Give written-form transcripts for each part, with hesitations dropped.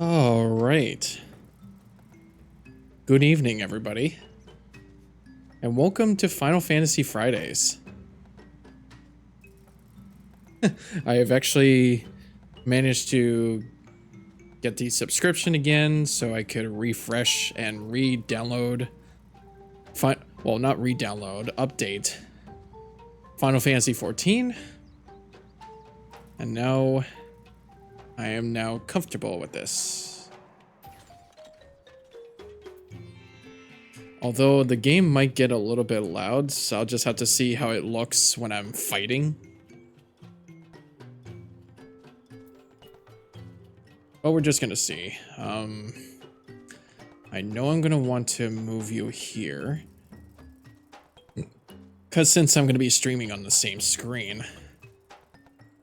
All right. Good evening, everybody, and welcome to Final Fantasy Fridays. I have actually managed to get the subscription again so I could refresh and re-download. Well, not re-download, update Final Fantasy 14. And now I am now comfortable with this. Although the game might get a little bit loud, so I'll just have to see how it looks when I'm fighting. But we're just gonna see. I know I'm gonna want to move you here. Because since I'm gonna be streaming on the same screen,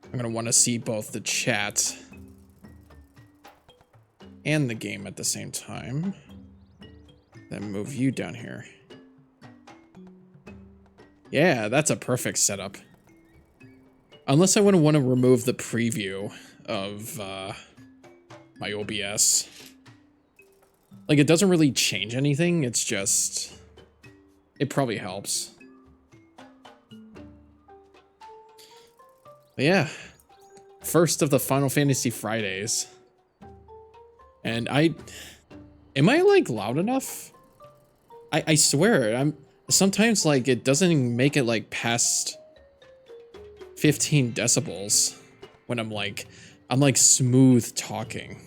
I'm gonna want to see both the chat and the game at the same time. Then move you down here. Yeah, that's a perfect setup. Unless I wouldn't want to remove the preview of my OBS. Like, it doesn't really change anything, it's just... it probably helps. But yeah. First of the Final Fantasy Fridays. And am I, like, loud enough? I swear, sometimes, like, it doesn't make it, like, past 15 decibels when I'm like smooth talking.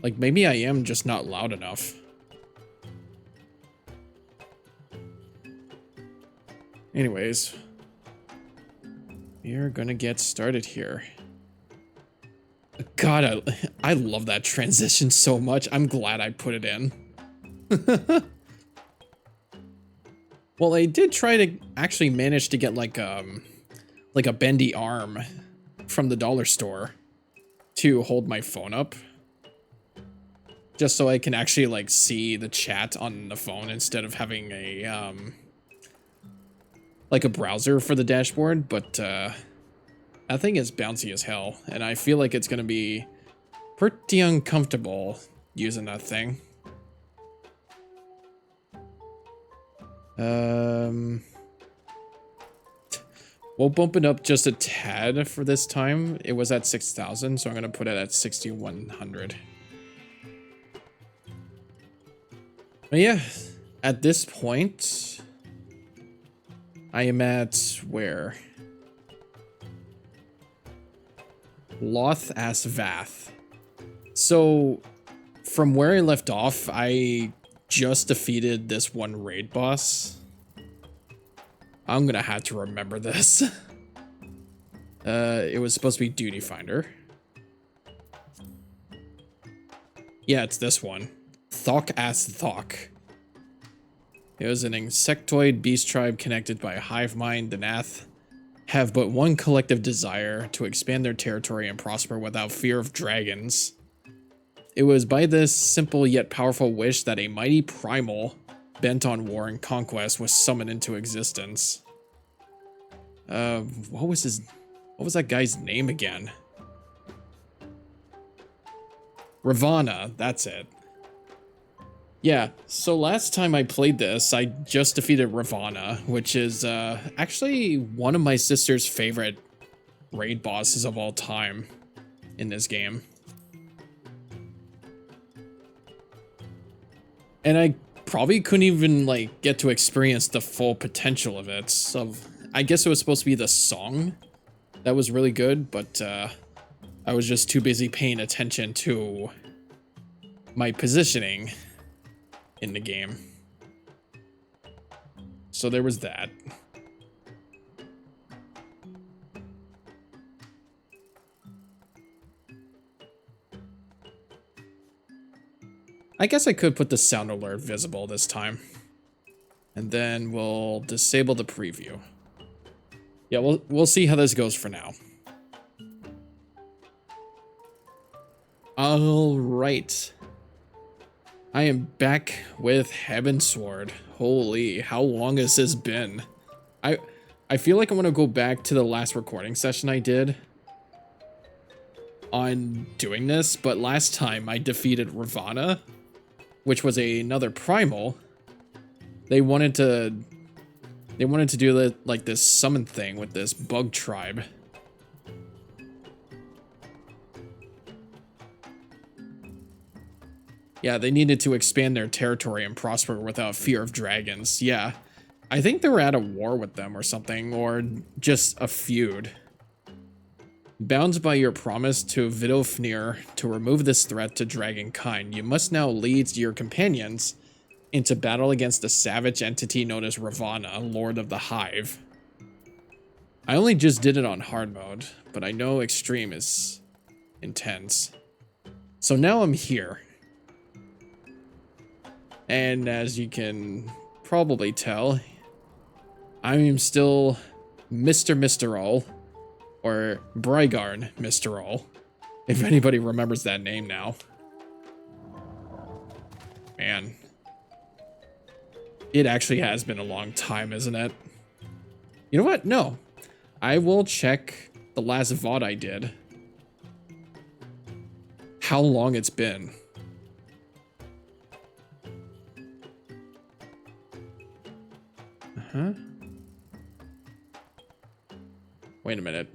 Like, maybe I am just not loud enough. Anyways, we're gonna get started here. God, I love that transition so much. I'm glad I put it in. Well, I did try to actually manage to get like a bendy arm from the dollar store to hold my phone up. Just so I can actually like see the chat on the phone instead of having a like a browser for the dashboard, but that thing is bouncy as hell, and I feel like it's gonna be pretty uncomfortable using that thing. We'll bump it up just a tad for this time. It was at 6,000, so I'm gonna put it at 6,100. But yeah, at this point, I am at where? Loth As Vath. So, from where I left off, I just defeated this one raid boss. I'm gonna have to remember this. It was supposed to be Duty Finder. Yeah, it's this one. Thok As Thok. It was an insectoid beast tribe connected by a hive mind. The Nath have but one collective desire: to expand their territory and prosper without fear of dragons. It was by this simple yet powerful wish that a mighty primal, bent on war and conquest, was summoned into existence. What was that guy's name again? Ravana, that's it. Yeah, so last time I played this, I just defeated Ravana, which is actually one of my sister's favorite raid bosses of all time in this game. And I probably couldn't even like get to experience the full potential of it. So I guess it was supposed to be the song that was really good, but I was just too busy paying attention to my positioning in the game. So there was that. I guess I could put the sound alert visible this time. And then we'll disable the preview. Yeah, we'll see how this goes for now. All right. I am back with Heavensward. Holy, how long has this been? I feel like I want to go back to the last recording session I did. on doing this, but last time I defeated Ravana, which was another primal. They wanted to do like this summon thing with this bug tribe. Yeah, they needed to expand their territory and prosper without fear of dragons. Yeah, I think they were at a war with them or something, or just a feud. Bound by your promise to Vidofnir to remove this threat to dragonkind, you must now lead your companions into battle against the savage entity known as Ravana, Lord of the Hive. I only just did it on hard mode, but I know extreme is intense. So now I'm here. And as you can probably tell, I am still Mr. All, or Brygarn Mr. All, if anybody remembers that name now. Man. It actually has been a long time, isn't it? You know what? No. I will check the last VOD I did. How long it's been. Uh-huh. Wait a minute.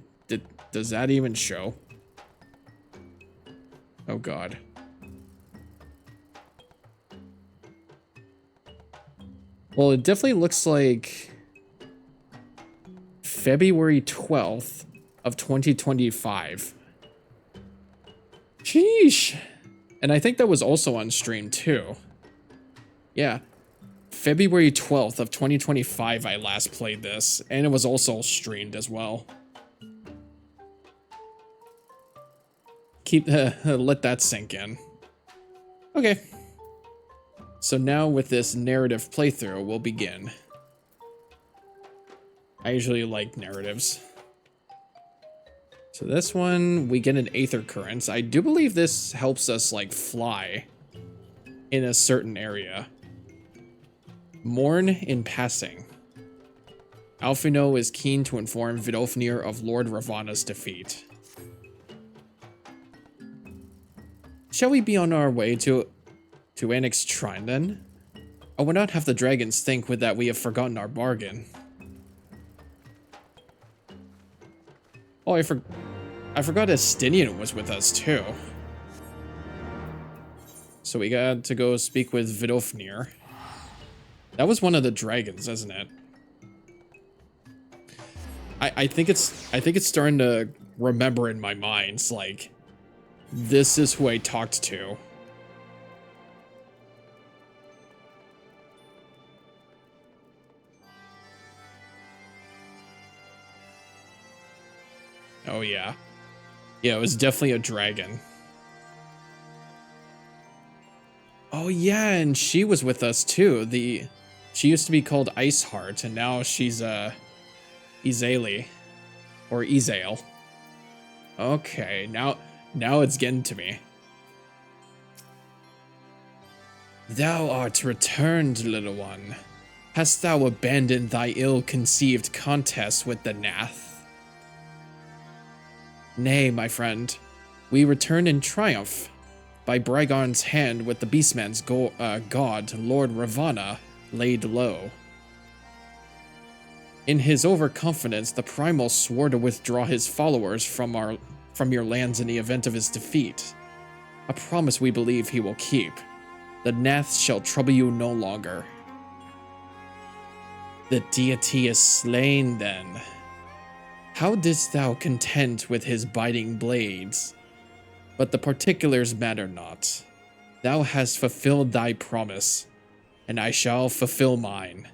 Does that even show? Oh god. Well, it definitely looks like February 12th of 2025. Sheesh. And I think that was also on stream too. Yeah. February 12th of 2025 I last played this, and it was also streamed as well. Let that sink in. Okay. So now with this narrative playthrough, we'll begin. I usually like narratives. So this one, we get an Aether Currents. I do believe this helps us, like, fly in a certain area. Mourn in passing. Alphino is keen to inform Vidofnir of Lord Ravana's defeat. Shall we be on our way to Annex Shrine then? I would not have the dragons think with that we have forgotten our bargain. Oh, I forgot Estinian was with us too. So we got to go speak with Vidofnir. That was one of the dragons, isn't it? I think it's starting to remember in my mind. It's like, this is who I talked to. Oh yeah. Yeah, it was definitely a dragon. Oh yeah, and she was with us too. She used to be called Iceheart, and now she's Izali. Or Izael. Okay, now it's getting to me. Thou art returned, little one. Hast thou abandoned thy ill-conceived contest with the Nath? Nay, my friend. We return in triumph. By Brygarn's hand with the Beastman's god, Lord Ravana, laid low. In his overconfidence, the Primal swore to withdraw his followers from your lands in the event of his defeat. A promise we believe he will keep. The Nath shall trouble you no longer. The deity is slain, then. How didst thou contend with his biting blades? But the particulars matter not. Thou hast fulfilled thy promise, and I shall fulfill mine.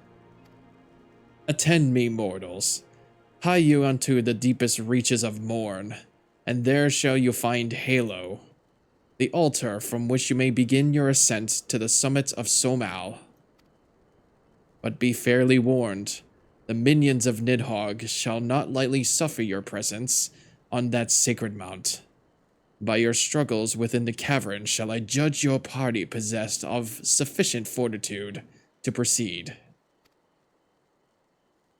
Attend me, mortals. Hie you unto the deepest reaches of Morn, and there shall you find Halo, the altar from which you may begin your ascent to the summit of Somal. But be fairly warned, the minions of Nidhogg shall not lightly suffer your presence on that sacred mount. By your struggles within the cavern shall I judge your party possessed of sufficient fortitude to proceed.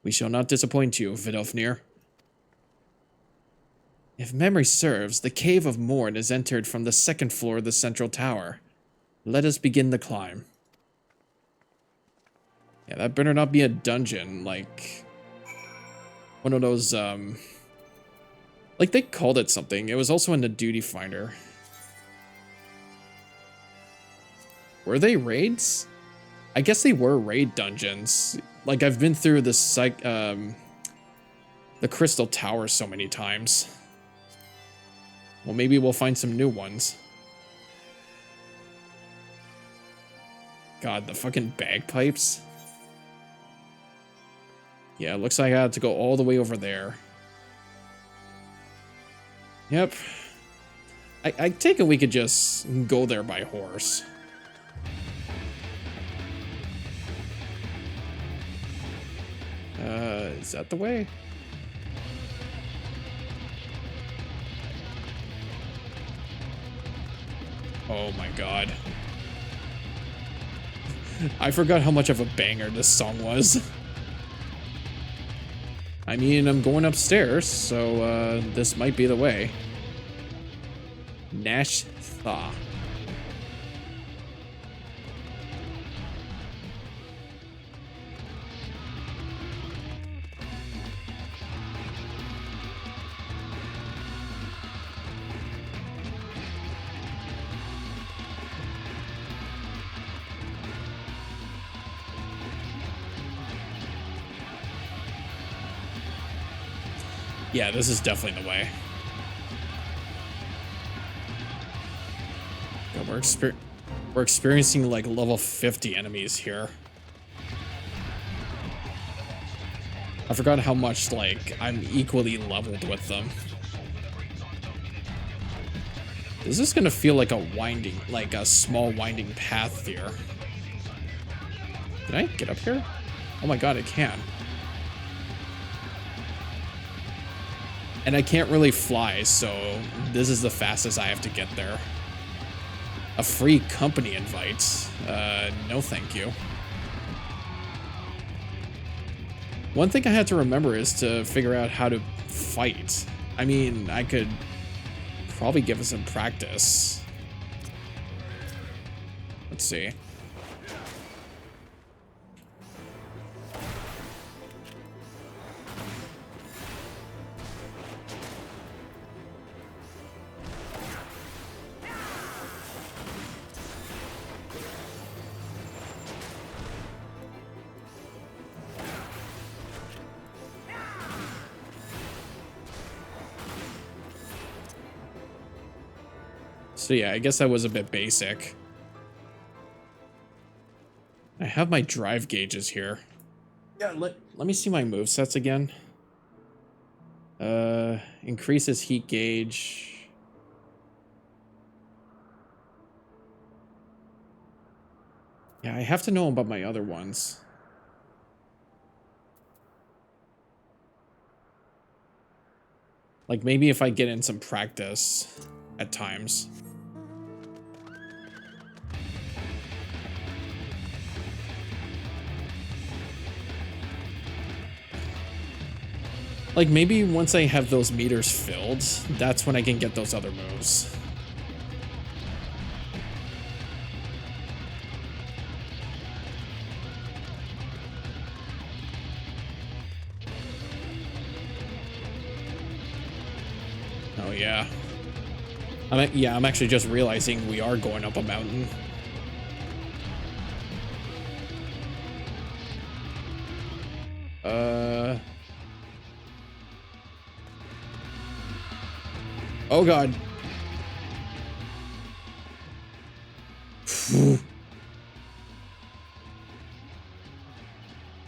We shall not disappoint you, Vidofnir. If memory serves, the Cave of Morn is entered from the second floor of the central tower. Let us begin the climb. Yeah, that better not be a dungeon, like one of those, like they called it something. It was also in the Duty Finder. Were they raids? I guess they were raid dungeons. Like I've been through the Crystal Tower so many times. Well, maybe we'll find some new ones. God, the fucking bagpipes. Yeah, it looks like I had to go all the way over there. Yep. I take it we could just go there by horse. Is that the way? Oh my god. I forgot how much of a banger this song was. I mean, I'm going upstairs, so this might be the way. Nash Thaw. Yeah, this is definitely the way. Yeah, we're experiencing like level 50 enemies here. I forgot how much like I'm equally leveled with them. This is gonna feel like a small winding path here. Can I get up here? Oh my god, I can. And I can't really fly, so this is the fastest I have to get there. A free company invite? No thank you. One thing I had to remember is to figure out how to fight. I mean, I could probably give it some practice. Let's see. So yeah, I guess that was a bit basic. I have my drive gauges here. Yeah, let me see my movesets again. Increases heat gauge. Yeah, I have to know about my other ones. Like maybe if I get in some practice at times. Like, maybe once I have those meters filled, that's when I can get those other moves. Oh, yeah. I'm actually just realizing we are going up a mountain. Oh god.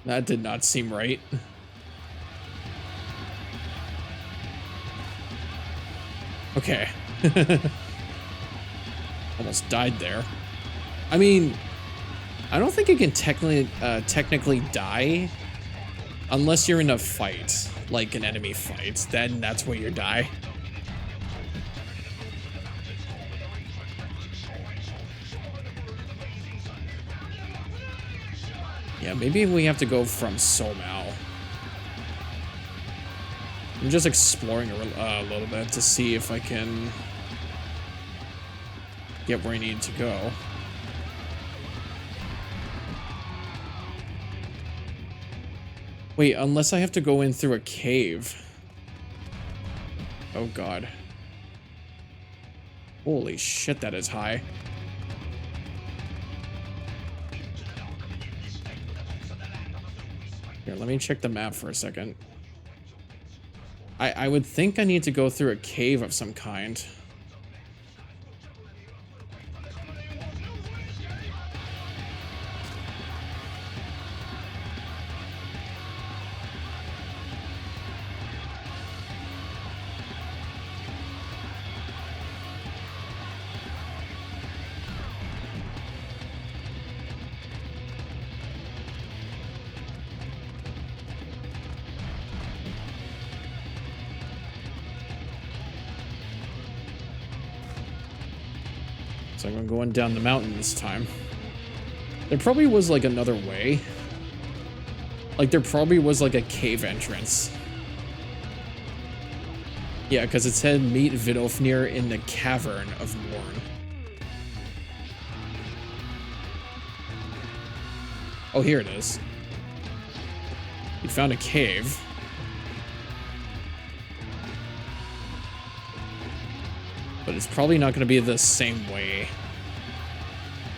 That did not seem right. Okay. Almost died there. I mean, I don't think you can technically die unless you're in a fight, like an enemy fight. Then that's where you die. Yeah, maybe we have to go from Somao. I'm just exploring a little bit to see if I can get where I need to go. Wait, unless I have to go in through a cave. Oh god. Holy shit, that is high. Here, let me check the map for a second. I would think I need to go through a cave of some kind. So I'm going down the mountain this time. There probably was like another way. Like there probably was like a cave entrance. Yeah, because it said meet Vidofnir in the Cavern of Morn. Oh, here it is. We found a cave. But it's probably not going to be the same way.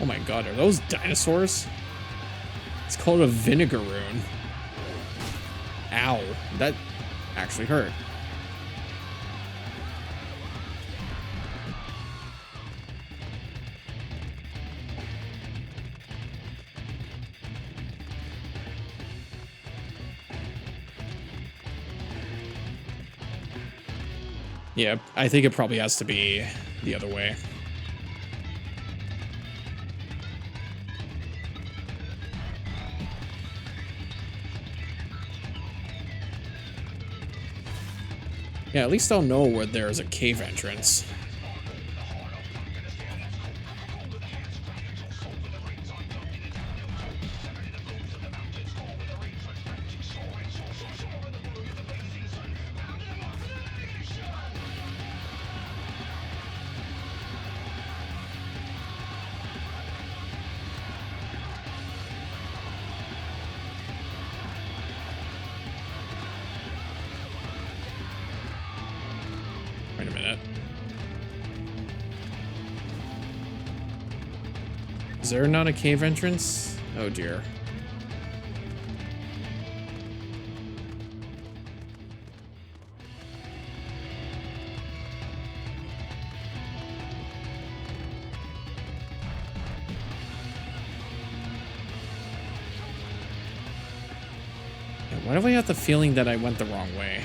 Oh my god, are those dinosaurs? It's called a vinegar rune. Ow, that actually hurt. Yeah, I think it probably has to be the other way. Yeah, at least I'll know where there's a cave entrance. Wait a minute. Is there not a cave entrance? Oh dear. Yeah, why do I have the feeling that I went the wrong way?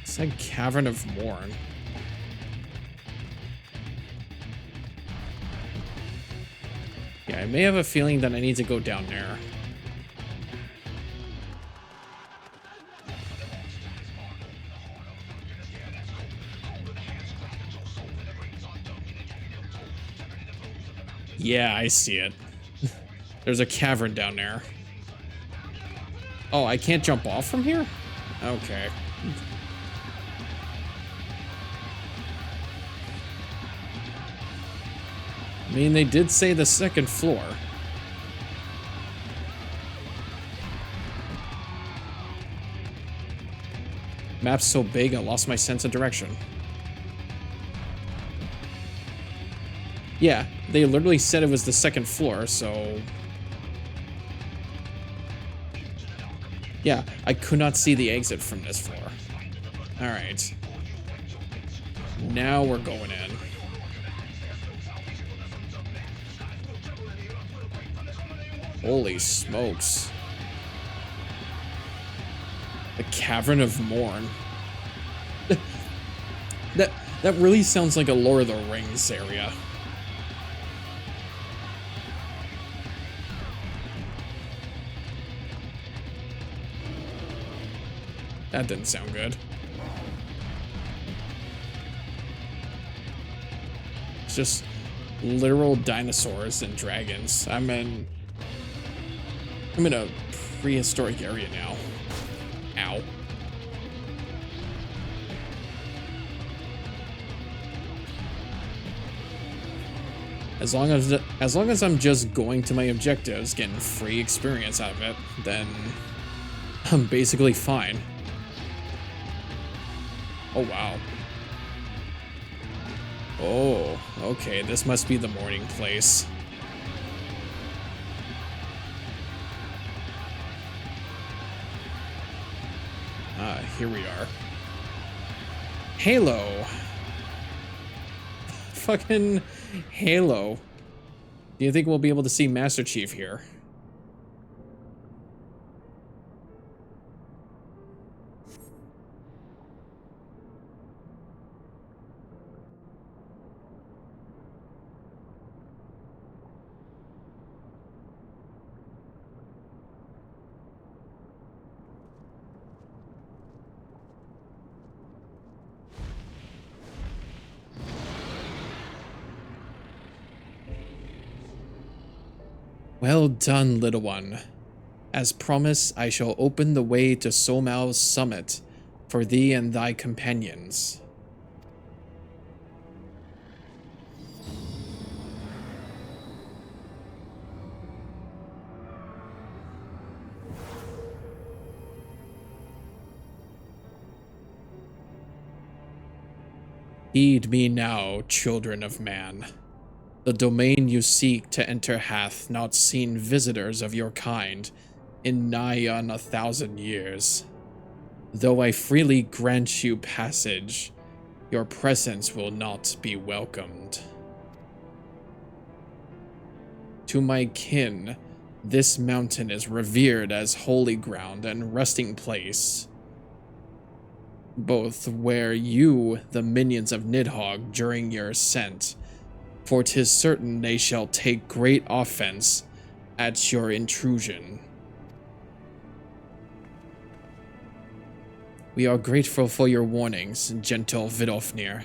It's like Cavern of Morn. Yeah, I may have a feeling that I need to go down there. Yeah, I see it. There's a cavern down there. Oh, I can't jump off from here? Okay. I mean, they did say the second floor. Map's so big, I lost my sense of direction. Yeah, they literally said it was the second floor, so... Yeah, I could not see the exit from this floor. Alright. Now we're going in. Holy smokes. The Cavern of Morn. That really sounds like a Lord of the Rings area. That didn't sound good. It's just literal dinosaurs and dragons. I'm in a prehistoric area now. Ow. As long as I'm just going to my objectives, getting free experience out of it, then I'm basically fine. Oh wow. Oh, okay, this must be the morning place. Ah, here we are. Halo. Fucking Halo. Do you think we'll be able to see Master Chief here? Well done, little one. As promised, I shall open the way to Somal's summit for thee and thy companions. Heed me now, children of man. The domain you seek to enter hath not seen visitors of your kind in nigh on 1,000 years. Though I freely grant you passage, your presence will not be welcomed. To my kin, this mountain is revered as holy ground and resting place, both where you, the minions of Nidhogg, during your ascent, for 'tis certain they shall take great offense at your intrusion. We are grateful for your warnings, gentle Vidofnir.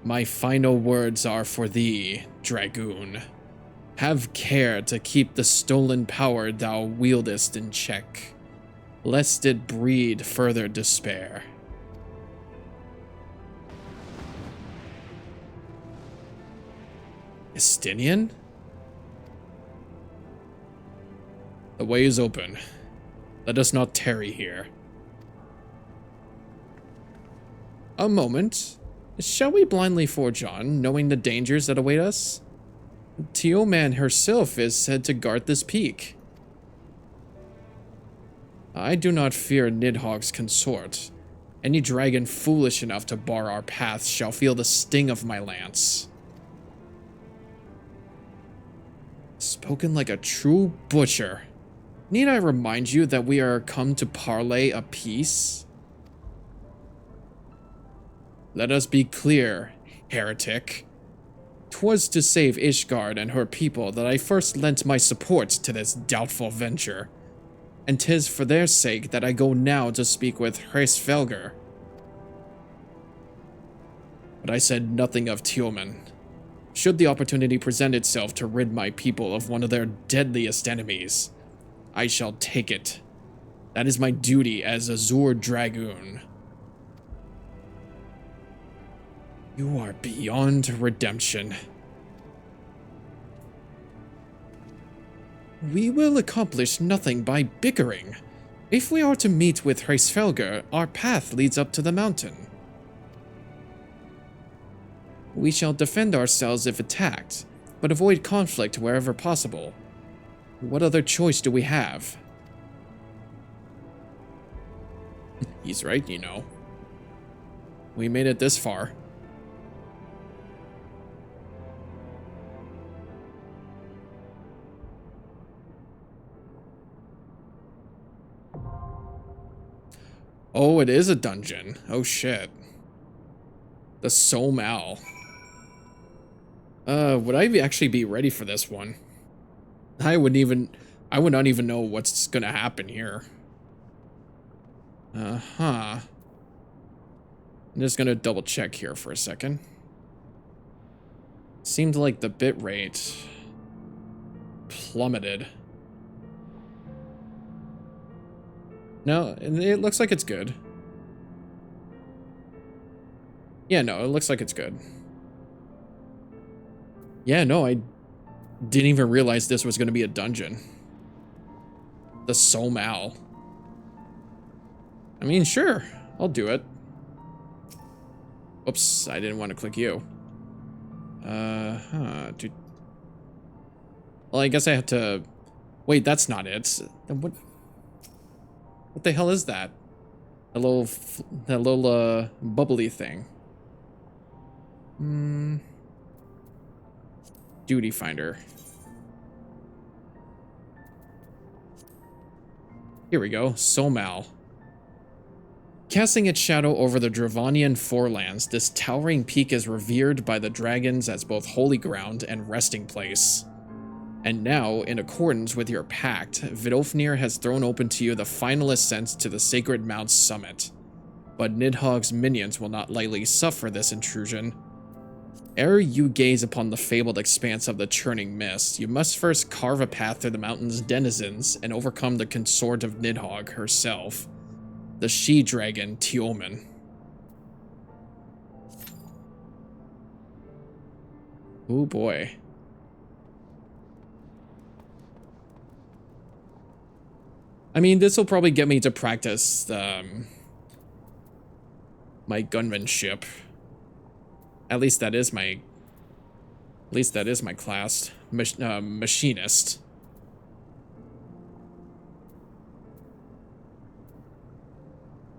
My final words are for thee, Dragoon. Have care to keep the stolen power thou wieldest in check, lest it breed further despair. Estinian? The way is open. Let us not tarry here. A moment. Shall we blindly forge on, knowing the dangers that await us? Teoman herself is said to guard this peak. I do not fear Nidhogg's consort. Any dragon foolish enough to bar our paths shall feel the sting of my lance. Spoken like a true butcher. Need I remind you that we are come to parley a peace? Let us be clear, heretic. 'Twas to save Ishgard and her people that I first lent my support to this doubtful venture, and 'tis for their sake that I go now to speak with Hreisfelger. But I said nothing of Teoman. Should the opportunity present itself to rid my people of one of their deadliest enemies, I shall take it. That is my duty as Azure Dragoon. You are beyond redemption. We will accomplish nothing by bickering. If we are to meet with Hreisfelger, our path leads up to the mountain. We shall defend ourselves if attacked, but avoid conflict wherever possible. What other choice do we have? He's right, you know. We made it this far. Oh, it is a dungeon. Oh shit. The Somal. Would I actually be ready for this one? I would not even know what's gonna happen here. I'm just gonna double check here for a second. Seemed like the bitrate plummeted. No, it looks like it's good. Yeah, no, it looks like it's good. Yeah, no, I didn't even realize this was going to be a dungeon. The Somal. I mean, sure, I'll do it. Oops, I didn't want to click you. Dude. Well, I guess I have to... Wait, that's not it. What the hell is that? That little bubbly thing. Duty finder. Here we go. Somal. Casting its shadow over the Dravanian forelands, this towering peak is revered by the dragons as both holy ground and resting place. And now, in accordance with your pact, Vidofnir has thrown open to you the final ascent to the Sacred Mount's summit. But Nidhogg's minions will not lightly suffer this intrusion. Ere you gaze upon the fabled expanse of the churning mist, you must first carve a path through the mountain's denizens and overcome the consort of Nidhogg herself, the she-dragon Teoman. Oh boy. I mean, this will probably get me to practice my gunmanship. At least that is my class, machinist.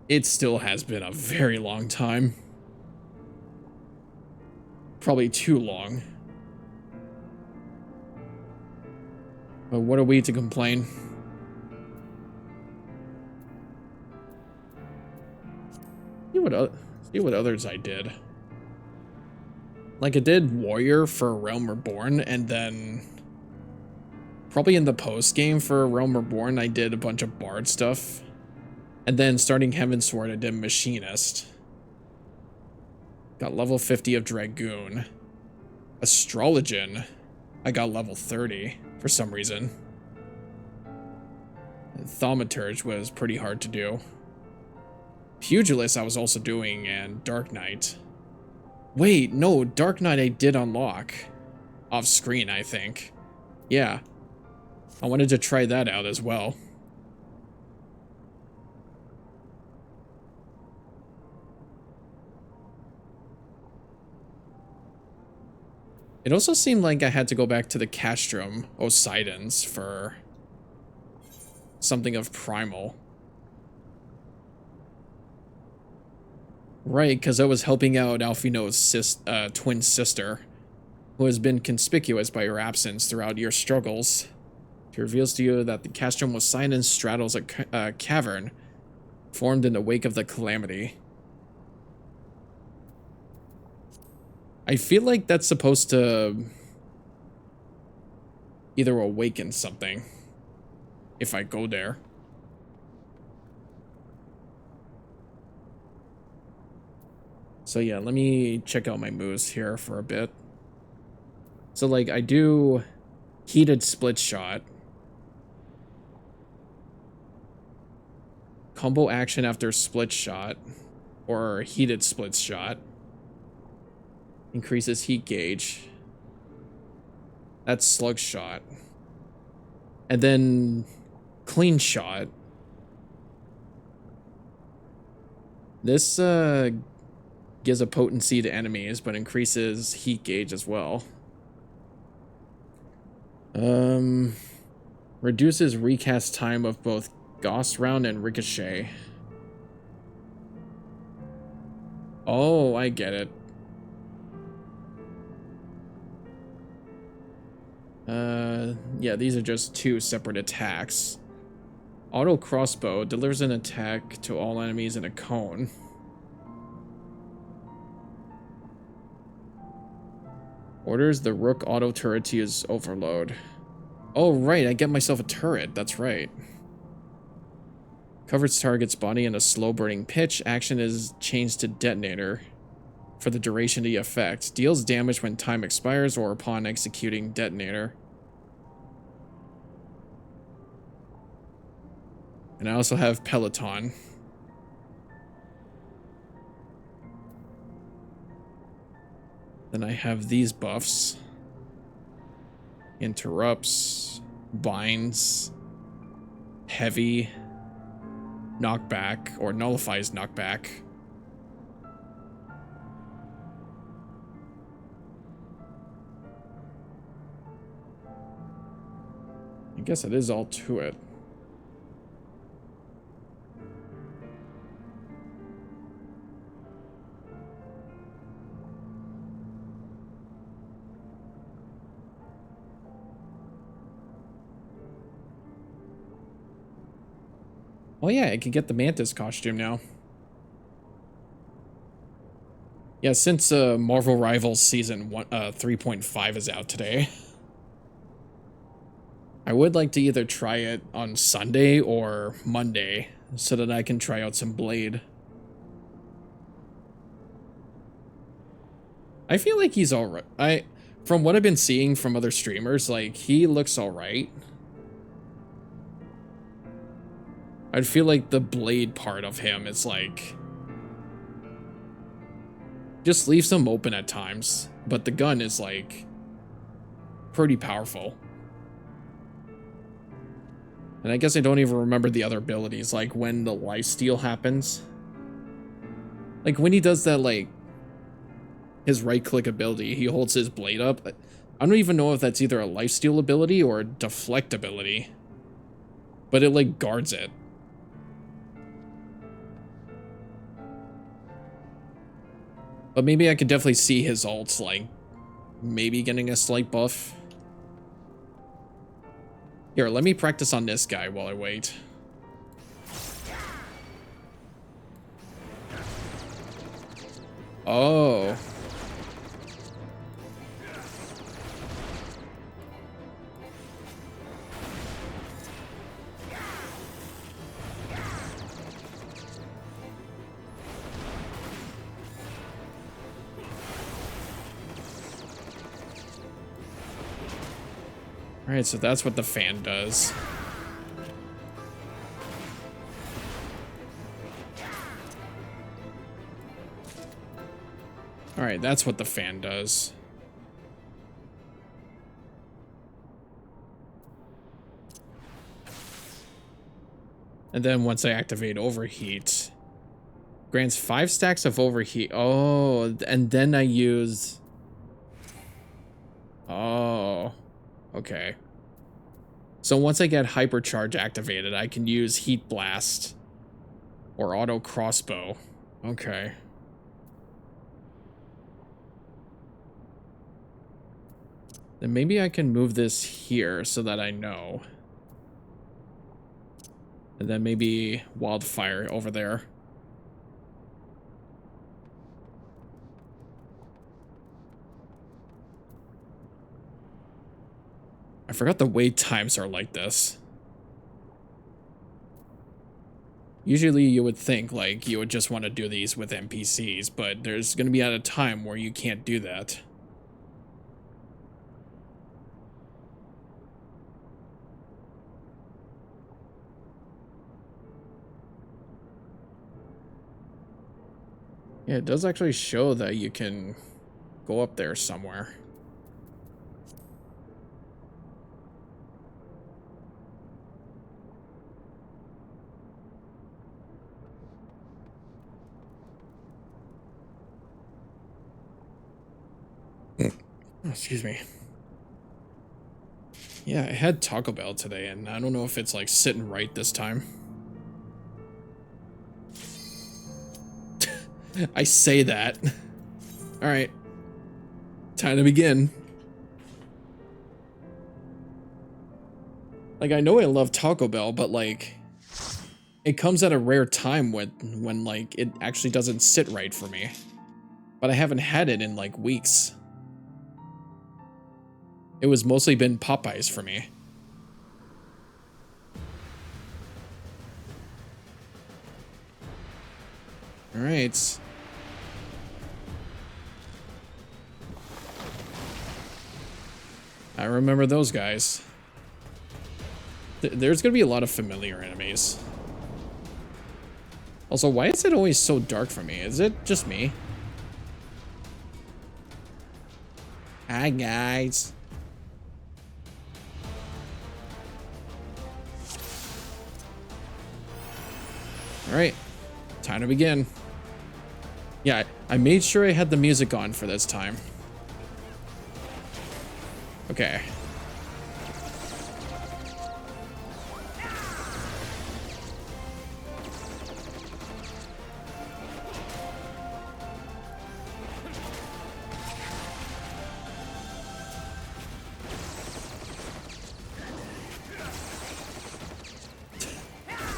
It still has been a very long time. Probably too long. But what are we to complain? See what others I did. Like, I did Warrior for Realm Reborn, and then probably in the post-game for Realm Reborn, I did a bunch of Bard stuff. And then starting Heavensward, I did Machinist. Got level 50 of Dragoon. Astrologian, I got level 30 for some reason. And Thaumaturge was pretty hard to do. Pugilist I was also doing, and Dark Knight. Wait, no, Dark Knight I did unlock. Off screen, I think. Yeah. I wanted to try that out as well. It also seemed like I had to go back to the Castrum Poseidons for something of Primal. Right, because I was helping out Alfino's twin sister, who has been conspicuous by her absence throughout your struggles. She reveals to you that the Castrum Poseidon straddles a cavern formed in the wake of the calamity. I feel like that's supposed to either awaken something if I go there. So yeah, let me check out my moves here for a bit. So like I do heated split shot. Combo action after split shot or heated split shot. Increases heat gauge. That's slug shot. And then clean shot. This gives a potency to enemies, but increases heat gauge as well. Reduces recast time of both Gauss round and ricochet. Oh, I get it. Yeah, these are just two separate attacks. Auto crossbow delivers an attack to all enemies in a cone. Orders the rook auto turret to use overload. Oh, right, I get myself a turret. That's right. Covers target's body in a slow burning pitch. Action is changed to detonator for the duration of the effect. Deals damage when time expires or upon executing detonator. And I also have Peloton. Then I have these buffs. Interrupts, binds, heavy, knockback, or nullifies knockback. I guess it is all to it. Oh yeah, I can get the Mantis costume now. Yeah, since Marvel Rivals Season 3.5 is out today, I would like to either try it on Sunday or Monday so that I can try out some Blade. I feel like he's alright. From what I've been seeing from other streamers, like, he looks alright. I'd feel like the Blade part of him is like... just leaves him open at times, but the gun is like... pretty powerful. And I guess I don't even remember the other abilities, like when the lifesteal happens. Like when he does that, like... his right-click ability, he holds his blade up. I don't even know if that's either a lifesteal ability or a deflect ability. But it, like, guards it. But maybe I could definitely see his ults, like, maybe getting a slight buff. Here, let me practice on this guy while I wait. Oh. Alright, so that's what the fan does. Alright, that's what the fan does. And then once I activate overheat, grants 5 stacks of overheat. Oh, and then I use... oh, okay. So once I get hypercharge activated, I can use heat blast or auto crossbow. Okay. Then maybe I can move this here so that I know. And then maybe wildfire over there. I forgot the wait times are like this. Usually you would think like you would just want to do these with NPCs, but there's going to be at a time where you can't do that. Yeah, it does actually show that you can go up there somewhere. Oh, excuse me. Yeah, I had Taco Bell today, and I don't know if it's like sitting right this time. I say that. Alright. Time to begin. Like, I know I love Taco Bell, but like... it comes at a rare time when like, it actually doesn't sit right for me. But I haven't had it in like weeks. It was mostly been Popeyes for me. Alright. I remember those guys. There's gonna be a lot of familiar enemies. Also, why is it always so dark for me? Is it just me? Hi, guys. All right, time to begin. Yeah, I made sure I had the music on for this time. Okay.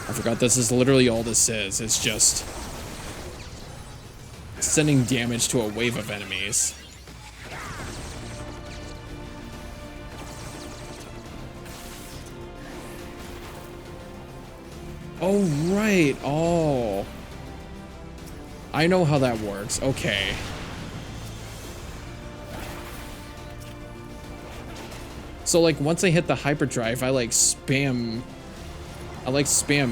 I forgot this is literally all this is. It's just sending damage to a wave of enemies. Oh, right. Oh. I know how that works. Okay. So, like, once I hit the hyperdrive, I spam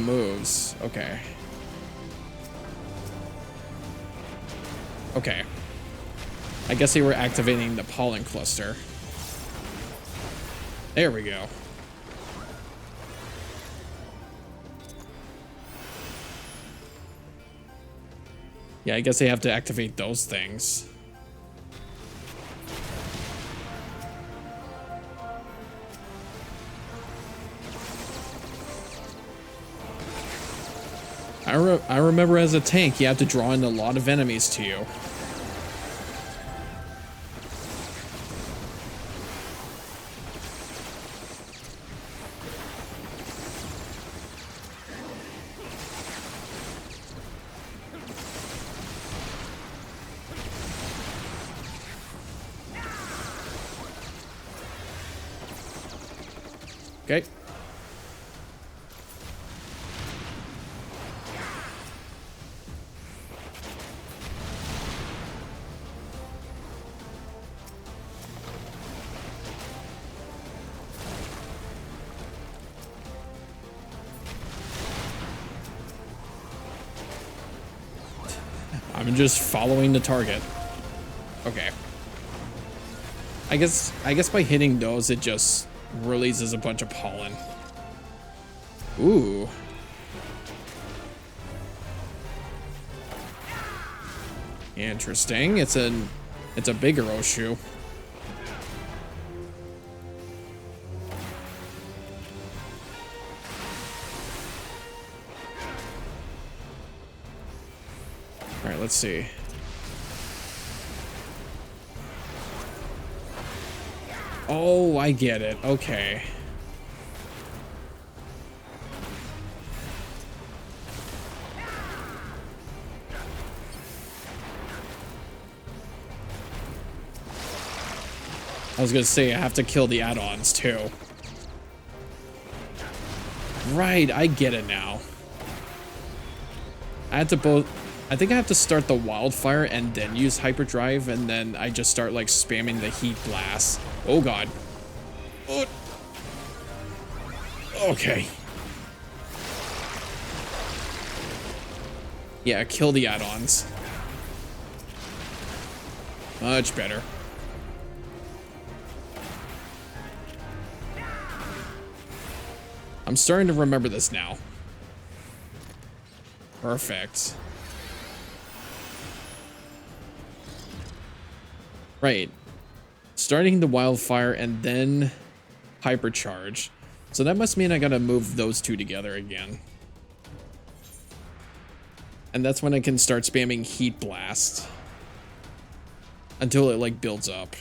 moves. Okay. Okay. I guess they were activating the pollen cluster. There we go. Yeah, I guess they have to activate those things. I remember as a tank, you have to draw in a lot of enemies to you. Okay. I'm just following the target. Okay. I guess by hitting those, it just releases a bunch of pollen. Ooh. Interesting. It's a bigger Oshu. All right, let's see. Oh, I get it. Okay. I was gonna say I have to kill the add-ons too. Right, I get it now. I think I have to start the wildfire and then use hyperdrive, and then I just start spamming the heat blast. Oh god. Oh. Okay. Yeah, kill the add-ons. Much better. I'm starting to remember this now. Perfect. Right. Starting the wildfire and then hypercharge. So that must mean I gotta move those two together again. And that's when I can start spamming heat blast. Until it builds up.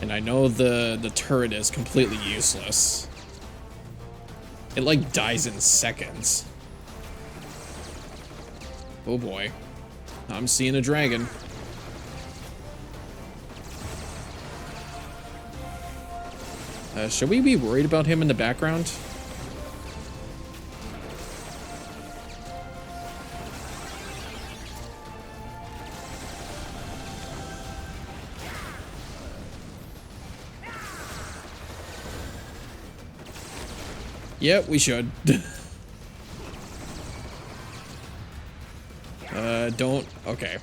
And I know the turret is completely useless. It dies in seconds. Oh boy. I'm seeing a dragon. Should we be worried about him in the background? Yeah, we should. Don't. Okay.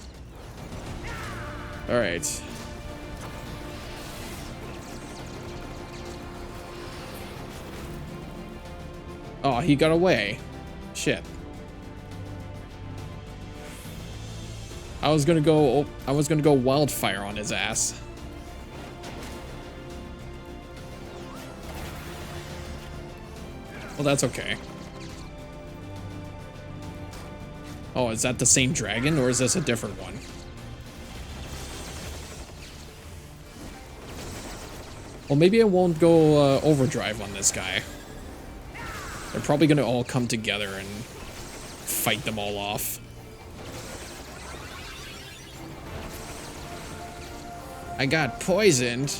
All right. Oh, he got away. Shit. I was gonna go wildfire on his ass. Well, that's okay. Oh, is that the same dragon, or is this a different one? Well, maybe I won't go overdrive on this guy. They're probably gonna all come together and fight them all off. I got poisoned.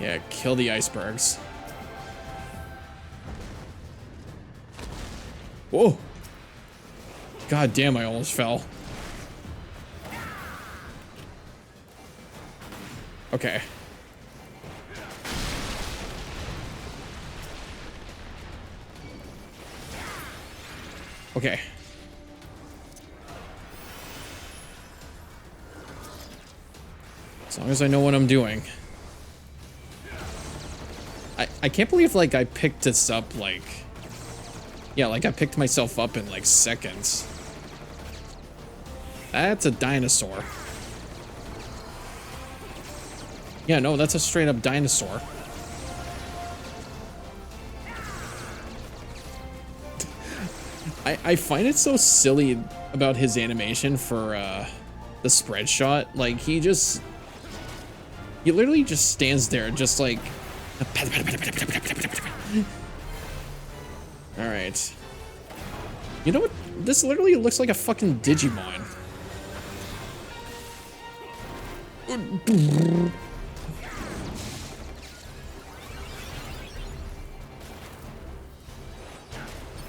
Yeah, kill the icebergs. Whoa. God damn, I almost fell. Okay. Okay. As long as I know what I'm doing. I can't believe, like, I picked this up, like... Yeah, like, I picked myself up in, like, seconds. That's a dinosaur. Yeah, no, that's a straight-up dinosaur. I find it so silly about his animation for, the spread shot. Like, he literally just stands there, just, like... Alright. You know what? This literally looks like a fucking Digimon.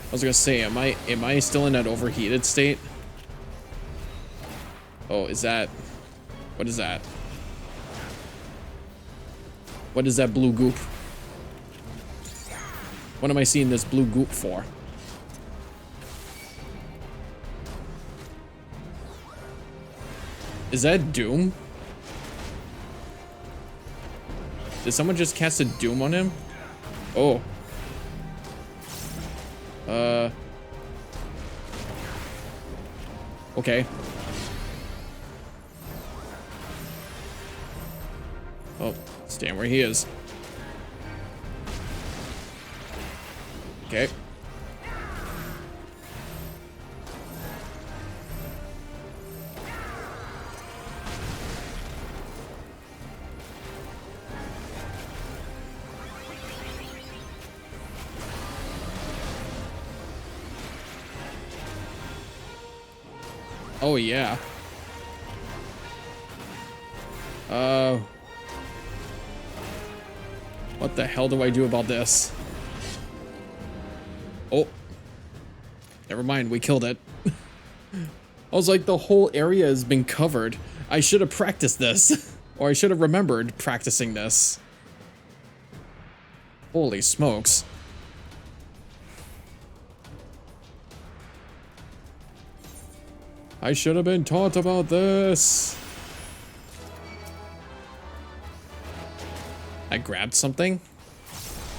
I was gonna say, am I still in that overheated state? Oh, is that... What is that? What is that blue goop? What am I seeing this blue goop for? Is that Doom? Did someone just cast a Doom on him? Oh. Okay. Oh, stand where he is. Okay. Oh, yeah. What the hell do I do about this? Oh. Never mind, we killed it. I was like, the whole area has been covered. I should have practiced this. Or I should have remembered practicing this. Holy smokes. I should have been taught about this. I grabbed something.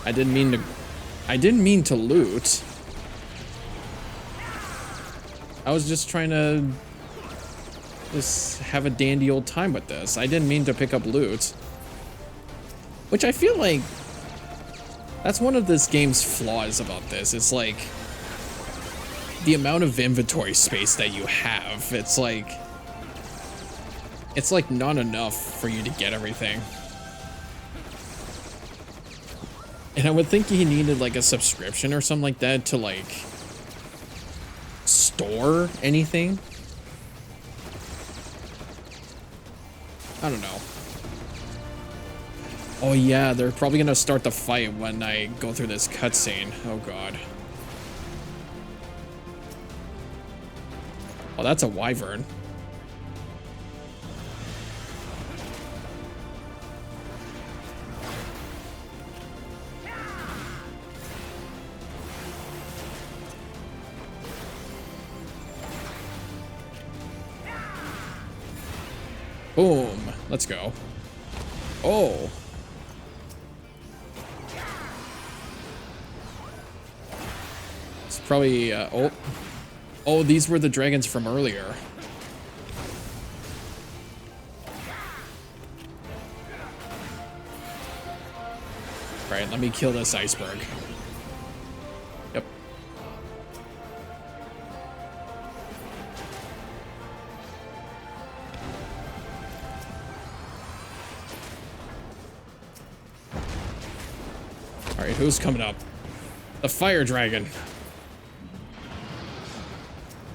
I didn't mean to loot. I was just trying to just have a dandy old time with this. I didn't mean to pick up loot. Which I feel like that's one of this game's flaws about this. It's like the amount of inventory space that you have. It's like not enough for you to get everything. And I would think he needed like a subscription or something like that to like store anything. I don't know. Oh yeah, they're probably gonna start the fight when I go through this cutscene. Oh god. Oh, that's a wyvern. Boom. Let's go. Oh. It's probably, oh. Oh, these were the dragons from earlier. Right, let me kill this iceberg. Yep. Alright, who's coming up? The fire dragon.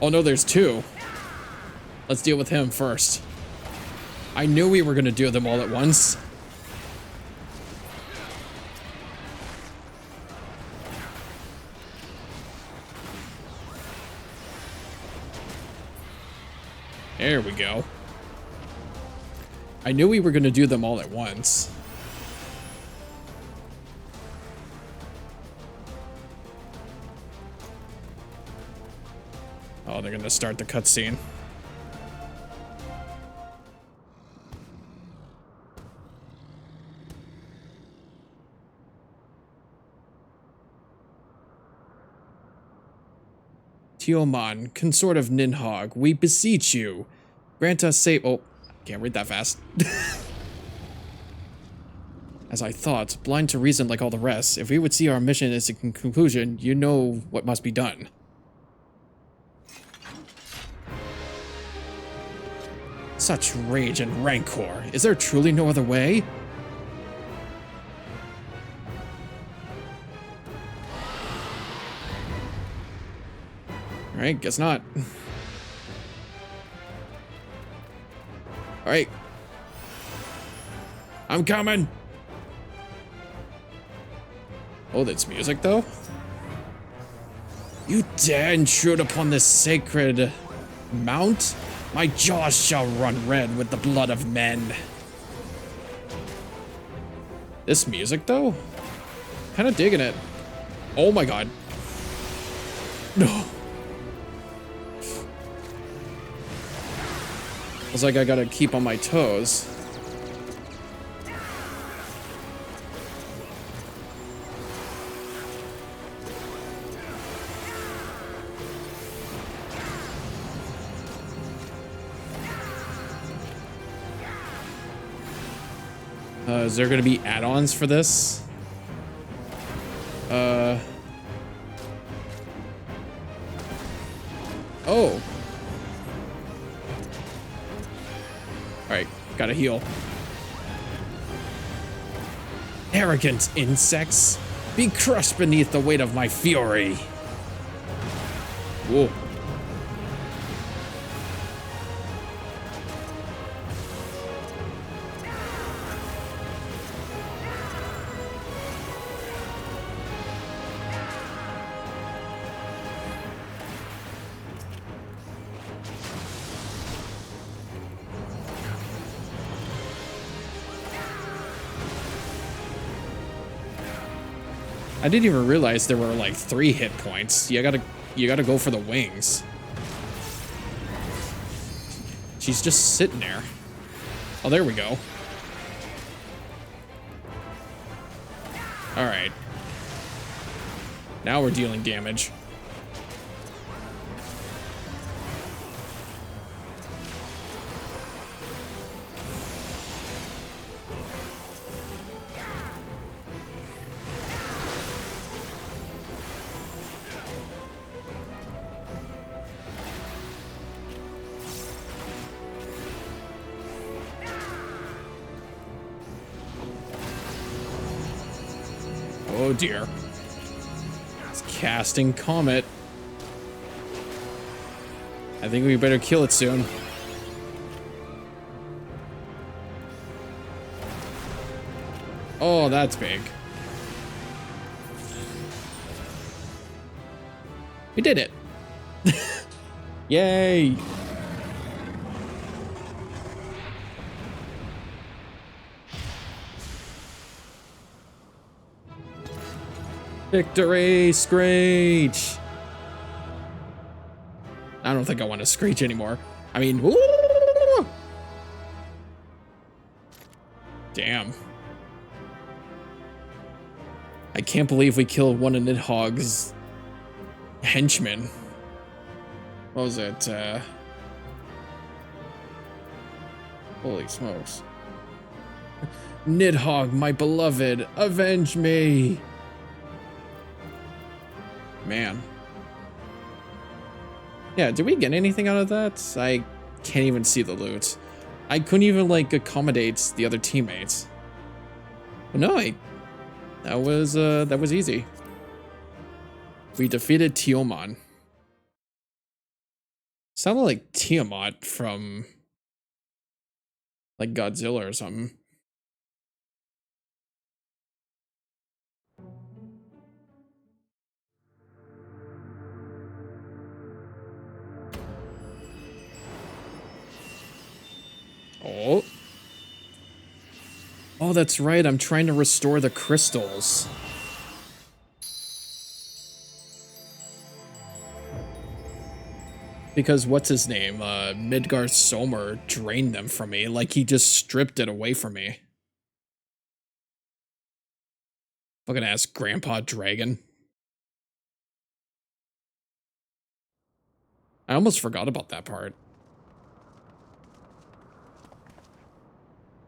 Oh no, there's two. Let's deal with him first. I knew we were gonna do them all at once. There we go. I knew we were gonna do them all at once. Oh, they're gonna start the cutscene. Teoman, consort of Ninhog, we beseech you. Grant us safe— oh, can't read that fast. As I thought, blind to reason like all the rest, if we would see our mission as a conclusion, you know what must be done. Such rage and rancor. Is there truly no other way? Alright, guess not. Alright. I'm coming! Oh, that's music, though? You dare intrude upon this sacred mount? My jaws shall run red with the blood of men. This music, though? Kinda digging it. Oh my god. No. It's like I gotta keep on my toes. Is there gonna be add-ons for this? Oh. Alright, gotta heal. Arrogant insects, be crushed beneath the weight of my fury. Whoa. I didn't even realize there were like 3 hit points. You gotta go for the wings. She's just sitting there. Oh, there we go. All right. Now we're dealing damage. Oh dear. It's casting Comet. I think we better kill it soon. Oh, that's big. We did it. Yay. Victory, Screech! I don't think I want to Screech anymore. I mean, woo! Damn. I can't believe we killed one of Nidhogg's henchmen. What was it? Holy smokes. Nidhogg, my beloved, avenge me! Man. Yeah, did we get anything out of that? I can't even see the loot. I couldn't even, like, accommodate the other teammates. But no, that was easy. We defeated Tiamat. Sounded like Tiamat from, like, Godzilla or something. Oh. Oh, that's right. I'm trying to restore the crystals. Because what's his name? Midgar Somer drained them from me. Like, he just stripped it away from me. Fucking ass Grandpa Dragon. I almost forgot about that part.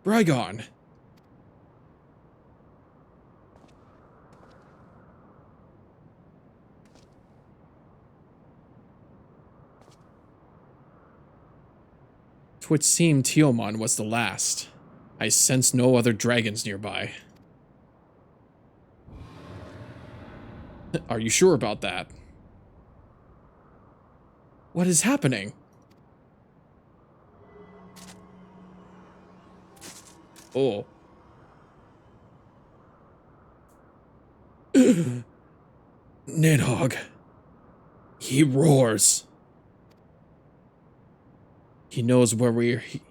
Brygon! Twould seem Tiamat was the last. I sense no other dragons nearby. Are you sure about that? What is happening? Oh. Nidhogg. He roars. He knows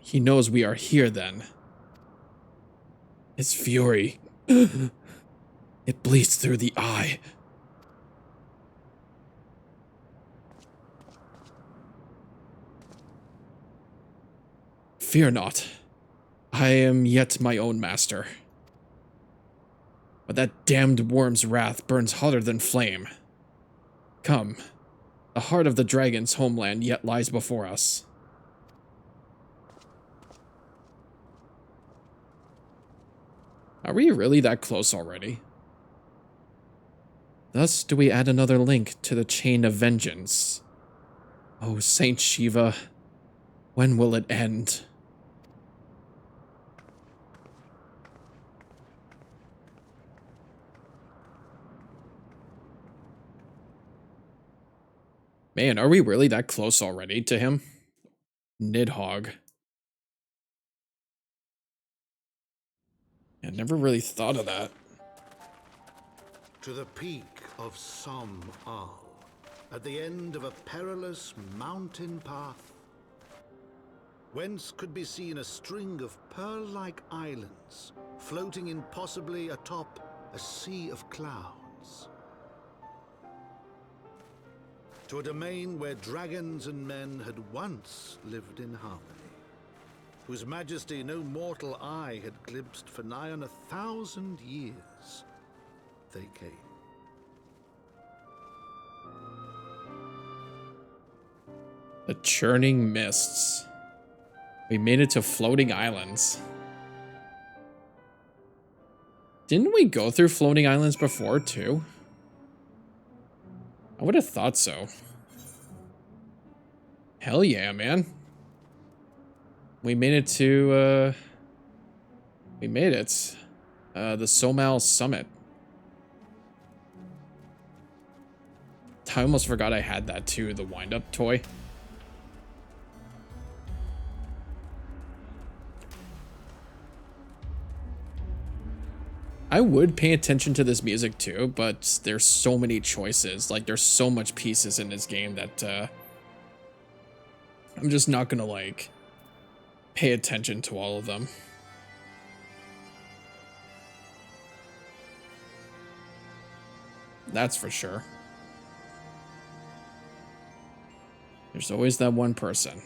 he knows we are here then. His fury. It bleeds through the eye. Fear not. I am yet my own master. But that damned worm's wrath burns hotter than flame. Come. The heart of the dragon's homeland yet lies before us. Are we really that close already? Thus do we add another link to the chain of vengeance. Oh, Saint Shiva, when will it end? Man, are we really that close already to him? Nidhogg. I never really thought of that. To the peak of Som Al, at the end of a perilous mountain path, whence could be seen a string of pearl-like islands floating impossibly atop a sea of clouds. To a domain where dragons and men had once lived in harmony, whose majesty no mortal eye had glimpsed for nigh on 1,000 years, they came. The churning mists. We made it to floating islands. Didn't we go through floating islands before, too? I would have thought so. Hell yeah, man. We made it to, we made it. The Somal Summit. I almost forgot I had that too, the wind-up toy. I would pay attention to this music too, but there's so many choices. Like, there's so much pieces in this game that, I'm just not gonna, like, pay attention to all of them. That's for sure. There's always that one person.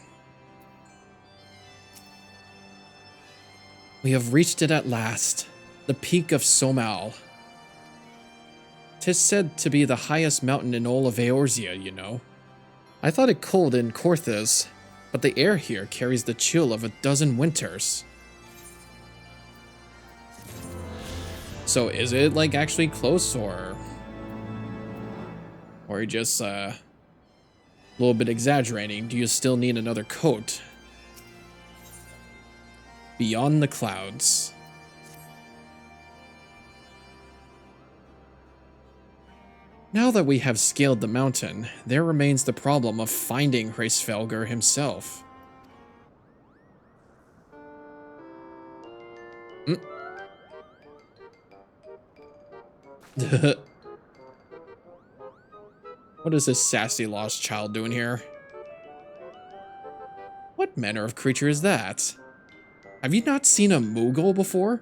We have reached it at last. The peak of Somal. 'Tis said to be the highest mountain in all of Eorzea, you know. I thought it cold in Korthas, but the air here carries the chill of a dozen winters. So is it like actually close, or you just a little bit exaggerating? Do you still need another coat? Beyond the clouds. Now that we have scaled the mountain, there remains the problem of finding Hraesvelgr himself. What is this sassy lost child doing here? What manner of creature is that? Have you not seen a Moogle before?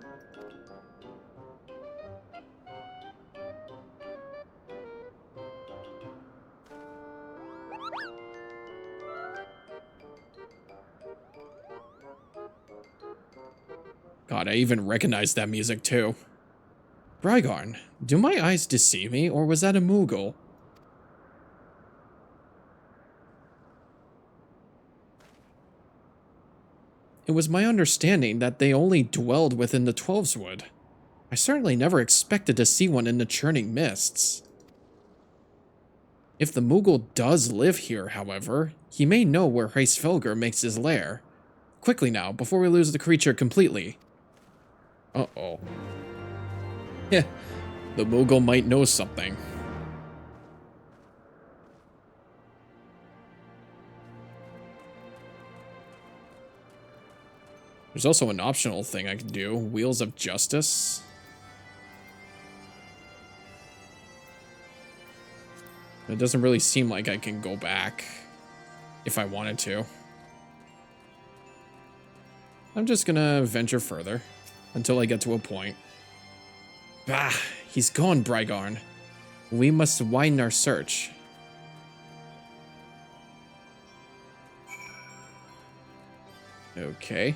God, I even recognized that music too. Brygarn, do my eyes deceive me, or was that a Moogle? It was my understanding that they only dwelled within the Twelveswood. I certainly never expected to see one in the churning mists. If the Moogle does live here, however, he may know where Hraesvelgr makes his lair. Quickly now, before we lose the creature completely. Uh-oh. Yeah, the Moogle might know something. There's also an optional thing I can do. Wheels of Justice. It doesn't really seem like I can go back if I wanted to. I'm just gonna venture further until I get to a point. Bah, he's gone, Brygarn. We must widen our search. Okay.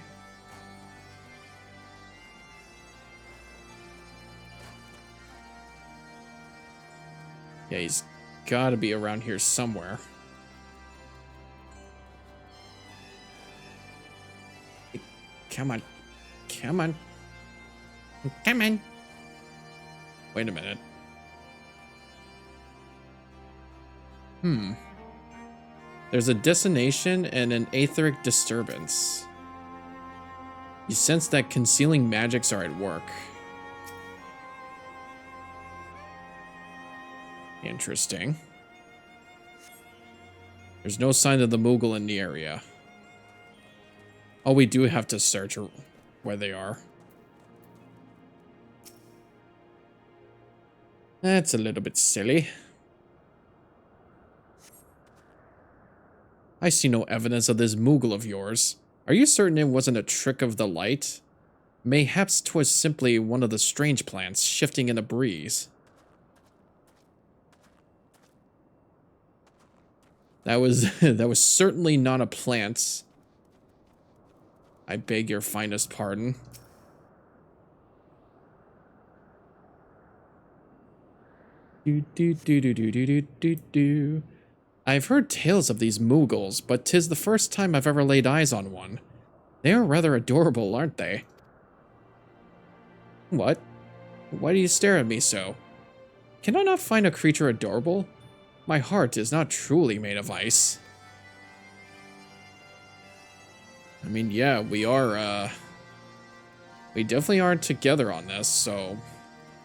Yeah, he's gotta be around here somewhere. Come on. Come on. Come on. Wait a minute. There's a destination and an aetheric disturbance. You sense that concealing magics are at work. Interesting. There's no sign of the Moogle in the area. Oh, we do have to search where they are. That's a little bit silly. I see no evidence of this Moogle of yours. Are you certain it wasn't a trick of the light? Mayhaps 'twas simply one of the strange plants shifting in a breeze. That was that was certainly not a plant. I beg your finest pardon. I've heard tales of these Moogles, but 'tis the first time I've ever laid eyes on one. They are rather adorable, aren't they? What? Why do you stare at me so? Can I not find a creature adorable? My heart is not truly made of ice. I mean, yeah, we are, we definitely aren't together on this, so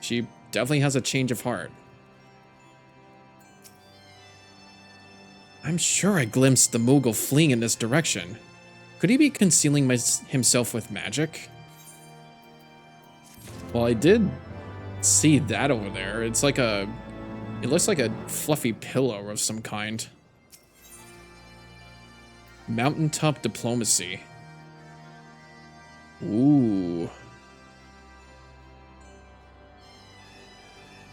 she definitely has a change of heart. I'm sure I glimpsed the Moogle fleeing in this direction. Could he be concealing himself with magic? Well, I did see that over there. It's like a... It looks like a fluffy pillow of some kind. Mountaintop diplomacy. Ooh.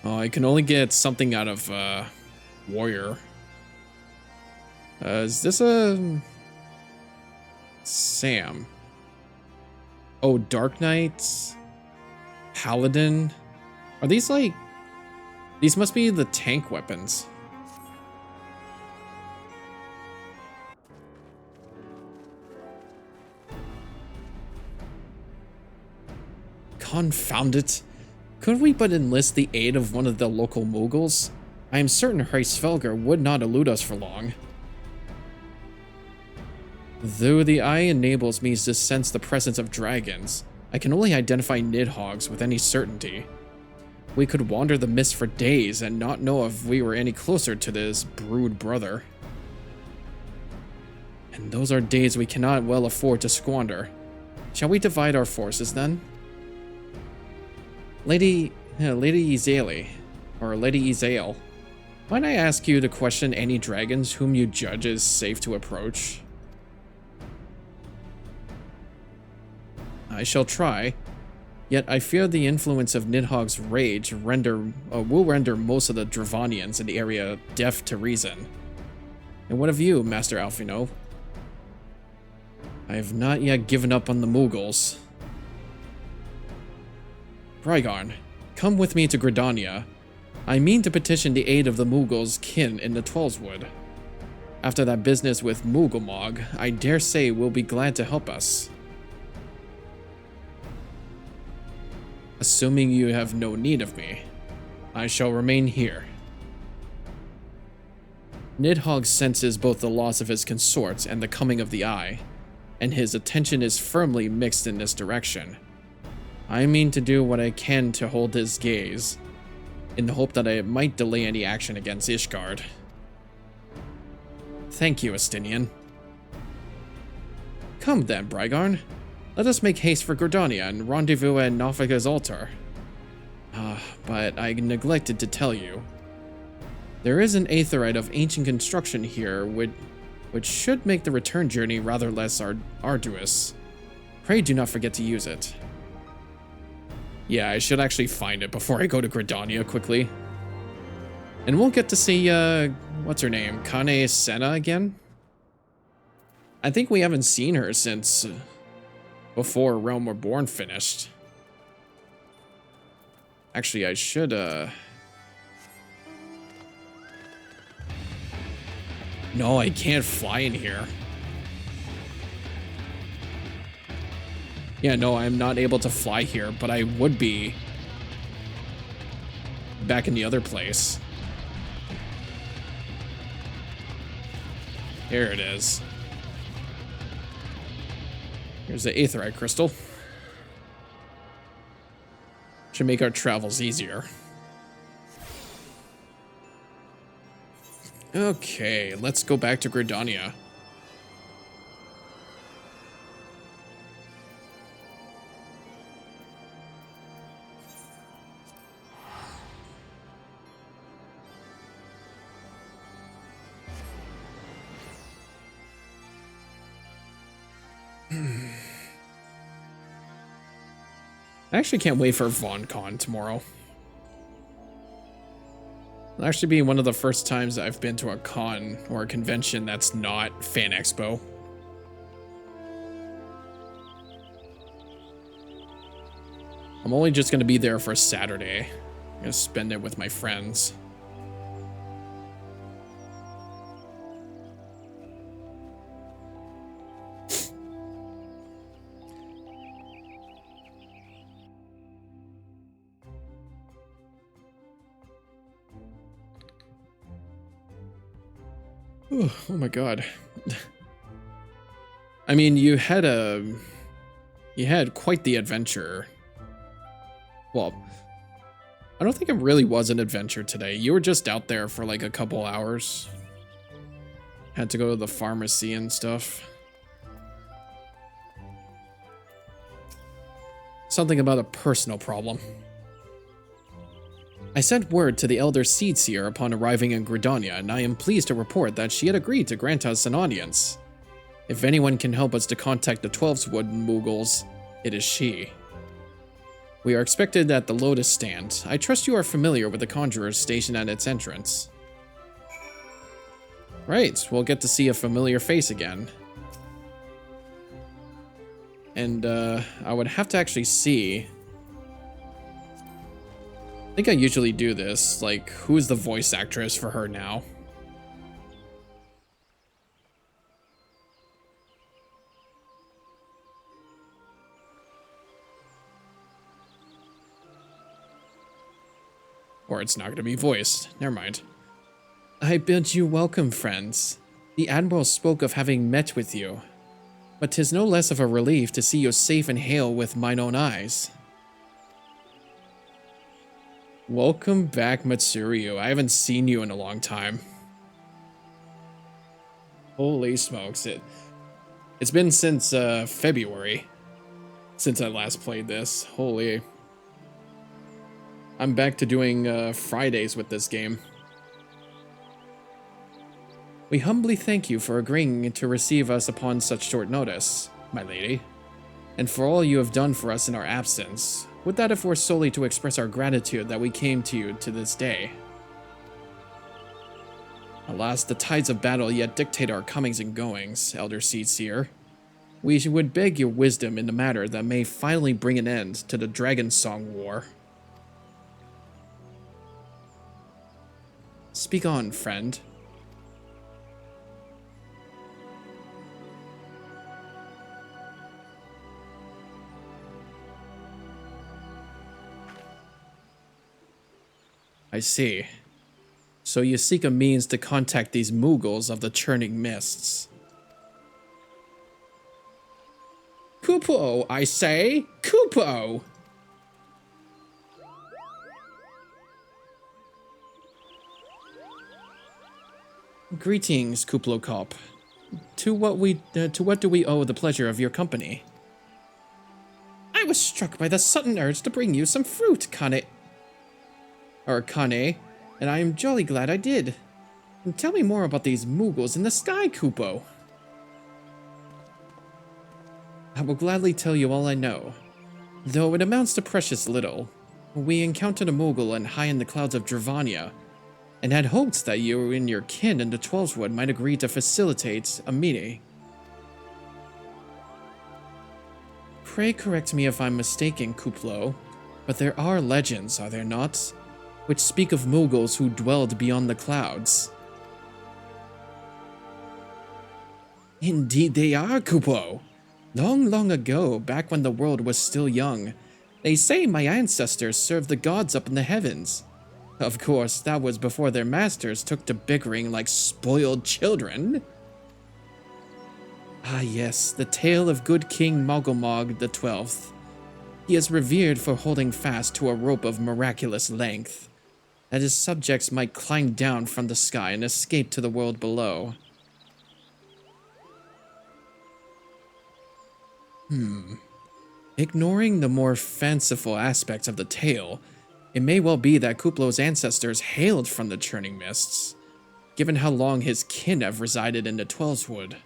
Oh, I can only get something out of warrior. Is this a... Sam? Oh, Dark Knights, Paladin. Are these like... These must be the tank weapons. Confound it. Could we but enlist the aid of one of the local moguls? I am certain Hreisvelger would not elude us for long. Though the eye enables me to sense the presence of dragons, I can only identify nidhogg's with any certainty. We could wander the mist for days and not know if we were any closer to this brood brother. And those are days we cannot well afford to squander. Shall we divide our forces then? Lady Ezali, or Lady Ezael, might I ask you to question any dragons whom you judge is safe to approach? I shall try, yet I fear the influence of Nidhogg's rage will render most of the Dravanians in the area deaf to reason. And what of you, Master Alphino? I have not yet given up on the Mughals. Brygarn, come with me to Gridania. I mean to petition the aid of the Mughals' kin in the Twelveswood. After that business with Mughal I dare say will be glad to help us. Assuming you have no need of me, I shall remain here. Nidhogg senses both the loss of his consorts and the coming of the Eye, and his attention is firmly mixed in this direction. I mean to do what I can to hold his gaze, in the hope that it might delay any action against Ishgard. Thank you, Estinian. Come then, Brygarn. Let us make haste for Gridania and rendezvous at Nafika's altar. But I neglected to tell you. There is an aetheryte of ancient construction here, which should make the return journey rather less arduous. Pray do not forget to use it. Yeah, I should actually find it before I go to Gridania quickly. And we'll get to see, what's her name? Kane Senna again? I think we haven't seen her since before Realm Reborn finished. Actually, I should, No, I can't fly in here. Yeah, no, I'm not able to fly here, but I would be back in the other place. Here it is. Here's the aetheryte crystal. Should make our travels easier. Okay, let's go back to Gridania. I actually can't wait for VonCon tomorrow. It'll actually be one of the first times I've been to a con or a convention that's not Fan Expo. I'm only just going to be there for Saturday. I'm going to spend it with my friends. Oh my god. I mean, you had quite the adventure. Well, I don't think it really was an adventure today. You were just out there for like a couple hours. Had to go to the pharmacy and stuff. Something about a personal problem. I sent word to the Elder Seedseer upon arriving in Gridania, and I am pleased to report that she had agreed to grant us an audience. If anyone can help us to contact the Twelveswood Mughals, it is she. We are expected at the Lotus Stand. I trust you are familiar with the Conjurers stationed at its entrance. Right, we'll get to see a familiar face again. And I would have to actually see. I think I usually do this. Like, who's the voice actress for her now? Or it's not going to be voiced. Never mind. I bid you welcome, friends. The Admiral spoke of having met with you, but 'tis no less of a relief to see you safe and hail with mine own eyes. Welcome back, Matsuryu. I haven't seen you in a long time. Holy smokes, it's been since February since I last played this. Holy. I'm back to doing Fridays with this game. We humbly thank you for agreeing to receive us upon such short notice, my lady, and for all you have done for us in our absence. Would that if were solely to express our gratitude that we came to you to this day. Alas, the tides of battle yet dictate our comings and goings, Elder Seedseer. We would beg your wisdom in the matter that may finally bring an end to the Dragon Song War. Speak on, friend. I see. So you seek a means to contact these Mughals of the Churning Mists. Kupo, I say! Kupo! Greetings, Kuplokop. To what do we owe the pleasure of your company? I was struck by the sudden urge to bring you some fruit, Kane, and I am jolly glad I did. And tell me more about these Mughals in the sky, Kupo. I will gladly tell you all I know, though it amounts to precious little. We encountered a Mughal high in the clouds of Dravania, and had hoped that you and your kin in the Twelveswood might agree to facilitate a meeting. Pray correct me if I'm mistaken, Kuplo, but there are legends, are there not, which speak of Mughals who dwelled beyond the clouds. Indeed they are, Kuplo. Long, long ago, back when the world was still young, they say my ancestors served the gods up in the heavens. Of course, that was before their masters took to bickering like spoiled children. Ah yes, the tale of good King Mogulmog the 12th. He is revered for holding fast to a rope of miraculous length, that his subjects might climb down from the sky and escape to the world below. Ignoring the more fanciful aspects of the tale, it may well be that Kuplo's ancestors hailed from the Churning Mists, given how long his kin have resided in the Twelveswood.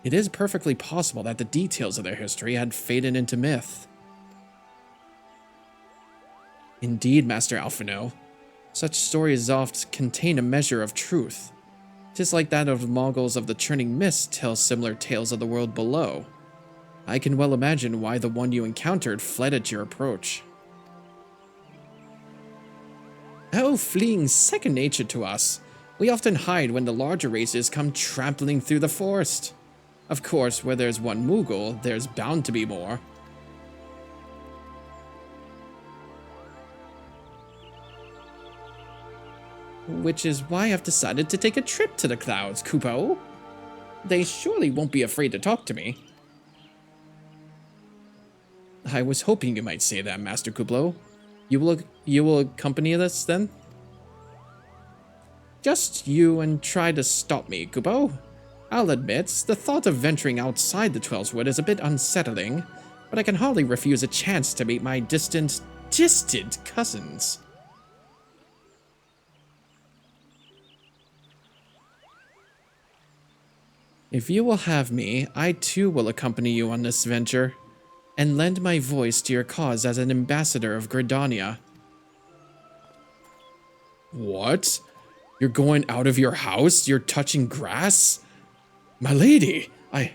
It is perfectly possible that the details of their history had faded into myth. Indeed, Master Alphino, such stories oft contain a measure of truth. 'Tis like that of the Mongols of the Churning Mist tell similar tales of the world below. I can well imagine why the one you encountered fled at your approach. Oh, fleeing's second nature to us. We often hide when the larger races come trampling through the forest. Of course, where there's one Mughal, there's bound to be more. Which is why I've decided to take a trip to the clouds, Kupo. They surely won't be afraid to talk to me. I was hoping you might say that, Master Kuplo. You will accompany us then? Just you and try to stop me, Kupo. I'll admit, the thought of venturing outside the Twelveswood is a bit unsettling, but I can hardly refuse a chance to meet my distant cousins. If you will have me, I too will accompany you on this venture, and lend my voice to your cause as an ambassador of Gridania. What? You're going out of your house? You're touching grass? My lady, are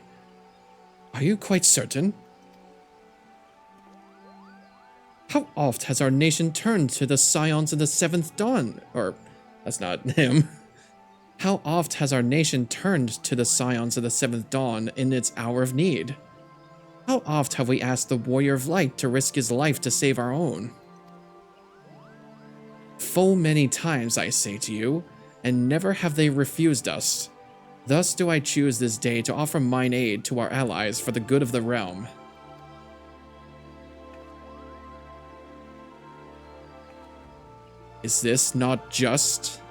you quite certain? How oft has our nation turned to the scions of the seventh dawn? Or, that's not him. How oft has our nation turned to the scions of the seventh dawn in its hour of need? How oft have we asked the warrior of light to risk his life to save our own? Full many times, I say to you, and never have they refused us. Thus do I choose this day to offer mine aid to our allies for the good of the realm. Is this not just?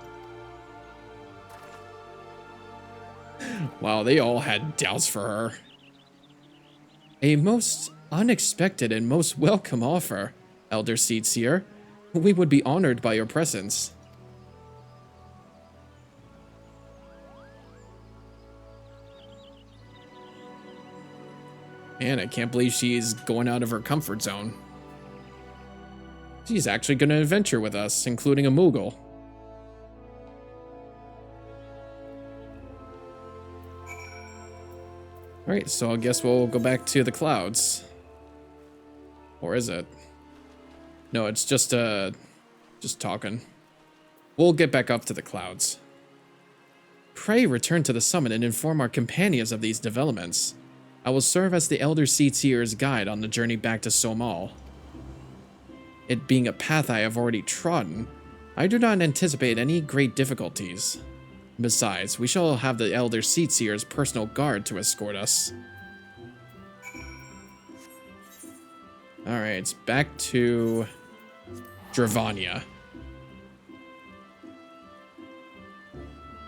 Wow, they all had doubts for her. A most unexpected and most welcome offer, Elder Seedseer. We would be honored by your presence. Man, I can't believe she's going out of her comfort zone. She's actually going to adventure with us, including a Moogle. Alright, so I guess we'll go back to the clouds. Or is it? No, it's just talking. We'll get back up to the clouds. Pray return to the summit and inform our companions of these developments. I will serve as the Elder Seedseer's guide on the journey back to Somal. It being a path I have already trodden, I do not anticipate any great difficulties. Besides, we shall have the Elder Seedseer's personal guard to escort us. Alright, back to Dravania.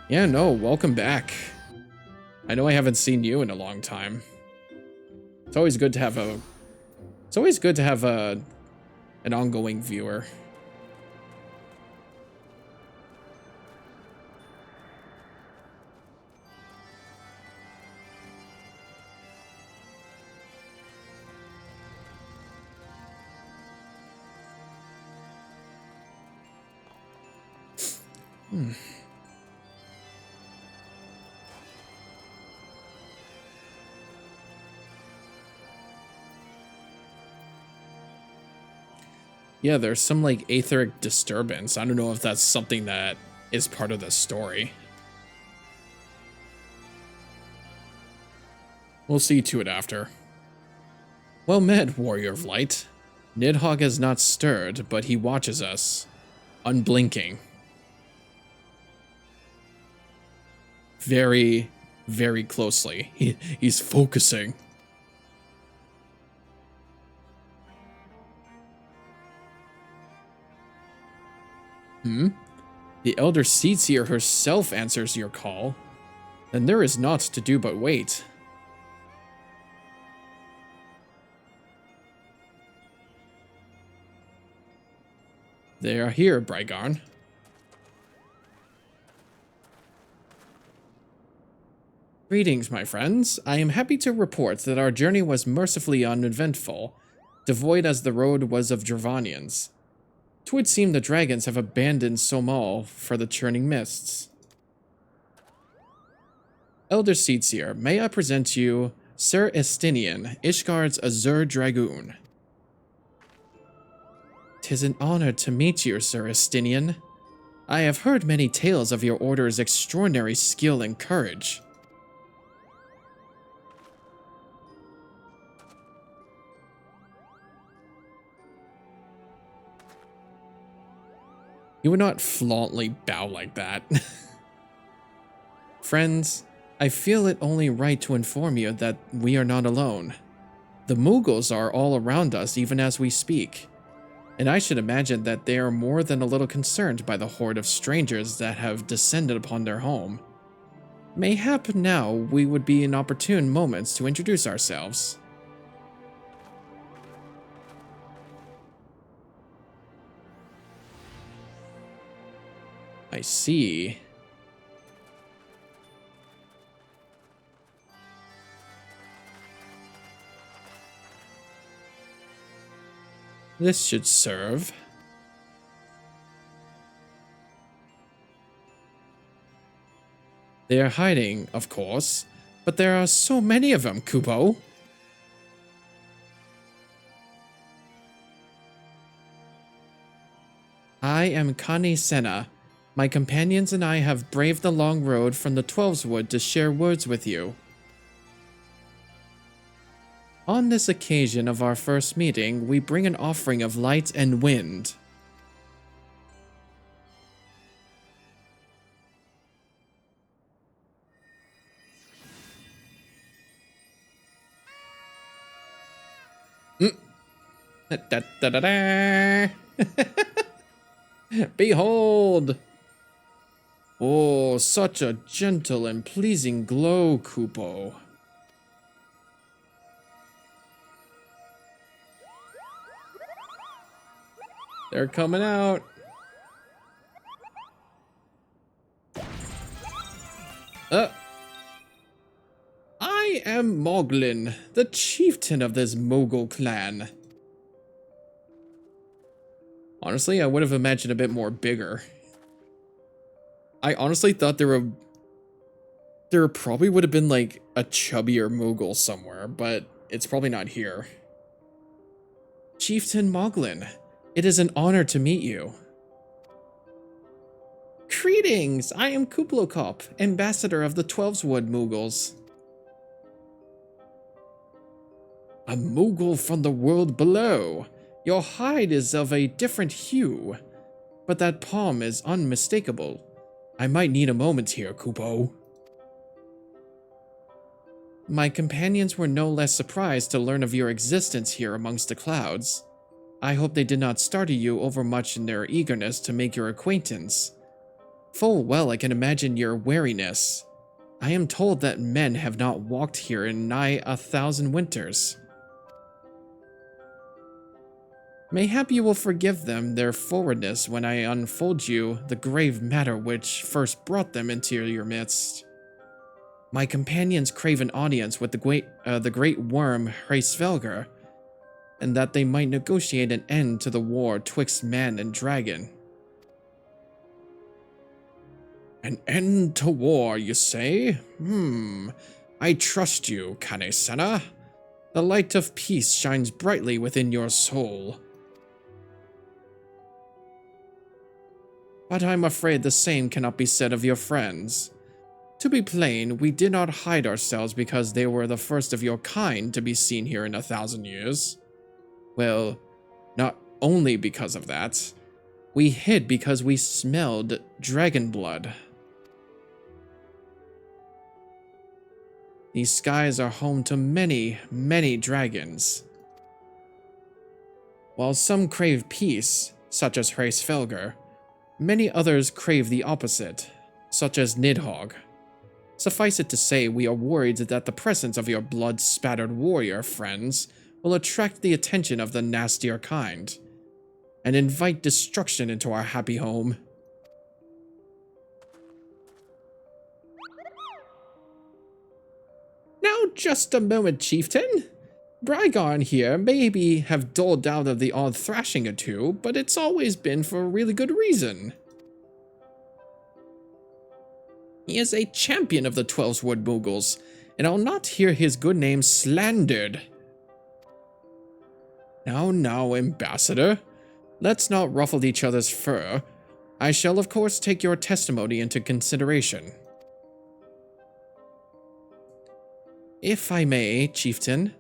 Yeah, no, welcome back. I know I haven't seen you in a long time. It's always good to have an ongoing viewer. Yeah, there's some like etheric disturbance. I don't know if that's something that is part of the story. We'll see to it after. Well met, Warrior of Light. Nidhogg has not stirred, but he watches us, unblinking. Very, very closely. He's focusing. The Elder Seedseer herself answers your call. Then there is naught to do but wait. They are here, Brygarn. Greetings, my friends. I am happy to report that our journey was mercifully uneventful, devoid as the road was of Dravanians. 'Twould seem the dragons have abandoned Somal for the churning mists. Elder Seedseer, may I present you Sir Estinian, Ishgard's Azure Dragoon. 'Tis an honor to meet you, Sir Estinian. I have heard many tales of your order's extraordinary skill and courage. You would not flauntly bow like that. Friends, I feel it only right to inform you that we are not alone. The Moogles are all around us even as we speak, and I should imagine that they are more than a little concerned by the horde of strangers that have descended upon their home. Mayhap now we would be in opportune moments to introduce ourselves. I see. This should serve. They are hiding, of course, but there are so many of them, Kubo. I am Kane Senna. My companions and I have braved the long road from the Twelveswood to share words with you. On this occasion of our first meeting, we bring an offering of light and wind. Da, da, da, da. Behold! Oh, such a gentle and pleasing glow, Kupo. They're coming out. I am Moglin, the chieftain of this Mogul clan. Honestly, I would have imagined a bit more bigger. I honestly thought there probably would have been like a chubbier Mogul somewhere, but it's probably not here. Chieftain Moglin, it is an honor to meet you. Greetings, I am Kuplokop, ambassador of the Twelveswood Mughals. A Mughal from the world below. Your hide is of a different hue, but that palm is unmistakable. I might need a moment here, Kupo. My companions were no less surprised to learn of your existence here amongst the clouds. I hope they did not startle you overmuch in their eagerness to make your acquaintance. Full well I can imagine your wariness. I am told that men have not walked here in nigh 1,000 winters. Mayhap you will forgive them their forwardness when I unfold you the grave matter which first brought them into your midst. My companions crave an audience with the great worm Hraesvelgr, and that they might negotiate an end to the war twixt man and dragon. An end to war, you say? I trust you, Kane-senna. The light of peace shines brightly within your soul. But I'm afraid the same cannot be said of your friends. To be plain, we did not hide ourselves because they were the first of your kind to be seen here in 1,000 years. Well, not only because of that. We hid because we smelled dragon blood. These skies are home to many, many dragons. While some crave peace, such as Hraesvelgr, many others crave the opposite, such as Nidhogg. Suffice it to say, we are worried that the presence of your blood-spattered warrior friends will attract the attention of the nastier kind, and invite destruction into our happy home. Now just a moment, chieftain. Brygarn here maybe have doled out of the odd thrashing or two, but it's always been for a really good reason. He is a champion of the Twelveswood Mughals, and I'll not hear his good name slandered. Now, ambassador. Let's not ruffle each other's fur. I shall of course take your testimony into consideration. If I may, chieftain,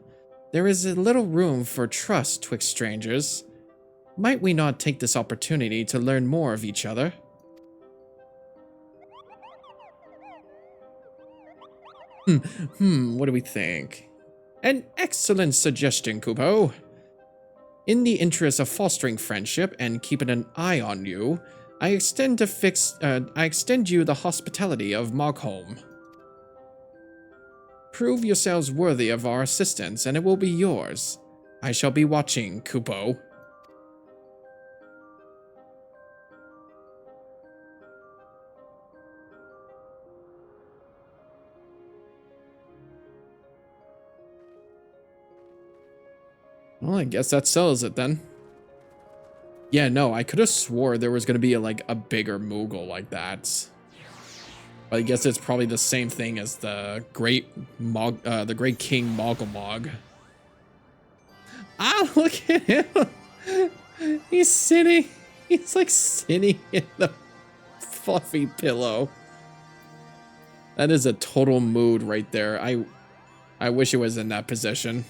there is a little room for trust twixt strangers. Might we not take this opportunity to learn more of each other? What do we think? An excellent suggestion, Kupo. In the interest of fostering friendship and keeping an eye on you, I extend you the hospitality of Mogholm. Prove yourselves worthy of our assistance, and it will be yours. I shall be watching, Kupo. Well, I guess that settles it then. Yeah, no, I could have swore there was going to be a bigger Mughal like that. But I guess it's probably the same thing as the great King Mogulmog. Ah, look at him! He's sitting. He's like sitting in the fluffy pillow. That is a total mood right there. I wish it was in that position.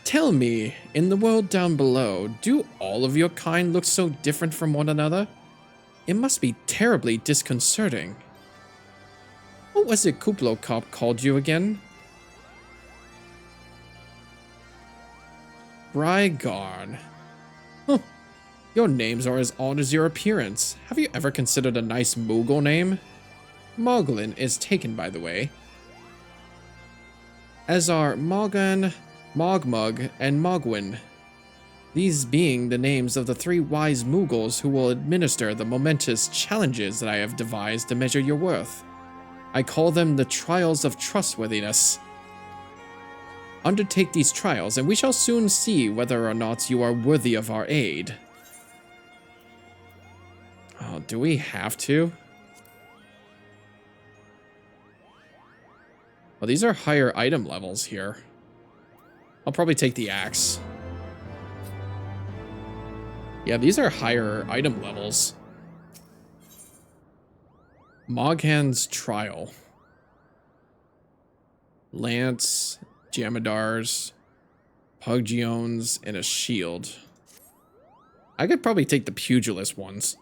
Tell me, in the world down below, do all of your kind look so different from one another? It must be terribly disconcerting. What was it Kuplo Cop called you again? Brigard. Huh. Your names are as odd as your appearance. Have you ever considered a nice Moogle name? Moglin is taken, by the way. As are Morgan, Mogmug, and Mogwin. These being the names of the 3 wise Moogles who will administer the momentous challenges that I have devised to measure your worth. I call them the Trials of Trustworthiness. Undertake these trials, and we shall soon see whether or not you are worthy of our aid. Oh, do we have to? Well, these are higher item levels here. I'll probably take the axe. Yeah, these are higher item levels. Moghan's Trial. Lance, Jamadars, Puggeons, and a shield. I could probably take the pugilist ones.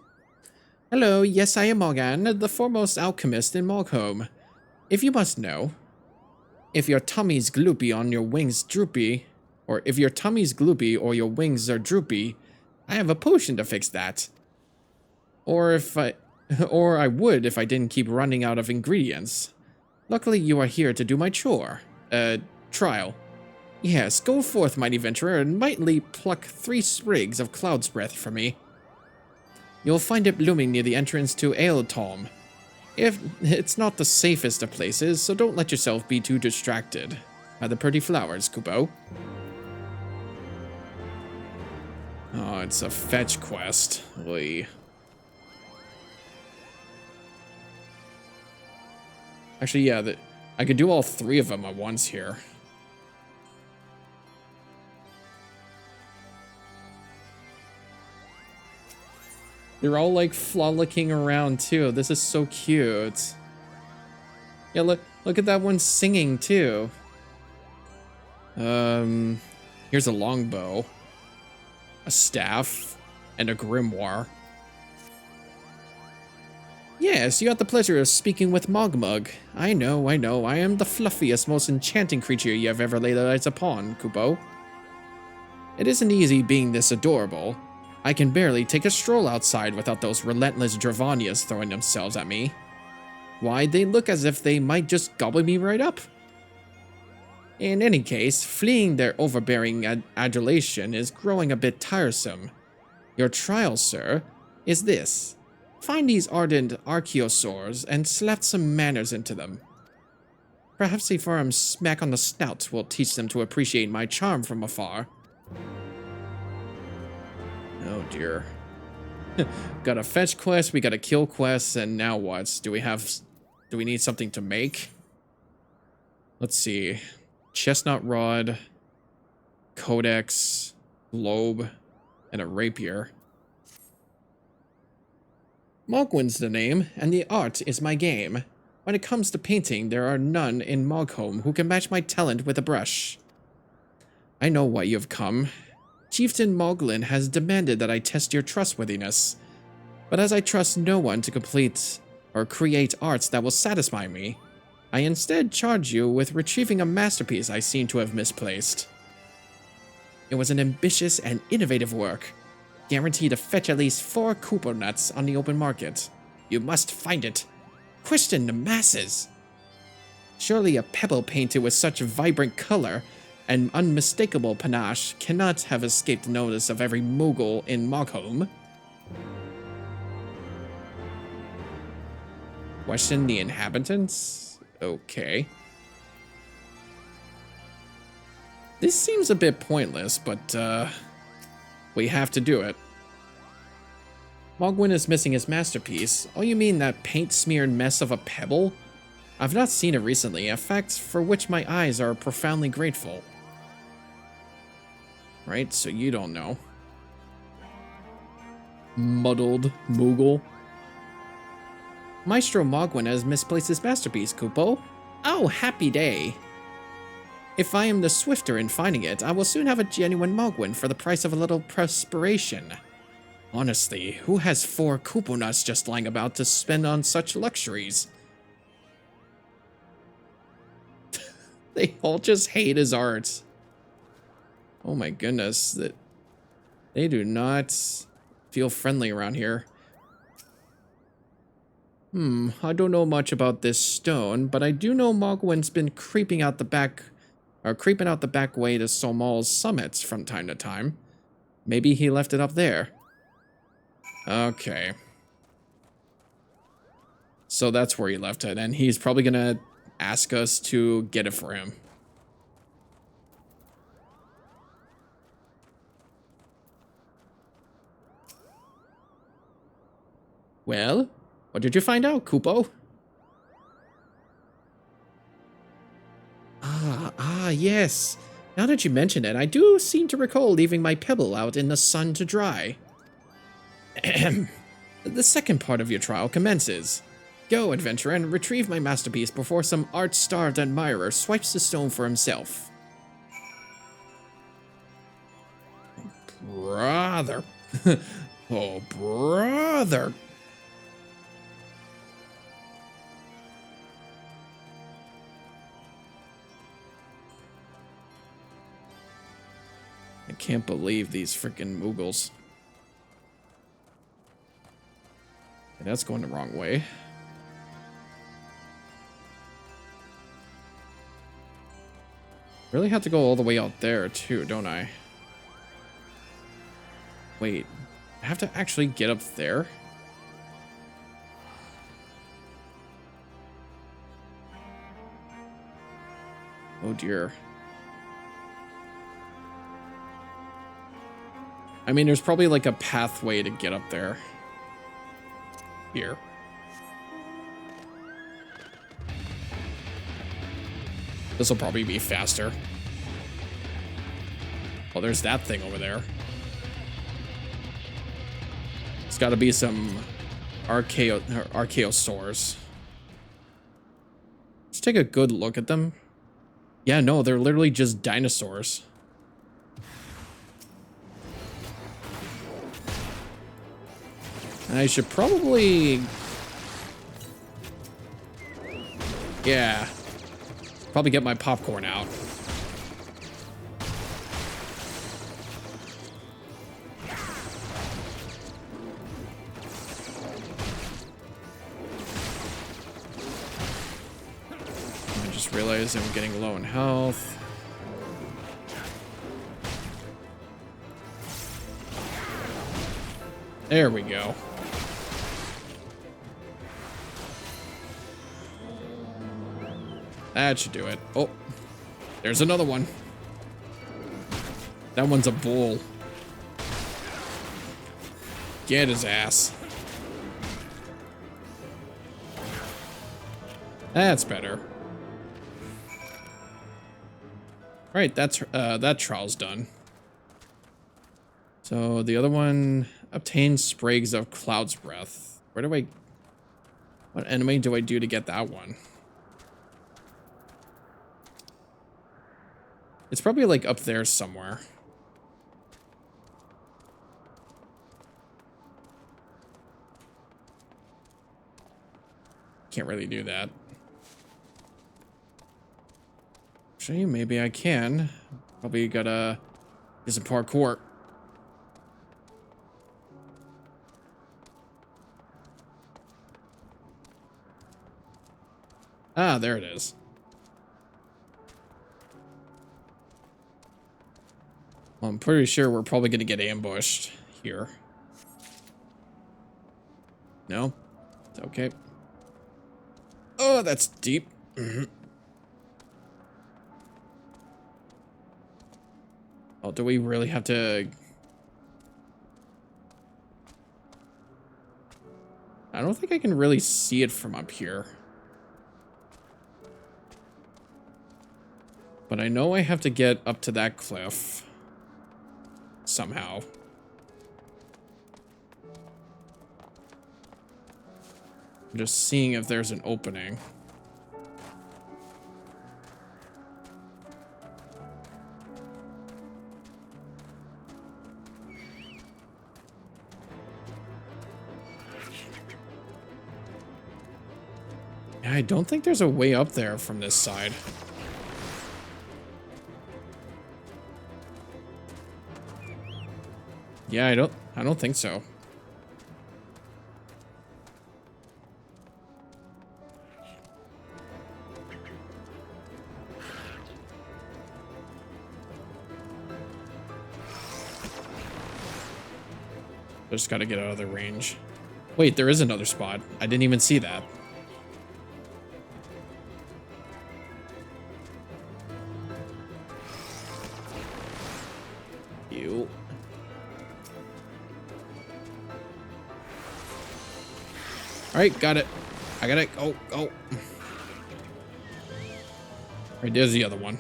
Hello, yes, I am Morgan, the foremost alchemist in Mogholm. If you must know, if your tummy's gloopy on your wings droopy, or if your tummy's gloopy or your wings are droopy, I have a potion to fix that. Or I would if I didn't keep running out of ingredients. Luckily, you are here to do my chore. Trial. Yes, go forth, mighty venturer, and mightily pluck 3 sprigs of cloud's breath for me. You'll find it blooming near the entrance to Aeltolm. If it's not the safest of places, so don't let yourself be too distracted by the pretty flowers, Kupo. Oh, it's a fetch quest. Oy. Actually, yeah, I could do all 3 of them at once here. They're all like frolicking around too. This is so cute. Yeah, look at that one singing too. Here's a longbow, a staff, and a grimoire. Yes, you had the pleasure of speaking with Mogmug. I know. I am the fluffiest, most enchanting creature you have ever laid eyes upon, Kupo. It isn't easy being this adorable. I can barely take a stroll outside without those relentless Dravanias throwing themselves at me. Why, they look as if they might just gobble me right up. In any case, fleeing their overbearing adulation is growing a bit tiresome. Your trial, sir, is this. Find these ardent archaeosaurs and slap some manners into them. Perhaps a firm smack on the snout will teach them to appreciate my charm from afar. Oh dear. Got a fetch quest, we got a kill quest, and now what? Do we need something to make? Let's see. Chestnut rod, codex, globe, and a rapier. Mogwin's the name, and the art is my game. When it comes to painting, there are none in Mogholm who can match my talent with a brush. I know why you've come. Chieftain Moglin has demanded that I test your trustworthiness, but as I trust no one to complete or create arts that will satisfy me, I instead charge you with retrieving a masterpiece I seem to have misplaced. It was an ambitious and innovative work, guaranteed to fetch at least 4 Cooper nuts on the open market. You must find it. Question the masses. Surely a pebble painted with such vibrant color and unmistakable panache cannot have escaped the notice of every Moogle in Mogholm. Question the inhabitants? Okay. This seems a bit pointless, but we have to do it. Mogwin is missing his masterpiece. Oh, you mean that paint-smeared mess of a pebble? I've not seen it recently, a fact for which my eyes are profoundly grateful. Right? So you don't know. Muddled Moogle. Maestro Mogwin has misplaced his masterpiece, Kupo. Oh, happy day. If I am the swifter in finding it, I will soon have a genuine Mogwin for the price of a little perspiration. Honestly, who has 4 Kupo nuts just lying about to spend on such luxuries? They all just hate his art. Oh my goodness, that they do not feel friendly around here. I don't know much about this stone, but I do know Mogwin's been creeping out the back way to Somal's summits from time to time. Maybe he left it up there. Okay. So that's where he left it, and he's probably gonna ask us to get it for him. Well, what did you find out, Kupo? Yes. Now that you mention it, I do seem to recall leaving my pebble out in the sun to dry. The second part of your trial commences. Go, adventurer, and retrieve my masterpiece before some art-starved admirer swipes the stone for himself. Brother. Oh, brother. I can't believe these freaking Moogles. Okay, that's going the wrong way. Really have to go all the way out there too, don't I? Wait, I have to actually get up there? Oh dear. I mean, there's probably like a pathway to get up there. Here. This will probably be faster. Oh, there's that thing over there. It's got to be some archaeosaurs. Let's take a good look at them. Yeah, no, they're literally just dinosaurs. And I should probably... Yeah. Probably get my popcorn out. I just realized I'm getting low in health. There we go. That should do it. Oh, there's another one. That one's a bull. Get his ass. That's better. Right, that trial's done. So the other one, obtain sprigs of Cloud's Breath. What enemy do I do to get that one? It's probably like up there somewhere. Can't really do that. Actually, maybe I can. Probably gotta do some parkour. Ah, there it is. Well, I'm pretty sure we're probably gonna get ambushed here. No? It's okay. Oh, that's deep. Oh, do we really have to... I don't think I can really see it from up here. But I know I have to get up to that cliff. somehow. I'm just seeing if there's an opening. I don't think there's a way up there from this side. Yeah, I don't think so. I just gotta get out of the range. Wait, there is another spot. I didn't even see that. You. Alright, got it. I got it. Oh. Right, there's the other one.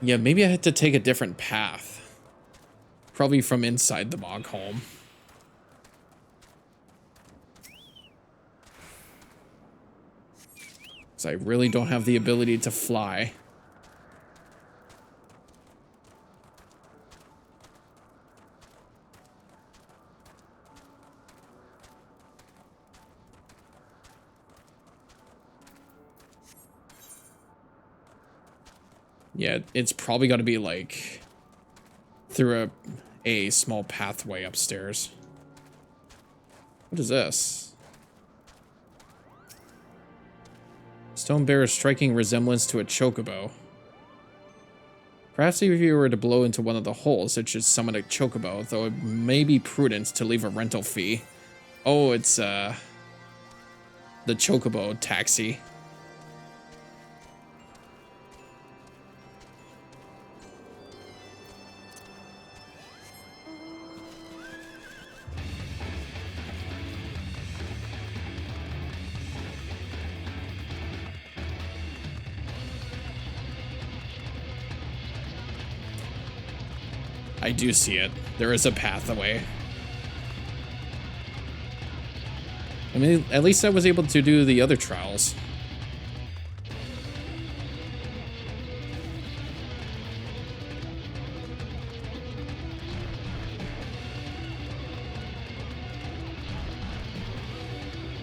Yeah, maybe I had to take a different path. Probably from inside the bog home. So I really don't have the ability to fly. Yeah, it's probably got to be like through a small pathway upstairs. What is this? Stone bears striking resemblance to a chocobo. Perhaps if you were to blow into one of the holes, it should summon a chocobo, though it may be prudent to leave a rental fee. Oh, it's the chocobo taxi. I do see it. There is a pathway. I mean, at least I was able to do the other trials.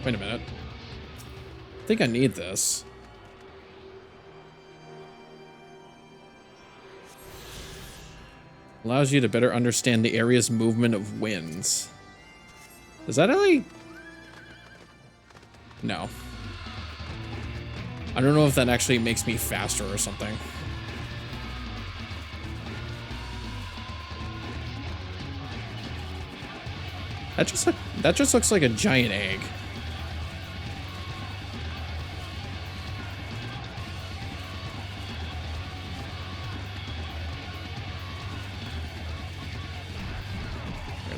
Wait a minute. I think I need this. Allows you to better understand the area's movement of winds. Is that really? No. I don't know if that actually makes me faster or something. That just looks like a giant egg.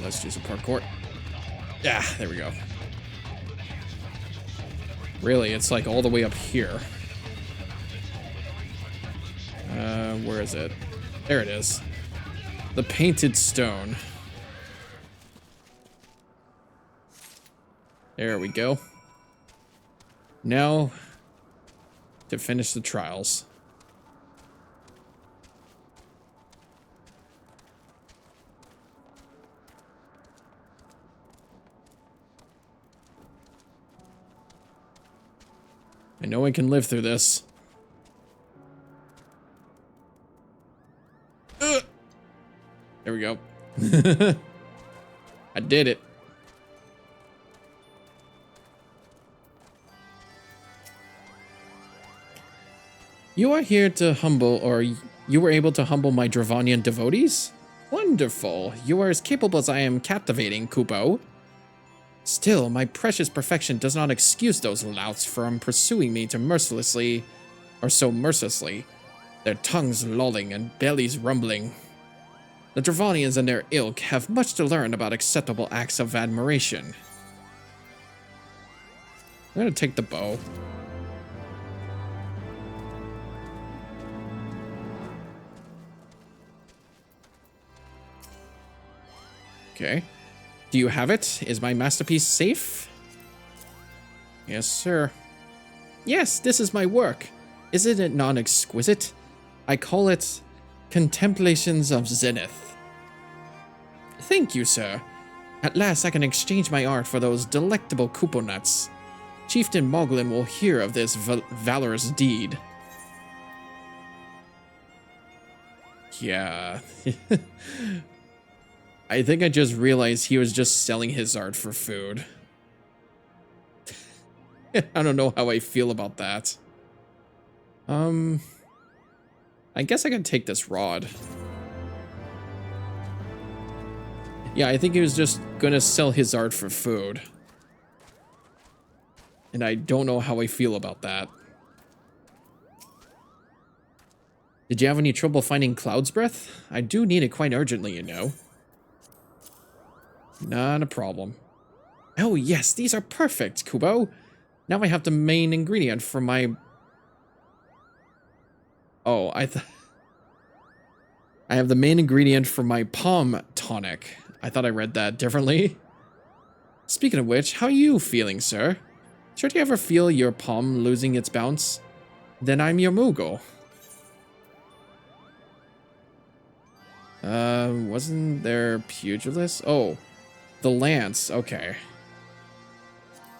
Let's do some parkour. Yeah, there we go. Really, it's like all the way up here. Where is it? There it is. The painted stone. There we go. Now, to finish the trials. I know I can live through this. There we go. I did it. You are here to humble, or you were able to humble my Dravanian devotees? Wonderful. You are as capable as I am captivating, Kupo. Still, my precious perfection does not excuse those louts from pursuing me so mercilessly, their tongues lolling and bellies rumbling. The Dravanians and their ilk have much to learn about acceptable acts of admiration. I'm gonna take the bow. Okay. Do you have it? Is my masterpiece safe? Yes, sir. Yes, this is my work. Isn't it non-exquisite? I call it Contemplations of Zenith. Thank you, sir. At last I can exchange my art for those delectable Koopo nuts. Chieftain Moglin will hear of this valorous deed. Yeah. I think I just realized he was just selling his art for food. I don't know how I feel about that. I guess I can take this rod. Yeah, I think he was just gonna sell his art for food. And I don't know how I feel about that. Did you have any trouble finding Cloud's Breath? I do need it quite urgently, you know. Not a problem. Oh yes, these are perfect, Kubo. Now I have the main ingredient for my... Oh, I have the main ingredient for my palm tonic. I thought I read that differently. Speaking of which, how are you feeling, sir? Should you ever feel your palm losing its bounce? Then I'm your Moogle. Wasn't there Pugilist? Oh, the lance. Okay.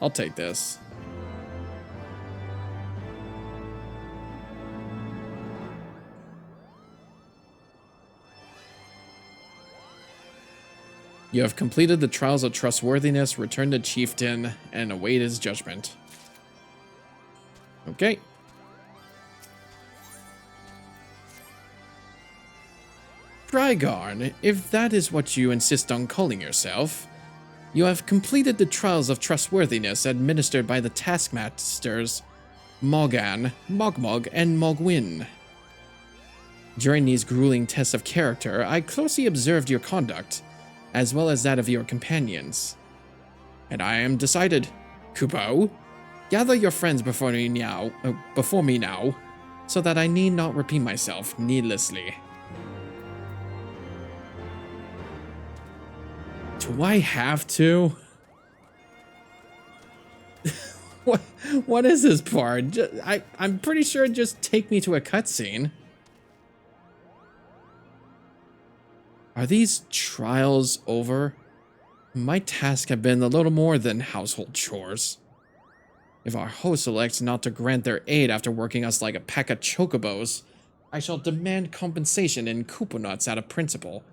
I'll take this. You have completed the trials of trustworthiness, return to Chieftain, and await his judgment. Okay. Drygarn, if that is what you insist on calling yourself, you have completed the trials of trustworthiness administered by the taskmasters Moggan, Mogmog, and Mogwin. During these grueling tests of character, I closely observed your conduct, as well as that of your companions. And I am decided. Kubo, gather your friends before me now, so that I need not repeat myself needlessly. Do I have to? What is this part? I'm pretty sure it just take me to a cutscene. Are these trials over? My tasks have been a little more than household chores. If our host elects not to grant their aid after working us like a pack of chocobos, I shall demand compensation in Koopo nuts out of principle.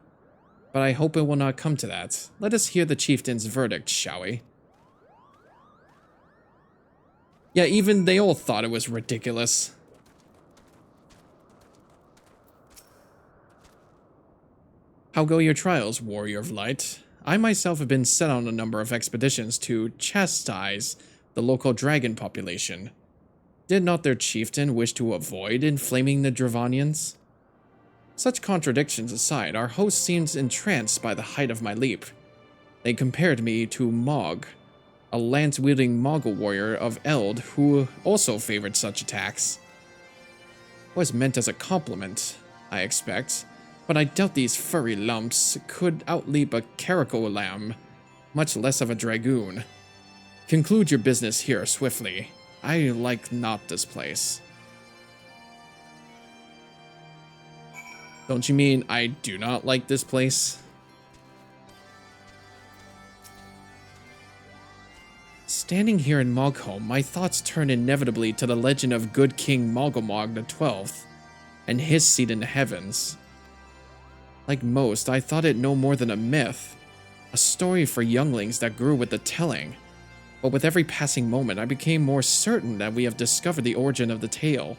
But I hope it will not come to that. Let us hear the chieftain's verdict, shall we? Yeah, even they all thought it was ridiculous. How go your trials, Warrior of Light? I myself have been sent on a number of expeditions to chastise the local dragon population. Did not their chieftain wish to avoid inflaming the Dravanians? Such contradictions aside, our host seemed entranced by the height of my leap. They compared me to Mog, a lance-wielding Mogul warrior of Eld who also favored such attacks. It was meant as a compliment, I expect, but I doubt these furry lumps could outleap a caracal lamb, much less of a dragoon. Conclude your business here swiftly. I like not this place. Don't you mean I do not like this place? Standing here in Mogholm, my thoughts turn inevitably to the legend of good King Mogulmog XII and his seat in the heavens. Like most, I thought it no more than a myth, a story for younglings that grew with the telling. But with every passing moment, I became more certain that we have discovered the origin of the tale.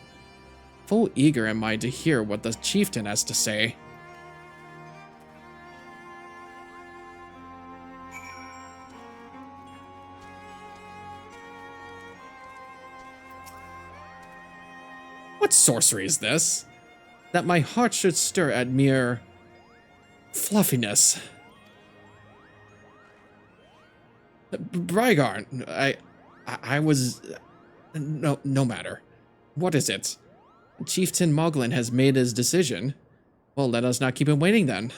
Full eager am I to hear what the chieftain has to say. What sorcery is this? That my heart should stir at mere fluffiness. Brygarn, I was... No matter. What is it? Chieftain Moglin has made his decision. Well, let us not keep him waiting then.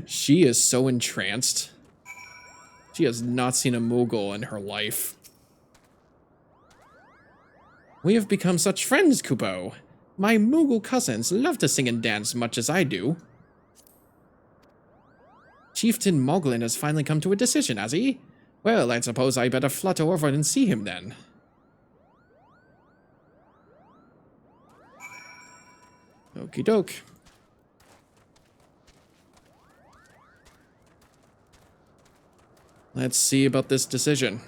She is so entranced. She has not seen a Moogle in her life. We have become such friends, Kupo. My Moogle cousins love to sing and dance much as I do. Chieftain Moglin has finally come to a decision, has he? Well, I suppose I better flutter over and see him then. Okie doke. Let's see about this decision.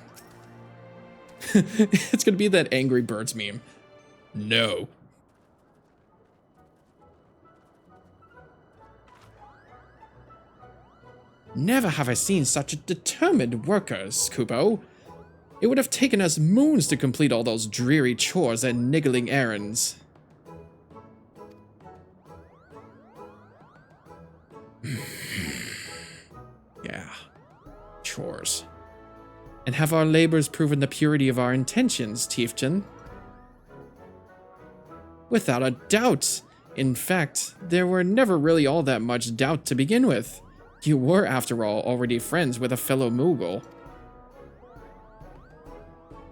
It's gonna be that Angry Birds meme. No. Never have I seen such determined workers, Kupo. It would have taken us moons to complete all those dreary chores and niggling errands. Yeah. Chores. And have our labors proven the purity of our intentions, Tiefton? Without a doubt. In fact, there were never really all that much doubt to begin with. You were, after all, already friends with a fellow Moogle.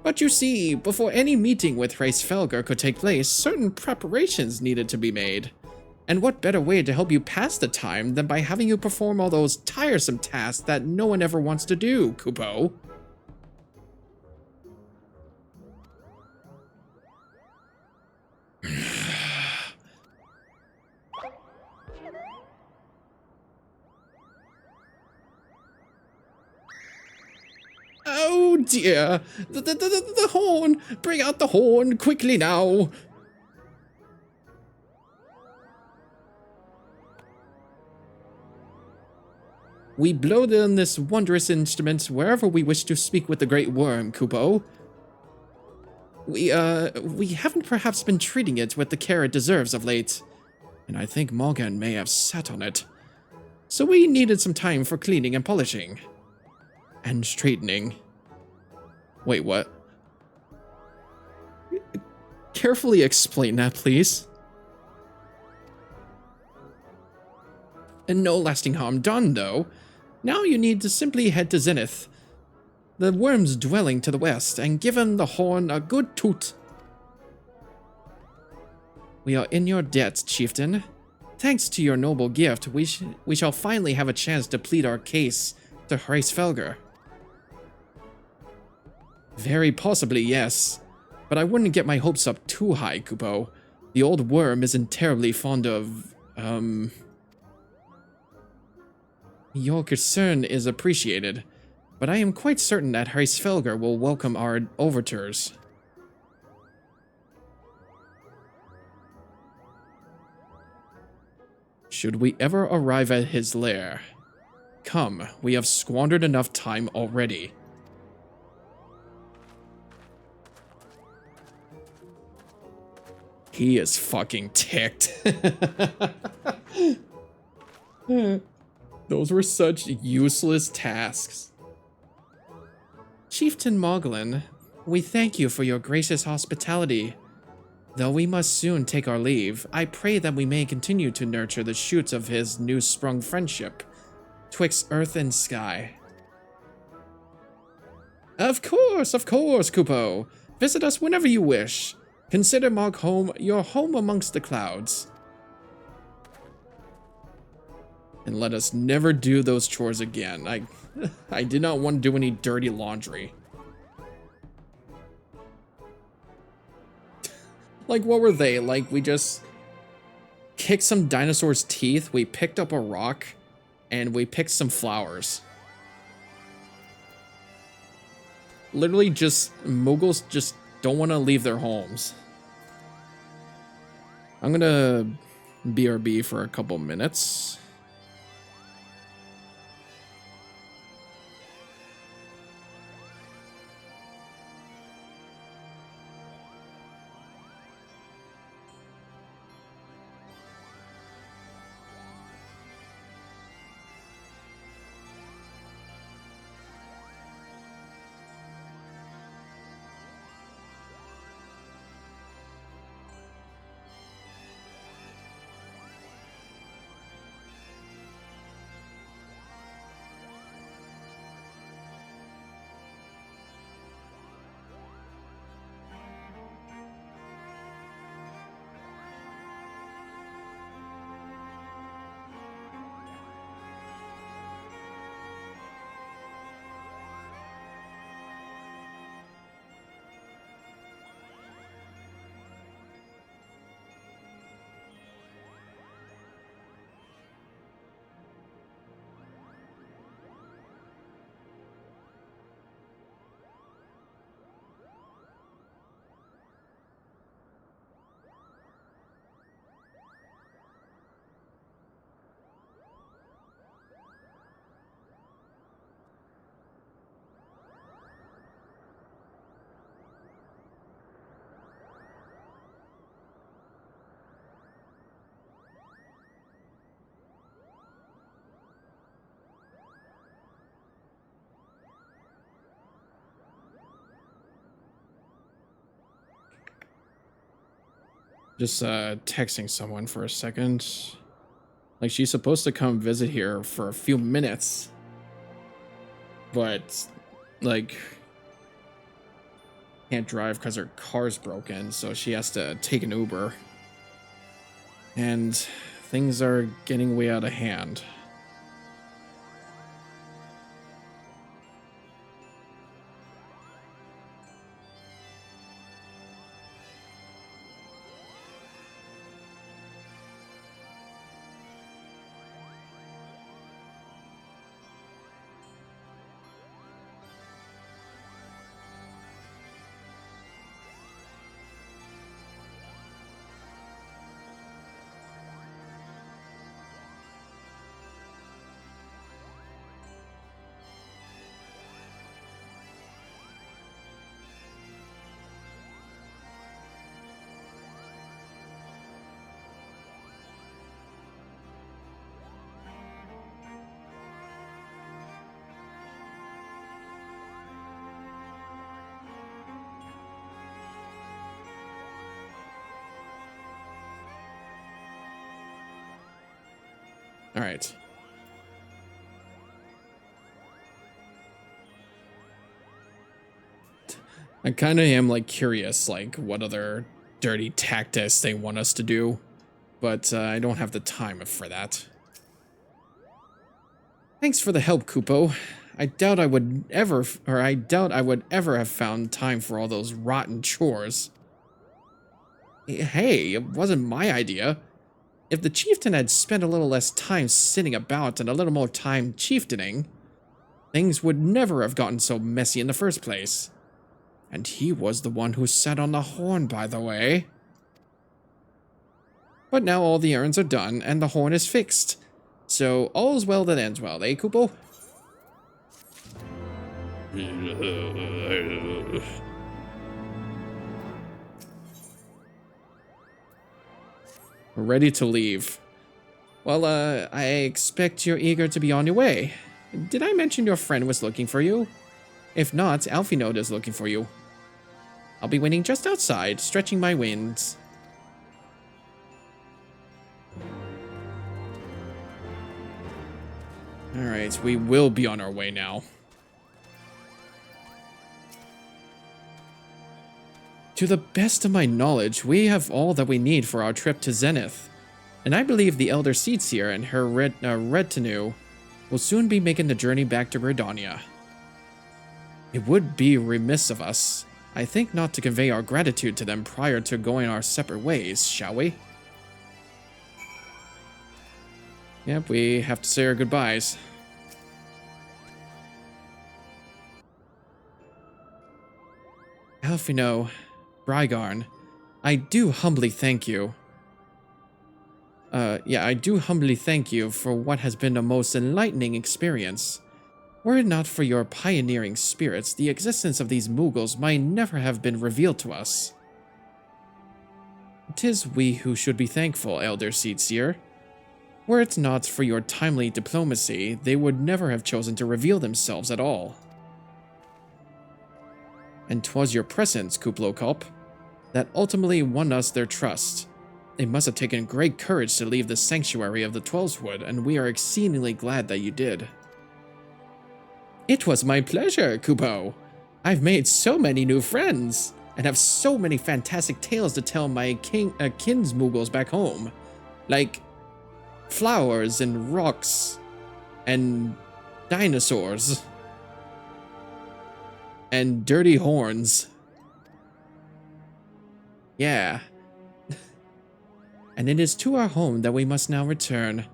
But you see, before any meeting with Hraesvelgr could take place, certain preparations needed to be made. And what better way to help you pass the time than by having you perform all those tiresome tasks that no one ever wants to do, Kupo? Oh dear! The horn! Bring out the horn quickly now! We blow down this wondrous instrument wherever we wish to speak with the Great Worm, Kupo. We haven't perhaps been treating it with the care it deserves of late, and I think Morgan may have sat on it. So we needed some time for cleaning and polishing. And straightening. Wait, what? Carefully explain that, please. And no lasting harm done, though. Now you need to simply head to Zenith, the worm's dwelling to the west, and give him the horn a good toot. We are in your debt, Chieftain. Thanks to your noble gift, we shall finally have a chance to plead our case to Hraesvelgr. Very possibly, yes. But I wouldn't get my hopes up too high, Kupo. The old worm isn't terribly fond of, Your concern is appreciated, but I am quite certain that Hraesvelgr will welcome our overtures. Should we ever arrive at his lair? Come, we have squandered enough time already. He is fucking ticked. Those were such useless tasks. Chieftain Moglin, we thank you for your gracious hospitality. Though we must soon take our leave, I pray that we may continue to nurture the shoots of his new-sprung friendship, twixt earth and sky. Of course, Kupo. Visit us whenever you wish. Consider Mog home your home amongst the clouds. And let us never do those chores again. I did not want to do any dirty laundry. Like, what were they? Like, we just kicked some dinosaur's teeth, we picked up a rock, and we picked some flowers. Literally just, Moogles just don't want to leave their homes. I'm gonna BRB for a couple minutes. Just texting someone for a second. Like, she's supposed to come visit here for a few minutes. But, like, can't drive because her car's broken, so she has to take an Uber. And things are getting way out of hand. All right. I kind of am like curious, like what other dirty tactics they want us to do, but I don't have the time for that. Thanks for the help, Kupo. I doubt I would ever have found time for all those rotten chores. Hey, it wasn't my idea. If the chieftain had spent a little less time sitting about and a little more time chieftaining, things would never have gotten so messy in the first place. And he was the one who sat on the horn, by the way. But now all the errands are done and the horn is fixed. So all's well that ends well, eh, Kupo? We're ready to leave. Well, I expect you're eager to be on your way. Did I mention your friend was looking for you? If not, Alphinaud is looking for you. I'll be waiting just outside, stretching my wings. Alright, we will be on our way now. To the best of my knowledge, we have all that we need for our trip to Zenith. And I believe the Elder Seatseer and her retinue will soon be making the journey back to Gridania. It would be remiss of us, I think, not to convey our gratitude to them prior to going our separate ways, shall we? Yep, we have to say our goodbyes. Alphinaud, Brygarn, I do humbly thank you. I do humbly thank you for what has been a most enlightening experience. Were it not for your pioneering spirits, the existence of these Moogles might never have been revealed to us. 'Tis we who should be thankful, Elder Seatseer. Were it not for your timely diplomacy, they would never have chosen to reveal themselves at all. And 'twas your presence, Kuplokop, that ultimately won us their trust. It must have taken great courage to leave the sanctuary of the Twelveswood, and we are exceedingly glad that you did. It was my pleasure, Kupo. I've made so many new friends, and have so many fantastic tales to tell my kinsmoogles back home. Like flowers and rocks, and dinosaurs, and dirty horns. Yeah. And it is to our home that we must now return.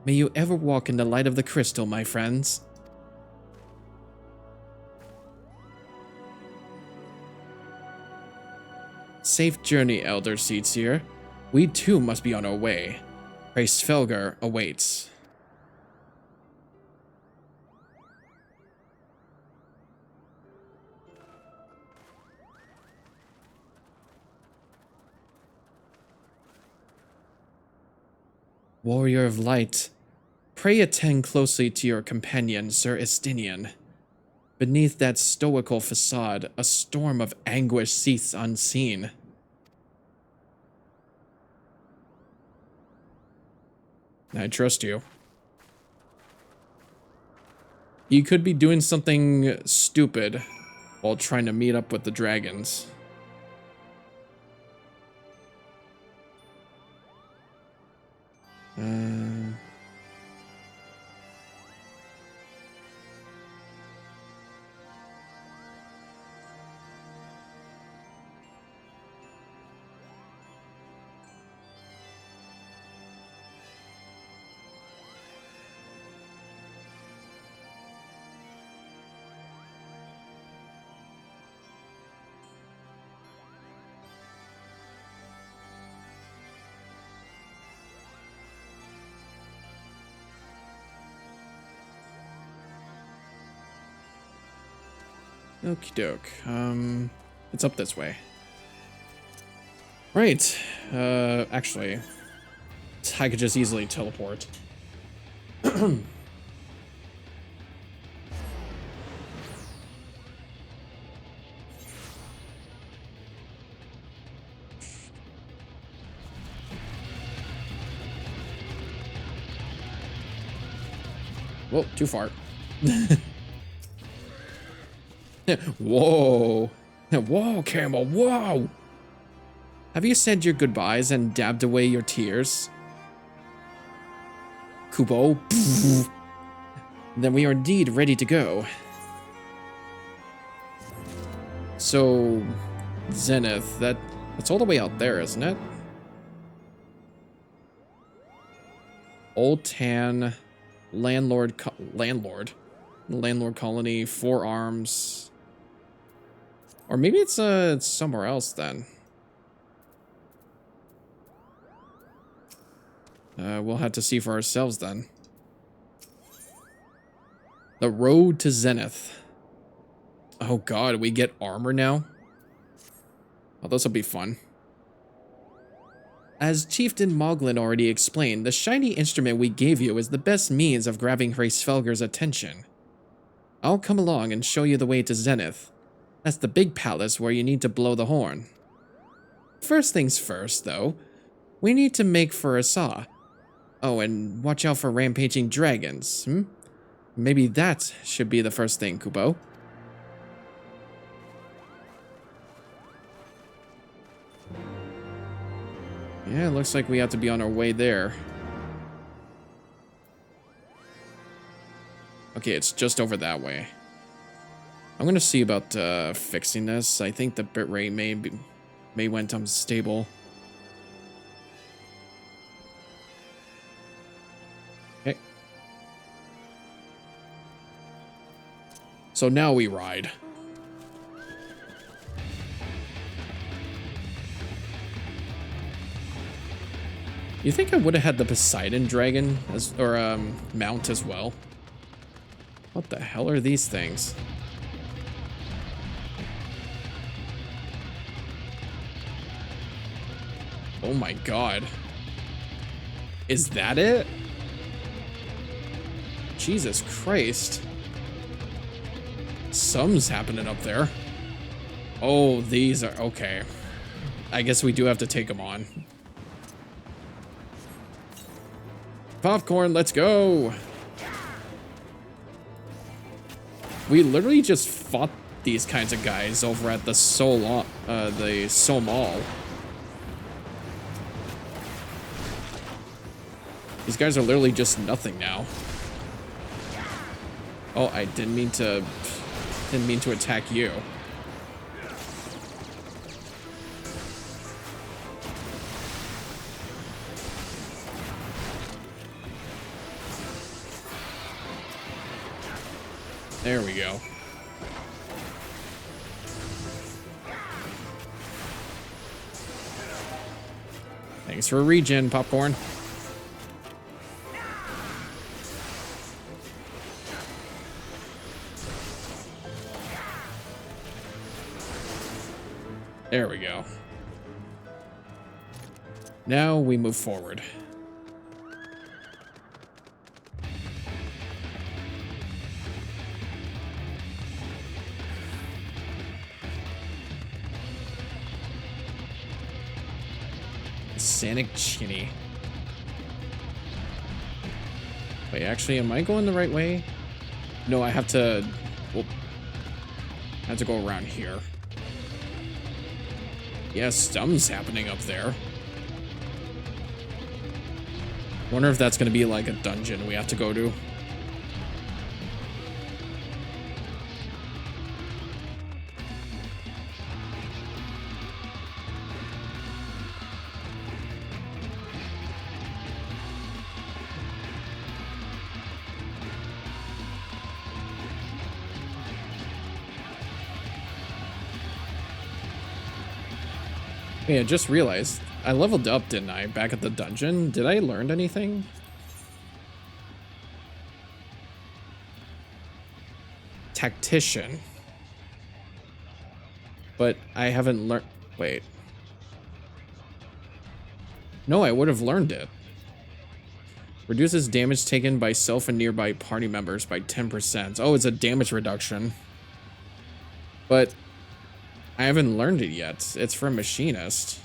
May you ever walk in the light of the crystal, my friends. Safe journey, Elder Seatseer. We too must be on our way. Praise Svelgar awaits. Warrior of Light, pray attend closely to your companion, Sir Estinian. Beneath that stoical facade, a storm of anguish seethes unseen. I trust you. You could be doing something stupid while trying to meet up with the dragons. Okie doke. It's up this way. Right. Actually, I could just easily teleport. Whoa, too far. Whoa. Whoa, Camel, whoa! Have you said your goodbyes and dabbed away your tears? Kubo? Then we are indeed ready to go. So, Zenith, that's all the way out there, isn't it? Old Tan, Landlord Colony, Four Arms. Or maybe it's somewhere else then. We'll have to see for ourselves then. The road to Zenith. Oh god, we get armor now? Oh, this will be fun. As Chieftain Moglin already explained, the shiny instrument we gave you is the best means of grabbing Hraesvelgur's attention. I'll come along and show you the way to Zenith. That's the big palace where you need to blow the horn. First things first, though, we need to make for Asa. Oh, and watch out for rampaging dragons, Maybe that should be the first thing, Kubo. Yeah, it looks like we have to be on our way there. Okay, it's just over that way. I'm gonna see about fixing this. I think the bitrate may went unstable. Okay. So now we ride. You think I would have had the Poseidon dragon or mount as well? What the hell are these things? Oh my god. Is that it? Jesus Christ. Something's happening up there. Oh, these are... Okay. I guess we do have to take them on. Popcorn, let's go! We literally just fought these kinds of guys over at the Somal. These guys are literally just nothing now. Oh, I didn't mean to attack you. There we go. Thanks for a regen, Popcorn. There we go. Now we move forward. Sanic Chinny. Wait, actually, am I going the right way? No, I have to... Well, I have to go around here. Yeah, stuff's happening up there. Wonder if that's going to be like a dungeon we have to go to. Yeah, I just realized I leveled up, didn't I? Back at the dungeon. Did I learn anything? Tactician. But I haven't learned... Wait. No, I would have learned it. Reduces damage taken by self and nearby party members by 10%. Oh, it's a damage reduction. But I haven't learned it yet. It's for Machinist.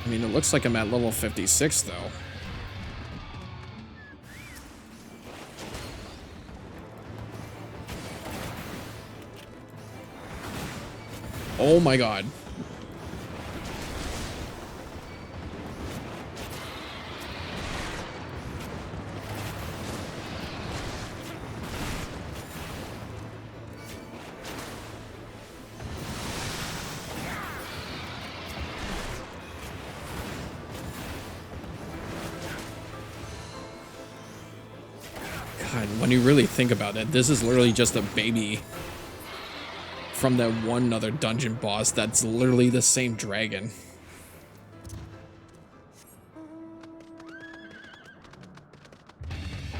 I mean, it looks like I'm at level 56, though. Oh my god. God, when you really think about it, this is literally just a baby from that one other dungeon boss that's literally the same dragon.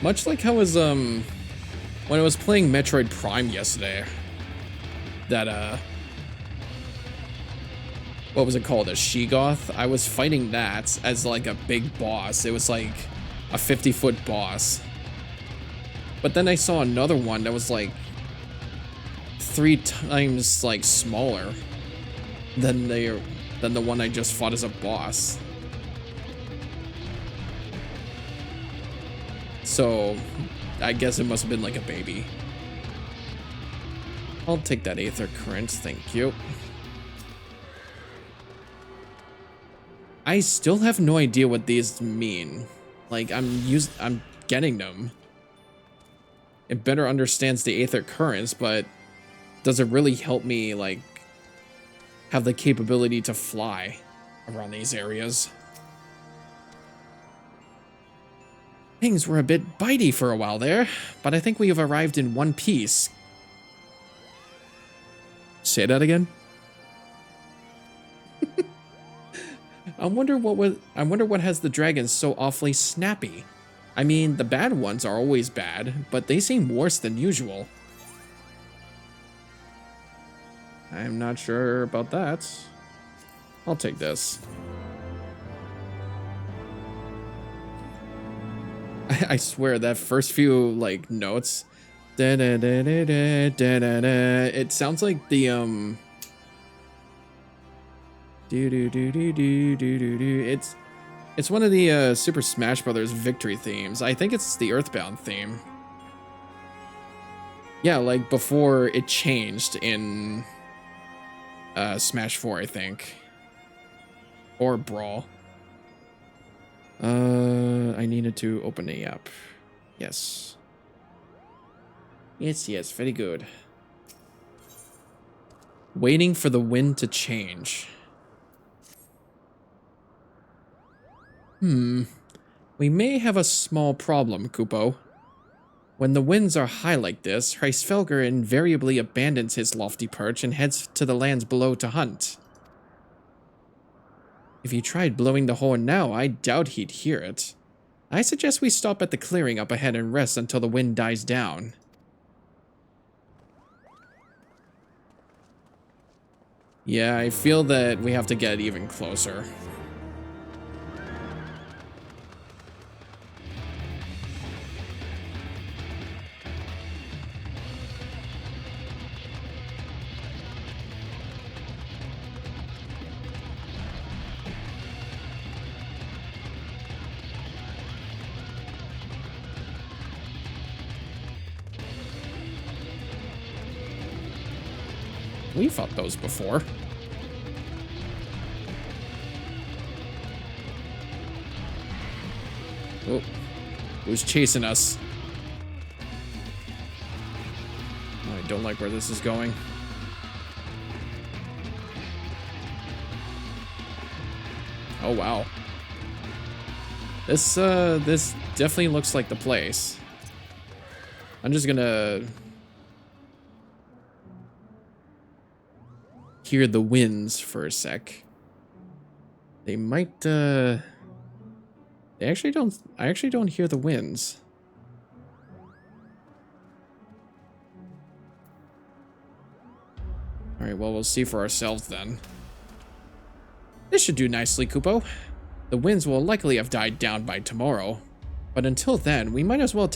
Much like how I was when I was playing Metroid Prime yesterday, that what was it called, a Sheegoth? I was fighting that as like a big boss. It was like a 50-foot boss. But then I saw another one that was like 3 times like smaller than the one I just fought as a boss. So I guess it must have been like a baby. I'll take that Aether Current, thank you. I still have no idea what these mean. Like I'm getting them. It better understands the Aether Currents, but does it really help me, like, have the capability to fly around these areas? Things were a bit bitey for a while there, but I think we have arrived in one piece. Say that again? I wonder what has the dragons so awfully snappy. I mean, the bad ones are always bad, but they seem worse than usual. I'm not sure about that. I'll take this. I swear that first few like notes, da da da da da da da da, it sounds like the do do do do do do do do. It's one of the Super Smash Brothers victory themes. I think it's the Earthbound theme. Yeah, like before it changed in Smash 4, I think. Or Brawl. I needed to open the app. Yes. Yes, very good. Waiting for the wind to change. We may have a small problem, Kupo. When the winds are high like this, Hreisfelger invariably abandons his lofty perch and heads to the lands below to hunt. If you tried blowing the horn now, I doubt he'd hear it. I suggest we stop at the clearing up ahead and rest until the wind dies down. Yeah, I feel that we have to get even closer. We fought those before. Oh, who's chasing us? I don't like where this is going. Oh, wow. This definitely looks like the place. I'm just gonna hear the winds for a sec. They might, I actually don't hear the winds. Alright, well, we'll see for ourselves then. This should do nicely, Kupo. The winds will likely have died down by tomorrow. But until then, we might as well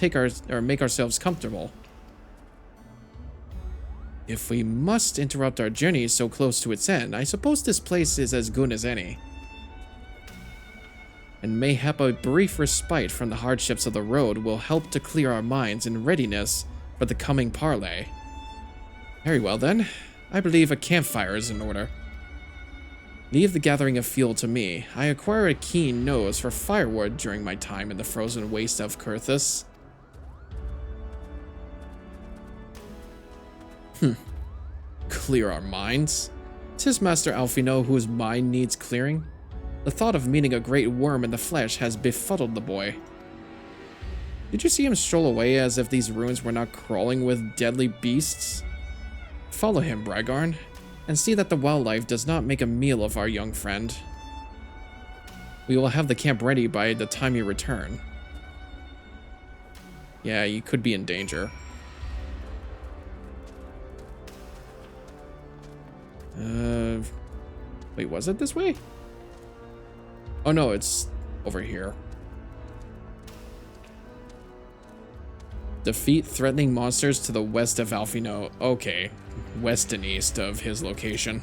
make ourselves comfortable. If we must interrupt our journey so close to its end, I suppose this place is as good as any. And mayhap a brief respite from the hardships of the road will help to clear our minds in readiness for the coming parley. Very well then. I believe a campfire is in order. Leave the gathering of fuel to me. I acquired a keen nose for firewood during my time in the frozen waste of Kurthus. Clear our minds? 'Tis Master Alphino whose mind needs clearing. The thought of meeting a great worm in the flesh has befuddled the boy. Did you see him stroll away as if these ruins were not crawling with deadly beasts? Follow him, Bragarn, and see that the wildlife does not make a meal of our young friend. We will have the camp ready by the time you return. Yeah, you could be in danger. Wait, was it this way? Oh no, it's over here. Defeat threatening monsters to the west of Alphino. Okay, west and east of his location.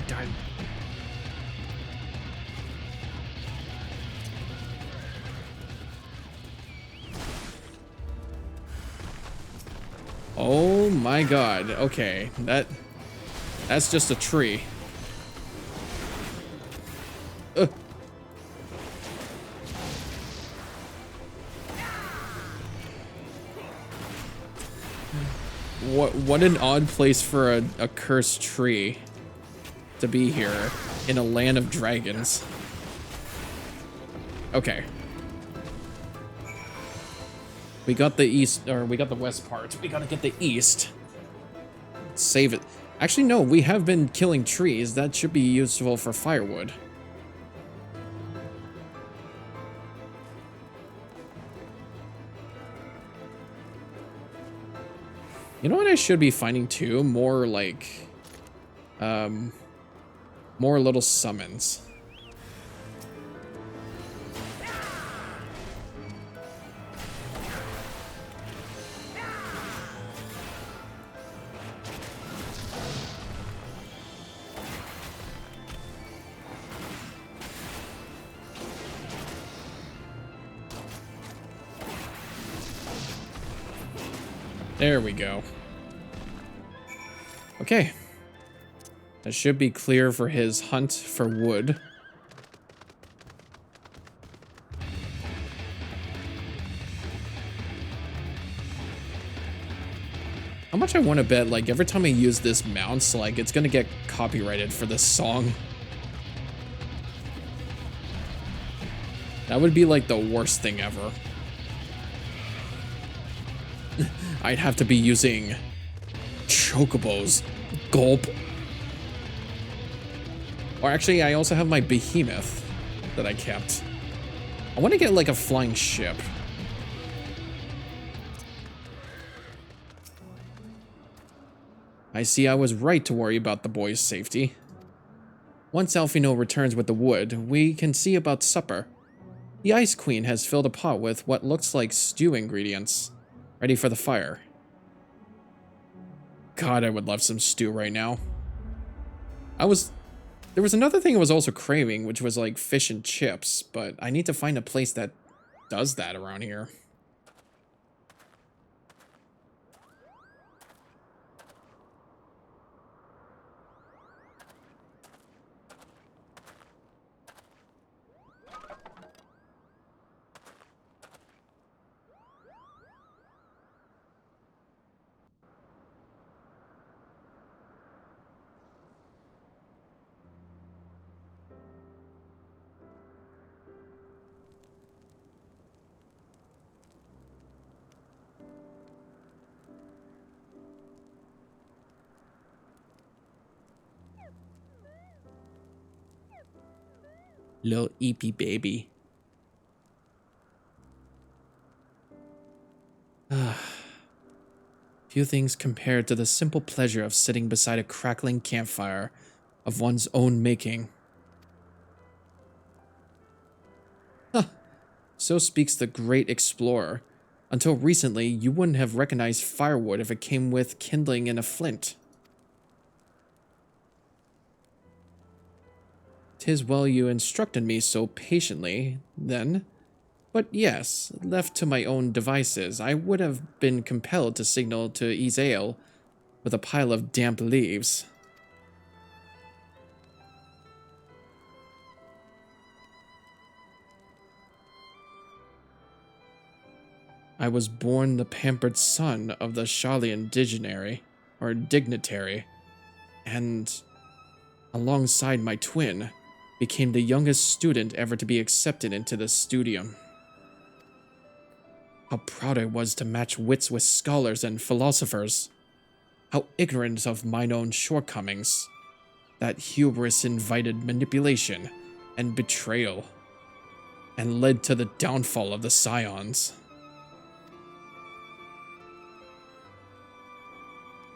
Die. Oh my god. Okay, that's just a tree. What an odd place for a cursed tree to be here in a land of dragons. Okay. We got the east, or we got the west part. We gotta get the east. Save it. Actually, no, we have been killing trees. That should be useful for firewood. You know what I should be finding too? More like, more little summons. There we go. Okay. That should be clear for his hunt for wood. How much I want to bet, like, every time I use this mounts, like, it's gonna get copyrighted for this song. That would be, like, the worst thing ever. I'd have to be using chocobos. Gulp. Or actually, I also have my behemoth that I kept. I want to get like a flying ship. I see I was right to worry about the boy's safety. Once Alphino returns with the wood, we can see about supper. The Ice Queen has filled a pot with what looks like stew ingredients, ready for the fire. God, I would love some stew right now. There was another thing I was also craving, which was like fish and chips, but I need to find a place that does that around here. Little eepy baby. Few things compared to the simple pleasure of sitting beside a crackling campfire of one's own making. So speaks the great explorer. Until recently, you wouldn't have recognized firewood if it came with kindling in a flint. 'Tis well you instructed me so patiently, then. But yes, left to my own devices, I would have been compelled to signal to Ezael with a pile of damp leaves. I was born the pampered son of the Shalian dignitary, and, alongside my twin, became the youngest student ever to be accepted into the studium. How proud I was to match wits with scholars and philosophers. How ignorant of mine own shortcomings. That hubris invited manipulation and betrayal, and led to the downfall of the Scions.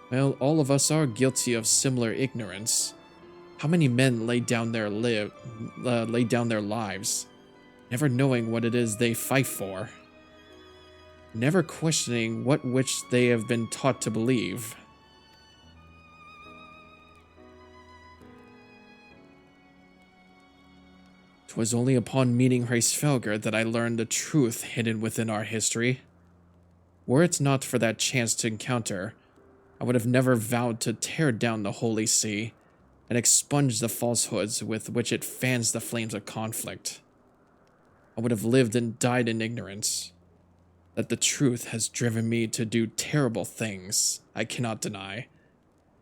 Well, all of us are guilty of similar ignorance. How many men lay down their lives, never knowing what it is they fight for, never questioning what which they have been taught to believe. 'Twas only upon meeting Hraesvelgr that I learned the truth hidden within our history. Were it not for that chance to encounter, I would have never vowed to tear down the Holy See and expunge the falsehoods with which it fans the flames of conflict. I would have lived and died in ignorance. That the truth has driven me to do terrible things, I cannot deny,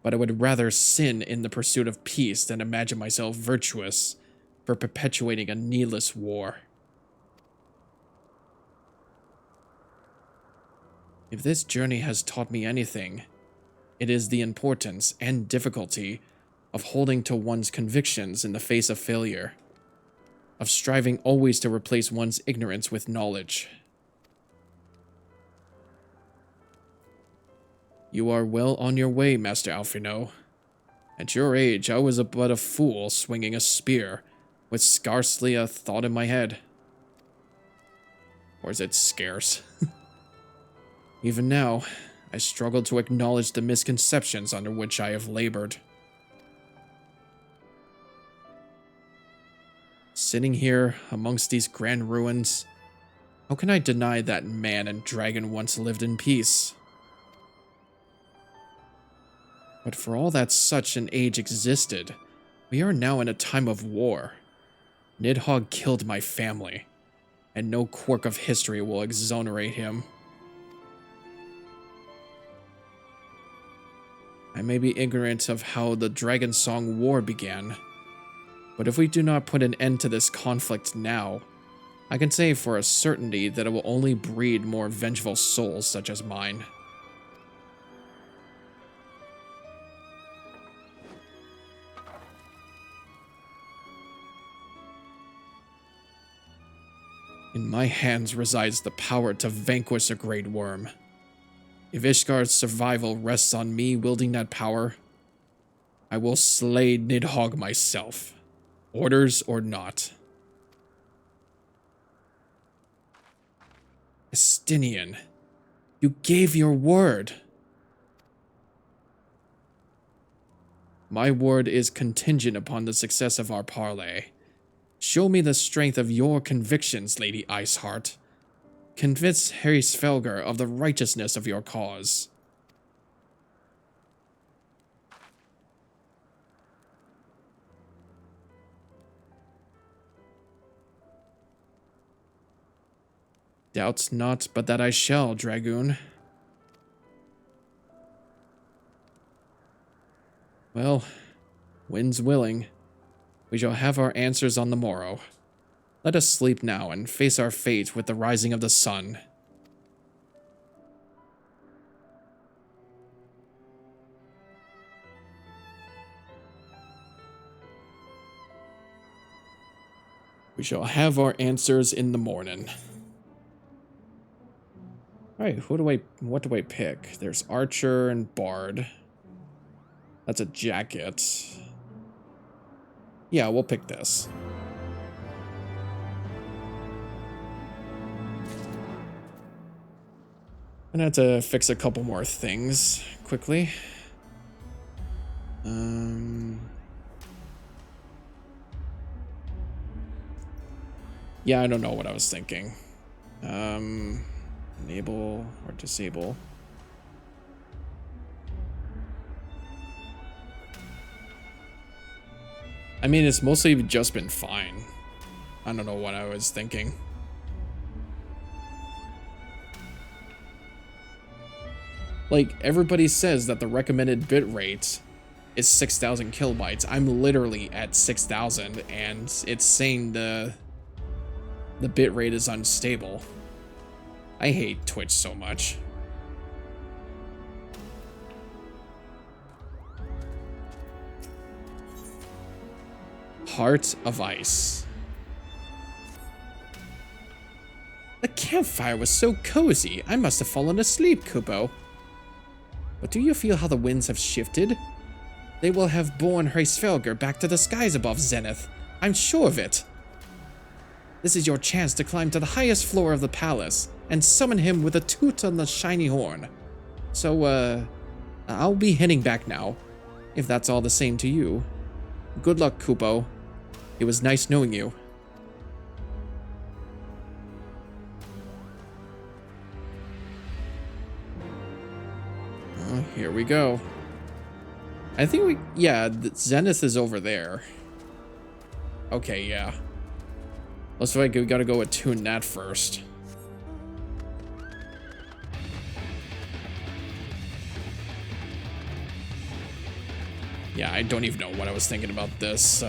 but I would rather sin in the pursuit of peace than imagine myself virtuous for perpetuating a needless war. If this journey has taught me anything, it is the importance and difficulty of holding to one's convictions in the face of failure, of striving always to replace one's ignorance with knowledge. You are well on your way, Master Alphino. At your age, I was but a fool swinging a spear with scarcely a thought in my head. Or is it scarce? Even now, I struggle to acknowledge the misconceptions under which I have labored. Sitting here amongst these grand ruins, how can I deny that man and dragon once lived in peace? But for all that such an age existed, we are now in a time of war. Nidhogg killed my family, and no quirk of history will exonerate him. I may be ignorant of how the Dragon Song War began, but if we do not put an end to this conflict now, I can say for a certainty that it will only breed more vengeful souls such as mine. In my hands resides the power to vanquish a great worm. If Ishgar's survival rests on me wielding that power, I will slay Nidhogg myself, orders or not. Estinian, you gave your word. My word is contingent upon the success of our parley. Show me the strength of your convictions, Lady Iceheart. Convince Harry Svelger of the righteousness of your cause. Doubts not but that I shall, Dragoon. Well, wind's willing. We shall have our answers on the morrow. Let us sleep now and face our fate with the rising of the sun. We shall have our answers in the morning. Alright, what do I pick? There's Archer and Bard. That's a jacket. Yeah, we'll pick this. I'm gonna have to fix a couple more things quickly. Yeah, I don't know what I was thinking. Enable or disable. I mean, it's mostly just been fine. I don't know what I was thinking. Like, everybody says that the recommended bitrate is 6,000 kilobytes. I'm literally at 6,000, and it's saying the bitrate is unstable. I hate Twitch so much. Heart of Ice. The campfire was so cozy, I must have fallen asleep, Kupo. But do you feel how the winds have shifted? They will have borne Hreisfelger back to the skies above Zenith. I'm sure of it. This is your chance to climb to the highest floor of the palace and summon him with a toot on the shiny horn. So, I'll be heading back now, if that's all the same to you. Good luck, Kupo. It was nice knowing you. Oh, here we go. I think yeah, Zenith is over there. Okay, yeah. Looks like we gotta go attune that first. Yeah, I don't even know what I was thinking about this,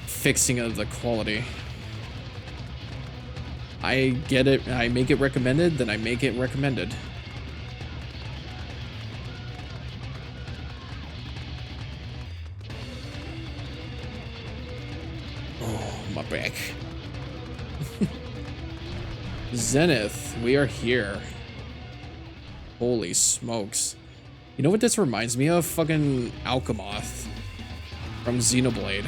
fixing of the quality. I get it, I make it recommended, then I make it recommended. Oh, my back. Zenith, we are here. Holy smokes. You know what this reminds me of? Fucking Alchemoth from Xenoblade.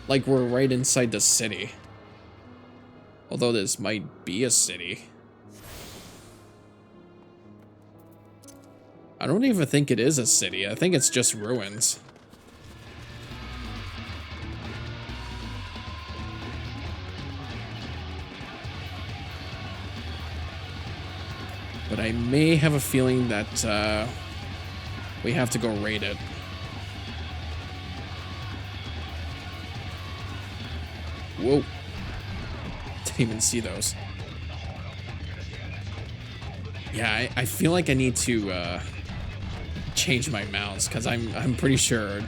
Like we're right inside the city. Although this might be a city. I don't even think it is a city. I think it's just ruins. But I may have a feeling that we have to go raid it. Whoa. Didn't even see those. Yeah, I feel like I need to change my mouse, because I'm pretty sure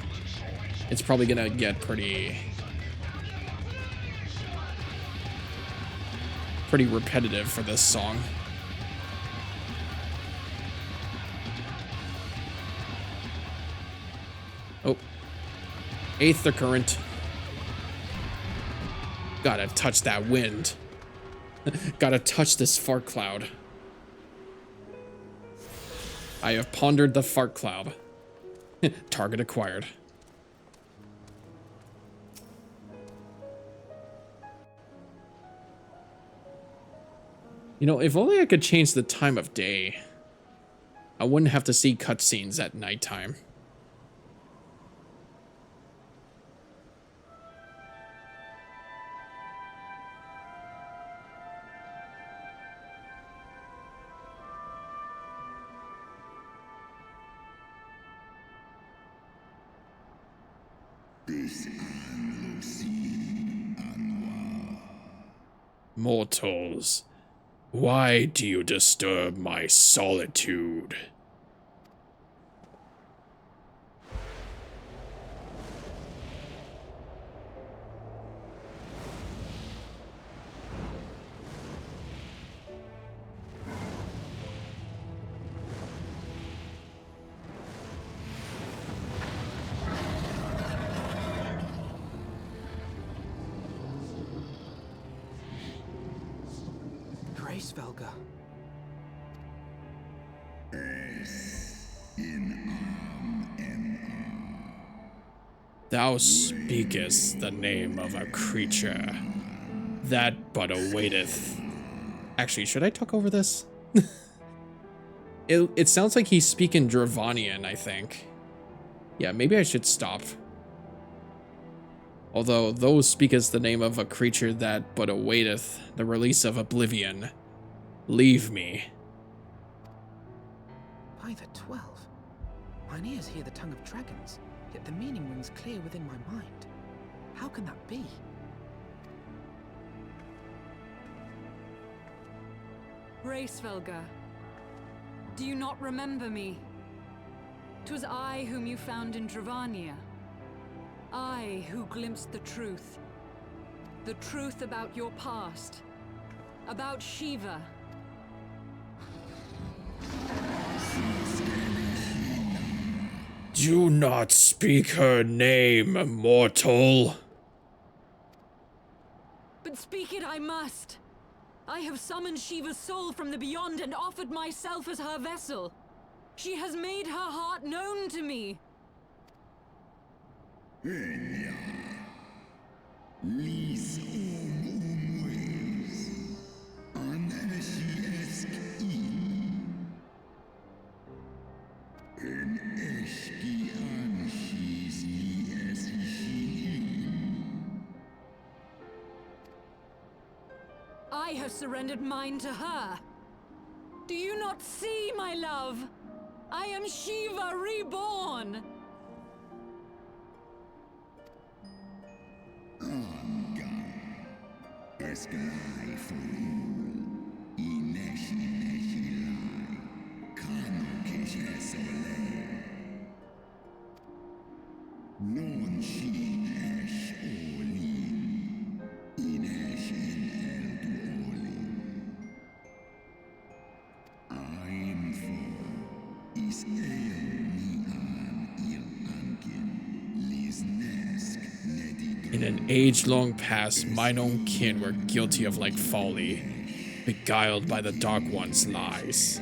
it's probably gonna get pretty repetitive for this song. Oh, Aether Current. Gotta touch that wind. Gotta touch this fart cloud. I have pondered the fart cloud. Target acquired. You know, if only I could change the time of day, I wouldn't have to see cutscenes at nighttime. Mortals, why do you disturb my solitude? Svelga. Thou speakest the name of a creature that but awaiteth. Actually, should I talk over this? It sounds like he's speaking Dravanian, I think. Yeah, maybe I should stop. Although, thou speakest the name of a creature that but awaiteth the release of oblivion. Leave me. By the 12. Mine ears hear the tongue of dragons, yet the meaning rings clear within my mind. How can that be? Svelga, do you not remember me? 'Twas I whom you found in Dravania. I who glimpsed the truth. The truth about your past. About Shiva. Do not speak her name, mortal. But speak it I must. I have summoned Shiva's soul from the beyond and offered myself as her vessel. She has made her heart known to me. I have surrendered mine to her. Do you not see, my love? I am Shiva reborn. In an age-long past, mine own kin were guilty of like folly, beguiled by the Dark One's lies.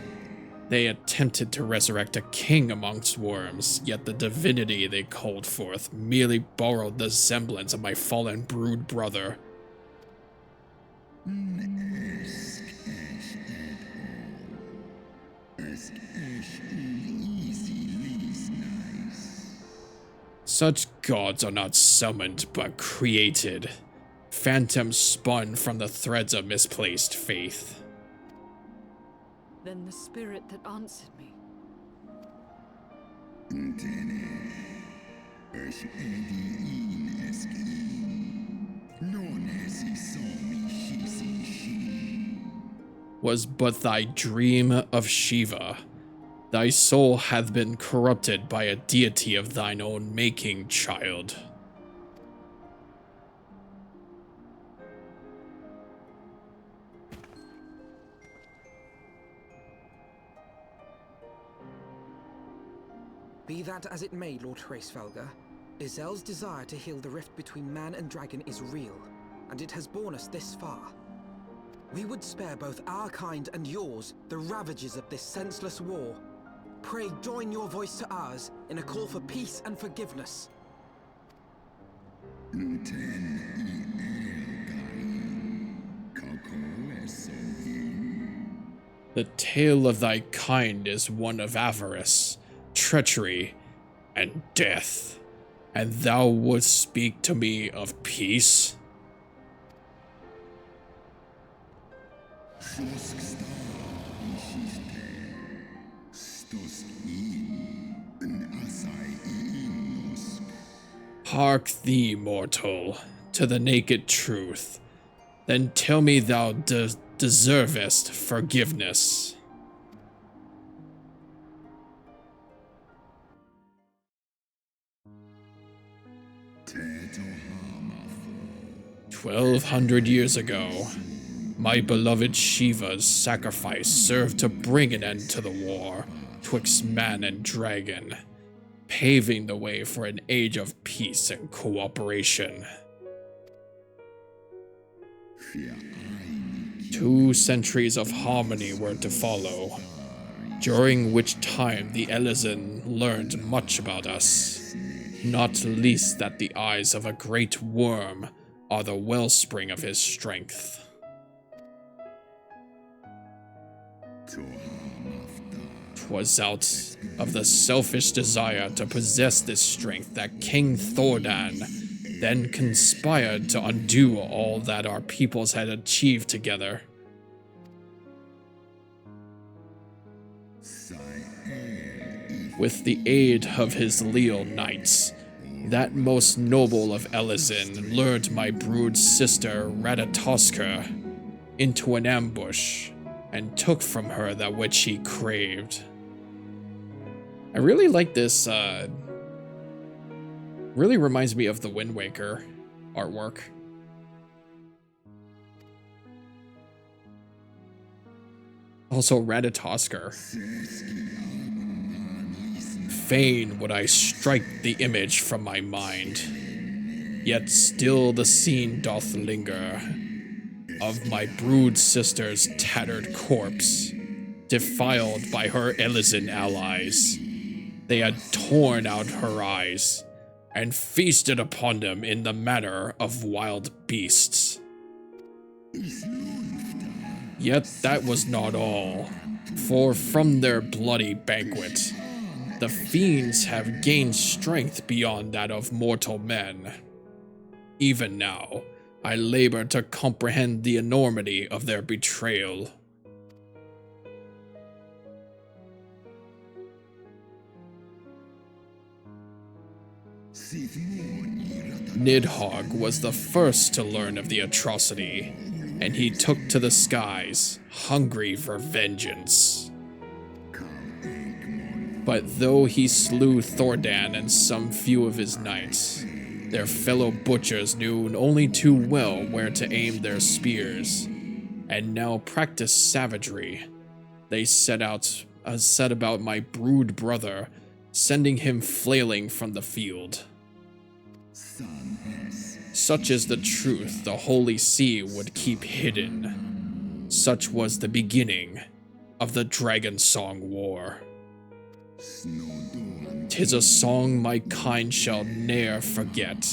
They attempted to resurrect a king amongst worms, yet the divinity they called forth merely borrowed the semblance of my fallen brood brother. Such gods are not summoned, but created. Phantoms spun from the threads of misplaced faith. Then the spirit that answered me. Was but thy dream of Shiva. Thy soul hath been corrupted by a deity of thine own making, child. Be that as it may, Lord Svelga, Izel's desire to heal the rift between man and dragon is real, and it has borne us this far. We would spare both our kind and yours the ravages of this senseless war. Pray join your voice to ours in a call for peace and forgiveness. The tale of thy kind is one of avarice, treachery, and death, and thou wouldst speak to me of peace? Hark thee, mortal, to the naked truth. Then tell me thou deservest forgiveness. 1200 years ago, my beloved Shiva's sacrifice served to bring an end to the war twixt man and dragon, paving the way for an age of peace and cooperation. 2 centuries of harmony were to follow, during which time the Elysian learned much about us, not least that the eyes of a great worm are the wellspring of his strength. 'Twas out of the selfish desire to possess this strength that King Thordan then conspired to undo all that our peoples had achieved together. With the aid of his leal knights, that most noble of Elysian lured my brood sister Ratatoskr into an ambush and took from her that which he craved. I really like this, really reminds me of the Wind Waker artwork. Also Ratatoskr. Fain would I strike the image from my mind, yet still the scene doth linger of my brood sister's tattered corpse, defiled by her Elysian allies. They had torn out her eyes and feasted upon them in the manner of wild beasts. Yet that was not all, for from their bloody banquet, the fiends have gained strength beyond that of mortal men. Even now, I labor to comprehend the enormity of their betrayal. Nidhogg was the first to learn of the atrocity, and he took to the skies, hungry for vengeance. But though he slew Thordan and some few of his knights, their fellow butchers knew only too well where to aim their spears, and now practiced savagery. They set about my brood brother, sending him flailing from the field. Such is the truth the Holy See would keep hidden. Such was the beginning of the Dragon Song War. 'Tis a song my kind shall ne'er forget.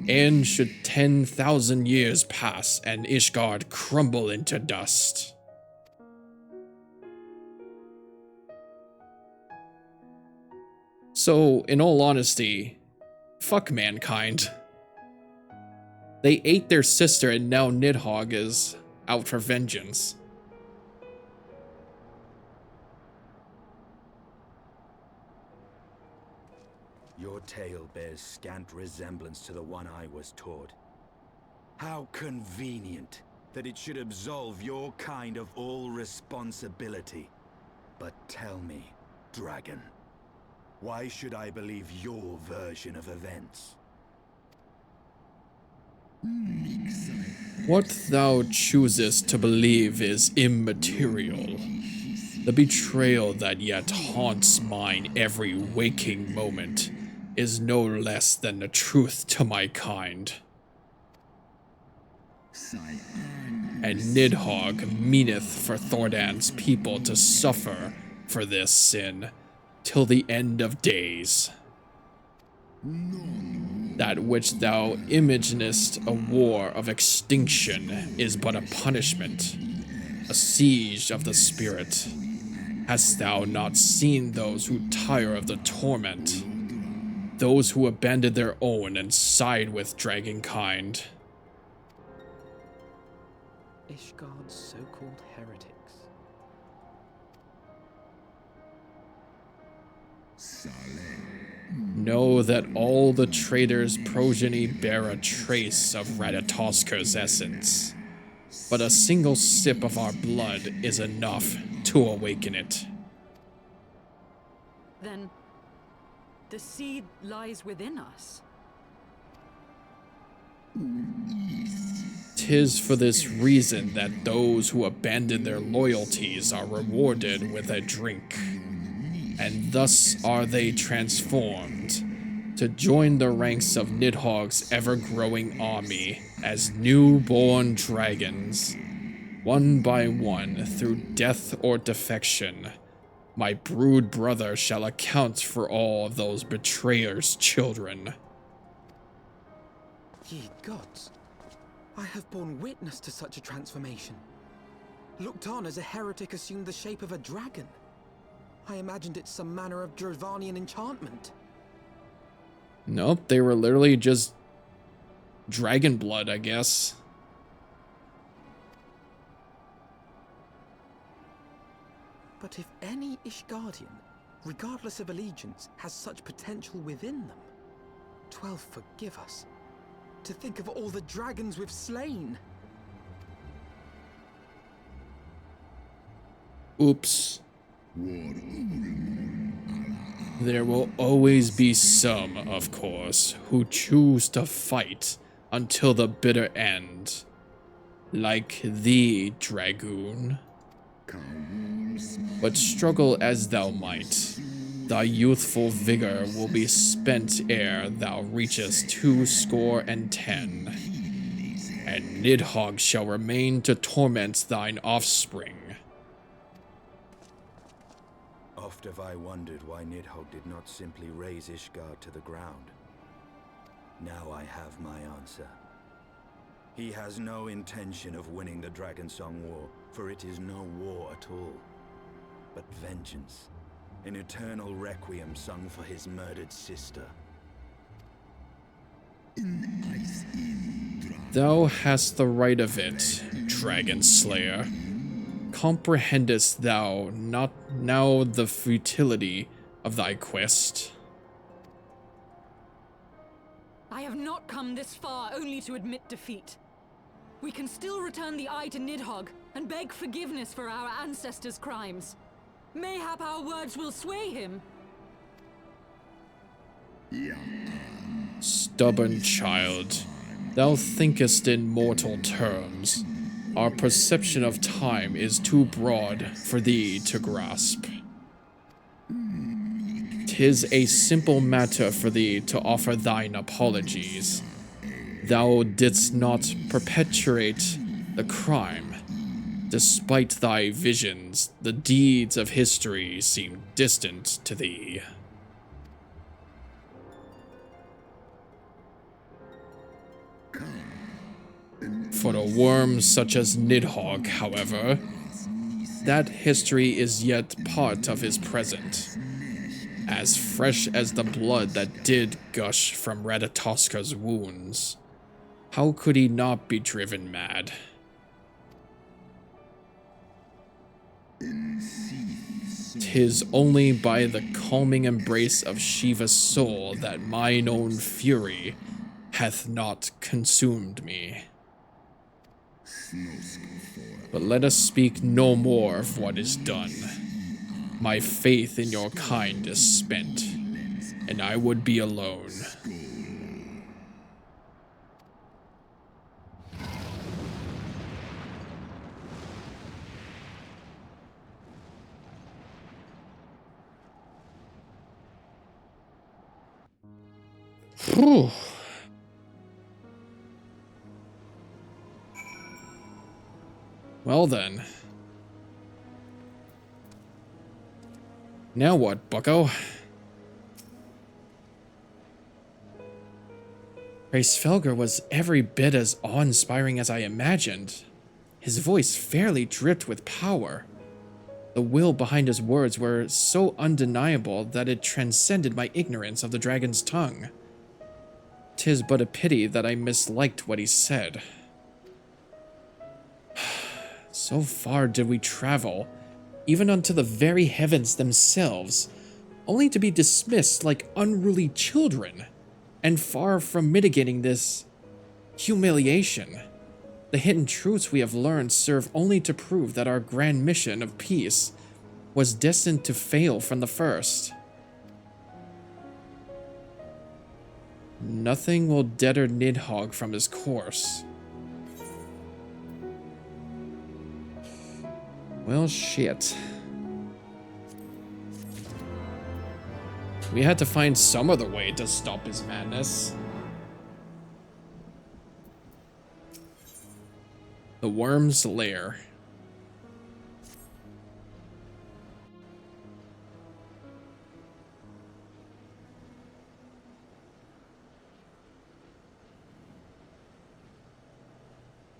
And should 10,000 years pass and Ishgard crumble into dust, so, in all honesty, fuck mankind. They ate their sister and now Nidhogg is out for vengeance. Your tale bears scant resemblance to the one I was taught. How convenient that it should absolve your kind of all responsibility. But tell me, dragon, why should I believe your version of events? What thou choosest to believe is immaterial. The betrayal that yet haunts mine every waking moment is no less than the truth to my kind. And Nidhogg meaneth for Thordan's people to suffer for this sin till the end of days. That which thou imaginest a war of extinction is but a punishment, a siege of the spirit. Hast thou not seen those who tire of the torment? Those who abandon their own and side with dragonkind? Ishgard's so-called heretics. Know that all the traitors' progeny bear a trace of Radatosker's essence, but a single sip of our blood is enough to awaken it. Then, the seed lies within us. 'Tis for this reason that those who abandon their loyalties are rewarded with a drink, and thus are they transformed to join the ranks of Nidhogg's ever-growing army as newborn dragons. One by one, through death or defection, my brood brother shall account for all of those betrayers' children. Ye gods, I have borne witness to such a transformation. Looked on as a heretic assumed the shape of a dragon. I imagined it some manner of Dravanian enchantment. Nope, they were literally just dragon blood, I guess. But if any Ishgardian, regardless of allegiance, has such potential within them, 12 forgive us. To think of all the dragons we've slain. Oops. There will always be some, of course, who choose to fight until the bitter end. Like thee, Dragoon. But struggle as thou might, thy youthful vigor will be spent ere thou reachest 20, and Nidhogg shall remain to torment thine offspring. Oft have I wondered why Nidhogg did not simply raze Ishgard to the ground. Now I have my answer. He has no intention of winning the Dragonsong War, for it is no war at all, but vengeance. An eternal requiem sung for his murdered sister. Thou hast the right of it, Dragon Slayer. Comprehendest thou not now the futility of thy quest? I have not come this far only to admit defeat. We can still return the eye to Nidhogg and beg forgiveness for our ancestors' crimes. Mayhap our words will sway him. Stubborn child, thou thinkest in mortal terms. Our perception of time is too broad for thee to grasp. 'Tis a simple matter for thee to offer thine apologies. Thou didst not perpetuate the crime. Despite thy visions, the deeds of history seem distant to thee. For a worm such as Nidhogg, however, that history is yet part of his present, as fresh as the blood that did gush from Radatosker's wounds. How could he not be driven mad? 'Tis only by the calming embrace of Shiva's soul that mine own fury hath not consumed me. But let us speak no more of what is done. My faith in your kind is spent, and I would be alone. Whew. Well then. Now what, bucko? Hraesvelgr was every bit as awe-inspiring as I imagined. His voice fairly dripped with power. The will behind his words were so undeniable that it transcended my ignorance of the dragon's tongue. 'Tis but a pity that I misliked what he said. So far did we travel, even unto the very heavens themselves, only to be dismissed like unruly children, and far from mitigating this humiliation. The hidden truths we have learned serve only to prove that our grand mission of peace was destined to fail from the first. Nothing will deter Nidhogg from his course. Well, shit. We had to find some other way to stop his madness. The Worm's Lair.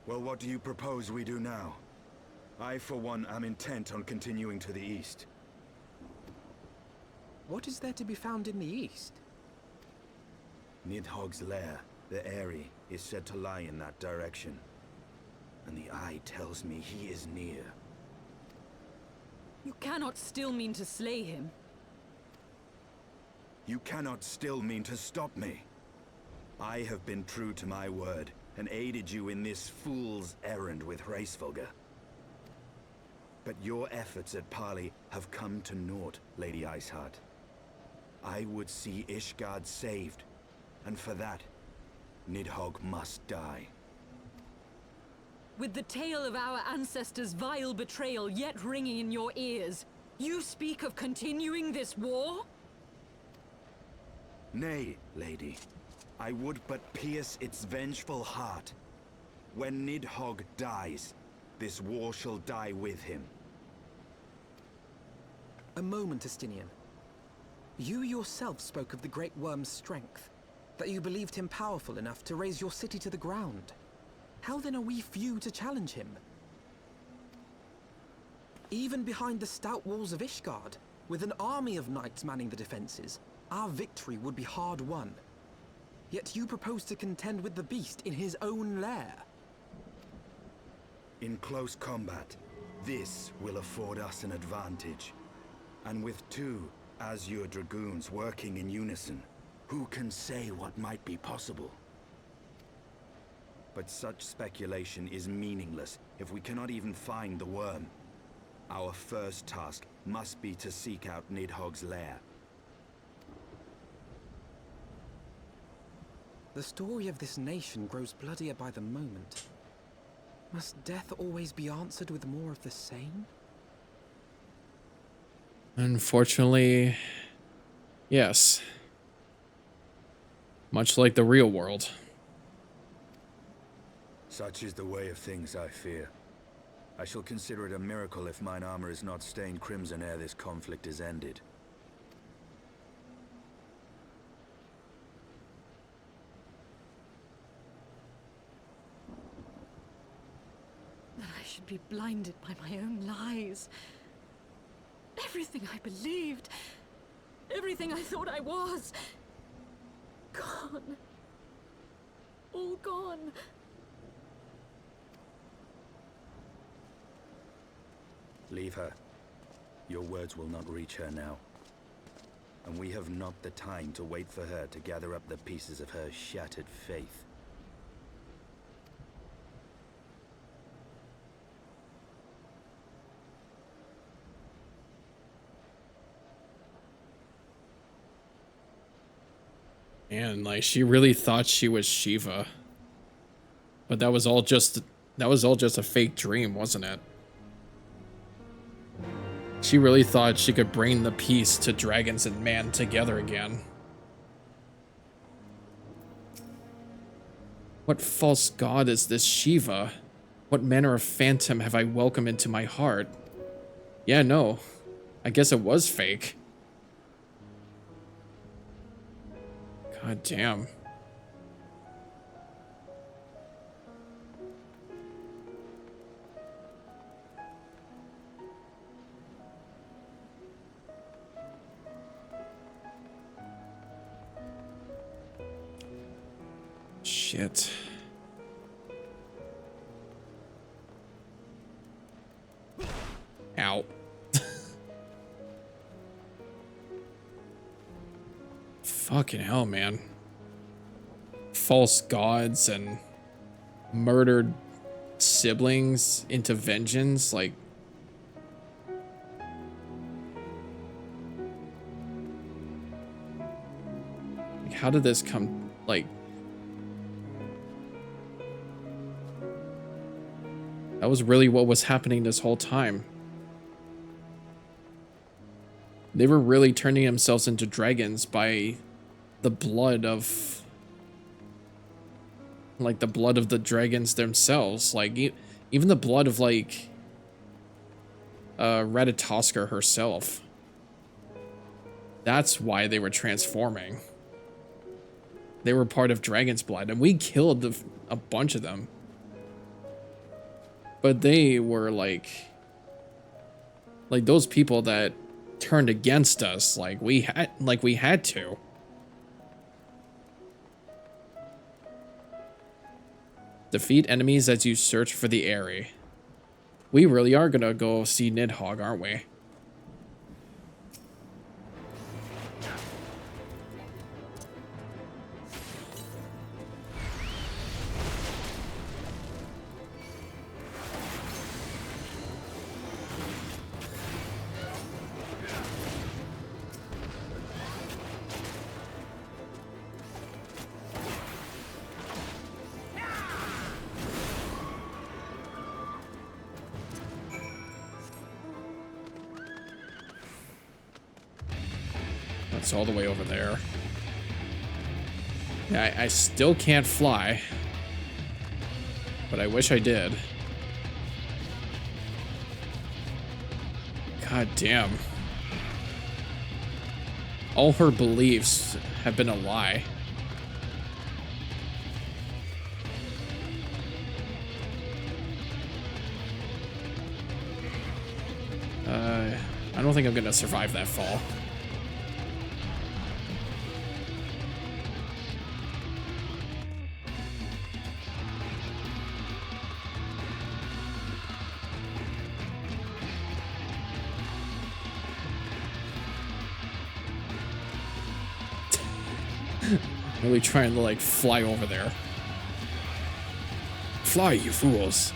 Well, what do you propose we do now? I, for one, am intent on continuing to the east. What is there to be found in the east? Nidhogg's lair, the Eyrie, is said to lie in that direction. And the eye tells me he is near. You cannot still mean to slay him. You cannot still mean to stop me. I have been true to my word, and aided you in this fool's errand with Hraesvelgr. But your efforts at parley have come to naught, Lady Iceheart. I would see Ishgard saved, and for that, Nidhogg must die. With the tale of our ancestors' vile betrayal yet ringing in your ears, you speak of continuing this war? Nay, lady. I would but pierce its vengeful heart. When Nidhogg dies, this war shall die with him. A moment, Estinian. You yourself spoke of the Great Worm's strength, that you believed him powerful enough to raise your city to the ground. How then are we few to challenge him? Even behind the stout walls of Ishgard, with an army of knights manning the defenses, our victory would be hard won. Yet you propose to contend with the beast in his own lair. In close combat, this will afford us an advantage. And with two Azure Dragoons working in unison, who can say what might be possible? But such speculation is meaningless if we cannot even find the worm. Our first task must be to seek out Nidhogg's lair. The story of this nation grows bloodier by the moment. Must death always be answered with more of the same? Unfortunately, yes. Much like the real world. Such is the way of things, I fear. I shall consider it a miracle if mine armor is not stained crimson ere this conflict is ended. That I should be blinded by my own lies. Everything I believed, everything I thought I was, gone. All gone. Leave her. Your words will not reach her now. And we have not the time to wait for her to gather up the pieces of her shattered faith. And like she really thought she was Shiva. But that was all just a fake dream, wasn't it? She really thought she could bring the peace to dragons and man together again. What false god is this Shiva? What manner of phantom have I welcomed into my heart? Yeah, no. I guess it was fake. God damn. Shit. Ow. Fucking hell, man. False gods and murdered siblings into vengeance, like... How did this come, like... That was really what was happening this whole time. They were really turning themselves into dragons by the blood of... Like, the blood of the dragons themselves. Like, even the blood of, like... Ratatoskr herself. That's why they were transforming. They were part of dragon's blood, and we killed a bunch of them. But they were like those people that turned against us, like we had to. Defeat enemies as you search for the Aerie. We really are gonna go see Nidhogg, aren't we? It's all the way over there. Yeah, I still can't fly. But I wish I did. God damn. All her beliefs have been a lie. I don't think I'm gonna survive that fall. Really trying to, like, fly over there. Fly, you fools.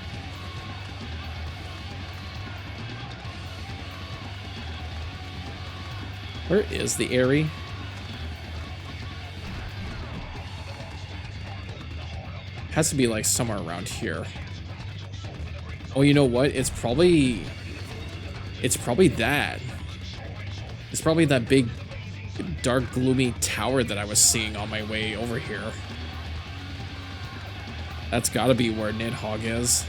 Where is the Aerie? Has to be, like, somewhere around here. Oh, you know what? It's probably that. It's probably that big dark, gloomy tower that I was seeing on my way over here. That's gotta be where Nidhogg is.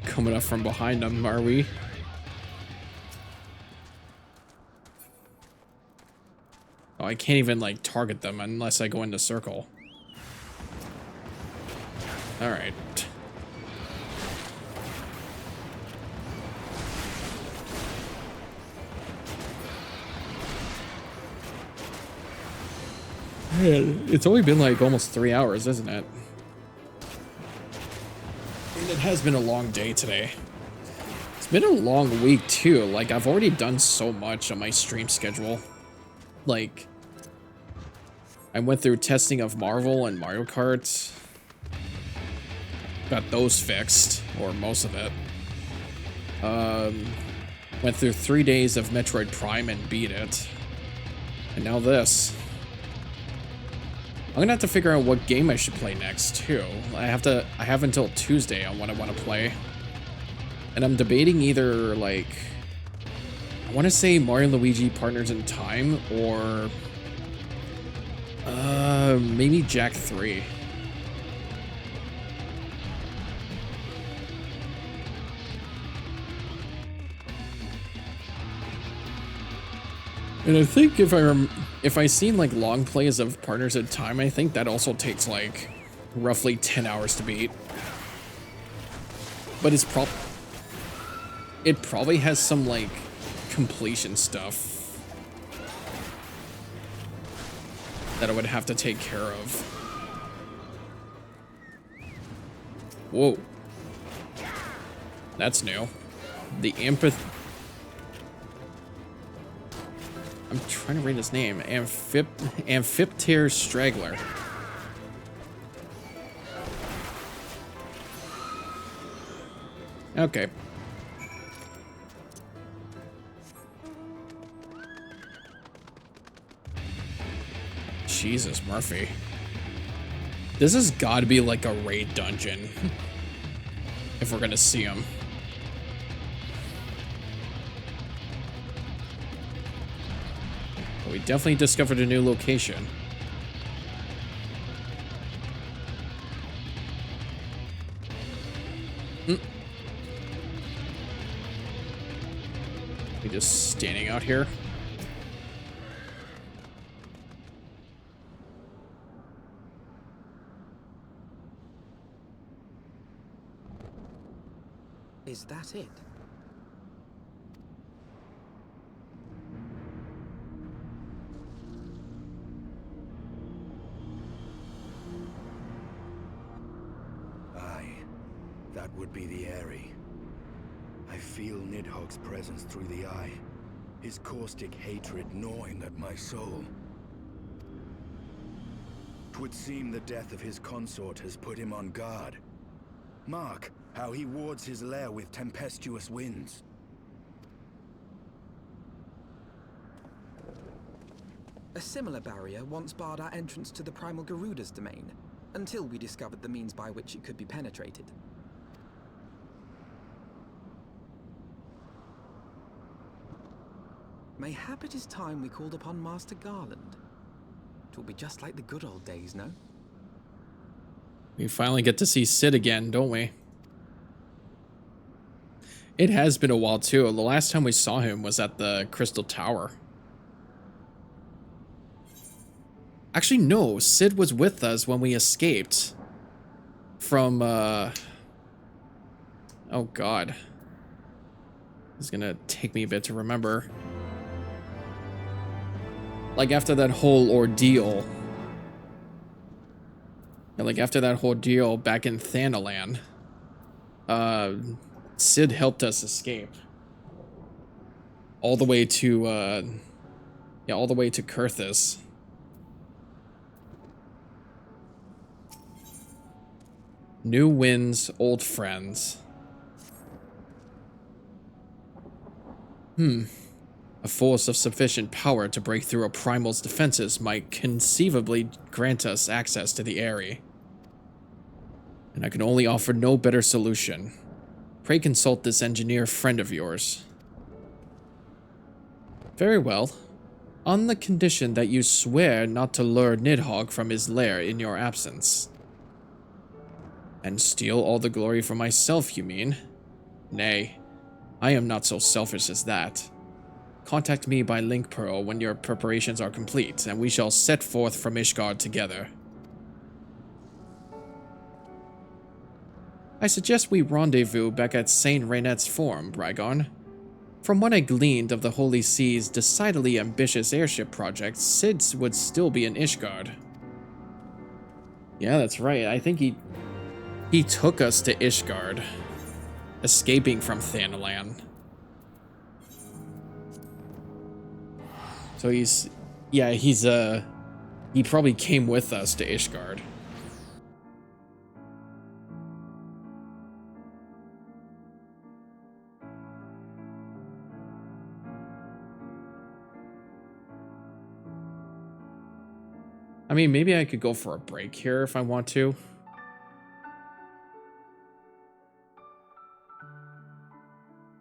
Coming up from behind them, are we? Oh, I can't even, like, target them unless I go into circle. Alright. It's only been, like, almost 3 hours, isn't it? It has been a long day today. It's been a long week too. Like, I've already done so much on my stream schedule. Like, I went through testing of Marvel and Mario Kart. Got those fixed, or most of it. Went through 3 days of Metroid Prime and beat it. And now this. I'm gonna have to figure out what game I should play next too. I have until Tuesday on what I want to play. And I'm debating either, like, I want to say Mario and Luigi Partners in Time, or maybe Jak 3. And I think if I seen like long plays of Partners in Time, I think that also takes like roughly 10 hours to beat. But it probably has some like completion stuff that I would have to take care of. Whoa. That's new. The I'm trying to read his name. Amphipter Straggler. Okay. Jesus, Murphy. This has got to be like a raid dungeon. If we're gonna see him. But we definitely discovered a new location. We just standing out here. Is that it? Aye, that would be the Airy. I feel Nidhogg's presence through the eye, his caustic hatred gnawing at my soul. 'Twould seem the death of his consort has put him on guard. Mark how he wards his lair with tempestuous winds. A similar barrier once barred our entrance to the Primal Garuda's domain, until we discovered the means by which it could be penetrated. Mayhap it is time we called upon Master Garland. It will be just like the good old days, no? We finally get to see Sid again, don't we? It has been a while too. The last time we saw him was at the Crystal Tower. Actually, no. Sid was with us when we escaped from, oh god. It's gonna take me a bit to remember. Like, after that whole ordeal. Yeah, like, after that whole deal back in Thanalan. Sid helped us escape. All the way to, yeah, all the way to Kurthus. New winds, old friends. A force of sufficient power to break through a primal's defenses might conceivably grant us access to the Airy. And I can only offer no better solution. Pray consult this engineer friend of yours. Very well. On the condition that you swear not to lure Nidhogg from his lair in your absence. And steal all the glory for myself, you mean? Nay, I am not so selfish as that. Contact me by link pearl when your preparations are complete, and we shall set forth from Ishgard together. I suggest we rendezvous back at Saint Rainette's Forum, Brygon. From what I gleaned of the Holy Sea's decidedly ambitious airship project, Sid would still be in Ishgard. Yeah, that's right. I think he took us to Ishgard, escaping from Thanalan. So he probably came with us to Ishgard. I mean, maybe I could go for a break here if I want to.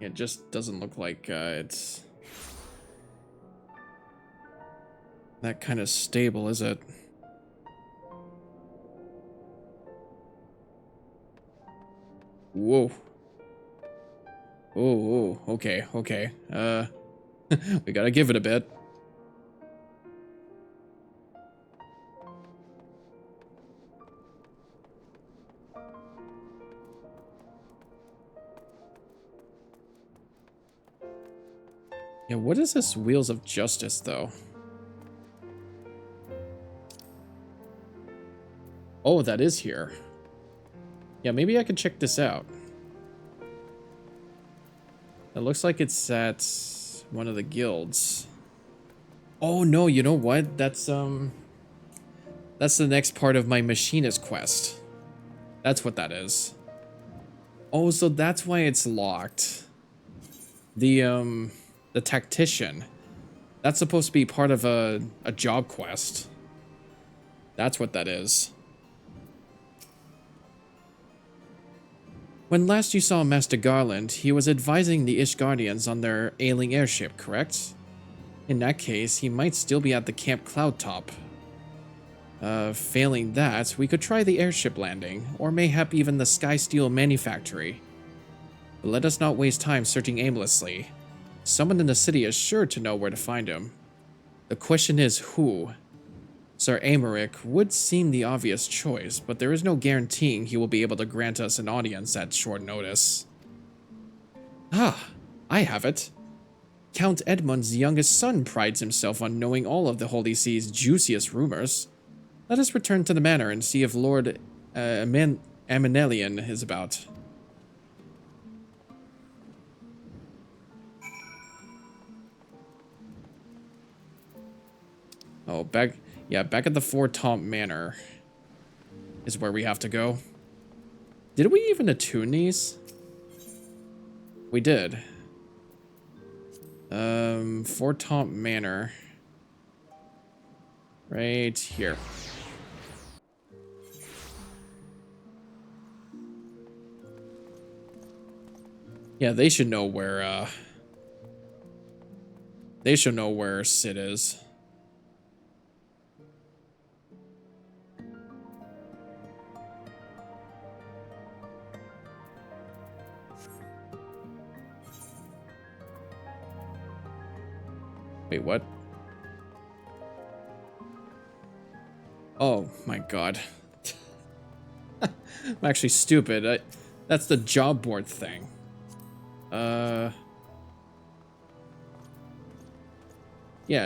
It just doesn't look like it's that kind of stable, is it? Whoa. Oh, okay. We gotta give it a bit. Yeah, what is this Wheels of Justice, though? Oh, that is here. Yeah, maybe I could check this out. It looks like it's at one of the guilds. Oh no, you know what? That's the next part of my machinist quest. That's what that is. Oh, so that's why it's locked. The tactician. That's supposed to be part of a job quest. That's what that is. When last you saw Master Garland, he was advising the Ishgardians on their ailing airship, correct? In that case, he might still be at the Camp Cloudtop. Failing that, we could try the airship landing, or mayhap even the Skysteel manufactory. But let us not waste time searching aimlessly. Someone in the city is sure to know where to find him. The question is who? Sir Aymeric would seem the obvious choice, but there is no guaranteeing he will be able to grant us an audience at short notice. Ah, I have it. Count Edmund's youngest son prides himself on knowing all of the Holy See's juiciest rumors. Let us return to the manor and see if Lord Amenelian is about. Oh, back at the Fort Tomp Manor is where we have to go. Did we even attune these? We did. Fort Tomp Manor. Right here. Yeah, they should know where, Sid is. Wait, what? Oh my god. I'm actually stupid. That's the job board thing. Yeah,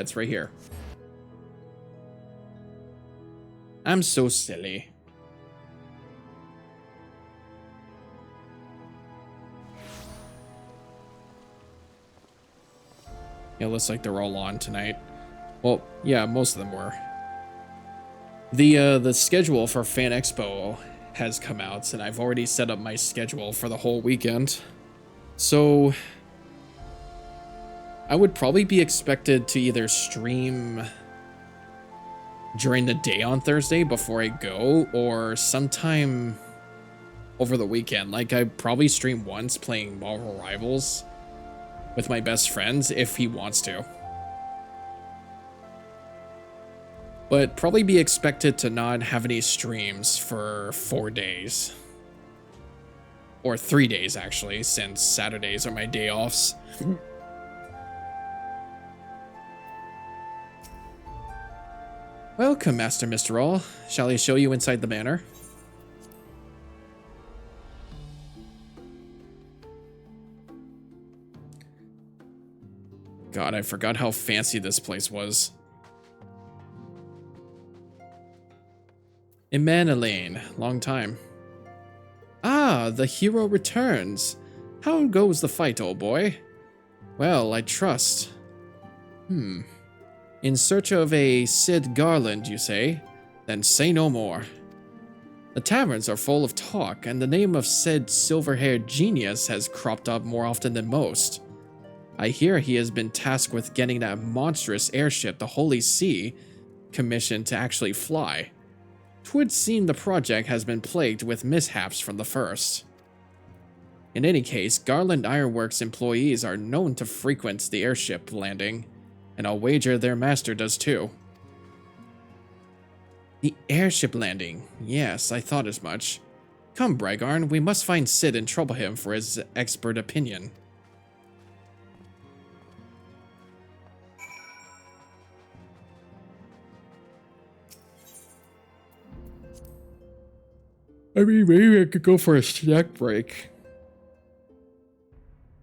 it's right here. I'm so silly. Yeah, looks like they're all on tonight. Well, yeah, most of them were. The schedule for Fan Expo has come out, and I've already set up my schedule for the whole weekend. So I would probably be expected to either stream during the day on Thursday before I go, or sometime over the weekend. Like, I probably stream once playing Marvel Rivals with my best friends if he wants to. But probably be expected to not have any streams for 4 days. Or 3 days, actually, since Saturdays are my day offs. Welcome, Master Mr. All. Shall I show you inside the manor? God, I forgot how fancy this place was. Emanuelane, long time. Ah, the hero returns. How goes the fight, old boy? Well, I trust. In search of a Sid Garland, you say? Then say no more. The taverns are full of talk, and the name of said silver-haired genius has cropped up more often than most. I hear he has been tasked with getting that monstrous airship, the Holy See, commissioned to actually fly. 'Twould seem the project has been plagued with mishaps from the first. In any case, Garland Ironworks employees are known to frequent the airship landing, and I'll wager their master does too. The airship landing. Yes, I thought as much. Come, Bragarn, we must find Sid and trouble him for his expert opinion. I mean, maybe I could go for a snack break.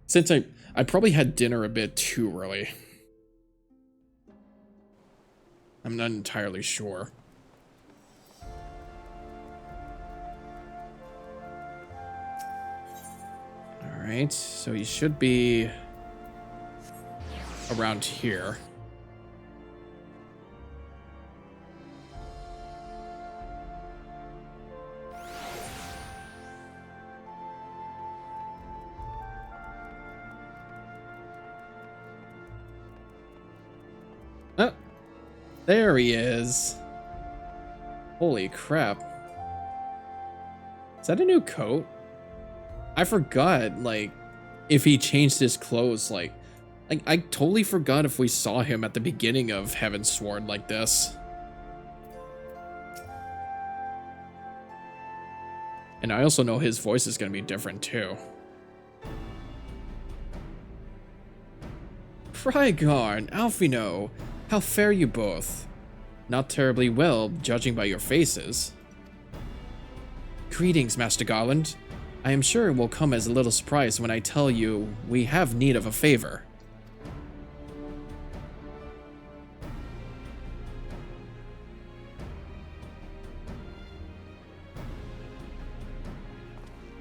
Since I I probably had dinner a bit too early. I'm not entirely sure. Alright, so he should be around here. Oh, there he is. Holy crap. Is that a new coat? I forgot, like, if he changed his clothes, like I totally forgot if we saw him at the beginning of Heavensward like this. And I also know his voice is going to be different too. Frygarn, Alfino, how fare you both? Not terribly well, judging by your faces. Greetings, Master Garland. I am sure it will come as a little surprise when I tell you we have need of a favor.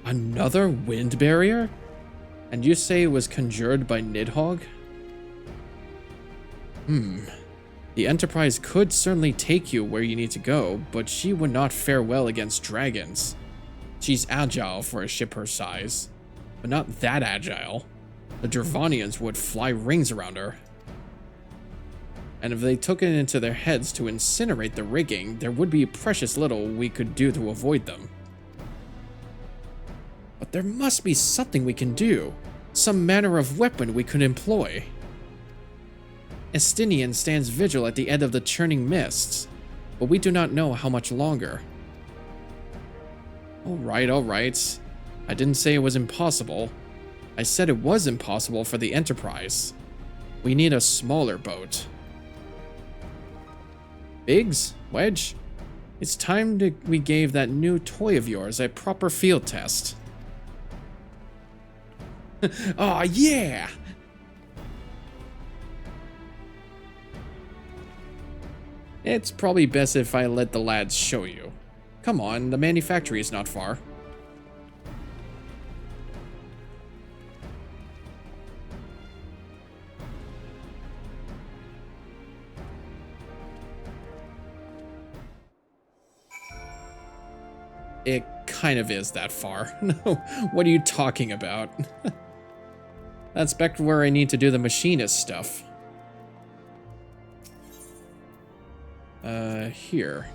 Another wind barrier? And you say it was conjured by Nidhogg? The Enterprise could certainly take you where you need to go, but she would not fare well against dragons. She's agile for a ship her size, but not that agile. The Dravanians would fly rings around her. And if they took it into their heads to incinerate the rigging, there would be precious little we could do to avoid them. But there must be something we can do, some manner of weapon we could employ. Estinian stands vigil at the end of the churning mists, but we do not know how much longer. Alright. I didn't say it was impossible. I said it was impossible for the Enterprise. We need a smaller boat. Biggs? Wedge? It's time we gave that new toy of yours a proper field test. Aw, yeah! It's probably best if I let the lads show you. Come on, the manufactory is not far. It kind of is that far. No, what are you talking about? That's back to where I need to do the machinist stuff. Here.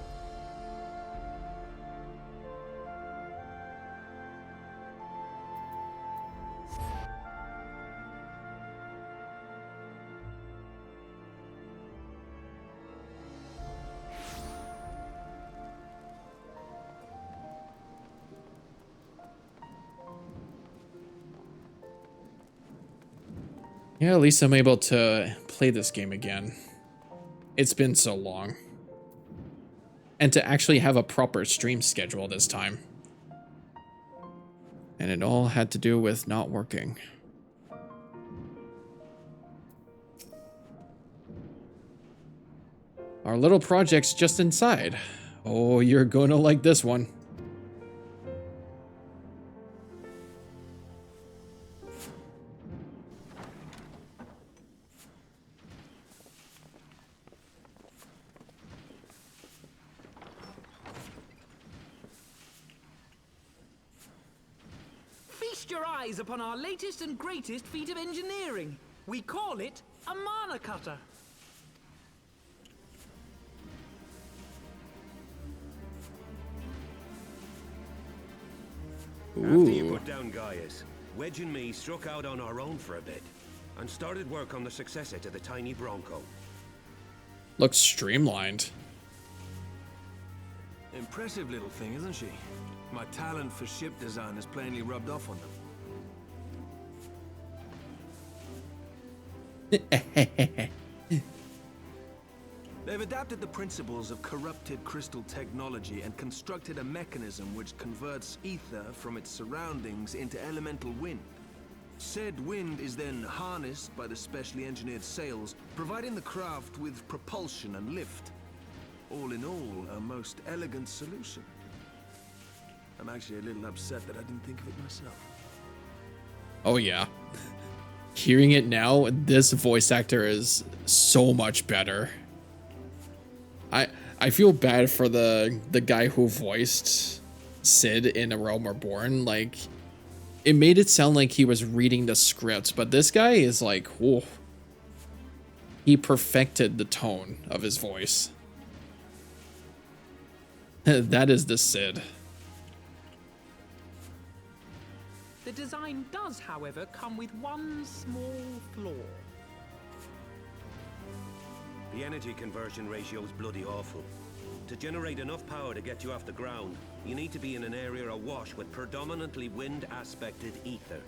Yeah, at least I'm able to play this game again. It's been so long. And to actually have a proper stream schedule this time. And it all had to do with not working. Our little project's just inside. Oh, you're gonna like this one. Your eyes upon our latest and greatest feat of engineering. We call it a mana cutter. After you put down Gaius, Wedge and me struck out on our own for a bit and started work on the successor to the tiny Bronco. Looks streamlined. Impressive little thing, isn't she? My talent for ship design has plainly rubbed off on them. They've adapted the principles of corrupted crystal technology and constructed a mechanism which converts ether from its surroundings into elemental wind. Said wind is then harnessed by the specially engineered sails, providing the craft with propulsion and lift. All in all, a most elegant solution. I'm actually a little upset that I didn't think of it myself. Oh yeah. Hearing it now, this voice actor is so much better. I feel bad for the guy who voiced Sid in A Realm Reborn. Like, it made it sound like he was reading the script, but this guy is like, whoa. He perfected the tone of his voice. That is the Sid. The design does, however, come with one small flaw. The energy conversion ratio is bloody awful. To generate enough power to get you off the ground, you need to be in an area awash with predominantly wind-aspected ether.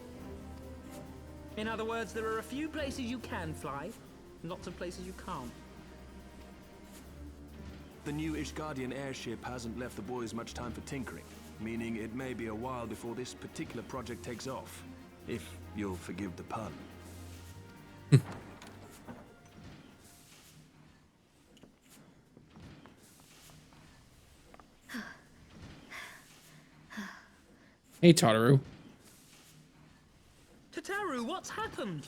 In other words, there are a few places you can fly, and lots of places you can't. The new Ishgardian airship hasn't left the boys much time for tinkering, meaning it may be a while before this particular project takes off, if you'll forgive the pun. Hey, Tataru. Tataru, what's happened?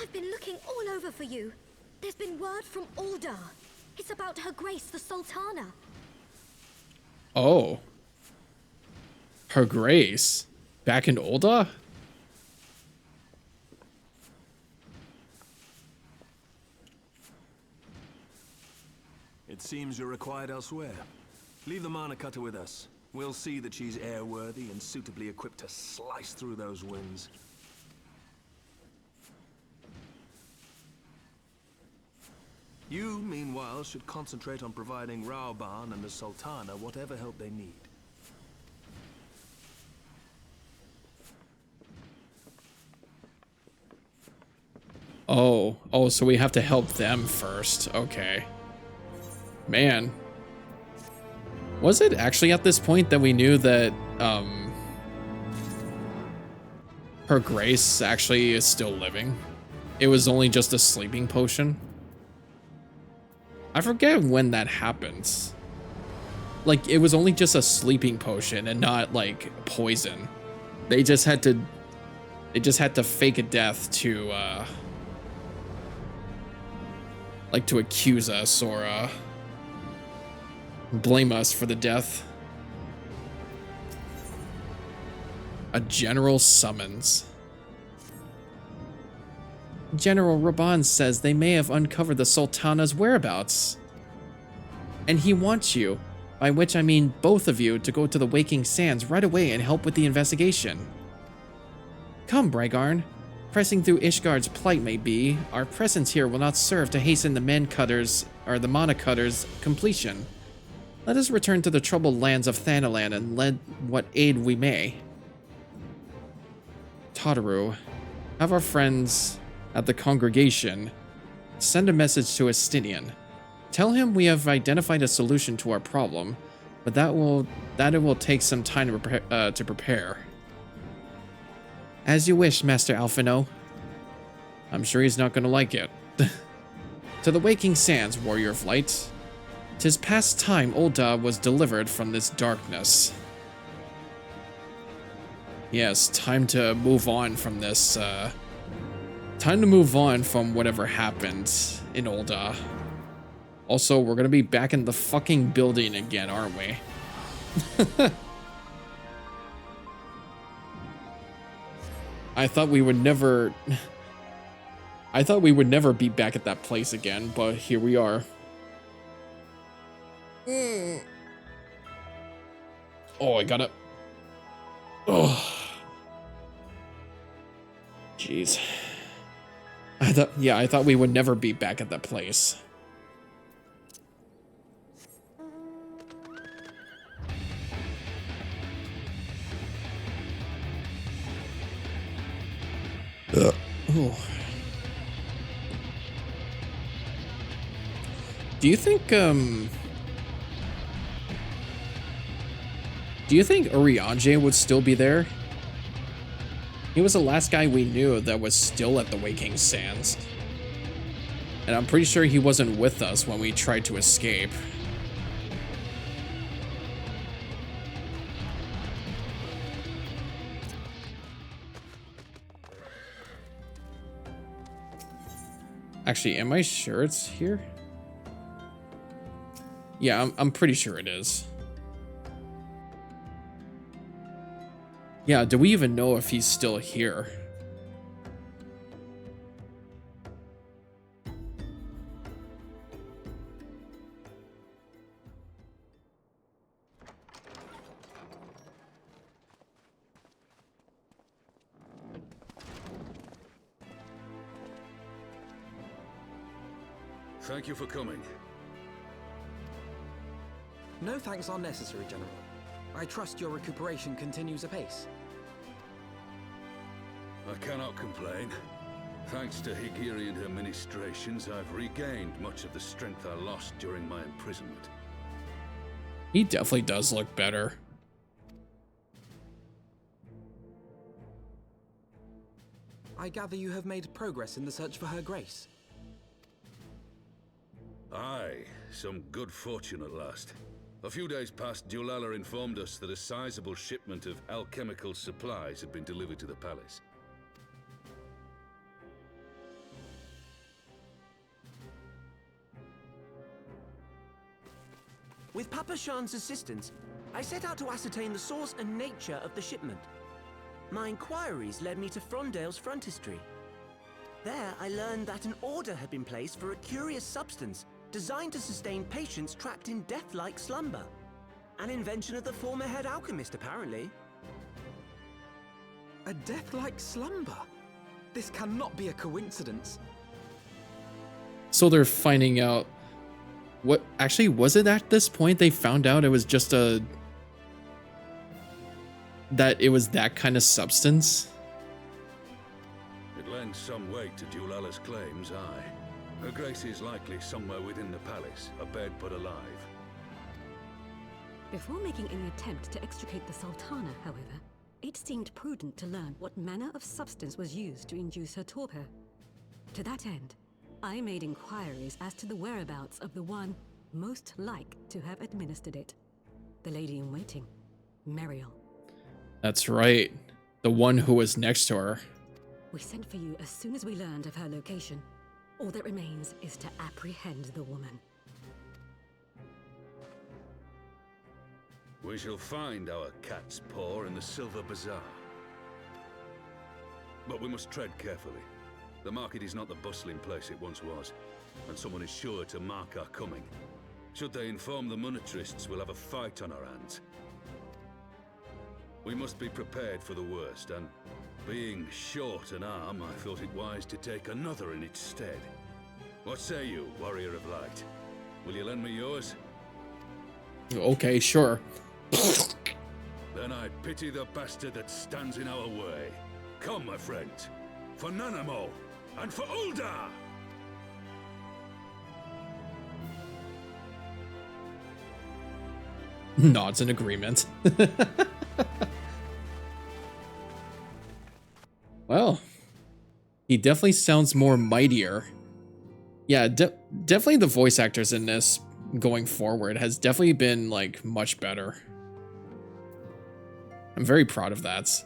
I've been looking all over for you. There's been word from Ulda. It's about Her Grace, the Sultana. Oh. Her Grace? Back in Ulda? It seems you're required elsewhere. Leave the Mana Cutter with us. We'll see that she's airworthy and suitably equipped to slice through those winds. You, meanwhile, should concentrate on providing Raoban and the Sultana whatever help they need. Oh, so we have to help them first. Okay. Man. Was it actually at this point that we knew that, Her Grace actually is still living? It was only just a sleeping potion? I forget when that happens. Like, it was only just a sleeping potion and not, like, poison. They just had to fake a death to, like, to accuse us or, blame us for the death. A general summons. General Raban says they may have uncovered the Sultana's whereabouts. And he wants you, by which I mean both of you, to go to the Waking Sands right away and help with the investigation. Come, Brygarn. Pressing through Ishgard's plight may be, our presence here will not serve to hasten the the Mana Cutter's completion. Let us return to the troubled lands of Thanalan and lend what aid we may. Tataru, have our friends at the congregation send a message to Estinian. Tell him we have identified a solution to our problem, but that it will take some time to prepare. As you wish, Master Alphino. I'm sure he's not going to like it. To the Waking Sands, Warrior of Light. 'Tis past time Ulda was delivered from this darkness. Yes, time to move on from this, time to move on from whatever happened in Ulda. Also, we're gonna be back in the fucking building again, aren't we? I thought we would never be back at that place again, but here we are. Oh, I got it. Oh. Jeez. I thought we would never be back at that place. Oh. Do you think Urianger would still be there? He was the last guy we knew that was still at the Waking Sands. And I'm pretty sure he wasn't with us when we tried to escape. Actually, am I sure it's here? Yeah, I'm pretty sure it is. Yeah, do we even know if he's still here? Thank you for coming. No thanks are necessary, General. I trust your recuperation continues apace. I cannot complain. Thanks to Higiri and her ministrations, I've regained much of the strength I lost during my imprisonment. He definitely does look better. I gather you have made progress in the search for Her Grace. Aye, some good fortune at last. A few days past, Dulala informed us that a sizable shipment of alchemical supplies had been delivered to the palace. With Papa Shan's assistance, I set out to ascertain the source and nature of the shipment. My inquiries led me to Frondale's frontistery. There, I learned that an order had been placed for a curious substance designed to sustain patients trapped in death-like slumber. An invention of the former head alchemist, apparently. A death-like slumber? This cannot be a coincidence. So they're finding out what actually was it at this point they found out it was just that it was that kind of substance? It lends some weight to Dulala's claims, aye. Her Grace is likely somewhere within the palace, abed but alive. Before making any attempt to extricate the Sultana, however, it seemed prudent to learn what manner of substance was used to induce her torpor. To that end, I made inquiries as to the whereabouts of the one most like to have administered it. The lady in waiting, Mariel. That's right. The one who was next to her. We sent for you as soon as we learned of her location. All that remains is to apprehend the woman. We shall find our cat's paw in the Silver Bazaar. But we must tread carefully. The market is not the bustling place it once was, and someone is sure to mark our coming. Should they inform the monetarists, we'll have a fight on our hands. We must be prepared for the worst, and being short an arm, I thought it wise to take another in its stead. What say you, Warrior of Light? Will you lend me yours? Okay, sure. Then I pity the bastard that stands in our way. Come, my friend, for Nanamo and for Uldar! Nods in agreement. Well, he definitely sounds more mightier. Yeah, definitely the voice actors in this going forward has definitely been like much better. I'm very proud of that.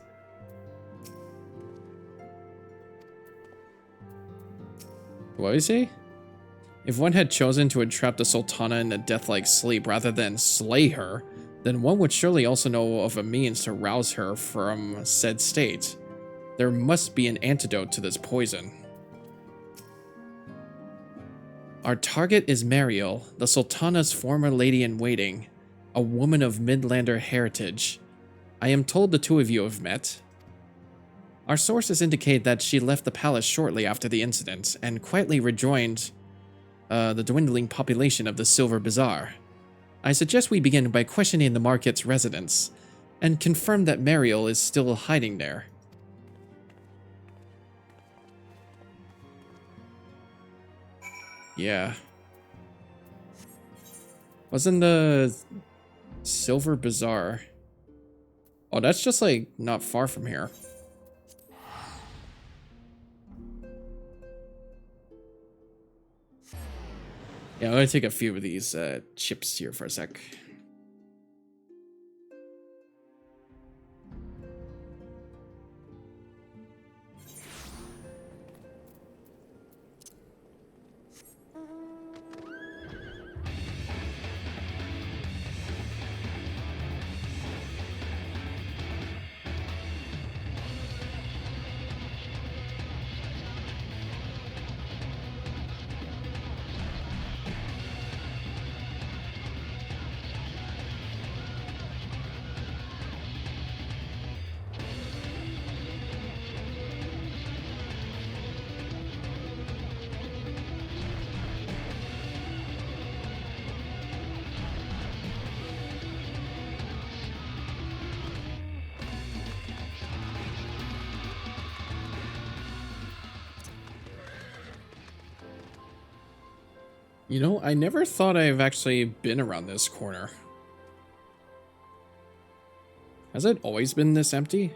What is he? If one had chosen to entrap the Sultana in a death-like sleep rather than slay her, then one would surely also know of a means to rouse her from said state. There must be an antidote to this poison. Our target is Mariel, the Sultana's former lady-in-waiting, a woman of Midlander heritage. I am told the two of you have met. Our sources indicate that she left the palace shortly after the incident and quietly rejoined the dwindling population of the Silver Bazaar. I suggest we begin by questioning the market's residents and confirm that Mariel is still hiding there. Yeah. Wasn't the Silver Bazaar? Oh, that's just like not far from here. Yeah, I'm gonna take a few of these chips here for a sec. You know, I never thought I've actually been around this corner. Has it always been this empty?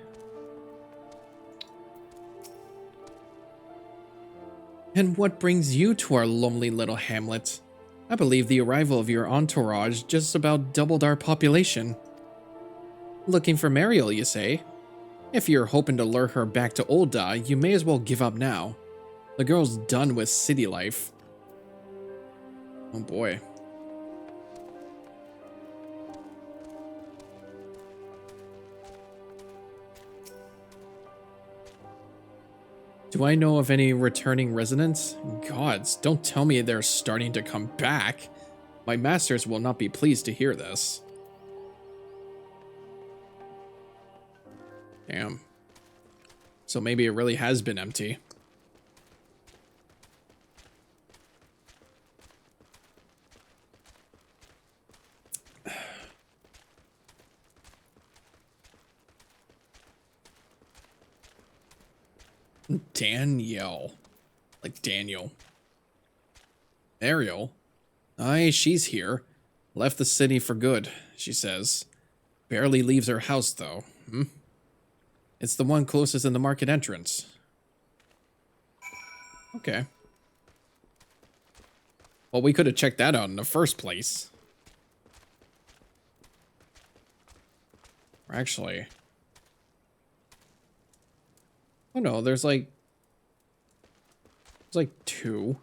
And what brings you to our lonely little hamlet? I believe the arrival of your entourage just about doubled our population. Looking for Mariel, you say? If you're hoping to lure her back to Ul'dah, you may as well give up now. The girl's done with city life. Oh boy. Do I know of any returning residents? Gods, don't tell me they're starting to come back. My masters will not be pleased to hear this. Damn. So maybe it really has been empty. Danielle. Like Daniel. Ariel? Aye, she's here. Left the city for good, she says. Barely leaves her house, though. It's the one closest in the market entrance. Okay. Well, we could have checked that out in the first place. Or actually... Oh no, there's like 2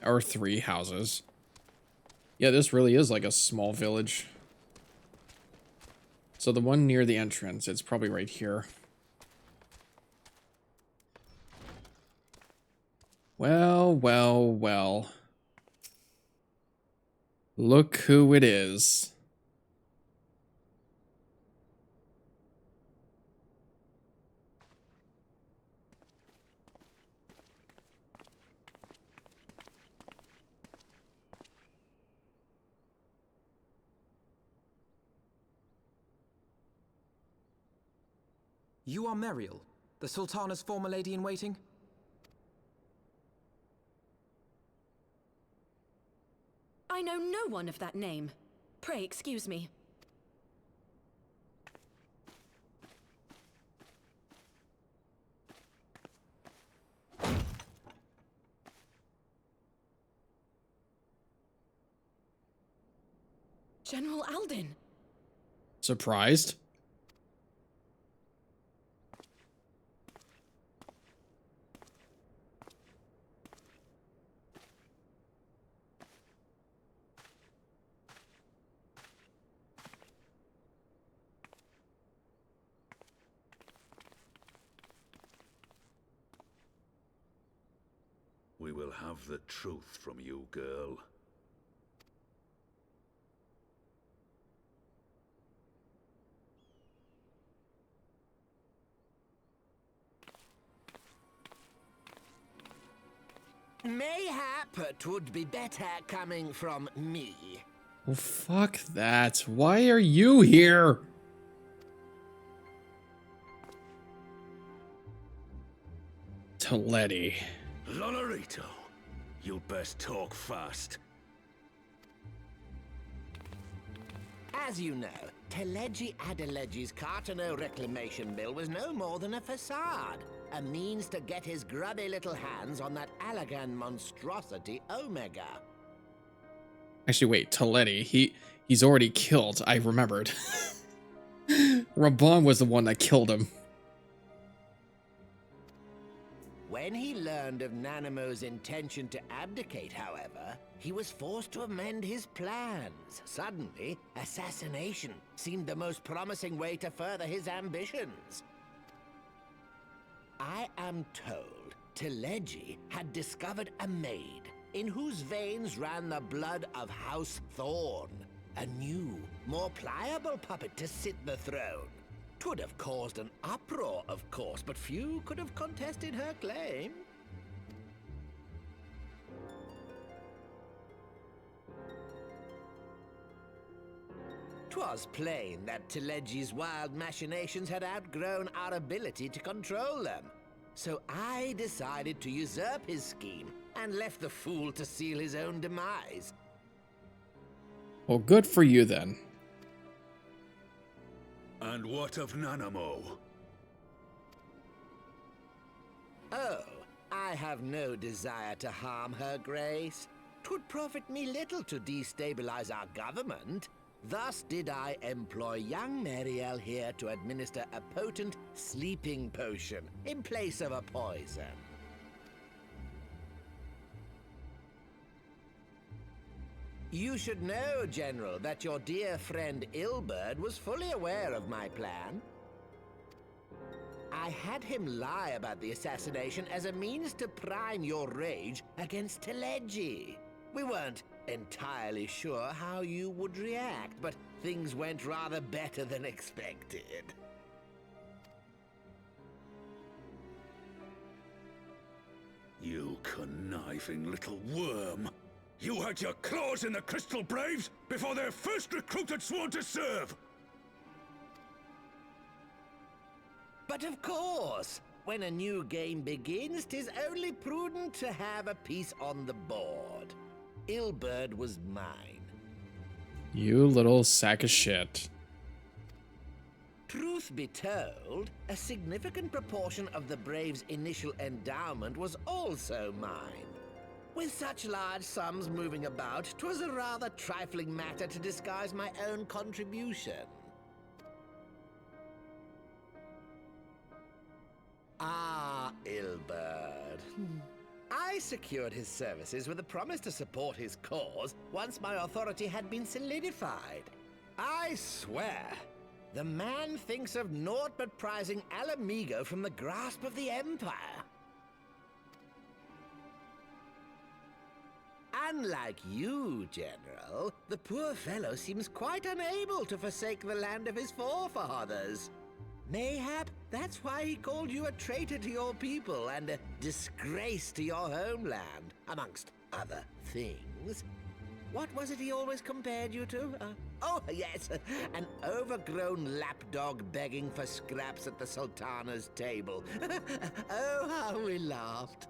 or 3 houses. Yeah, this really is like a small village. So the one near the entrance, it's probably right here. Well, well, well. Look who it is. You are Mariel, the Sultana's former lady-in-waiting? I know no one of that name. Pray excuse me. General Alden. Surprised? We will have the truth from you, girl. Mayhap it would be better coming from me. Well, fuck that. Why are you here? Toletti. Lonorito, you'd best talk fast. As you know, Teleji Adeleji's Cartano reclamation mill was no more than a facade. a means to get his grubby little hands on that Allagan monstrosity Omega. Actually, wait, Toletti, he's already killed. I remembered. Raban was the one that killed him. When he learned of Nanamo's intention to abdicate, however, he was forced to amend his plans. Suddenly, assassination seemed the most promising way to further his ambitions. I am told Teleji had discovered a maid in whose veins ran the blood of House Thorn, a new, more pliable puppet to sit the throne. 'Twould have caused an uproar, of course, but few could have contested her claim. 'Twas plain that Teleji's wild machinations had outgrown our ability to control them. So I decided to usurp his scheme and left the fool to seal his own demise. Well, good for you then. And what of Nanamo? Oh, I have no desire to harm her grace. 'Twould profit me little to destabilize our government. Thus did I employ young Mariel here to administer a potent sleeping potion in place of a poison. You should know, General, that your dear friend Ilberd was fully aware of my plan. I had him lie about the assassination as a means to prime your rage against Teleji. We weren't entirely sure how you would react, but things went rather better than expected. You conniving little worm! You had your claws in the Crystal Braves before their first recruit had sworn to serve! But of course, when a new game begins, 'tis only prudent to have a piece on the board. Ilberd was mine. You little sack of shit. Truth be told, a significant proportion of the Braves' initial endowment was also mine. With such large sums moving about, 'twas a rather trifling matter to disguise my own contribution. Ah, Ilberd. I secured his services with a promise to support his cause once my authority had been solidified. I swear, the man thinks of naught but prizing Alamigo from the grasp of the Empire. Unlike you, General, the poor fellow seems quite unable to forsake the land of his forefathers. Mayhap that's why he called you a traitor to your people and a disgrace to your homeland, amongst other things. What was it he always compared you to? Oh, yes, an overgrown lapdog begging for scraps at the Sultana's table. Oh, how we laughed.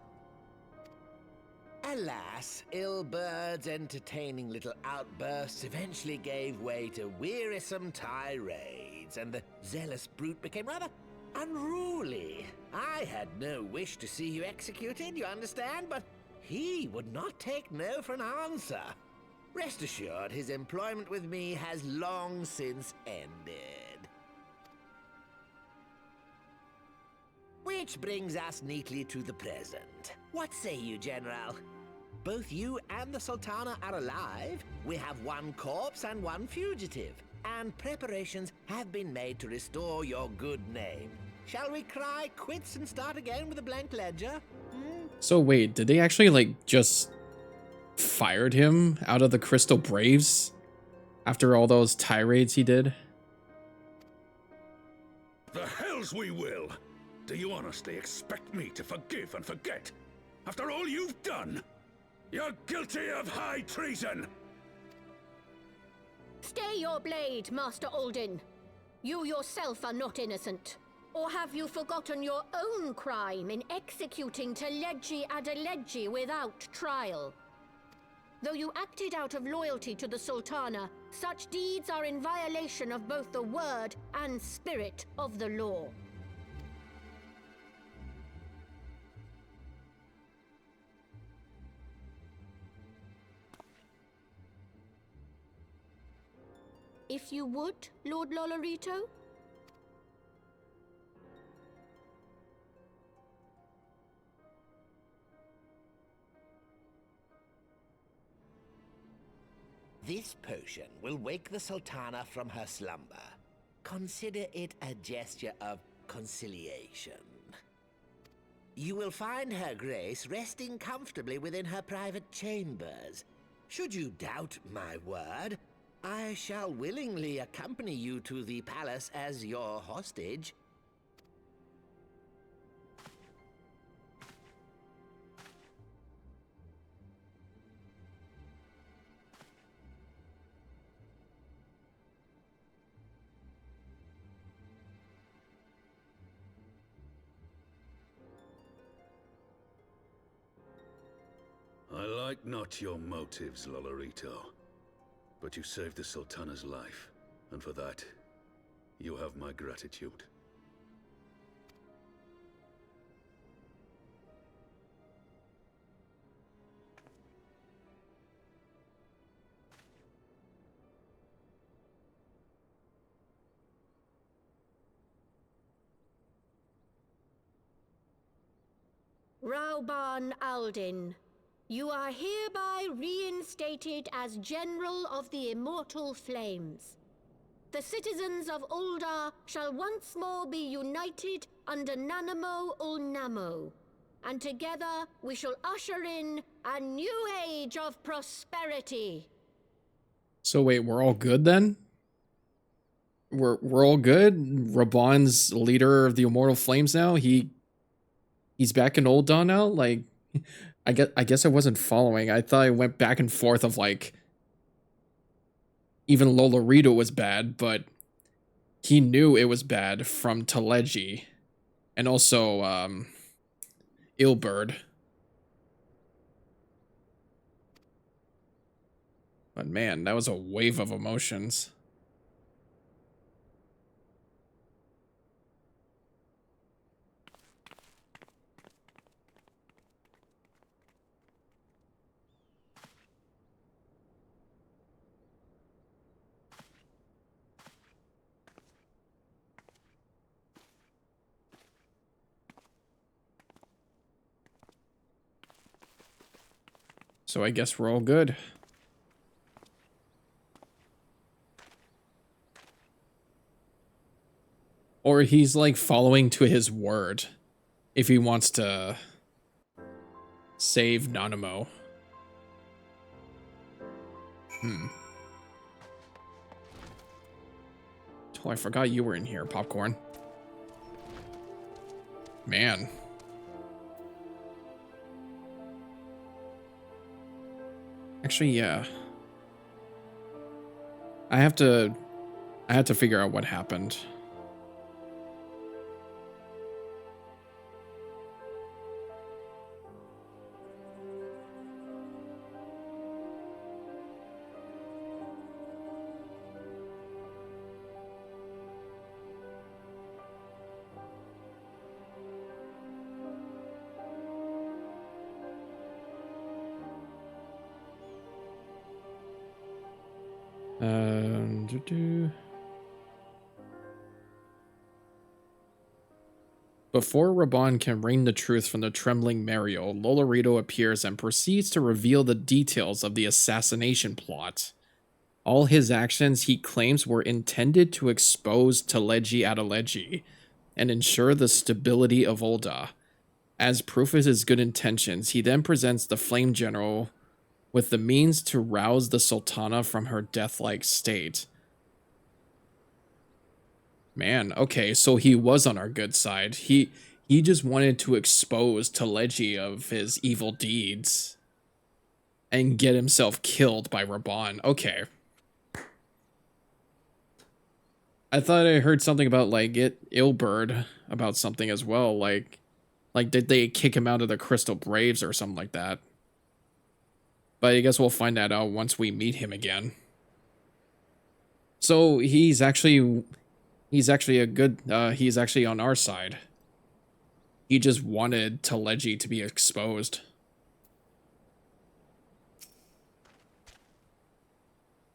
Alas, Ilberd's entertaining little outbursts eventually gave way to wearisome tirades, and the zealous brute became rather unruly. I had no wish to see you executed, you understand, but he would not take no for an answer. Rest assured, his employment with me has long since ended. Which brings us neatly to the present. What say you, General? Both you and the Sultana are alive. We have one corpse and one fugitive, and preparations have been made to restore your good name. Shall we cry quits and start again with a blank ledger? So wait, did they actually like just fired him out of the Crystal Braves after all those tirades he did? The hells we will! Do you honestly expect me to forgive and forget? After all you've done? You're guilty of high treason! Stay your blade, Master Alden. You yourself are not innocent. Or have you forgotten your own crime in executing Teleji Adeleji without trial? Though you acted out of loyalty to the Sultana, such deeds are in violation of both the word and spirit of the law. if you would, Lord Lolorito? This potion will wake the Sultana from her slumber. Consider it a gesture of conciliation. You will find her grace resting comfortably within her private chambers. Should you doubt my word, I shall willingly accompany you to the palace as your hostage. I like not your motives, Lolorito. But you saved the Sultana's life, and for that, you have my gratitude. Rauban Aldin, you are hereby reinstated as General of the Immortal Flames. The citizens of Ul'dah shall once more be united under Nanamo Ul'Namo, and together we shall usher in a new age of prosperity. So wait, we're all good then? We're all good? Raban's leader of the Immortal Flames now? He's back in Ul'dah now? Like, I guess I wasn't following. I thought I went back and forth of like, even Lolorito was bad, but he knew it was bad from Teleji, and also Ilberd. But man, that was a wave of emotions. So I guess we're all good. Or he's like following to his word if he wants to save Nanamo. Oh, I forgot you were in here, Popcorn. Man. Actually, yeah. I have to figure out what happened. Before Raban can wring the truth from the trembling Mario, Lolorito appears and proceeds to reveal the details of the assassination plot. All his actions, he claims, were intended to expose Teleji Adeleji and ensure the stability of Ul'dah. As proof of his good intentions, he then presents the Flame General with the means to rouse the Sultana from her death-like state. Man, okay, so he was on our good side. He just wanted to expose Teleji of his evil deeds and get himself killed by Raban. Okay. I thought I heard something about like Ilberd about something as well, like did they kick him out of the Crystal Braves or something like that? But I guess we'll find that out once we meet him again. So he's actually a good, he's actually on our side. He just wanted Teleji to be exposed.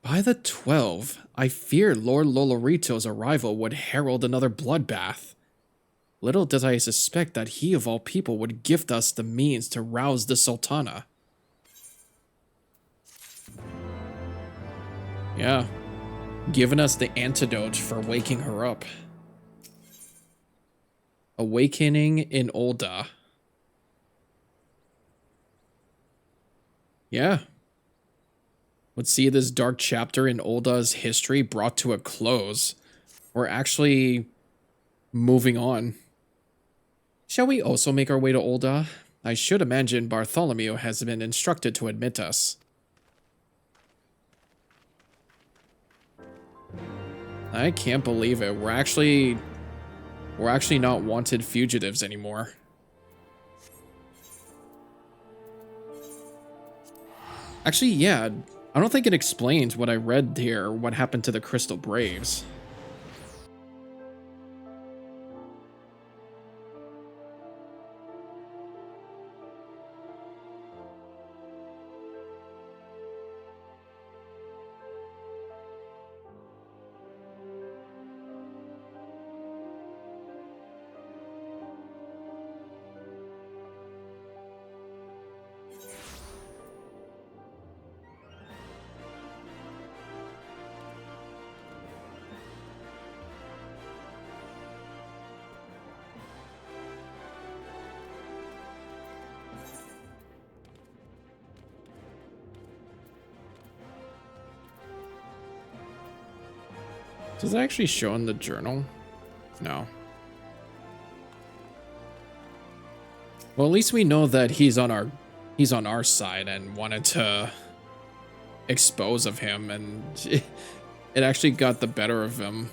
By the 12, I feared Lord Lolorito's arrival would herald another bloodbath. Little did I suspect that he of all people would gift us the means to rouse the Sultana. Yeah, giving us the antidote for waking her up. Awakening in Ul'dah. Yeah. Let's see this dark chapter in Ul'dah's history brought to a close. We're actually moving on. Shall we also make our way to Ul'dah? I should imagine Bartholomew has been instructed to admit us. I can't believe it. We're actually not wanted fugitives anymore. Actually, yeah, I don't think it explains what I read here, what happened to the Crystal Braves. Does it actually show in the journal? No. Well, at least we know that he's on our side and wanted to expose of him, and it actually got the better of him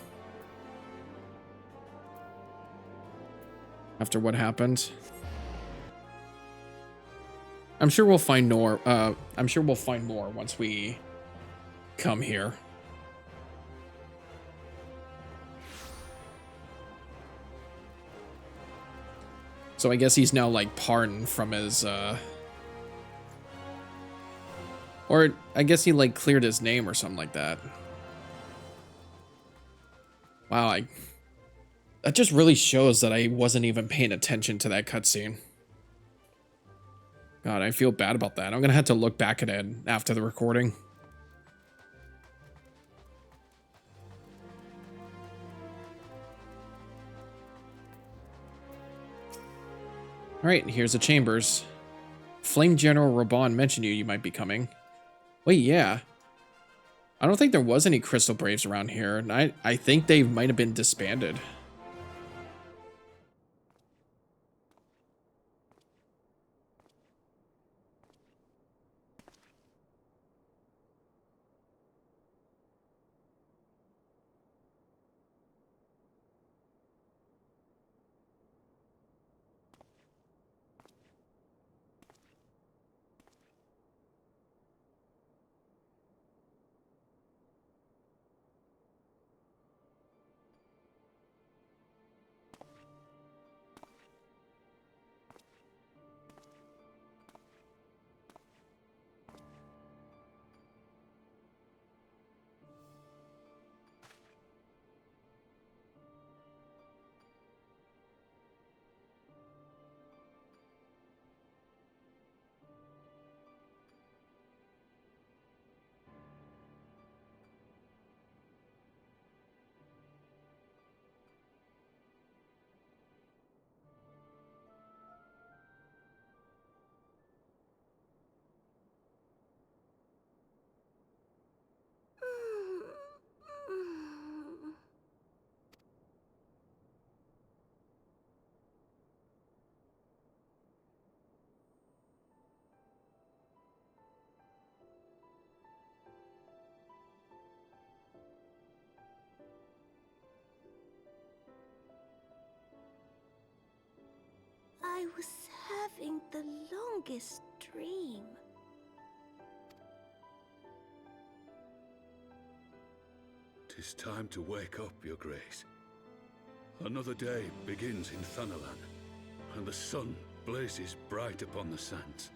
after what happened. I'm sure we'll find more. I'm sure we'll find more once we come here. So I guess he's now like pardoned from his, or I guess he like cleared his name or something like that. Wow, that just really shows that I wasn't even paying attention to that cutscene. God, I feel bad about that. I'm gonna have to look back at it after the recording. Alright, here's the chambers. Flame General Raban mentioned you might be coming. Wait, yeah. I don't think there was any Crystal Braves around here, and I think they might have been disbanded. I was having the longest dream. "'Tis time to wake up, Your Grace. Another day begins in Thanalan, and the sun blazes bright upon the sands.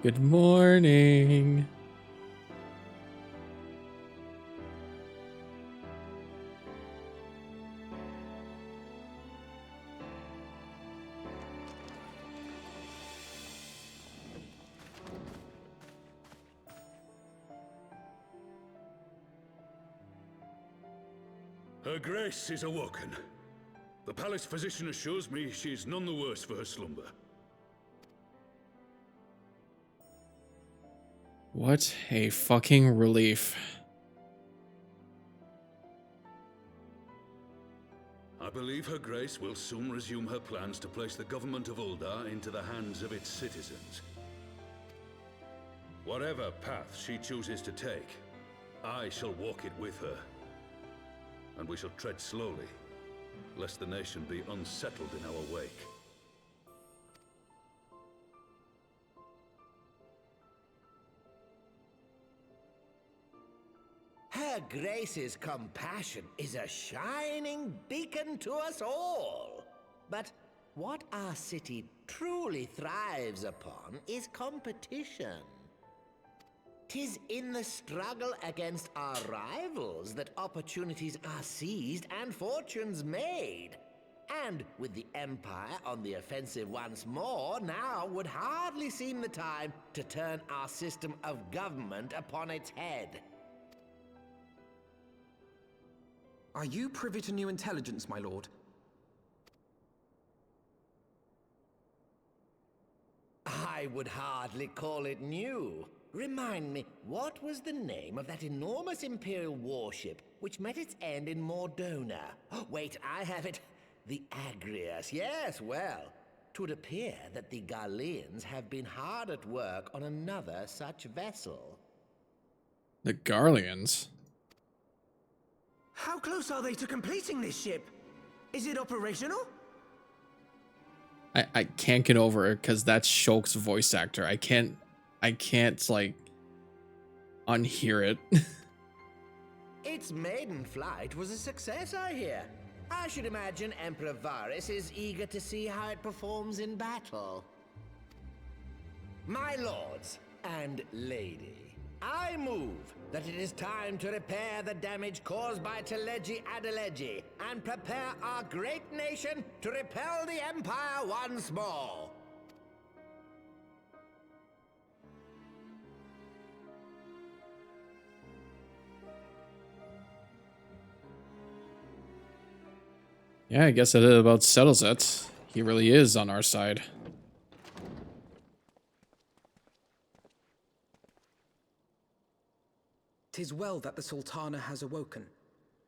Good morning. Her Grace is awoken. The palace physician assures me she is none the worse for her slumber. What a fucking relief. I believe Her Grace will soon resume her plans to place the government of Uldar into the hands of its citizens. Whatever path she chooses to take, I shall walk it with her. And we shall tread slowly, lest the nation be unsettled in our wake. Her Grace's compassion is a shining beacon to us all. But what our city truly thrives upon is competition. 'Tis in the struggle against our rivals that opportunities are seized and fortunes made. And with the Empire on the offensive once more, now would hardly seem the time to turn our system of government upon its head. Are you privy to new intelligence, my lord? I would hardly call it new. Remind me, what was the name of that enormous Imperial warship which met its end in Mordona? Oh, wait, I have it. The Agrius. Yes, well, 'twould appear that the Garleans have been hard at work on another such vessel. The Garleans? How close are they to completing this ship? Is it operational? I can't get over it because that's Shulk's voice actor. I can't like unhear it. Its maiden flight was a success, I hear. I should imagine Emperor Varys is eager to see how it performs in battle. My lords and lady, I move that it is time to repair the damage caused by Teleji Adeleji and prepare our great nation to repel the Empire once more. Yeah, I guess that about settles it. He really is on our side. "'Tis well that the Sultana has awoken.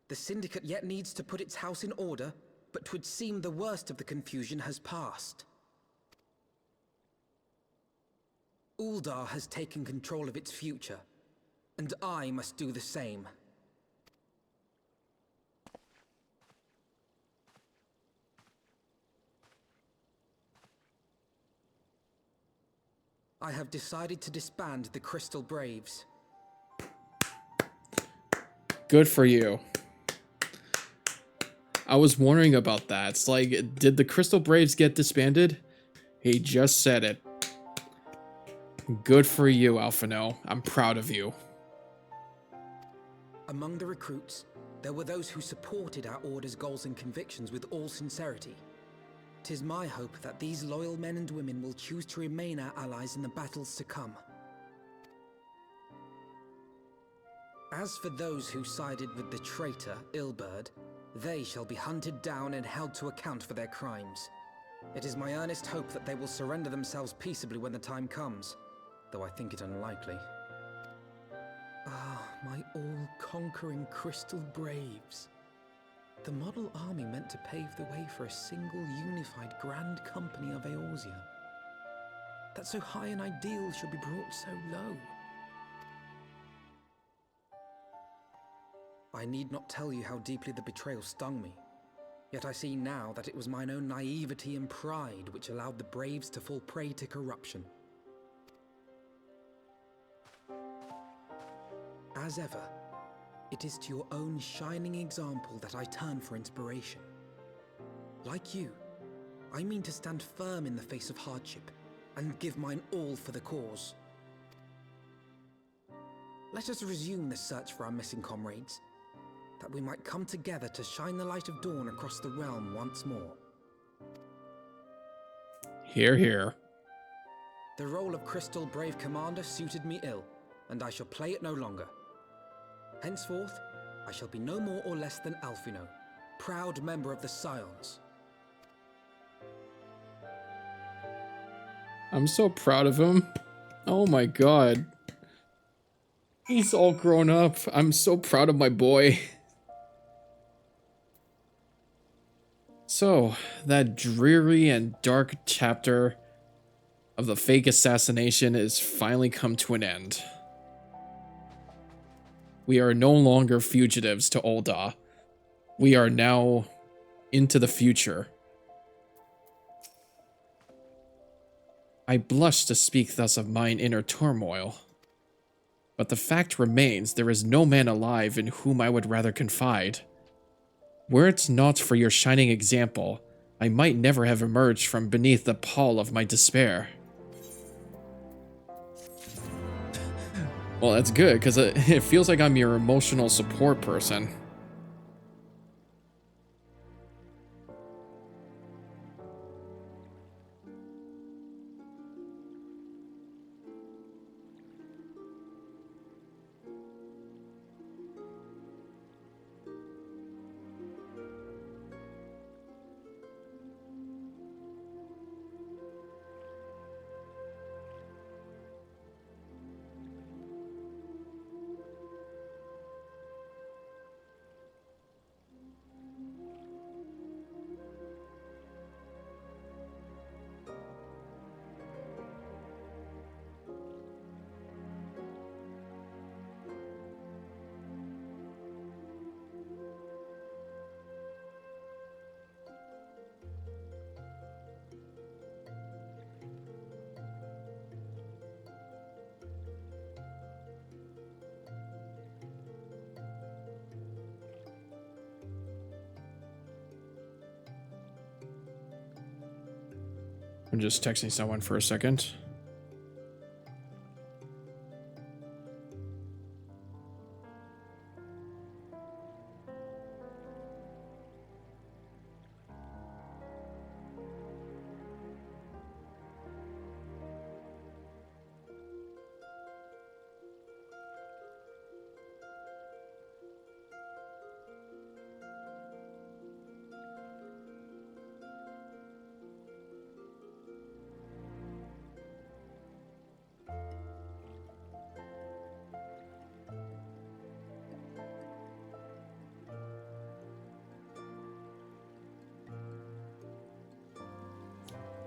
The Syndicate yet needs to put its house in order, but 'twould seem the worst of the confusion has passed. Uldar has taken control of its future, and I must do the same. I have decided to disband the Crystal Braves. Good for you. I was wondering about that. It's like, did the Crystal Braves get disbanded? He just said it. Good for you, Alphino. I'm proud of you. Among the recruits, there were those who supported our Order's goals and convictions with all sincerity. 'Tis my hope that these loyal men and women will choose to remain our allies in the battles to come. As for those who sided with the traitor, Ilberd, they shall be hunted down and held to account for their crimes. It is my earnest hope that they will surrender themselves peaceably when the time comes, though I think it unlikely. Ah, my all-conquering Crystal Braves. The model army meant to pave the way for a single unified Grand Company of Eorzea. That so high an ideal should be brought so low. I need not tell you how deeply the betrayal stung me. Yet I see now that it was mine own naivety and pride which allowed the Braves to fall prey to corruption. As ever, it is to your own shining example that I turn for inspiration. Like you, I mean to stand firm in the face of hardship and give mine all for the cause. Let us resume the search for our missing comrades, that we might come together to shine the light of dawn across the realm once more. Hear, hear. The role of Crystal Brave Commander suited me ill, and I shall play it no longer. Henceforth, I shall be no more or less than Alfino, proud member of the Scions. I'm so proud of him. Oh my god. He's all grown up. I'm so proud of my boy. So, that dreary and dark chapter of the fake assassination is finally come to an end. We are no longer fugitives to Ul'dah. We are now into the future. I blush to speak thus of mine inner turmoil. But the fact remains there is no man alive in whom I would rather confide. Were it not for your shining example, I might never have emerged from beneath the pall of my despair. Well, that's good, because it feels like I'm your emotional support person. I'm just texting someone for a second.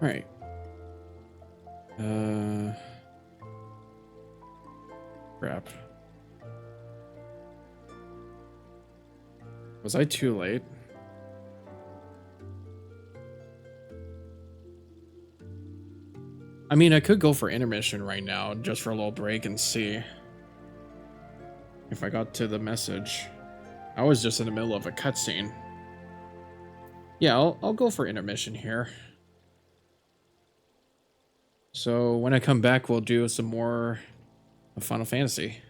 Right. Crap. Was I too late? I mean, I could go for intermission right now, just for a little break and see if I got to the message. I was just in the middle of a cutscene. Yeah, I'll go for intermission here. So when I come back, we'll do some more of Final Fantasy.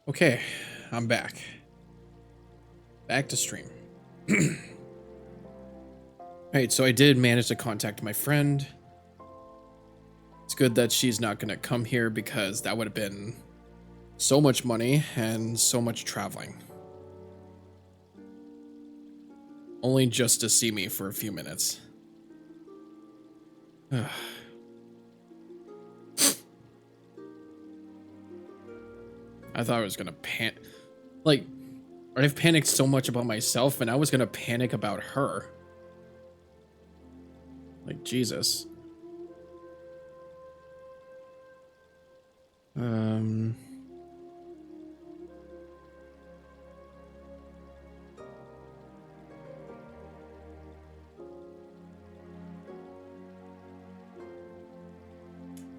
Okay, I'm back. Back to stream. Alright, so I did manage to contact my friend. It's good that she's not gonna come here because that would have been so much money and so much traveling. Only just to see me for a few minutes. I thought I was gonna like, I've panicked so much about myself, and I was gonna panic about her. Like, Jesus.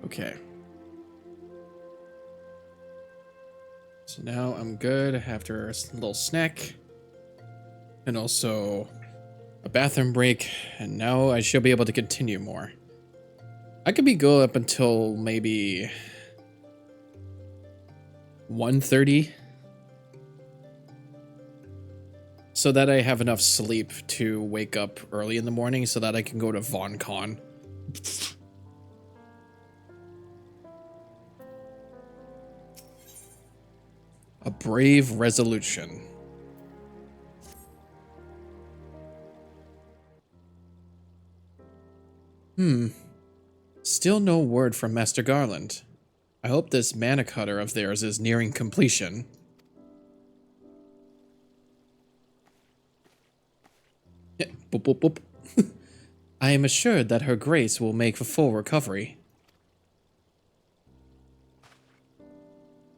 Okay. So now I'm good after a little snack. And also a bathroom break. And now I should be able to continue more. I could be good up until maybe 1:30. So that I have enough sleep to wake up early in the morning so that I can go to VonCon. A brave resolution. Still no word from Master Garland. I hope this mana cutter of theirs is nearing completion. Boop, boop, boop. I am assured that her grace will make a full recovery.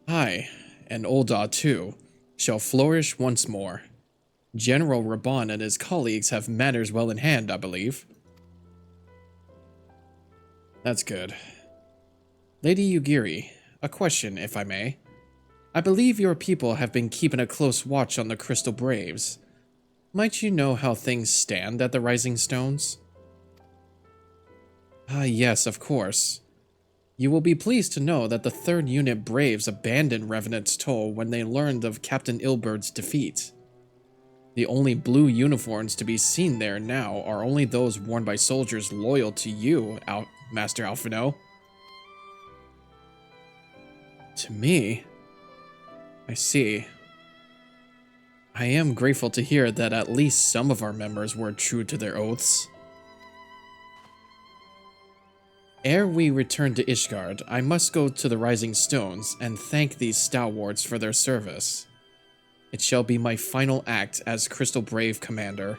I, and Ulda too, shall flourish once more. General Raban and his colleagues have matters well in hand, I believe. That's good. Lady Yugiri, a question, if I may. I believe your people have been keeping a close watch on the Crystal Braves. Might you know how things stand at the Rising Stones? Ah, yes, of course. You will be pleased to know that the 3rd Unit Braves abandoned Revenant's Toll when they learned of Captain Ilbert's defeat. The only blue uniforms to be seen there now are only those worn by soldiers loyal to you, Master Alphino. To me? I see. I am grateful to hear that at least some of our members were true to their oaths. Ere we return to Ishgard, I must go to the Rising Stones and thank these stalwarts for their service. It shall be my final act as Crystal Brave Commander.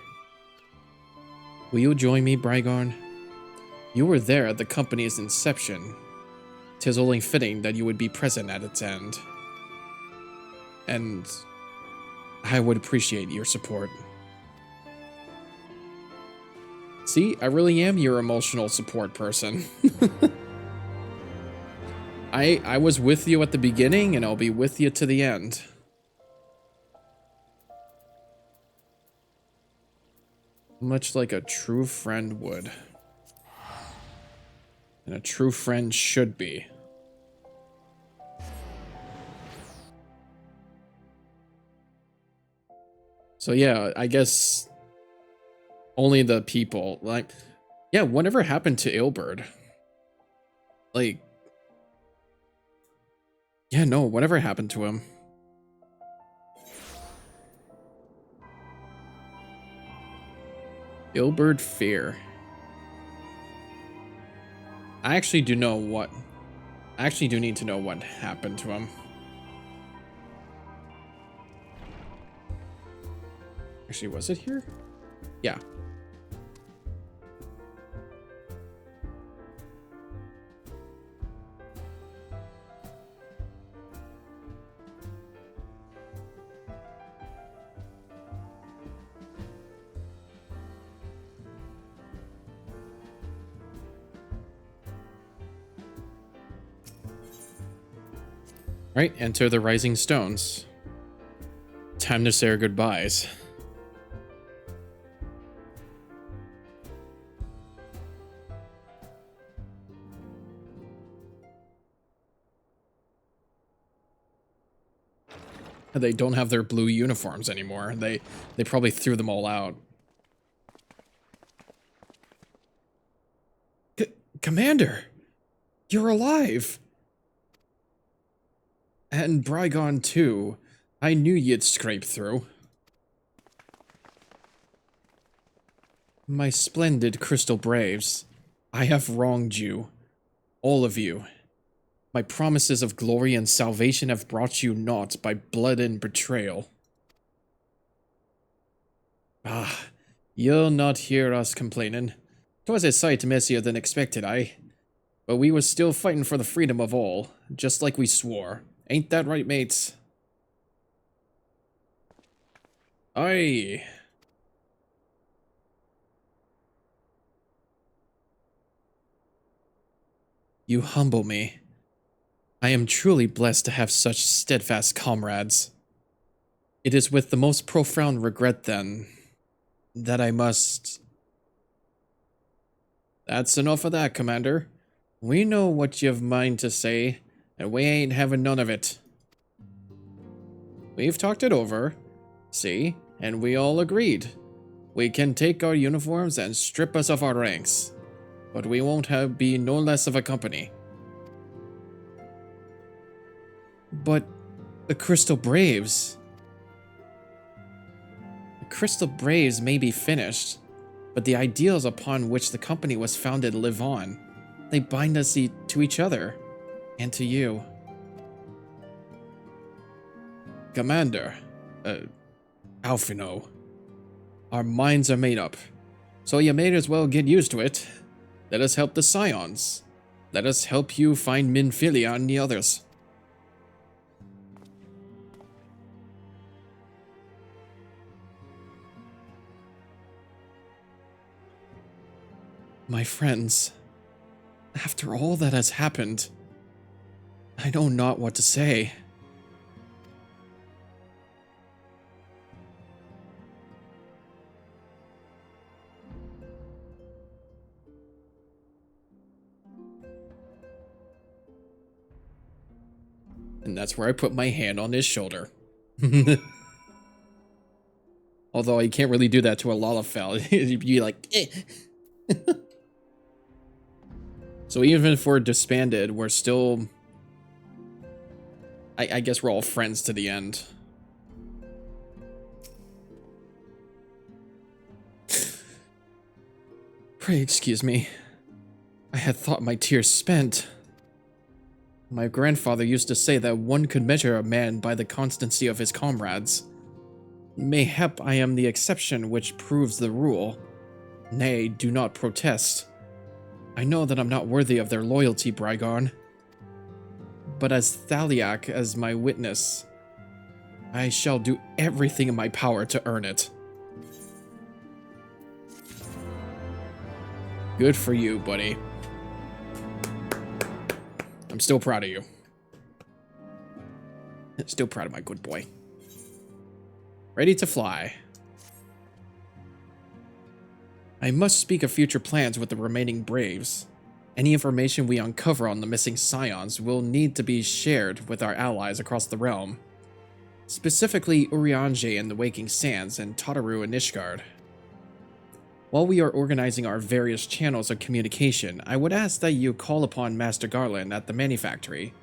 Will you join me, Brigorn? You were there at the company's inception. 'Tis only fitting that you would be present at its end. And I would appreciate your support. See, I really am your emotional support person. I was with you at the beginning, and I'll be with you to the end. Much like a true friend would. And a true friend should be. So yeah, I guess only the people, like, yeah, whatever happened to Ilberd? Like, yeah, no, whatever happened to him? Ilberd Fear. I actually do need to know what happened to him. Actually, was it here? Yeah. Right, enter the Rising Stones. Time to say our goodbyes. They don't have their blue uniforms anymore. They probably threw them all out. Commander! You're alive! And Brygon too. I knew you'd scrape through. My splendid Crystal Braves, I have wronged you. All of you. My promises of glory and salvation have brought you naught by blood and betrayal. Ah, you'll not hear us complaining. 'Twas a sight messier than expected, but we was still fighting for the freedom of all, just like we swore. Ain't that right, mates? Aye. You humble me. I am truly blessed to have such steadfast comrades. It is with the most profound regret, then, that I must... That's enough of that, Commander. We know what you've mind to say, and we ain't having none of it. We've talked it over, see, and we all agreed. We can take our uniforms and strip us of our ranks, but we won't be no less of a company. But the Crystal Braves... The Crystal Braves may be finished, but the ideals upon which the company was founded live on. They bind us to each other, and to you. Commander, Alphino, our minds are made up, so you may as well get used to it. Let us help the Scions. Let us help you find Minfilia and the others. My friends, after all that has happened, I know not what to say. And that's where I put my hand on his shoulder. Although you can't really do that to a Lalafell. You'd be like, eh. So even if we're disbanded, we're still... I guess we're all friends to the end. Pray excuse me. I had thought my tears spent. My grandfather used to say that one could measure a man by the constancy of his comrades. Mayhap I am the exception which proves the rule. Nay, do not protest. I know that I'm not worthy of their loyalty, Brygon. But as Thaliak as my witness, I shall do everything in my power to earn it. Good for you, buddy. I'm still proud of you. Still proud of my good boy. Ready to fly. I must speak of future plans with the remaining Braves. Any information we uncover on the missing Scions will need to be shared with our allies across the realm. Specifically Urianger and the Waking Sands and Tataru and Nishgard. While we are organizing our various channels of communication, I would ask that you call upon Master Garland at the manufactory.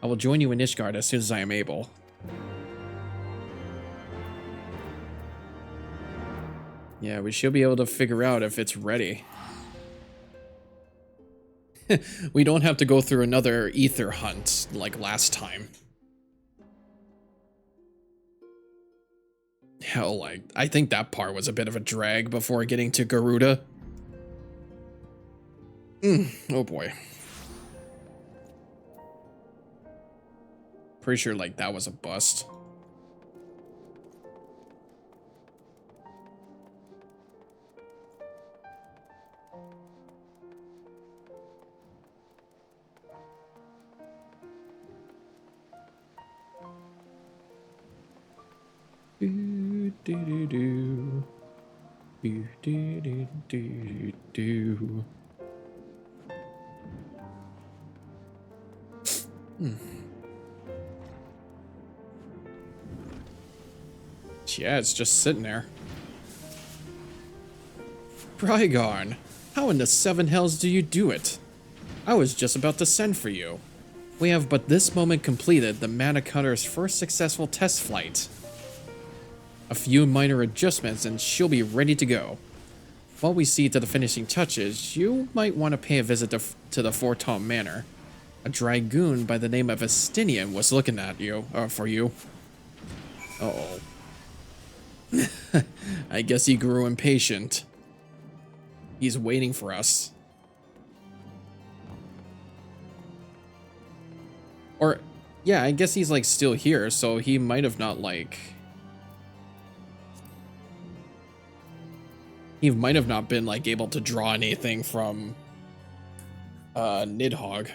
I will join you in Nishgard as soon as I am able. Yeah, we should be able to figure out if it's ready. We don't have to go through another ether hunt like last time. Hell, I think that part was a bit of a drag before getting to Garuda. Oh boy. Pretty sure like that was a bust. Do do do do do do do do. Yeah, it's just sitting there. Brygarn, how in the seven hells do you do it? I was just about to send for you. We have but this moment completed the Mana Cutter's first successful test flight. A few minor adjustments and she'll be ready to go. While we see to the finishing touches, you might want to pay a visit to the Fortom Manor. A dragoon by the name of Estinian was looking at you, for you. Uh-oh. I guess he grew impatient. He's waiting for us. Or, yeah, I guess he's, like, still here, so he might have not, like... He might have not been, like, able to draw anything from, Nidhogg.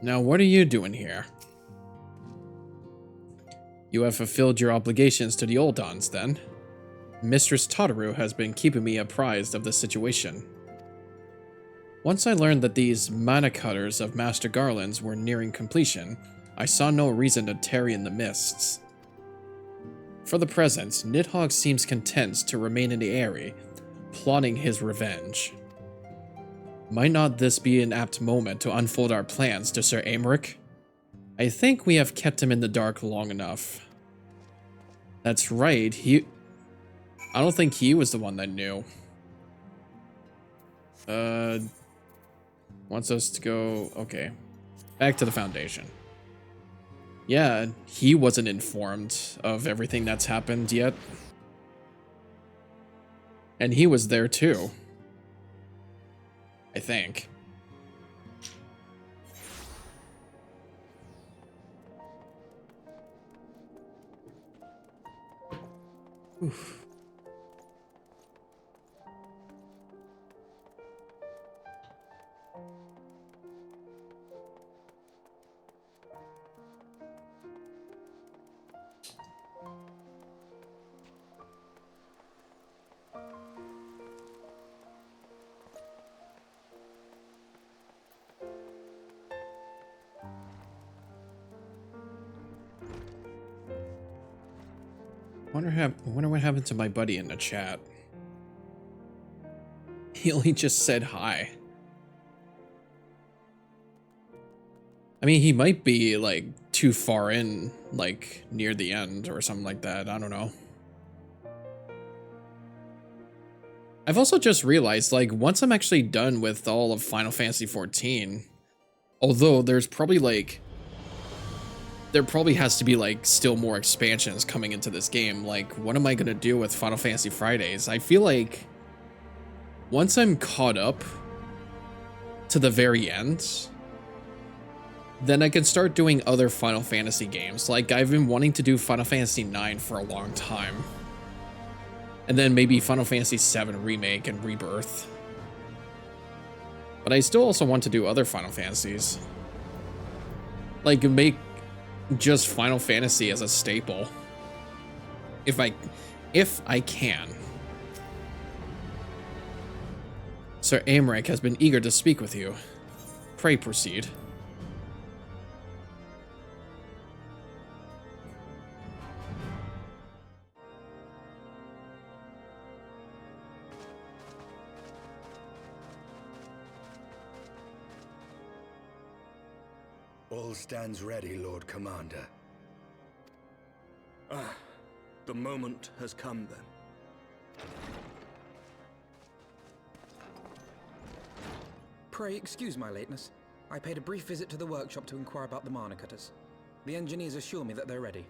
Now, what are you doing here? You have fulfilled your obligations to the Oldons, then. Mistress Tataru has been keeping me apprised of the situation. Once I learned that these mana cutters of Master Garland's were nearing completion, I saw no reason to tarry in the mists. For the present, Nidhogg seems content to remain in the area, plotting his revenge. Might not this be an apt moment to unfold our plans to Sir Aymeric? I think we have kept him in the dark long enough. That's right, I don't think he was the one that knew. Wants us to go... Okay. Back to the Foundation. Yeah, he wasn't informed of everything that's happened yet. And he was there too. I think. Oof. Wonder what happened to my buddy in the chat. He only just said hi. I mean, he might be, like, too far in, like, near the end or something like that. I don't know. I've also just realized, like, once I'm actually done with all of Final Fantasy XIV, although there's probably, like... There probably has to be, like, still more expansions coming into this game. Like, what am I gonna do with Final Fantasy Fridays? I feel like once I'm caught up to the very end, then I can start doing other Final Fantasy games. Like, I've been wanting to do Final Fantasy IX for a long time. And then maybe Final Fantasy VII Remake and Rebirth. But I still also want to do other Final Fantasies. Like, make just Final Fantasy as a staple. If I can. Sir Aymeric has been eager to speak with you. Pray proceed. All stands ready, Lord Commander. Ah, the moment has come then. Pray excuse my lateness. I paid a brief visit to the workshop to inquire about the mana cutters. The engineers assure me that they're ready.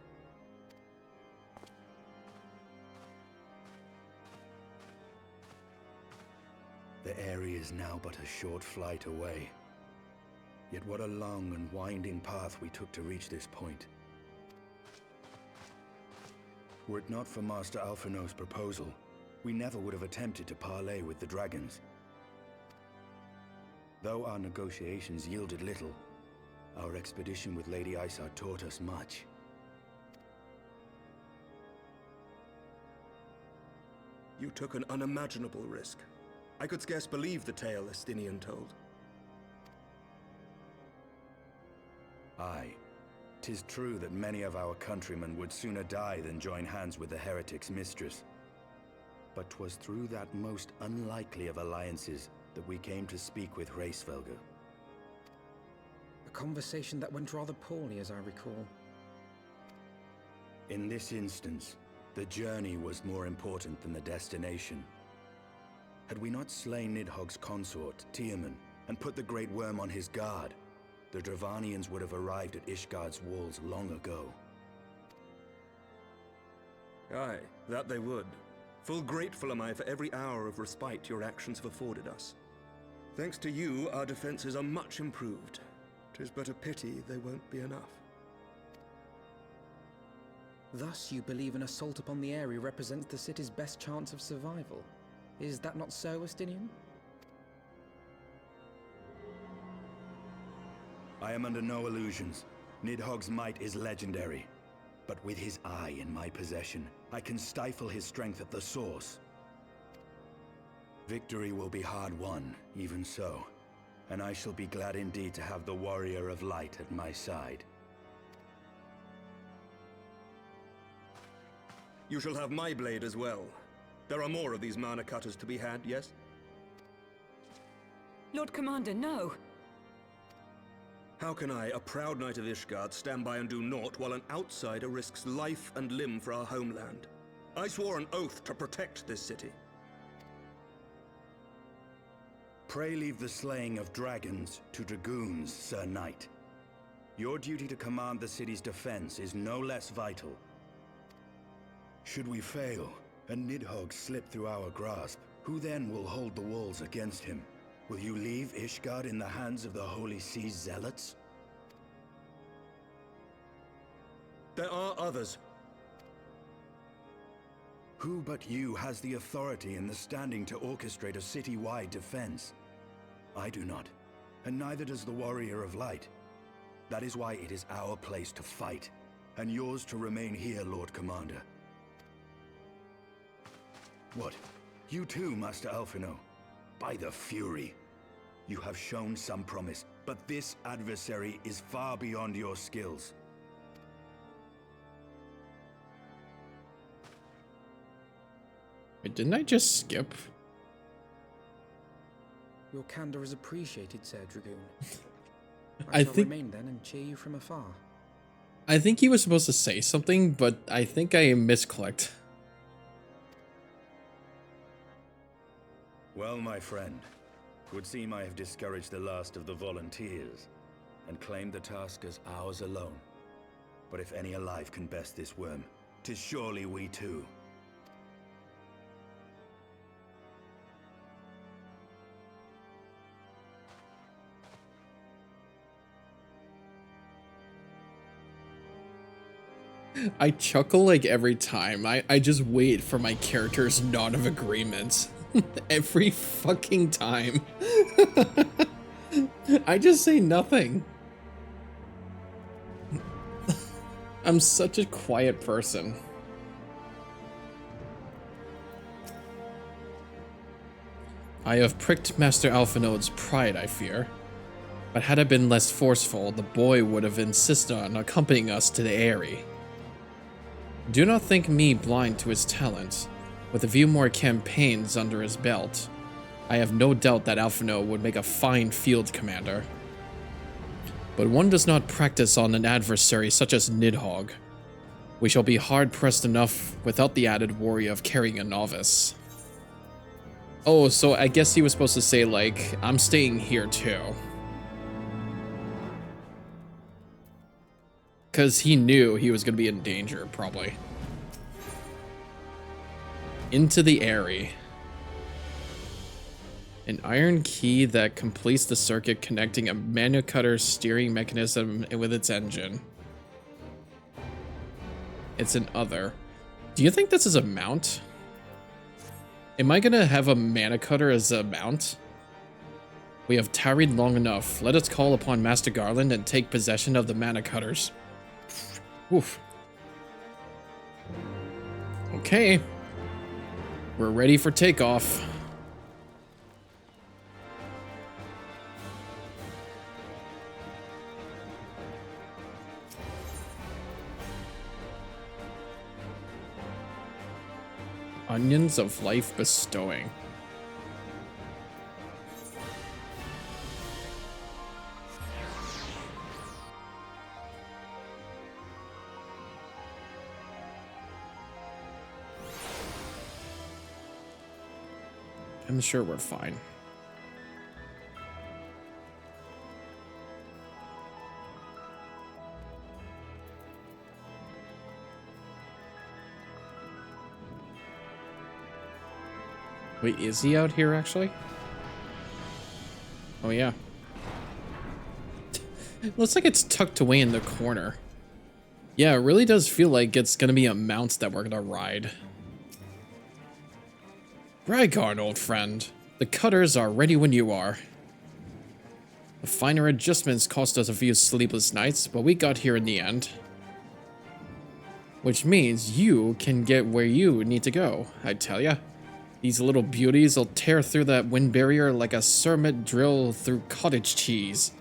The area is now but a short flight away. Yet what a long and winding path we took to reach this point. Were it not for Master Alphinaud's proposal, we never would have attempted to parley with the dragons. Though our negotiations yielded little, our expedition with Lady Isar taught us much. You took an unimaginable risk. I could scarce believe the tale Estinian told. Aye. 'Tis true that many of our countrymen would sooner die than join hands with the heretic's mistress. But 'twas through that most unlikely of alliances that we came to speak with Hraesvelgr. A conversation that went rather poorly, as I recall. In this instance, the journey was more important than the destination. Had we not slain Nidhogg's consort, Tiaman, and put the Great Worm on his guard, the Dravanians would have arrived at Ishgard's walls long ago. Aye, that they would. Full grateful am I for every hour of respite your actions have afforded us. Thanks to you, our defenses are much improved. 'Tis but a pity they won't be enough. Thus, you believe an assault upon the area represents the city's best chance of survival. Is that not so, Estinian? I am under no illusions. Nidhogg's might is legendary. But with his eye in my possession, I can stifle his strength at the source. Victory will be hard won, even so. And I shall be glad indeed to have the Warrior of Light at my side. You shall have my blade as well. There are more of these mana cutters to be had, yes? Lord Commander, no! How can I, a proud knight of Ishgard, stand by and do naught while an outsider risks life and limb for our homeland? I swore an oath to protect this city. Pray leave the slaying of dragons to dragoons, Sir Knight. Your duty to command the city's defense is no less vital. Should we fail, and Nidhogg slip through our grasp, who then will hold the walls against him? Will you leave Ishgard in the hands of the Holy Sea's zealots? There are others. Who but you has the authority and the standing to orchestrate a city-wide defense? I do not, and neither does the Warrior of Light. That is why it is our place to fight, and yours to remain here, Lord Commander. What? You too, Master Alphinaud? By the Fury! You have shown some promise, but this adversary is far beyond your skills. Wait, didn't I just skip? Your candor is appreciated, Sir Dragoon. I shall think remain then and cheer you from afar. I think he was supposed to say something, but I think I misclicked. Well, my friend, it would seem I have discouraged the last of the volunteers, and claimed the task as ours alone. But if any alive can best this worm, 'tis surely we too. I chuckle like every time. I just wait for my character's nod of agreement. Every fucking time. I just say nothing. I'm such a quiet person. I have pricked Master Alphinaud's pride, I fear. But had I been less forceful, the boy would have insisted on accompanying us to the Eyrie. Do not think me blind to his talents. With a few more campaigns under his belt, I have no doubt that Alphinaud would make a fine field commander. But one does not practice on an adversary such as Nidhogg. We shall be hard-pressed enough without the added worry of carrying a novice. Oh, so I guess he was supposed to say, like, I'm staying here too. Because he knew he was going to be in danger, probably. Into the Eyrie. An iron key that completes the circuit connecting a mana cutter steering mechanism with its engine. It's an other. Do you think this is a mount? Am I going to have a mana cutter as a mount? We have tarried long enough. Let us call upon Master Garland and take possession of the mana cutters. Oof. Okay. We're ready for takeoff. Onions of life bestowing. I'm sure we're fine. Wait, is he out here actually? Oh yeah. Looks like it's tucked away in the corner. Yeah, it really does feel like it's gonna be a mount that we're gonna ride. Rygarn, old friend. The cutters are ready when you are. The finer adjustments cost us a few sleepless nights, but we got here in the end. Which means you can get where you need to go, I tell ya. These little beauties will tear through that wind barrier like a cermet drill through cottage cheese.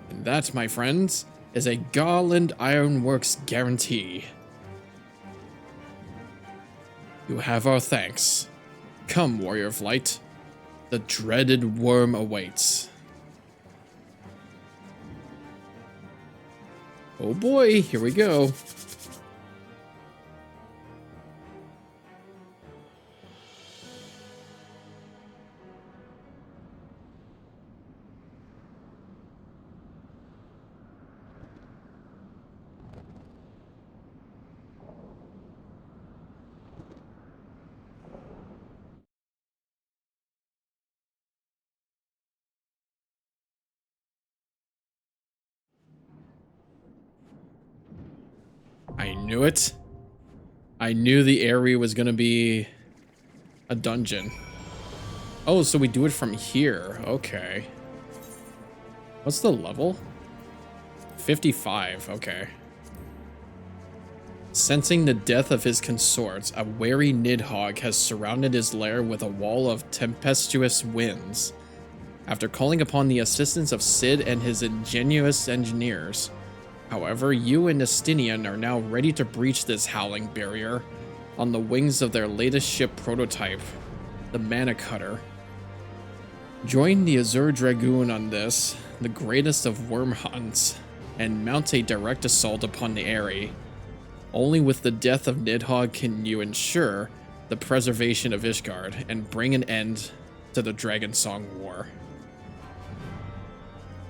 And that, my friends, is a Garland Ironworks guarantee. You have our thanks. Come, warrior of light. The dreaded worm awaits. Oh boy, here we go. I knew it. I knew the area was gonna be a dungeon. Oh, so we do it from here. Okay. What's the level? 55. Okay. Sensing the death of his consorts, a wary Nidhogg has surrounded his lair with a wall of tempestuous winds. After calling upon the assistance of Sid and his ingenious engineers, however, you and Nestinian are now ready to breach this howling barrier on the wings of their latest ship prototype, the Mana Cutter. Join the Azure Dragoon on this, the greatest of worm hunts, and mount a direct assault upon the Eyrie. Only with the death of Nidhogg can you ensure the preservation of Ishgard and bring an end to the Dragon Song War.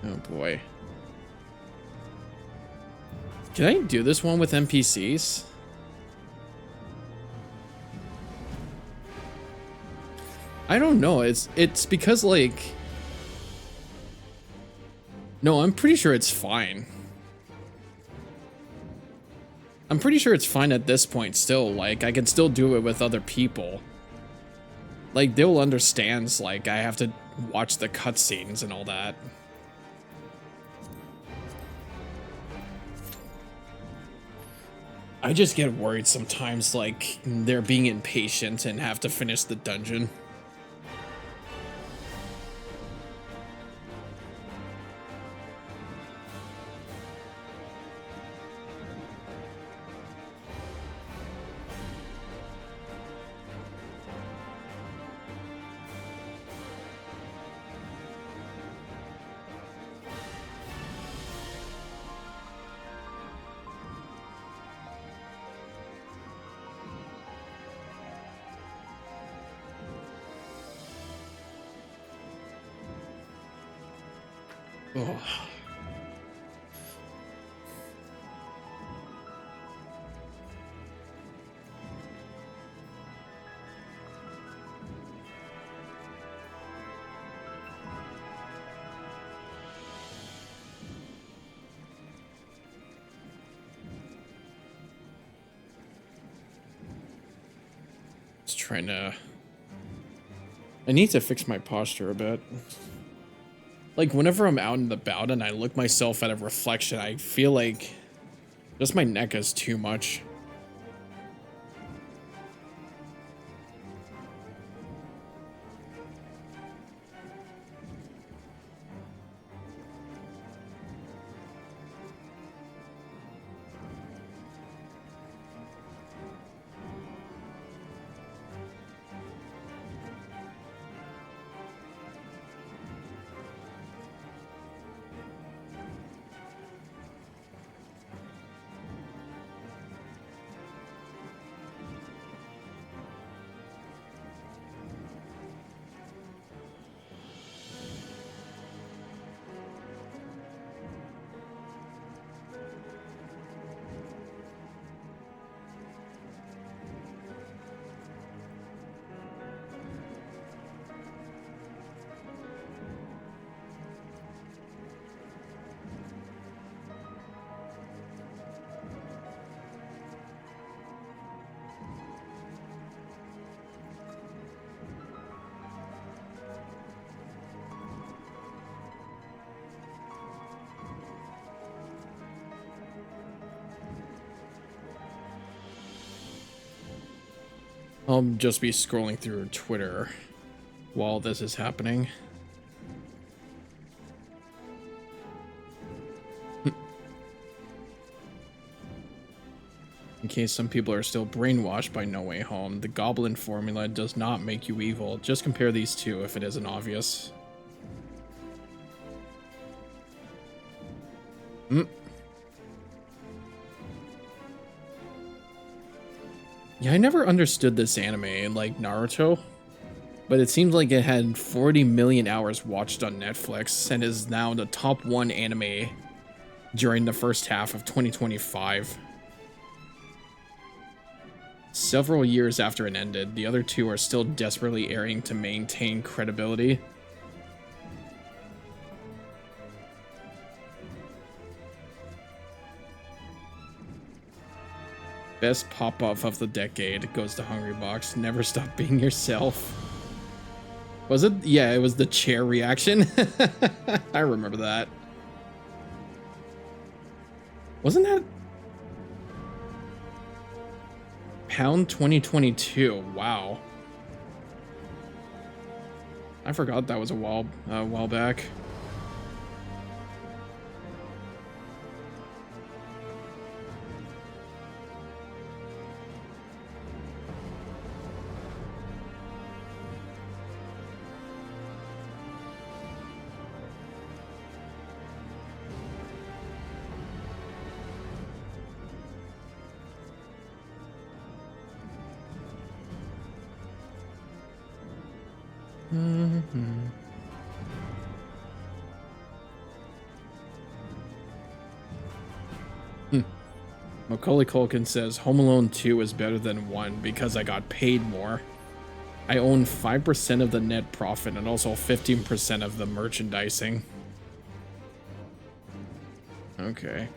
Oh boy. Can I do this one with NPCs? I don't know. It's because like... No, I'm pretty sure it's fine. I'm pretty sure it's fine at this point still. Like, I can still do it with other people. Like, they'll understand, like, I have to watch the cutscenes and all that. I just get worried sometimes, like, they're being impatient and have to finish the dungeon. Oh. Just trying to I need to fix my posture a bit. Like, whenever I'm out and about and I look myself at a reflection, I feel like just my neck is too much. I'll just be scrolling through Twitter while this is happening. In case some people are still brainwashed by No Way Home, the Goblin formula does not make you evil. Just compare these two if it isn't obvious. Yeah, I never understood this anime like Naruto, but it seems like it had 40 million hours watched on Netflix and is now the top 1 anime during the first half of 2025. Several years after it ended, the other two are still desperately airing to maintain credibility. Best pop-off of the decade goes to Hungrybox. Never stop being yourself. Was it? Yeah, it was the chair reaction. I remember that. Wasn't that Pound 2022? Wow. I forgot that was a while back. Macaulay Culkin says Home Alone 2 is better than 1 because I got paid more. I own 5% of the net profit and also 15% of the merchandising. Okay.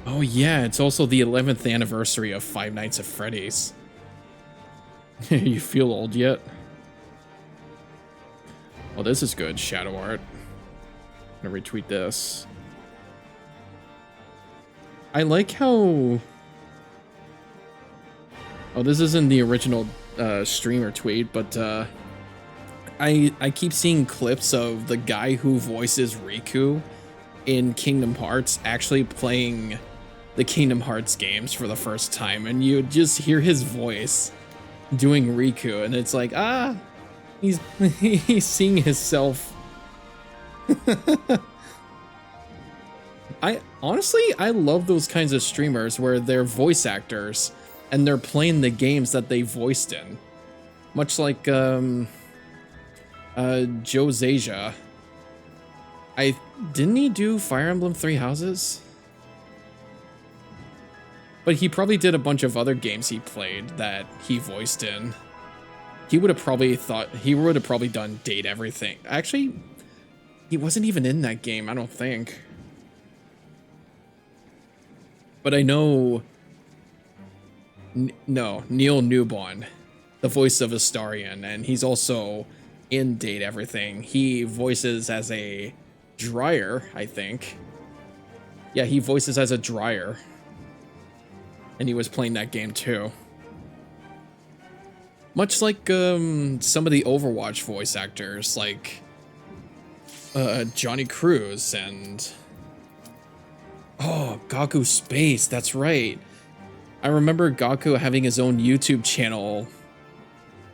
Oh yeah, it's also the 11th anniversary of Five Nights at Freddy's. You feel old yet? Well, this is good, shadow art. I'm gonna retweet this. I like how... Oh, this isn't the original streamer tweet, but I keep seeing clips of the guy who voices Riku in Kingdom Hearts actually playing the Kingdom Hearts games for the first time, and you just hear his voice doing Riku, and it's like, he's seeing himself. I love those kinds of streamers where they're voice actors and they're playing the games that they voiced in. Much like Joe Zasia. Didn't he do Fire Emblem Three Houses? But he probably did a bunch of other games he played that he voiced in. He would have probably done Date Everything. Actually, he wasn't even in that game, I don't think. But I know No, Neil Newbon, the voice of Astarion, and he's also in Date Everything. He voices as a Dryer, I think. Yeah, he voices as a Dryer. And he was playing that game too. Much like some of the Overwatch voice actors, like Johnny Cruz and... Oh, Gaku Space, that's right. I remember Gaku having his own YouTube channel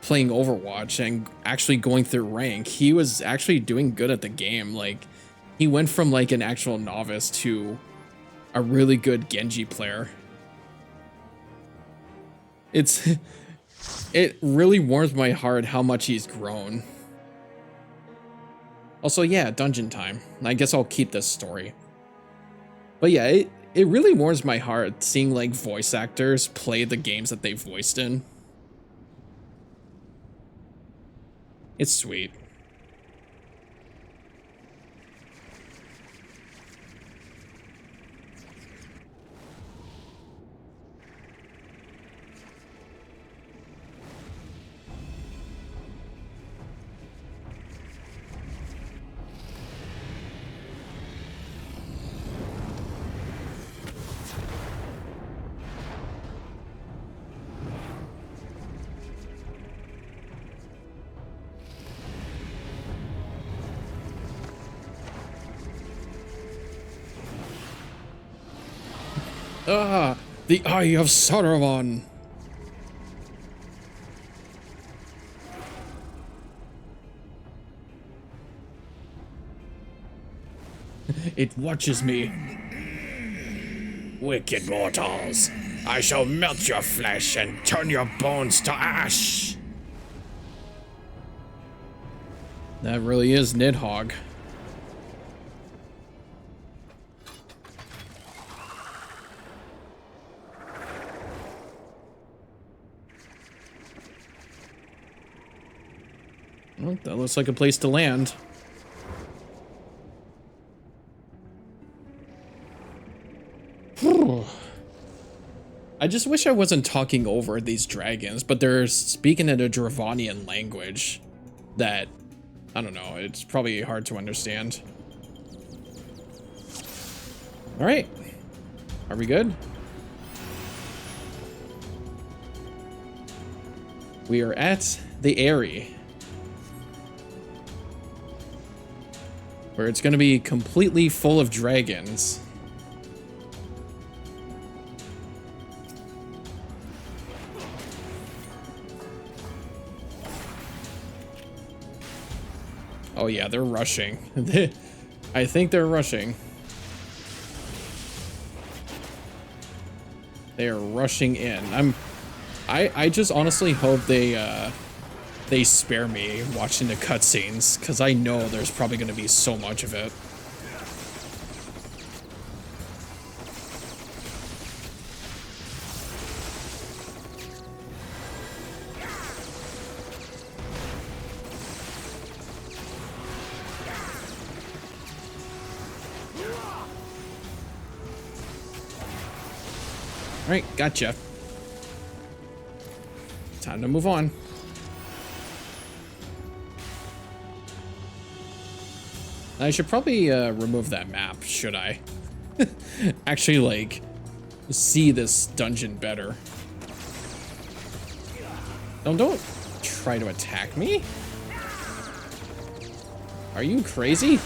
playing Overwatch and actually going through rank. He was actually doing good at the game. Like, he went from like an actual novice to a really good Genji player. It really warms my heart how much he's grown. Also, yeah, dungeon time. I guess I'll keep this story. But yeah, it really warms my heart seeing like voice actors play the games that they voiced in. It's sweet. Ah, the Eye of Saruman. It watches me. Wicked mortals, I shall melt your flesh and turn your bones to ash. That really is Nidhogg. Well, that looks like a place to land. I just wish I wasn't talking over these dragons, but they're speaking in a Dravanian language that, I don't know, it's probably hard to understand. Alright. Are we good? We are at the Eyrie, where it's going to be completely full of dragons. Oh yeah, they're rushing. I think they're rushing. They are rushing in. I just honestly hope they spare me watching the cutscenes, because I know there's probably going to be so much of it. All right, gotcha. Time to move on. I should probably remove that map, should I? Actually, like, see this dungeon better. Don't try to attack me. Are you crazy?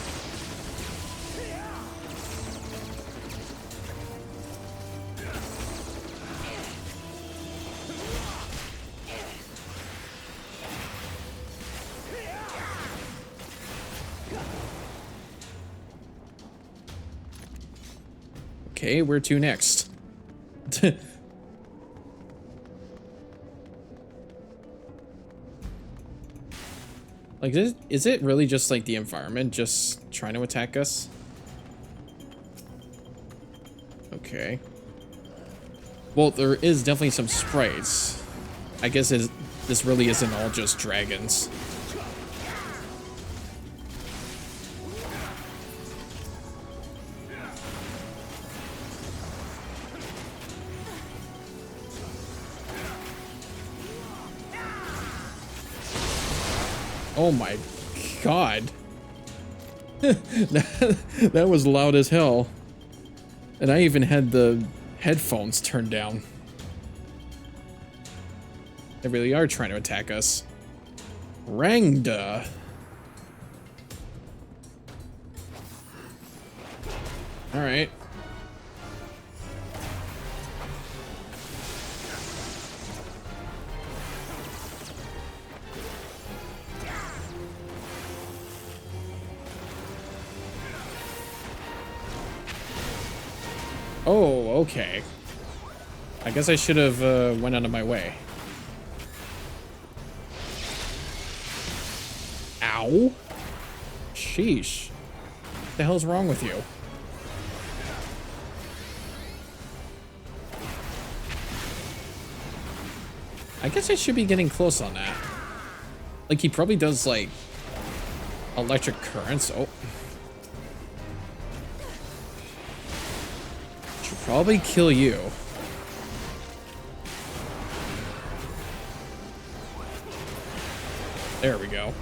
Okay, where to next? Like, is it really just like the environment just trying to attack us? Okay. Well, there is definitely some sprites. I guess this really isn't all just dragons. Oh my god. That was loud as hell. And I even had the headphones turned down. They really are trying to attack us. Rangda. Alright. Oh, okay. I guess I should have went out of my way. Ow. Sheesh. What the hell's wrong with you? I guess I should be getting close on that. Like, he probably does, like, electric currents. Oh. Should probably kill you. There we go.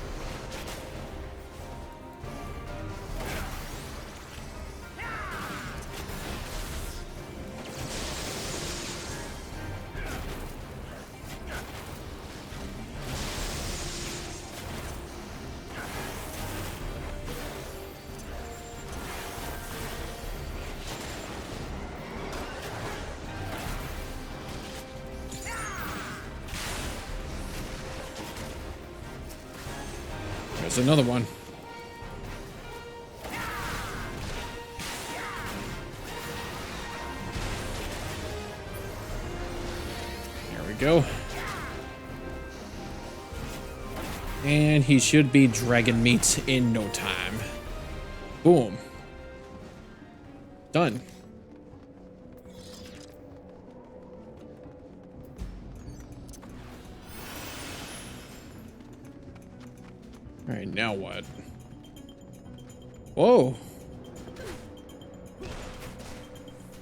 There's another one. There we go. And he should be dragon meat in no time. Boom. Done. All right, now what? Whoa.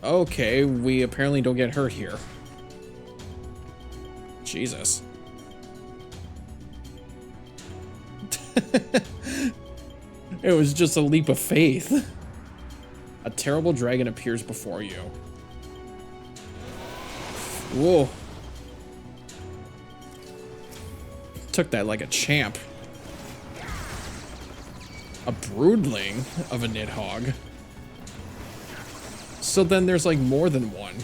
Okay, we apparently don't get hurt here. Jesus. It was just a leap of faith. A terrible dragon appears before you. Whoa. Took that like a champ. A broodling of a Nidhogg. So then there's like more than one.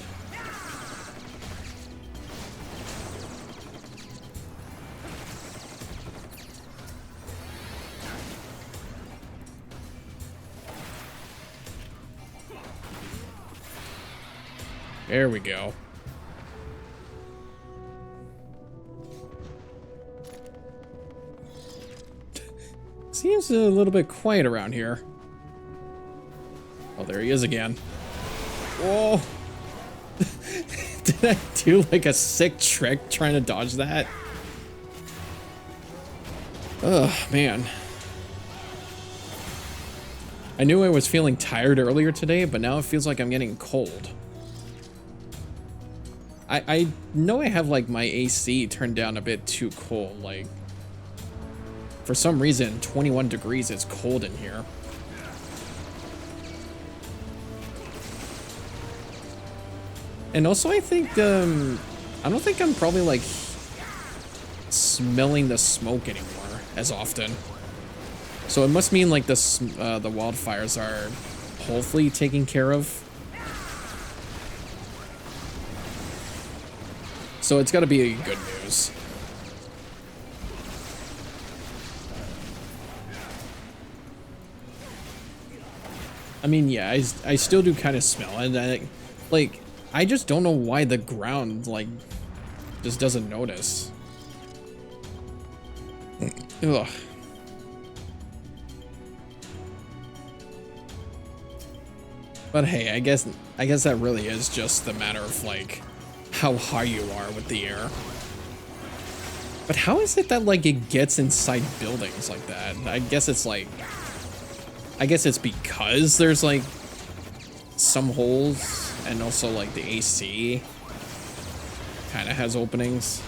There we go. Seems a little bit quiet around here. Oh, there he is again. Whoa. Did I do like a sick trick trying to dodge that? Oh, man. I knew I was feeling tired earlier today, but now it feels like I'm getting cold. I know I have like my AC turned down a bit too cold, like for some reason 21 degrees is cold in here. And also I think I don't think I'm probably like smelling the smoke anymore as often. So it must mean like the wildfires are hopefully taken care of. So it's got to be good news. I mean, yeah, I still do kind of smell it. I just don't know why the ground, like, just doesn't notice. Ugh. But hey, I guess that really is just the matter of, like, how high you are with the air. But how is it that, like, it gets inside buildings like that? I guess it's because there's, like, some holes, and also, like, the AC kind of has openings.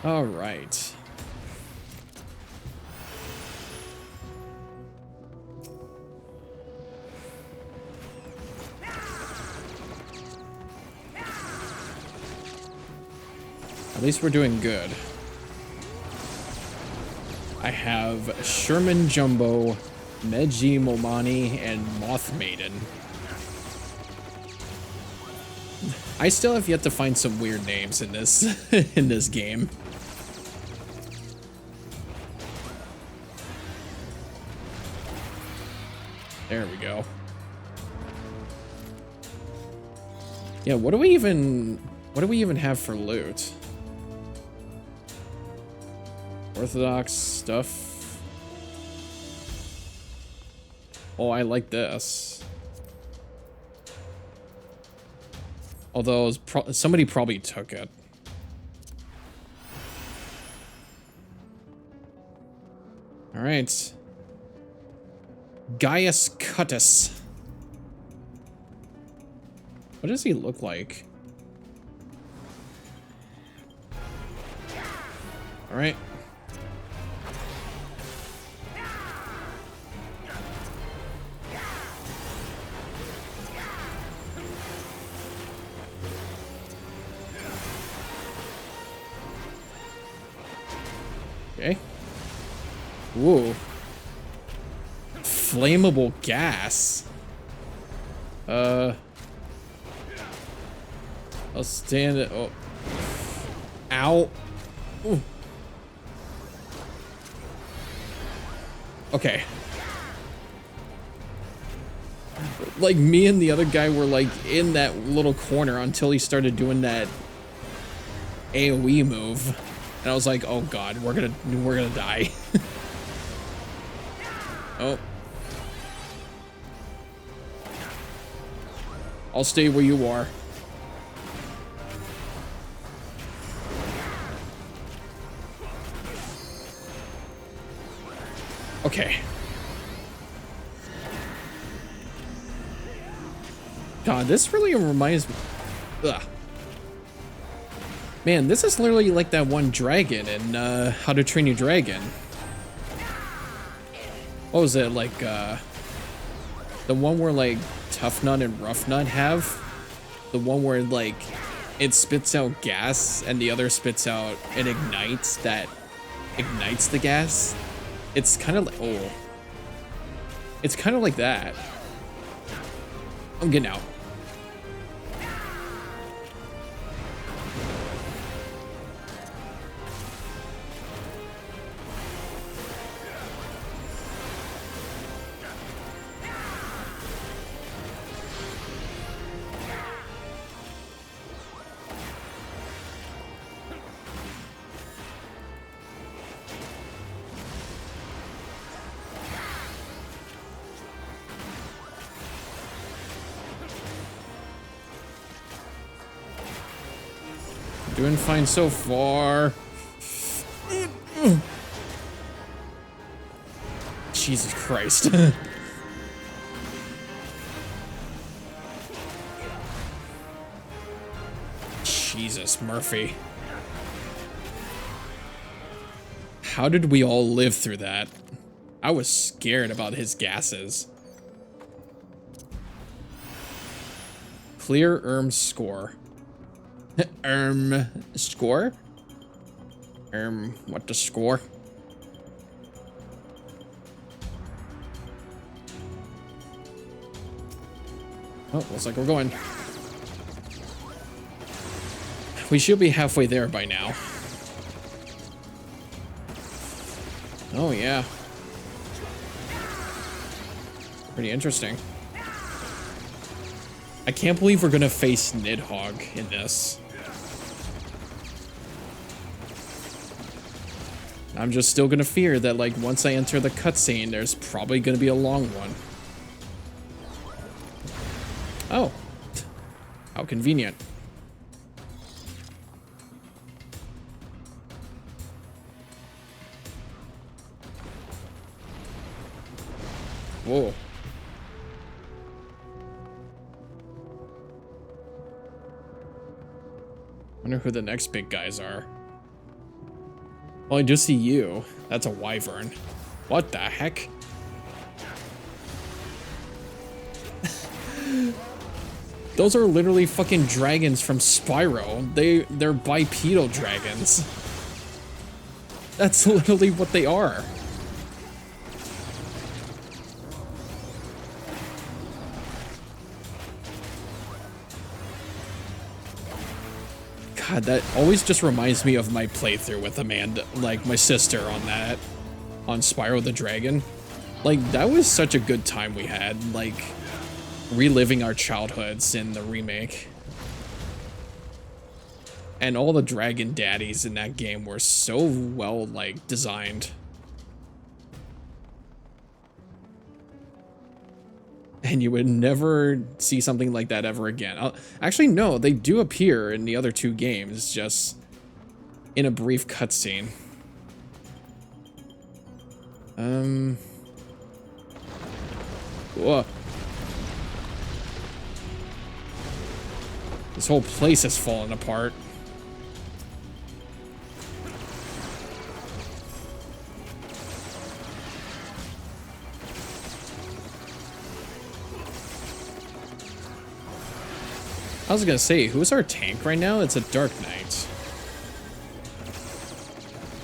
All right. At least we're doing good. I have Sherman Jumbo, Meji Momani, and Moth Maiden. I still have yet to find some weird names in this in this game. There we go. Yeah, what do we even have for loot? Orthodox stuff. Oh, I like this. Although somebody probably took it. All right. Gaius Cuttus. What does he look like? All right. Okay. Whoa. Flammable gas. I'll stand it. Oh. Ow. Ooh. Okay. Like, me and the other guy were like in that little corner until he started doing that AoE move. And I was like, oh god, we're gonna die. Oh. I'll stay where you are. Okay. God, this really reminds me. Ugh. Man, this is literally like that one dragon in How to Train Your Dragon. What was it, like, the one where, like, Tough Nut and Rough Nut have? The one where, like, it spits out gas and the other spits out and ignites that ignites the gas? It's kind of like, oh. It's kind of like that. I'm getting out. Doing fine so far. Jesus Christ. Jesus, Murphy. How did we all live through that? I was scared about his gases. Clear score. Score? What the score? Oh, looks like we're going. We should be halfway there by now. Oh, yeah. Pretty interesting. I can't believe we're gonna face Nidhogg in this. I'm just still gonna fear that, like, once I enter the cutscene, there's probably gonna be a long one. Oh. How convenient. Whoa. Wonder who the next big guys are. Well, I do see you. That's a wyvern. What the heck? Those are literally fucking dragons from Spyro. They're bipedal dragons. That's literally what they are. God, that always just reminds me of my playthrough with Amanda, like my sister on Spyro the Dragon. Like, that was such a good time we had, like, reliving our childhoods in the remake. And all the dragon daddies in that game were so well, like, designed. And you would never see something like that ever again. Actually, no, they do appear in the other two games, just in a brief cutscene. Whoa. This whole place is falling apart. I was gonna say, who's our tank right now? It's a Dark Knight.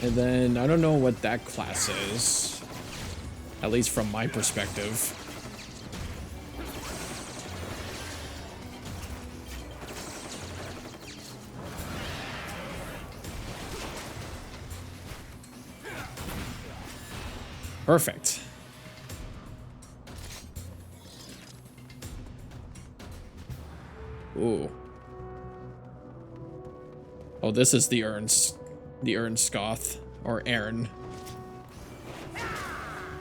And then, I don't know what that class is. At least from my perspective. Perfect. Ooh. Oh, this is the Ernskoth, or Ern.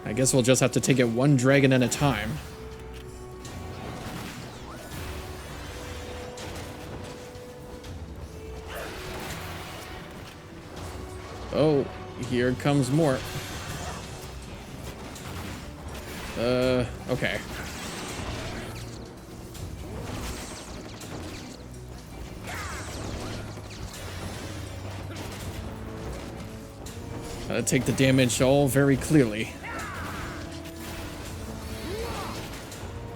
I guess we'll just have to take it one dragon at a time. Oh, here comes more. Okay. Gotta take the damage all very clearly.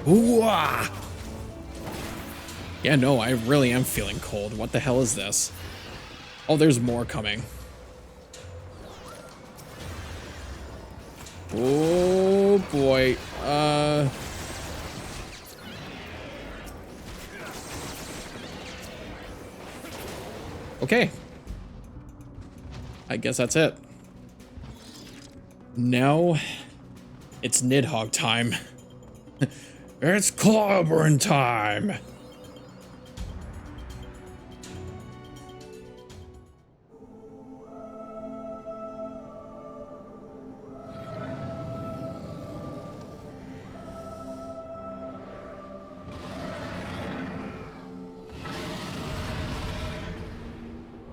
Ooh-ah! Yeah, no, I really am feeling cold. What the hell is this? Oh, there's more coming. Oh boy. Okay. I guess that's it. Now, it's Nidhogg time. It's clobbering time.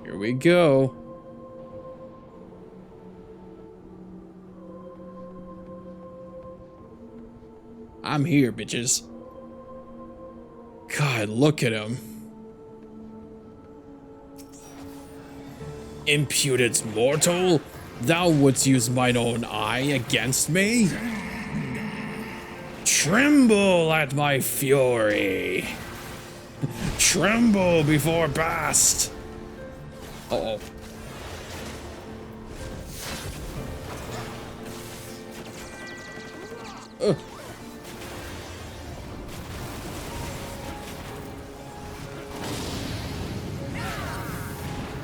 Here we go. I'm here, bitches. God, look at him. Impudent mortal, thou wouldst use mine own eye against me? Tremble at my fury. Tremble before Bast. Uh-oh.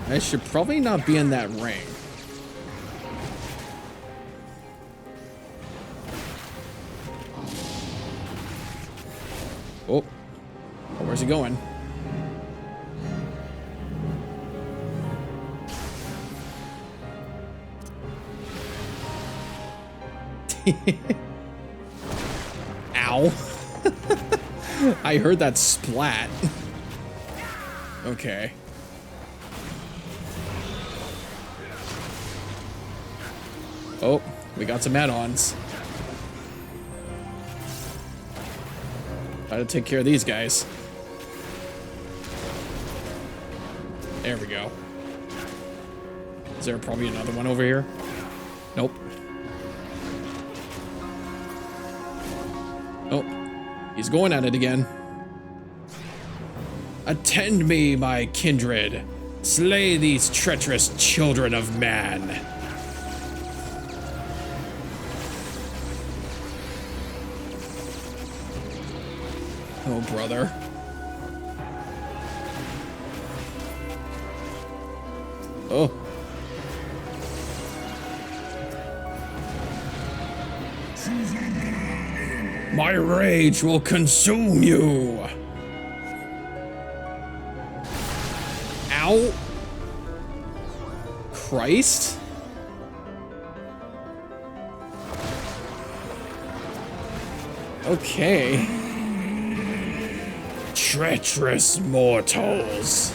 I should probably not be in that ring. Oh, where's he going? Ow. I heard that splat. Okay. Oh, we got some add-ons. Gotta take care of these guys. There we go. Is there probably another one over here? Nope. Oh, he's going at it again. Attend me, my kindred. Slay these treacherous children of man. Oh, brother. Oh. My rage will consume you. Ow. Christ. Okay. Treacherous mortals.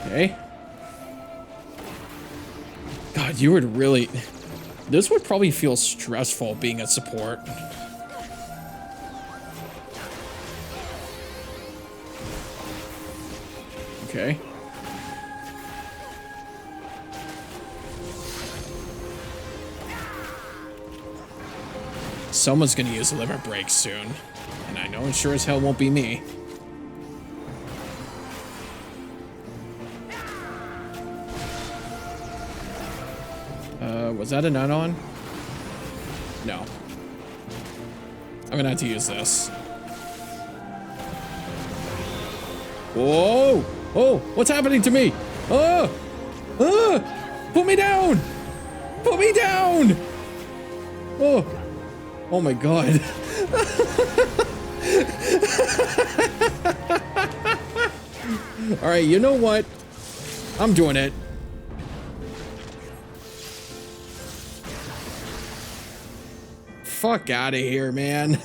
Okay. God, you would really... This would probably feel stressful being a support. Okay. Someone's gonna use a limit break soon. And I know it sure as hell won't be me. Was that an add-on? No. I'm gonna have to use this. Whoa! Oh, what's happening to me? Oh! Oh! Put me down! Put me down! Oh! Oh my god. Alright, you know what? I'm doing it. Fuck out of here, man.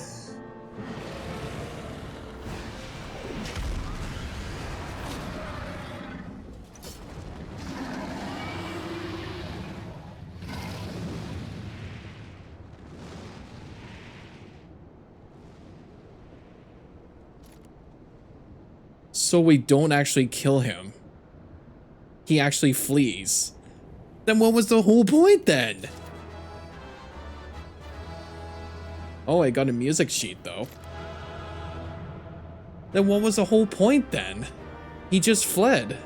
So we don't actually kill him. He actually flees. Then what was the whole point then? Oh, I got a music sheet though. Then what was the whole point then? He just fled.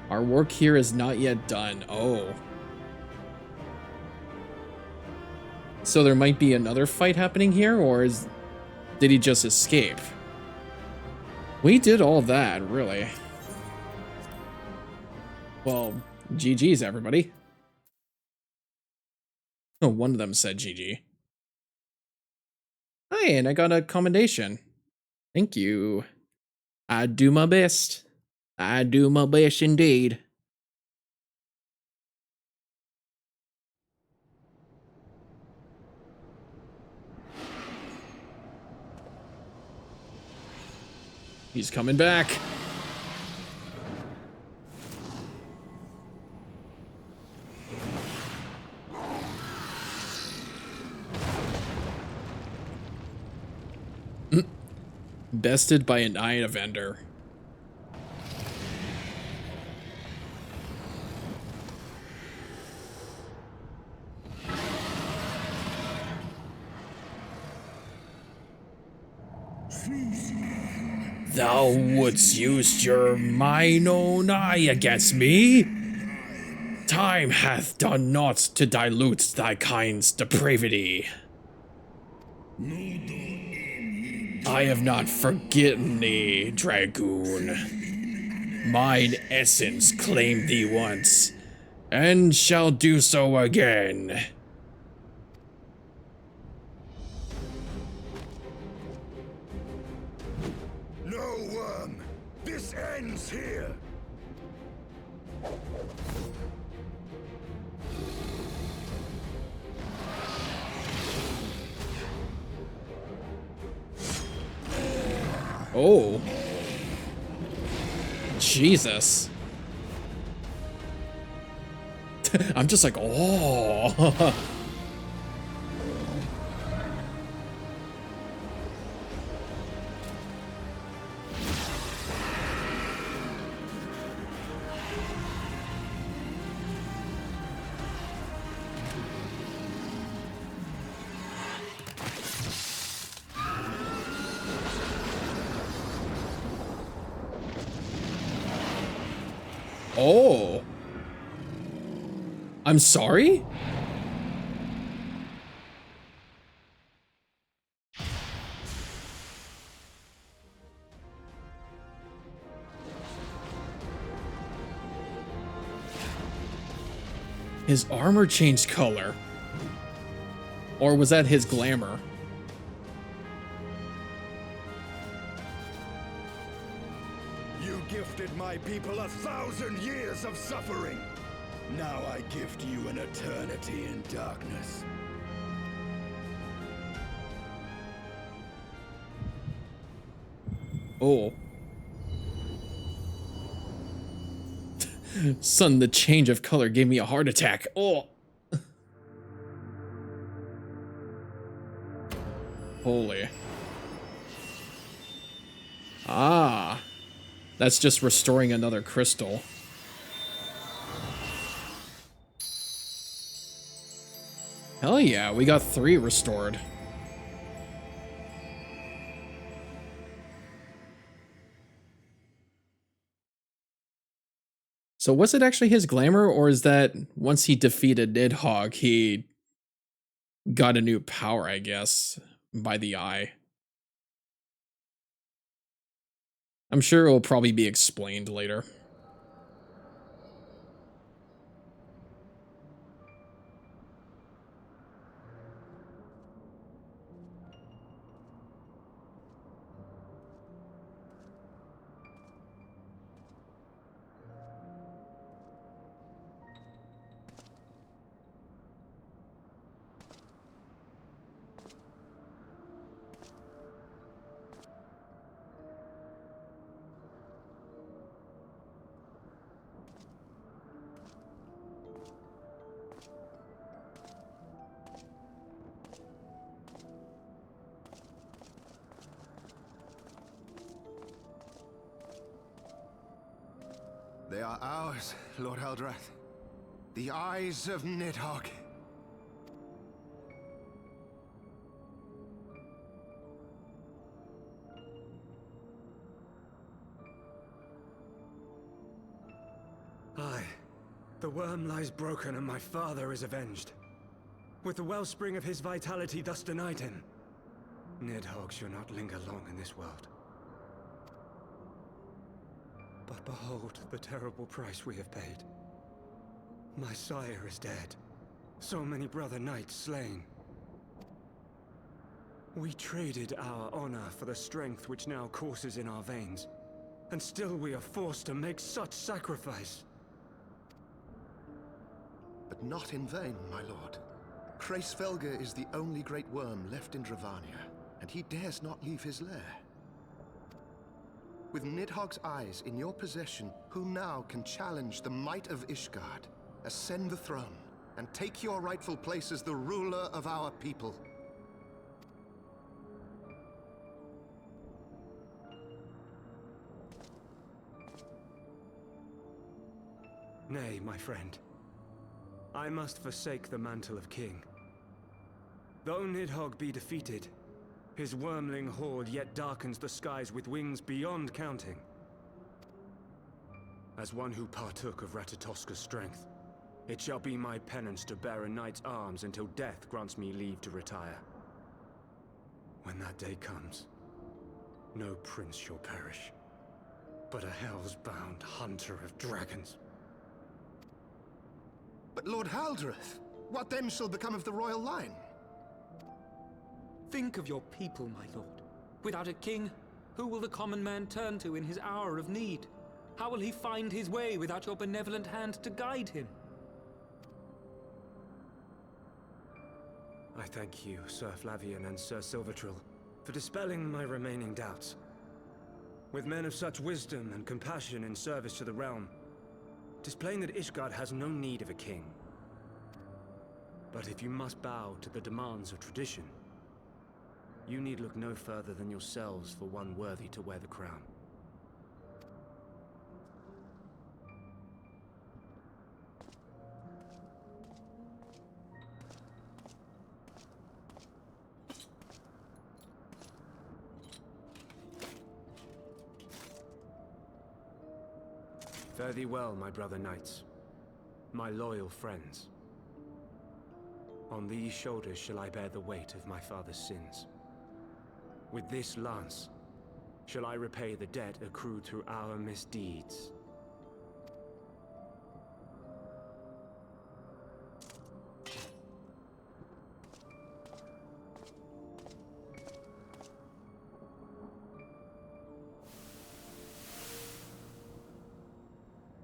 Our work here is not yet done. Oh. So there might be another fight happening here, or did he just escape? We did all that, really. Well, GG's, everybody. Oh, one of them said GG. Hi, and I got a commendation. Thank you. I do my best. I do my best indeed. He's coming back. Bested by an Eye vendor. Thou wouldst use your mine own eye against me? Time hath done naught to dilute thy kind's depravity. I have not forgotten thee, Dragoon. Mine essence claimed thee once, and shall do so again. No worm! This ends here! Oh. Jesus. I'm just like, oh. Oh. I'm sorry? His armor changed color. Or was that his glamour? You gifted my people 1,000 years of suffering. Now I gift you an eternity in darkness. Oh. Son, the change of color gave me a heart attack. Oh. Holy. Ah. That's just restoring another crystal. Hell yeah, we got 3 restored. So was it actually his glamour, or is that once he defeated Nidhogg, he got a new power, I guess, by the eye? I'm sure it will probably be explained later. They are ours, Lord Eldrath. The eyes of Nidhogg. Aye. The worm lies broken and my father is avenged. With the wellspring of his vitality thus denied him, Nidhogg shall not linger long in this world. But behold the terrible price we have paid. My sire is dead. So many brother knights slain. We traded our honor for the strength which now courses in our veins. And still we are forced to make such sacrifice. But not in vain, my lord. Kreisfelger is the only great worm left in Dravania, and he dares not leave his lair. With Nidhogg's eyes in your possession, who now can challenge the might of Ishgard, ascend the throne, and take your rightful place as the ruler of our people? Nay, my friend. I must forsake the mantle of king. Though Nidhogg be defeated, his wormling horde yet darkens the skies with wings beyond counting. As one who partook of Ratatoska's strength, it shall be my penance to bear a knight's arms until death grants me leave to retire. When that day comes, no prince shall perish, but a hell's-bound hunter of dragons. But Lord Haldreth, what then shall become of the royal line? Think of your people, my lord. Without a king, who will the common man turn to in his hour of need? How will he find his way without your benevolent hand to guide him? I thank you, Sir Flavian and Sir Silvertrill, for dispelling my remaining doubts. With men of such wisdom and compassion in service to the realm, 'tis plain that Ishgard has no need of a king, But if you must bow to the demands of tradition, you need look no further than yourselves for one worthy to wear the crown. Fare thee well, my brother knights, my loyal friends. On these shoulders shall I bear the weight of my father's sins. With this lance shall I repay the debt accrued through our misdeeds.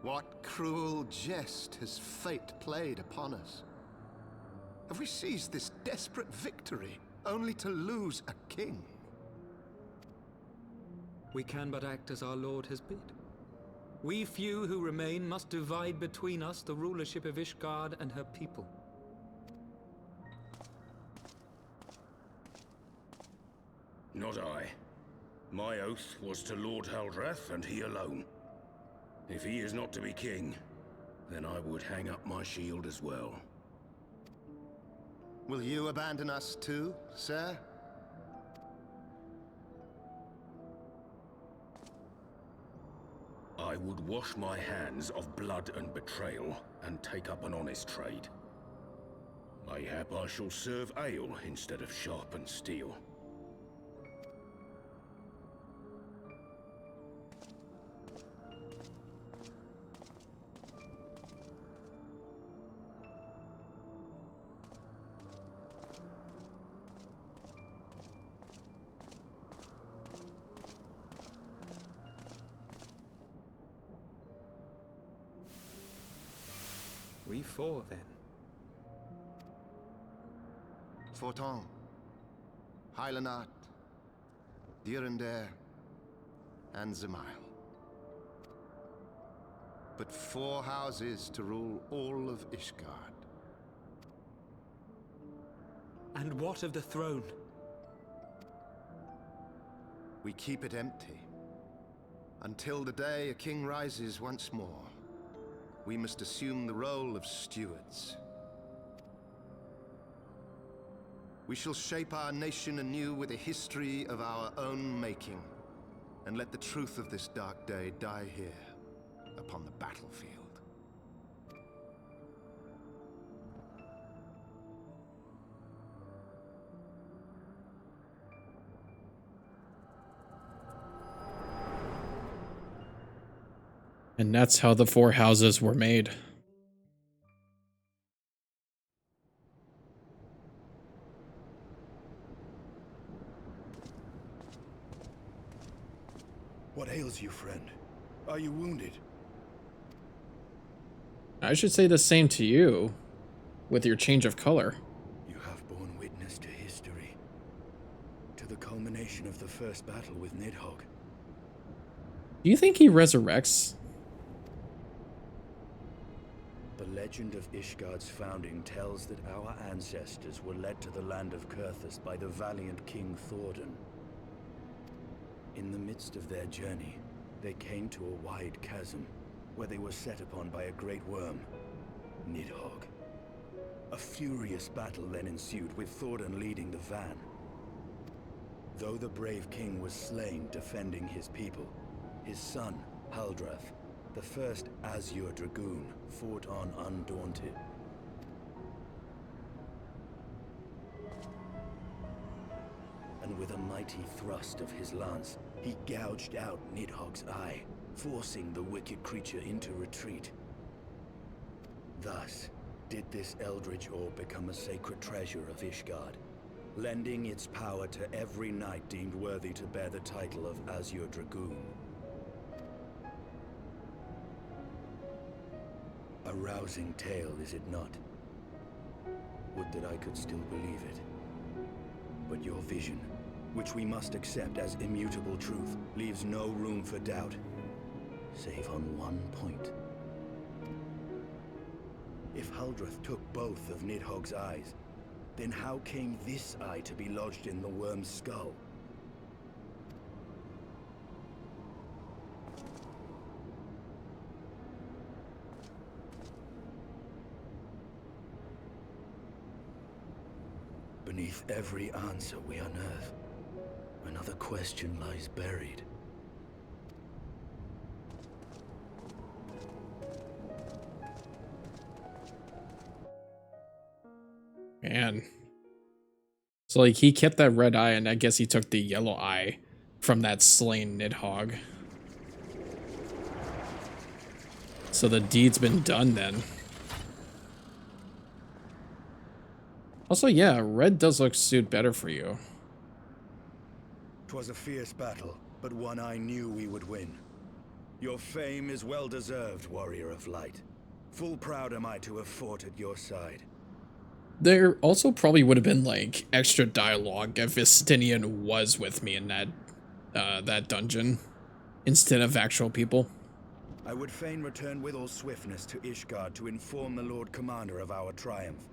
What cruel jest has fate played upon us? Have we seized this desperate victory only to lose a king? We can but act as our lord has bid. We few who remain must divide between us the rulership of Ishgard and her people. Not I. My oath was to Lord Haldrath, and he alone. If he is not to be king, then I would hang up my shield as well. Will you abandon us too, sir? I would wash my hands of blood and betrayal, and take up an honest trade. Mayhap I shall serve ale instead of sharpened steel. We four, then. Forton, Hylanat, Dyrendare, and Zemail. But 4 houses to rule all of Ishgard. And what of the throne? We keep it empty. Until the day a king rises once more. We must assume the role of stewards. We shall shape our nation anew with a history of our own making, and let the truth of this dark day die here, upon the battlefield. And that's how the 4 houses were made. What ails you, friend? Are you wounded? I should say the same to you, with your change of color. You have borne witness to history, to the culmination of the first battle with Nidhogg. Do you think he resurrects? The legend of Ishgard's founding tells that our ancestors were led to the land of Kurthus by the valiant King Thordan. In the midst of their journey, they came to a wide chasm, where they were set upon by a great worm, Nidhogg. A furious battle then ensued, with Thordan leading the van. Though the brave king was slain defending his people, his son, Haldrath, the first Azure Dragoon, fought on undaunted. And with a mighty thrust of his lance, he gouged out Nidhogg's eye, forcing the wicked creature into retreat. Thus, did this eldritch orb become a sacred treasure of Ishgard, lending its power to every knight deemed worthy to bear the title of Azure Dragoon. A rousing tale, is it not? Would that I could still believe it. But your vision, which we must accept as immutable truth, leaves no room for doubt, save on one point. If Huldreth took both of Nidhogg's eyes, then how came this eye to be lodged in the worm's skull? Beneath every answer we unearth, another question lies buried. Man. So, like, he kept that red eye, and I guess he took the yellow eye from that slain Nidhogg. So the deed's been done, then. Also, yeah, red does look suit better for you. 'Twas a fierce battle, but one I knew we would win. Your fame is well deserved, warrior of light. Full proud am I to have fought at your side. There also probably would have been, like, extra dialogue if Vistinian was with me in that dungeon, instead of actual people. I would fain return with all swiftness to Ishgard to inform the Lord Commander of our triumph.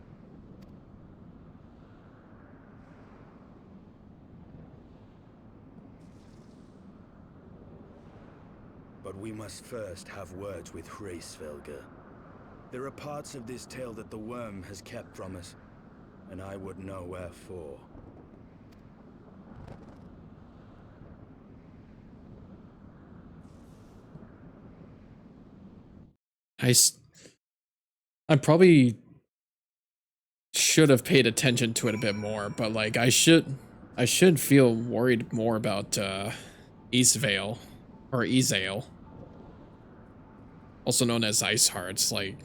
But we must first have words with Hraesvelgr. There are parts of this tale that the worm has kept from us, and I would know wherefore. I probably should have paid attention to it a bit more, but like I should feel worried more about Eastvale or Easale, also known as Ice Hearts. Like,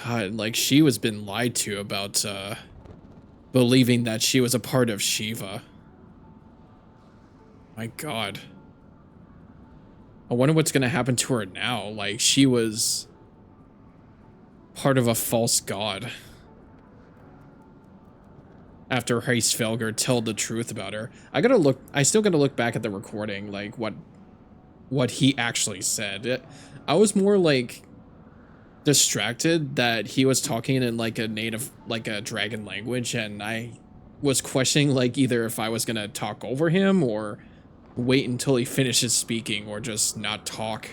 God, like she was been lied to about believing that she was a part of Shiva. My God. I wonder what's gonna happen to her now. Like, she was part of a false god. After Hraesvelgr told the truth about her. I still gotta look back at the recording, like what he actually said. I was more like distracted that he was talking in like a native, like a dragon language, and I was questioning like either if I was gonna talk over him or wait until he finishes speaking or just not talk.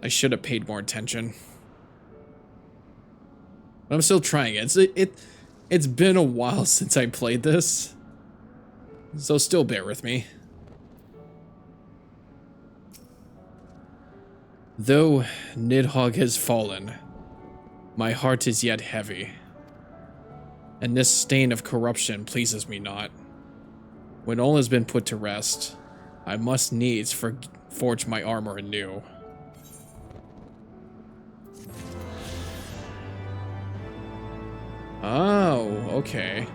I should have paid more attention. But I'm still trying it. It's been a while since I played this, so still bear with me. Though Nidhogg has fallen, my heart is yet heavy, and this stain of corruption pleases me not. When all has been put to rest, I must needs forge my armor anew. Oh, okay.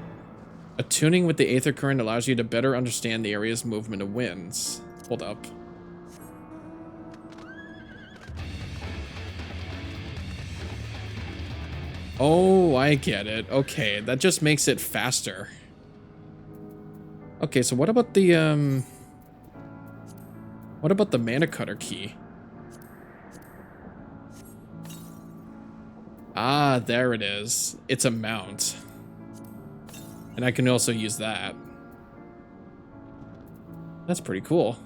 Attuning with the Aether Current allows you to better understand the area's movement of winds. Hold up. Oh, I get it. Okay, that just makes it faster. Okay, so what about the mana cutter key? Ah, there it is. It's a mount. And I can also use that. That's pretty cool.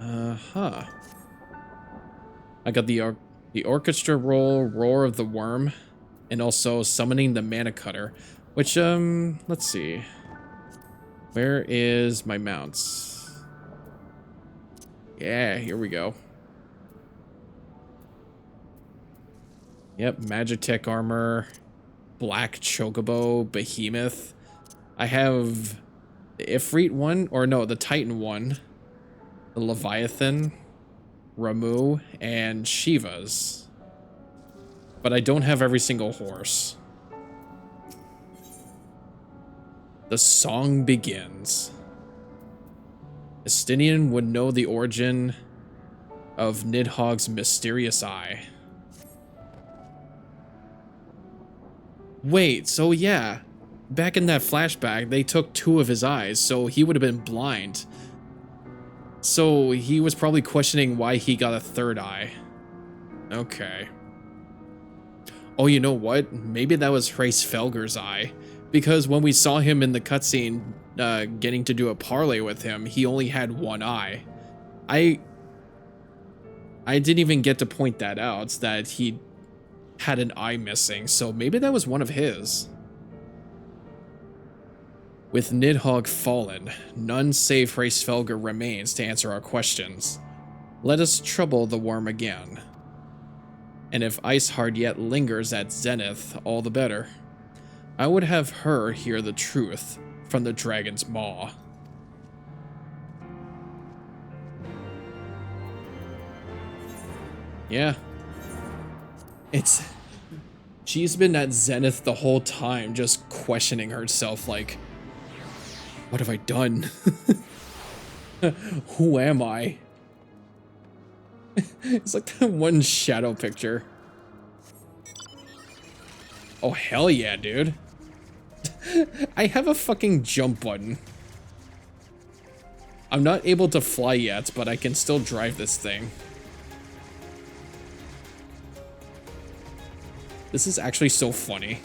Uh-huh. I got the orchestra roar of the worm, and also summoning the mana cutter, which, let's see. Where is my mounts? Yeah, here we go. Yep, Magitech armor, black chocobo, behemoth. I have the Ifrit one, or no, the Titan one, the Leviathan, Ramu, and Shiva's. But I don't have every single horse. The song begins. Estinian would know the origin of Nidhogg's mysterious eye. Wait, so yeah, back in that flashback, they took 2 of his eyes, so he would have been blind. So he was probably questioning why he got a third eye. Okay. Oh, you know what? Maybe that was Hraesvelgur's eye. Because when we saw him in the cutscene getting to do a parlay with him, he only had one eye. I didn't even get to point that out, that he had an eye missing, so maybe that was one of his. With Nidhogg fallen, none save Hraesvelgur remains to answer our questions. Let us trouble the worm again. And if Iceheart yet lingers at Zenith, all the better. I would have her hear the truth from the dragon's maw. Yeah. She's been at Zenith the whole time, just questioning herself like, what have I done? Who am I? It's like that one shadow picture. Oh, hell yeah, dude. I have a fucking jump button. I'm not able to fly yet, but I can still drive this thing. This is actually so funny.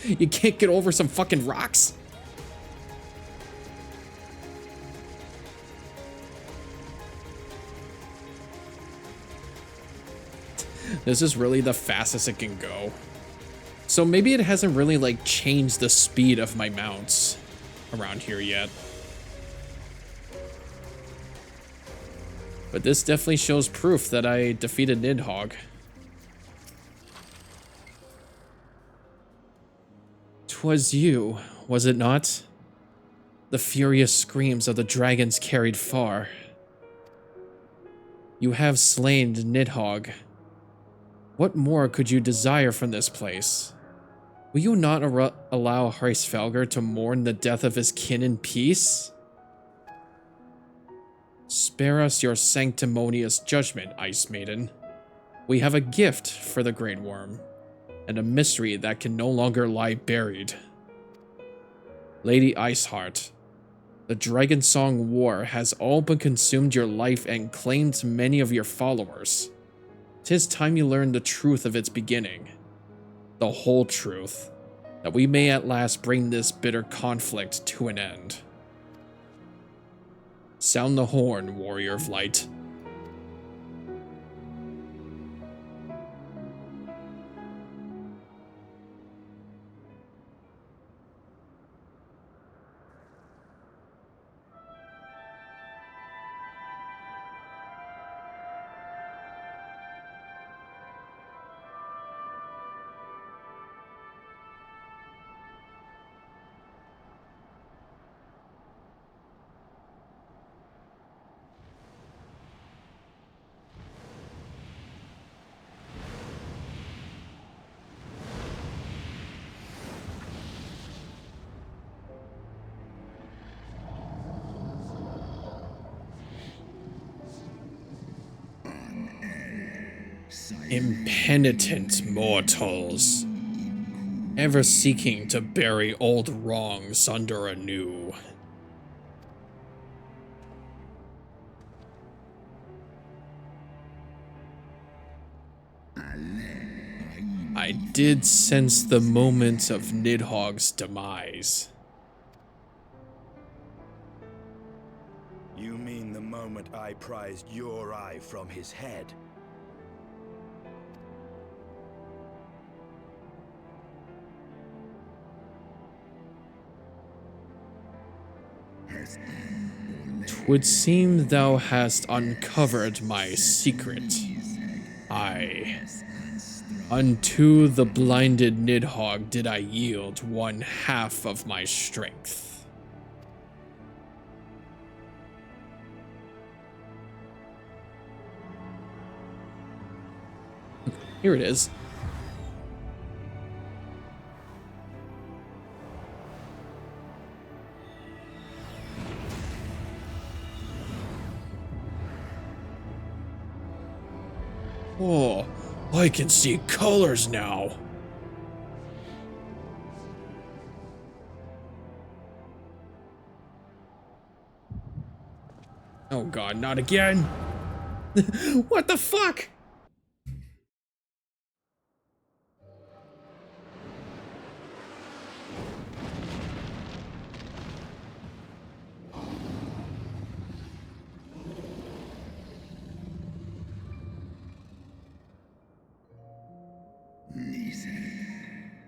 You can't get over some fucking rocks? This is really the fastest it can go. So maybe it hasn't really like changed the speed of my mounts around here yet. But this definitely shows proof that I defeated Nidhogg. 'Twas you, was it not? The furious screams of the dragons carried far. You have slain Nidhogg. What more could you desire from this place? Will you not allow Hraesvelgur to mourn the death of his kin in peace? Spare us your sanctimonious judgment, Ice Maiden. We have a gift for the Great Worm, and a mystery that can no longer lie buried. Lady Iceheart, the Dragonsong War has all but consumed your life and claimed many of your followers. 'Tis time you learned the truth of its beginning. The whole truth, that we may at last bring this bitter conflict to an end. Sound the horn, warrior of light. Impenitent mortals, ever seeking to bury old wrongs under a new. I did sense the moment of Nidhogg's demise. You mean the moment I prized your eye from his head? Twould seem thou hast uncovered my secret. Aye. Unto the blinded Nidhogg did I yield 1/2 of my strength. Here it is. Oh, I can see colors now. Oh god, not again! What the fuck?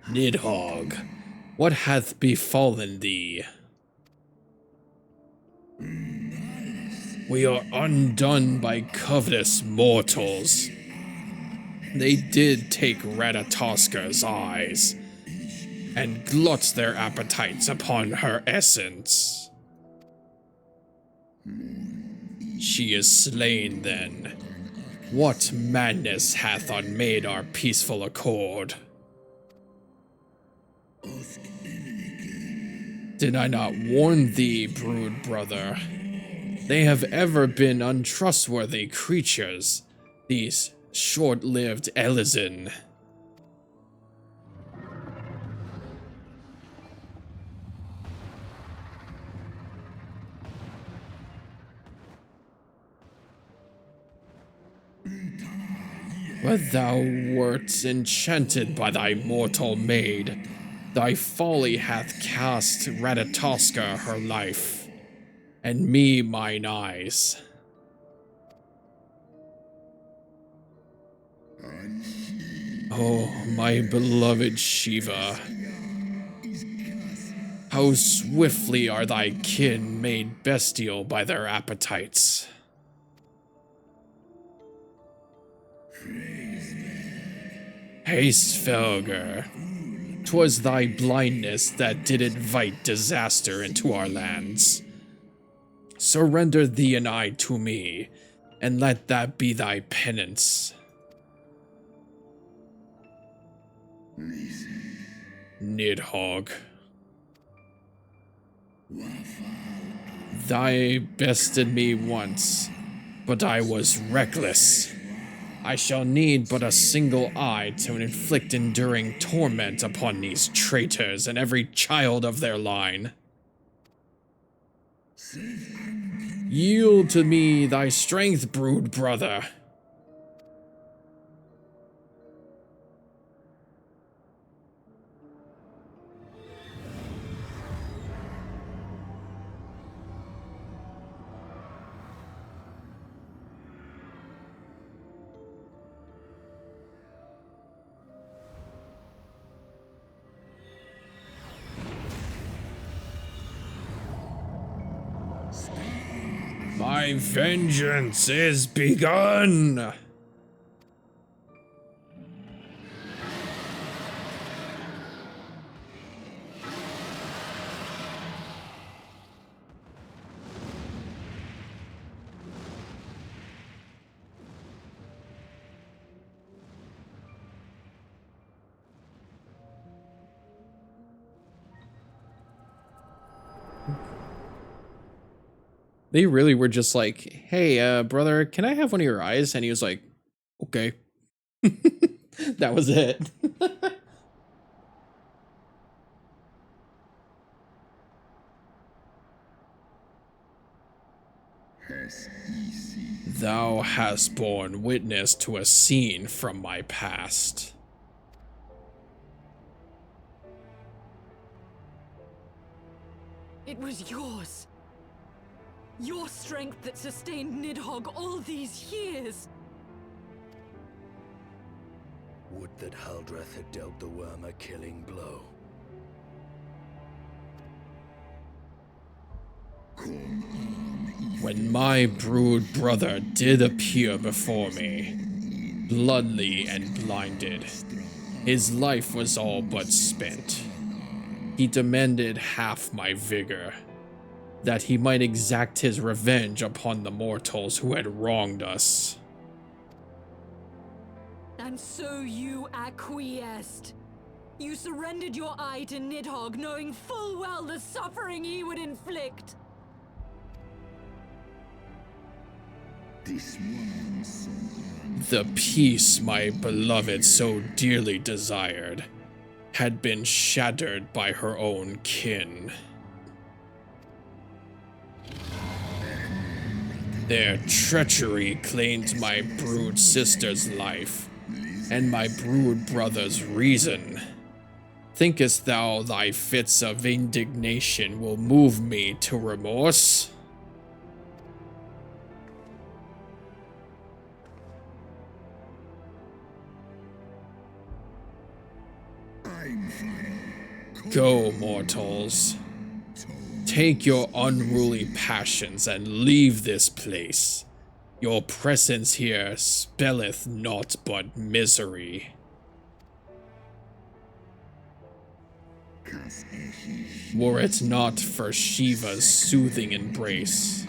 Nidhogg, what hath befallen thee? We are undone by covetous mortals. They did take Ratatoska's eyes, and glut their appetites upon her essence. She is slain then. What madness hath unmade our peaceful accord? Did I not warn thee, brood brother? They have ever been untrustworthy creatures, these short-lived Elysin. But thou wert enchanted by thy mortal maid. Thy folly hath cast Ratatoska her life, and me mine eyes. Oh, my beloved Shiva, how swiftly are thy kin made bestial by their appetites. Haste, Felger. 'Twas thy blindness that did invite disaster into our lands. Surrender thee and I to me, and let that be thy penance. Nidhogg. Thy bested me once, but I was reckless. I shall need but a single eye to inflict enduring torment upon these traitors and every child of their line. Yield to me thy strength, brood brother. My vengeance is begun! They really were just like, hey, brother, can I have one of your eyes? And he was like, okay. That was it. Thou hast borne witness to a scene from my past. It was yours. Your strength that sustained Nidhogg all these years. Would that Haldreth had dealt the worm a killing blow. When my brood brother did appear before me, bloodly and blinded, his life was all but spent. He demanded half my vigor, that he might exact his revenge upon the mortals who had wronged us. And so you acquiesced. You surrendered your eye to Nidhogg, knowing full well the suffering he would inflict. The peace my beloved so dearly desired had been shattered by her own kin. Their treachery claimed my brood sister's life, and my brood brother's reason. Thinkest thou thy fits of indignation will move me to remorse? Go, mortals. Take your unruly passions and leave this place. Your presence here spelleth naught but misery. Were it not for Shiva's soothing embrace,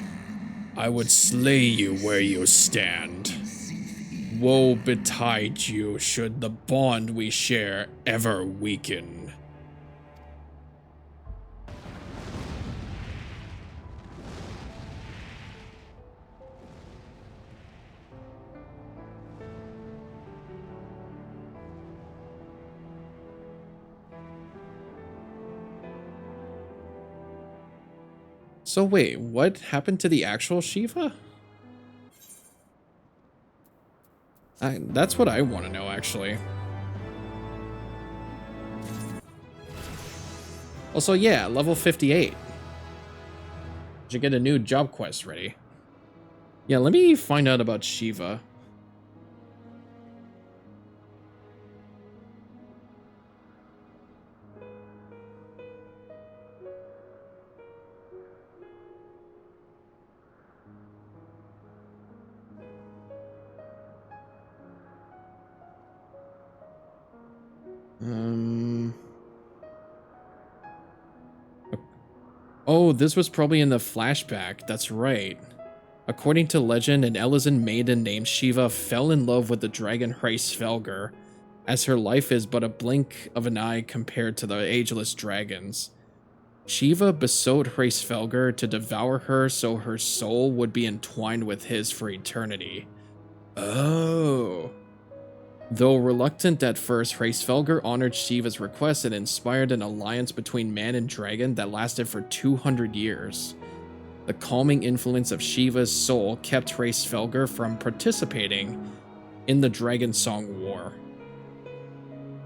I would slay you where you stand. Woe betide you should the bond we share ever weaken. So wait, what happened to the actual Shiva? That's what I want to know, actually. Also, yeah, level 58. Should get a new job quest ready. Yeah, let me find out about Shiva. Oh, this was probably in the flashback. That's right. According to legend, an Elysian maiden named Shiva fell in love with the dragon Hraesvelgr, as her life is but a blink of an eye compared to the ageless dragons. Shiva besought Hraesvelgr to devour her so her soul would be entwined with his for eternity. Oh. Though reluctant at first, Hraesvelgr honored Shiva's request and inspired an alliance between man and dragon that lasted for 200 years. The calming influence of Shiva's soul kept Hraesvelgr from participating in the Dragon Song War.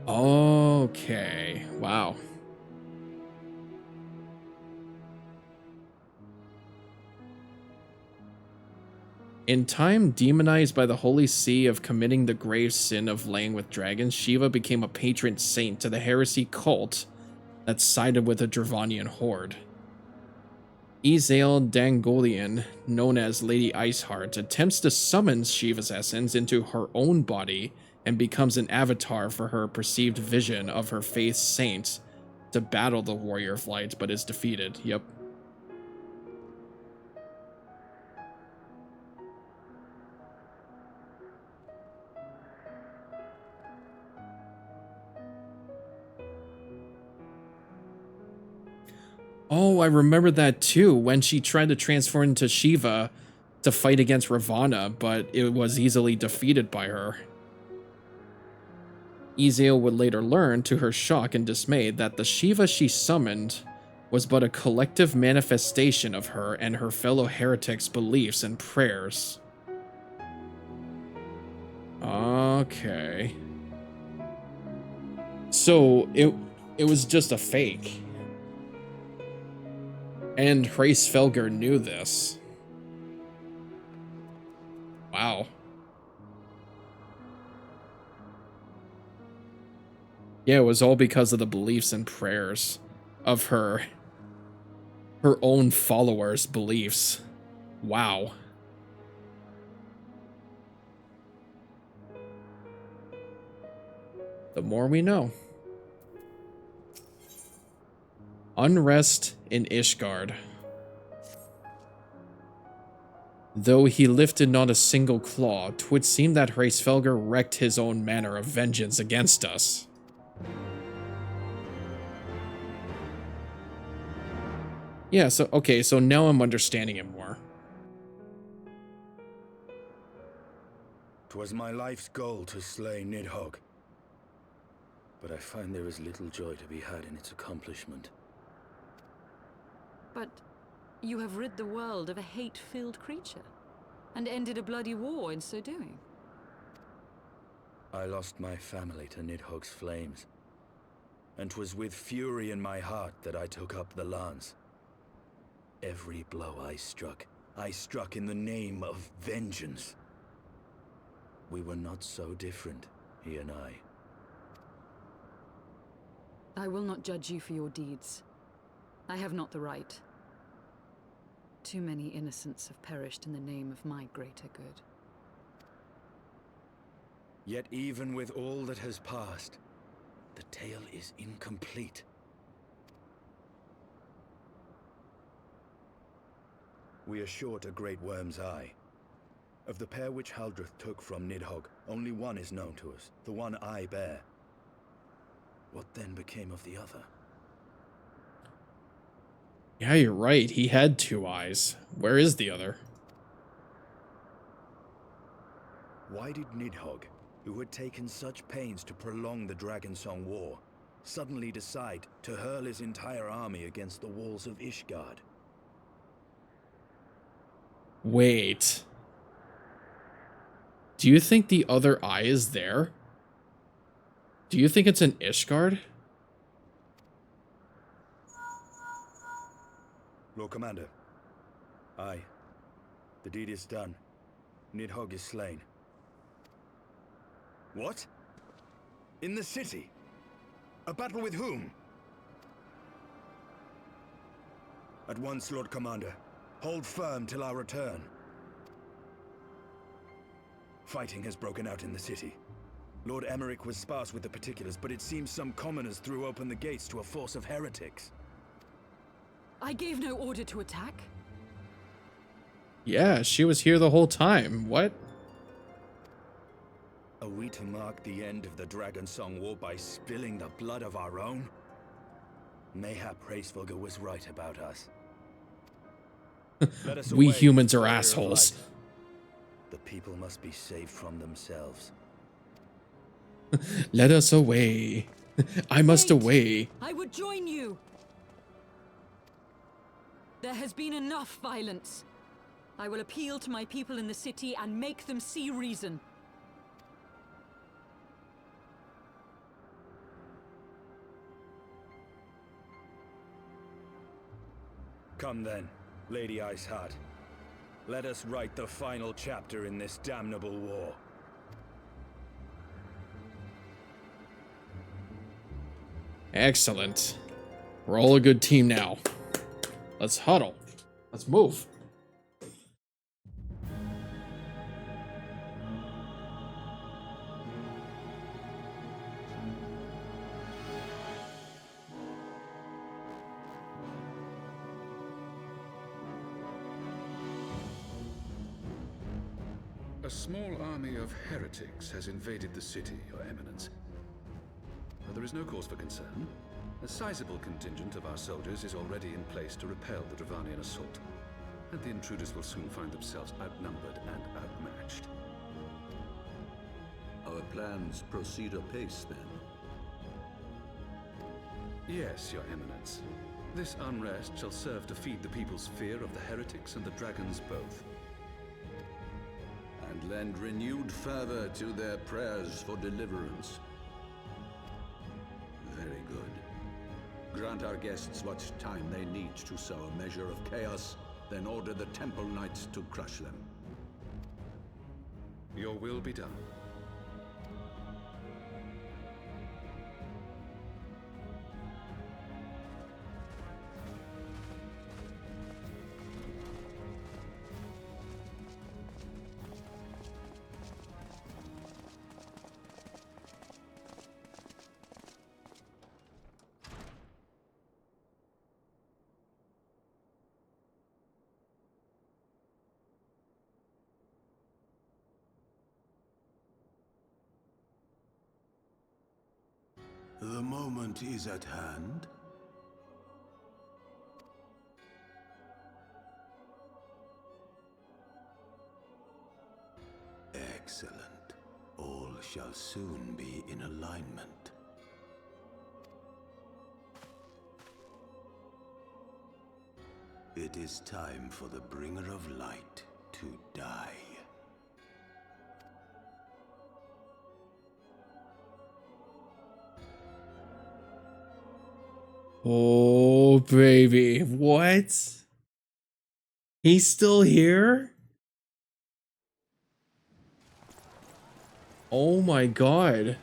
Okay, wow. In time, demonized by the Holy See of committing the grave sin of laying with dragons, Shiva became a patron saint to the heresy cult that sided with the Dravanian horde. Izael Dangolian, known as Lady Iceheart, attempts to summon Shiva's essence into her own body and becomes an avatar for her perceived vision of her faith's saint to battle the Warrior of Light, but is defeated. Yep. Oh, I remember that too, when she tried to transform into Shiva to fight against Ravana, but it was easily defeated by her. Izael would later learn, to her shock and dismay, that the Shiva she summoned was but a collective manifestation of her and her fellow heretics' beliefs and prayers. Okay. So, it was just a fake. And Hraesvelgr knew this. Wow. Yeah, it was all because of the beliefs and prayers of her own followers' beliefs. Wow. The more we know. Unrest in Ishgard. Though he lifted not a single claw, 'twould seem that Hraesvelgr wreaked his own manner of vengeance against us. Yeah, so, okay, so now I'm understanding it more. 'Twas my life's goal to slay Nidhogg, but I find there is little joy to be had in its accomplishment. But you have rid the world of a hate-filled creature. And ended a bloody war in so doing. I lost my family to Nidhogg's flames. And 'twas with fury in my heart that I took up the lance. Every blow I struck in the name of vengeance. We were not so different, he and I. I will not judge you for your deeds. I have not the right. Too many innocents have perished in the name of my greater good. Yet even with all that has passed, the tale is incomplete. We are short a great worm's eye. Of the pair which Haldreth took from Nidhogg, only one is known to us, the one I bear. What then became of the other? Yeah, you're right. He had 2 eyes. Where is the other? Why did Nidhogg, who had taken such pains to prolong the Dragonsong War, suddenly decide to hurl his entire army against the walls of Ishgard? Wait. Do you think the other eye is there? Do you think it's in Ishgard? Lord Commander. Aye. The deed is done. Nidhogg is slain. What? In the city? A battle with whom? At once, Lord Commander. Hold firm till our return. Fighting has broken out in the city. Lord Emmerich was sparse with the particulars, but it seems some commoners threw open the gates to a force of heretics. I gave no order to attack. Yeah, she was here the whole time. What? Are we to mark the end of the Dragonsong War by spilling the blood of our own? Mayhap Hraesvelgr was right about us. Let us We away, humans are warrior of assholes. light. The people must be saved from themselves. Let us away. I must Wait. away. I would join you. There has been enough violence. I will appeal to my people in the city and make them see reason. Come then, Lady Iceheart. Let us write the final chapter in this damnable war. Excellent. We're all a good team now. Let's huddle. Let's move. A small army of heretics has invaded the city, Your Eminence. But there is no cause for concern. A sizable contingent of our soldiers is already in place to repel the Dravanian assault, and the intruders will soon find themselves outnumbered and outmatched. Our plans proceed apace, then? Yes, Your Eminence. This unrest shall serve to feed the people's fear of the heretics and the dragons both. And lend renewed fervor to their prayers for deliverance. Very good. Grant our guests what time they need to sow a measure of chaos, then order the Temple Knights to crush them. Your will be done. The moment is at hand. Excellent. All shall soon be in alignment. It is time for the Bringer of Light to to die. Oh, baby. What? He's still here? Oh my god.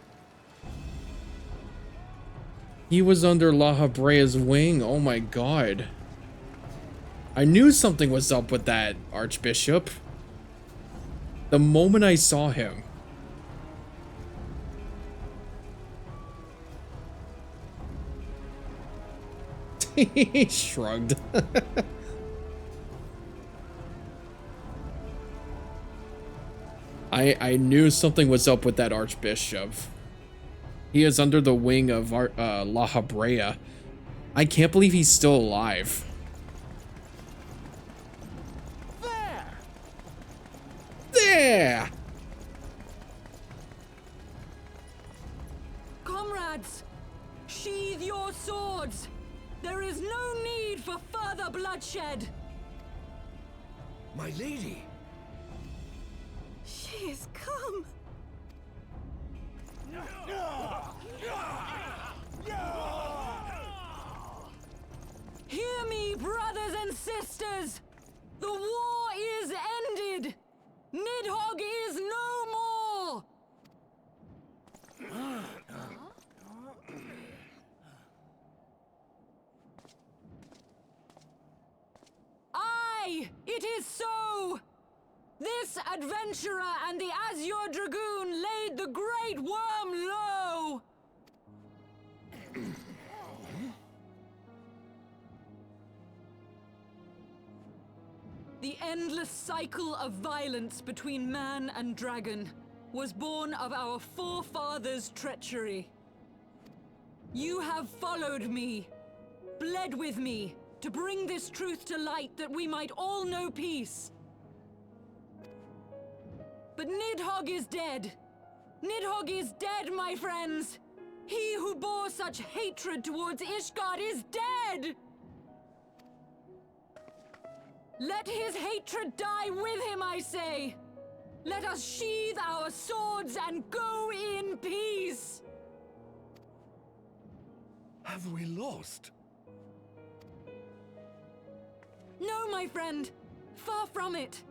He was under La Habrea's wing. Oh my god. I knew something was up with that Archbishop. The moment I saw him. He shrugged. I knew something was up with that Archbishop. He is under the wing of La Habrea. I can't believe he's still alive. There! Comrades, sheathe your swords. There is no need for further bloodshed. My lady! She has come. Hear me, brothers and sisters. The war is ended. Nidhogg is no more. Aye, it is so. This adventurer and the Azure Dragoon laid the Great Worm low. The endless cycle of violence between man and dragon was born of our forefathers' treachery. You have followed me, bled with me, to bring this truth to light that we might all know peace. But Nidhogg is dead. Nidhogg is dead, my friends. He who bore such hatred towards Ishgard is dead. Let his hatred die with him, I say. Let us sheathe our swords and go in peace. Have we lost? No, my friend. Far from it.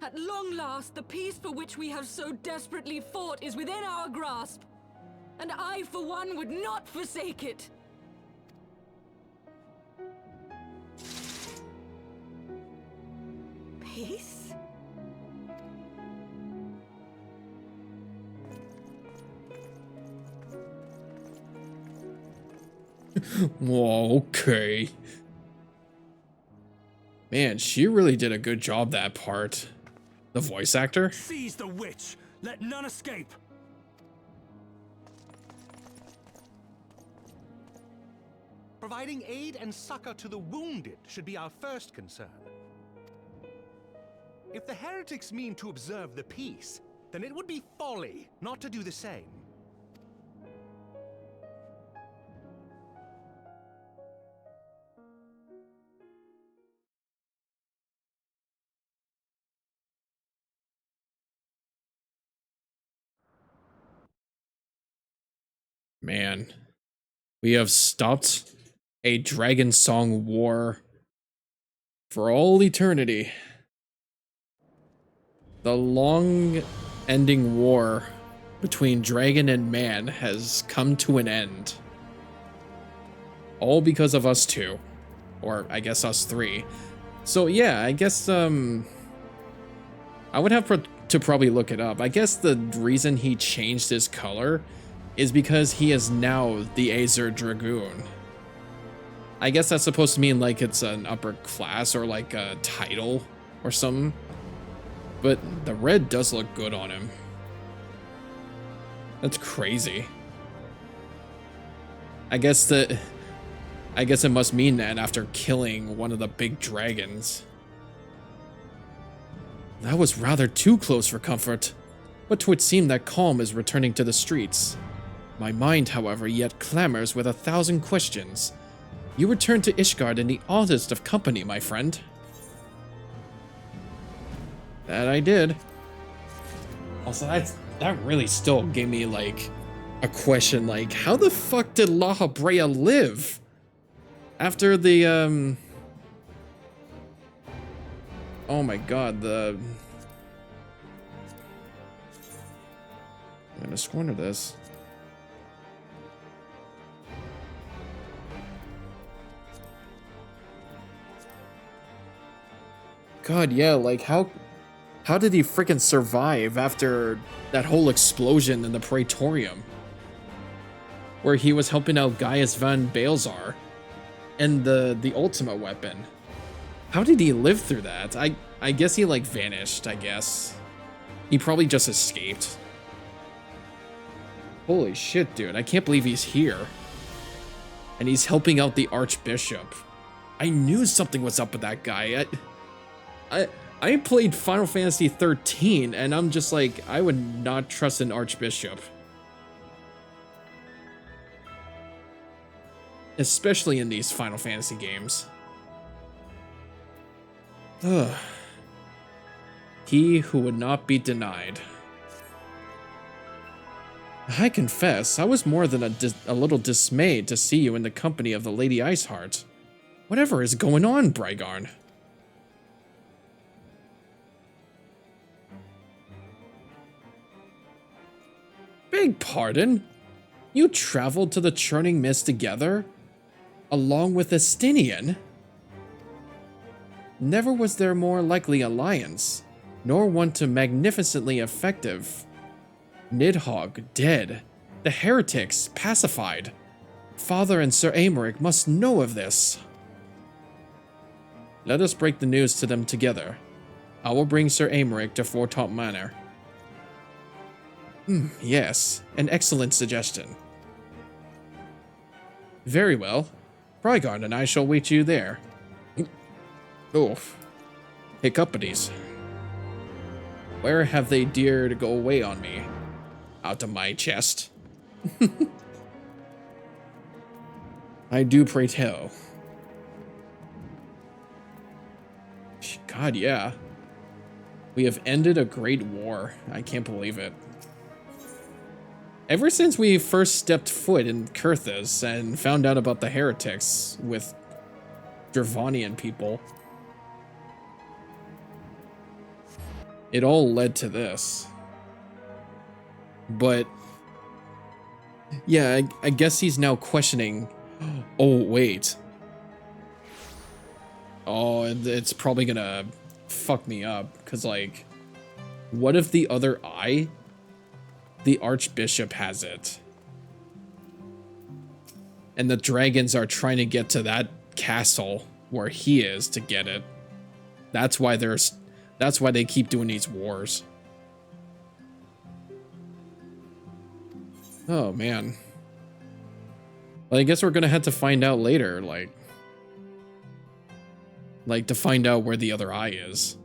At long last, the peace for which we have so desperately fought is within our grasp. And I, for one, would not forsake it. Peace? Whoa, okay. Man, she really did a good job that part. The voice actor? Seize the witch! Let none escape! Providing aid and succor to the wounded should be our first concern. If the heretics mean to observe the peace, then it would be folly not to do the same. Man, we have stopped a Dragon Song war for all eternity. The long-ending war between dragon and man has come to an end. All because of us two. Or, I guess, us three. So, yeah, I guess, I would have to probably look it up. I guess the reason he changed his color is because he is now the Azure Dragoon. I guess that's supposed to mean, like, it's an upper class or, like, a title or something. But the red does look good on him. That's crazy. I guess it must mean that after killing one of the big dragons. That was rather too close for comfort, but 'twould seem that calm is returning to the streets. My mind, however, yet clamors with 1,000 questions. You return to Ishgard in the oddest of company, my friend. That I did. Also, that really still gave me, like, a question, like, how the fuck did La Habrea live? After the, oh my god, I'm gonna scorner this. God, yeah, like, how did he freaking survive after that whole explosion in the Praetorium? Where he was helping out Gaius van Balzar and the ultimate weapon. How did he live through that? I guess he, like, vanished, I guess. He probably just escaped. Holy shit, dude. I can't believe he's here. And he's helping out the Archbishop. I knew something was up with that guy. I played Final Fantasy 13, and I'm just like, I would not trust an Archbishop. Especially in these Final Fantasy games. Ugh. He who would not be denied. I confess, I was more than a little dismayed to see you in the company of the Lady Iceheart. Whatever is going on, Brygarn? Beg pardon? You traveled to the Churning Mist together? Along with Estinian? Never was there more likely alliance, nor one to magnificently effective. Nidhogg dead, the heretics pacified. Father and Sir Aymeric must know of this. Let us break the news to them together. I will bring Sir Aymeric to Foretop Manor. Yes, an excellent suggestion. Very well. Brygarn and I shall wait you there. Oof. Hiccupities. Where have they dared to go away on me? Out of my chest. I do pray tell. God, yeah. We have ended a great war. I can't believe it. Ever since we first stepped foot in Kurthus and found out about the heretics with Dravanian people, it all led to this. But yeah, I guess he's now questioning. Oh, wait. Oh, it's probably gonna fuck me up, because, like, what if the other eye, the Archbishop, has it? And the dragons are trying to get to that castle where he is to get it. That's why they keep doing these wars. Oh, man. Well, I guess we're gonna have to find out later, like to find out where the other eye is.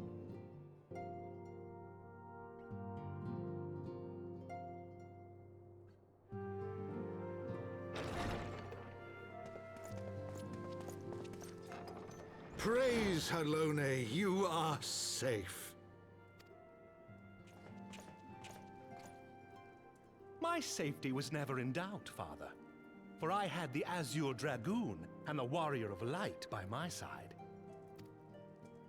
Praise Halone, you are safe. My safety was never in doubt, Father, for I had the Azure Dragoon and the Warrior of Light by my side.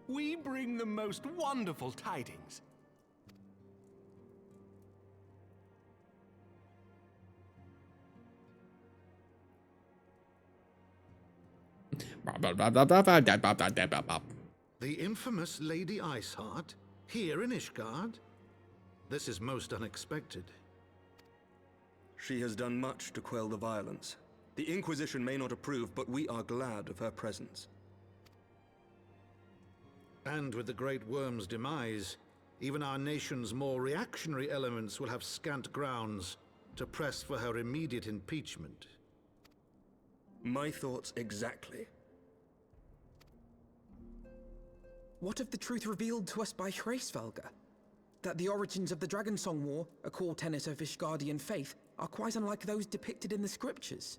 We bring the most wonderful tidings. The infamous Lady Iceheart, here in Ishgard? This is most unexpected. She has done much to quell the violence. The Inquisition may not approve, but we are glad of her presence. And with the Great Worm's demise, even our nation's more reactionary elements will have scant grounds to press for her immediate impeachment. My thoughts exactly. What of the truth revealed to us by Hraesvelga? That the origins of the Dragonsong War, a core tenet of Ishgardian faith, are quite unlike those depicted in the scriptures.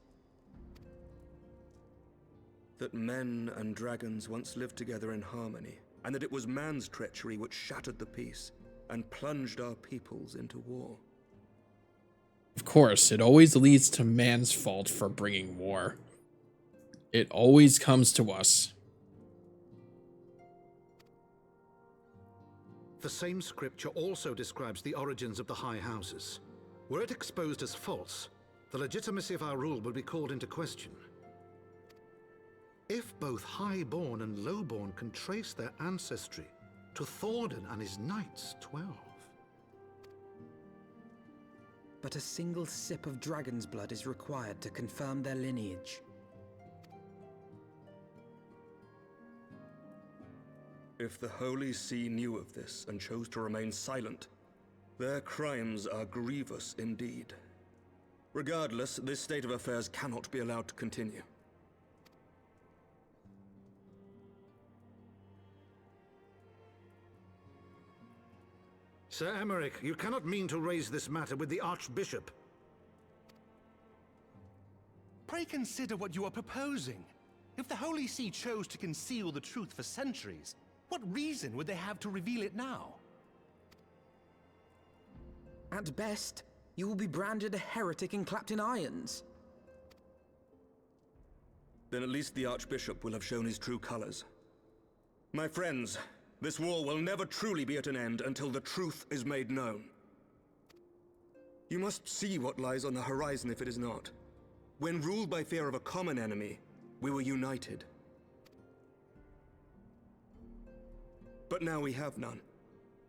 That men and dragons once lived together in harmony, and that it was man's treachery which shattered the peace and plunged our peoples into war. Of course, it always leads to man's fault for bringing war. It always comes to us. The same scripture also describes the origins of the High Houses. Were it exposed as false, the legitimacy of our rule would be called into question. If both Highborn and Lowborn can trace their ancestry to Thordan and his Knights 12. But a single sip of dragon's blood is required to confirm their lineage. If the Holy See knew of this and chose to remain silent, their crimes are grievous indeed. Regardless, this state of affairs cannot be allowed to continue. Sir Emmerich, you cannot mean to raise this matter with the Archbishop. Pray consider what you are proposing. If the Holy See chose to conceal the truth for centuries, what reason would they have to reveal it now? At best, you will be branded a heretic and clapped in irons. Then at least the Archbishop will have shown his true colors. My friends, this war will never truly be at an end until the truth is made known. You must see what lies on the horizon if it is not. When ruled by fear of a common enemy, we were united. But now we have none.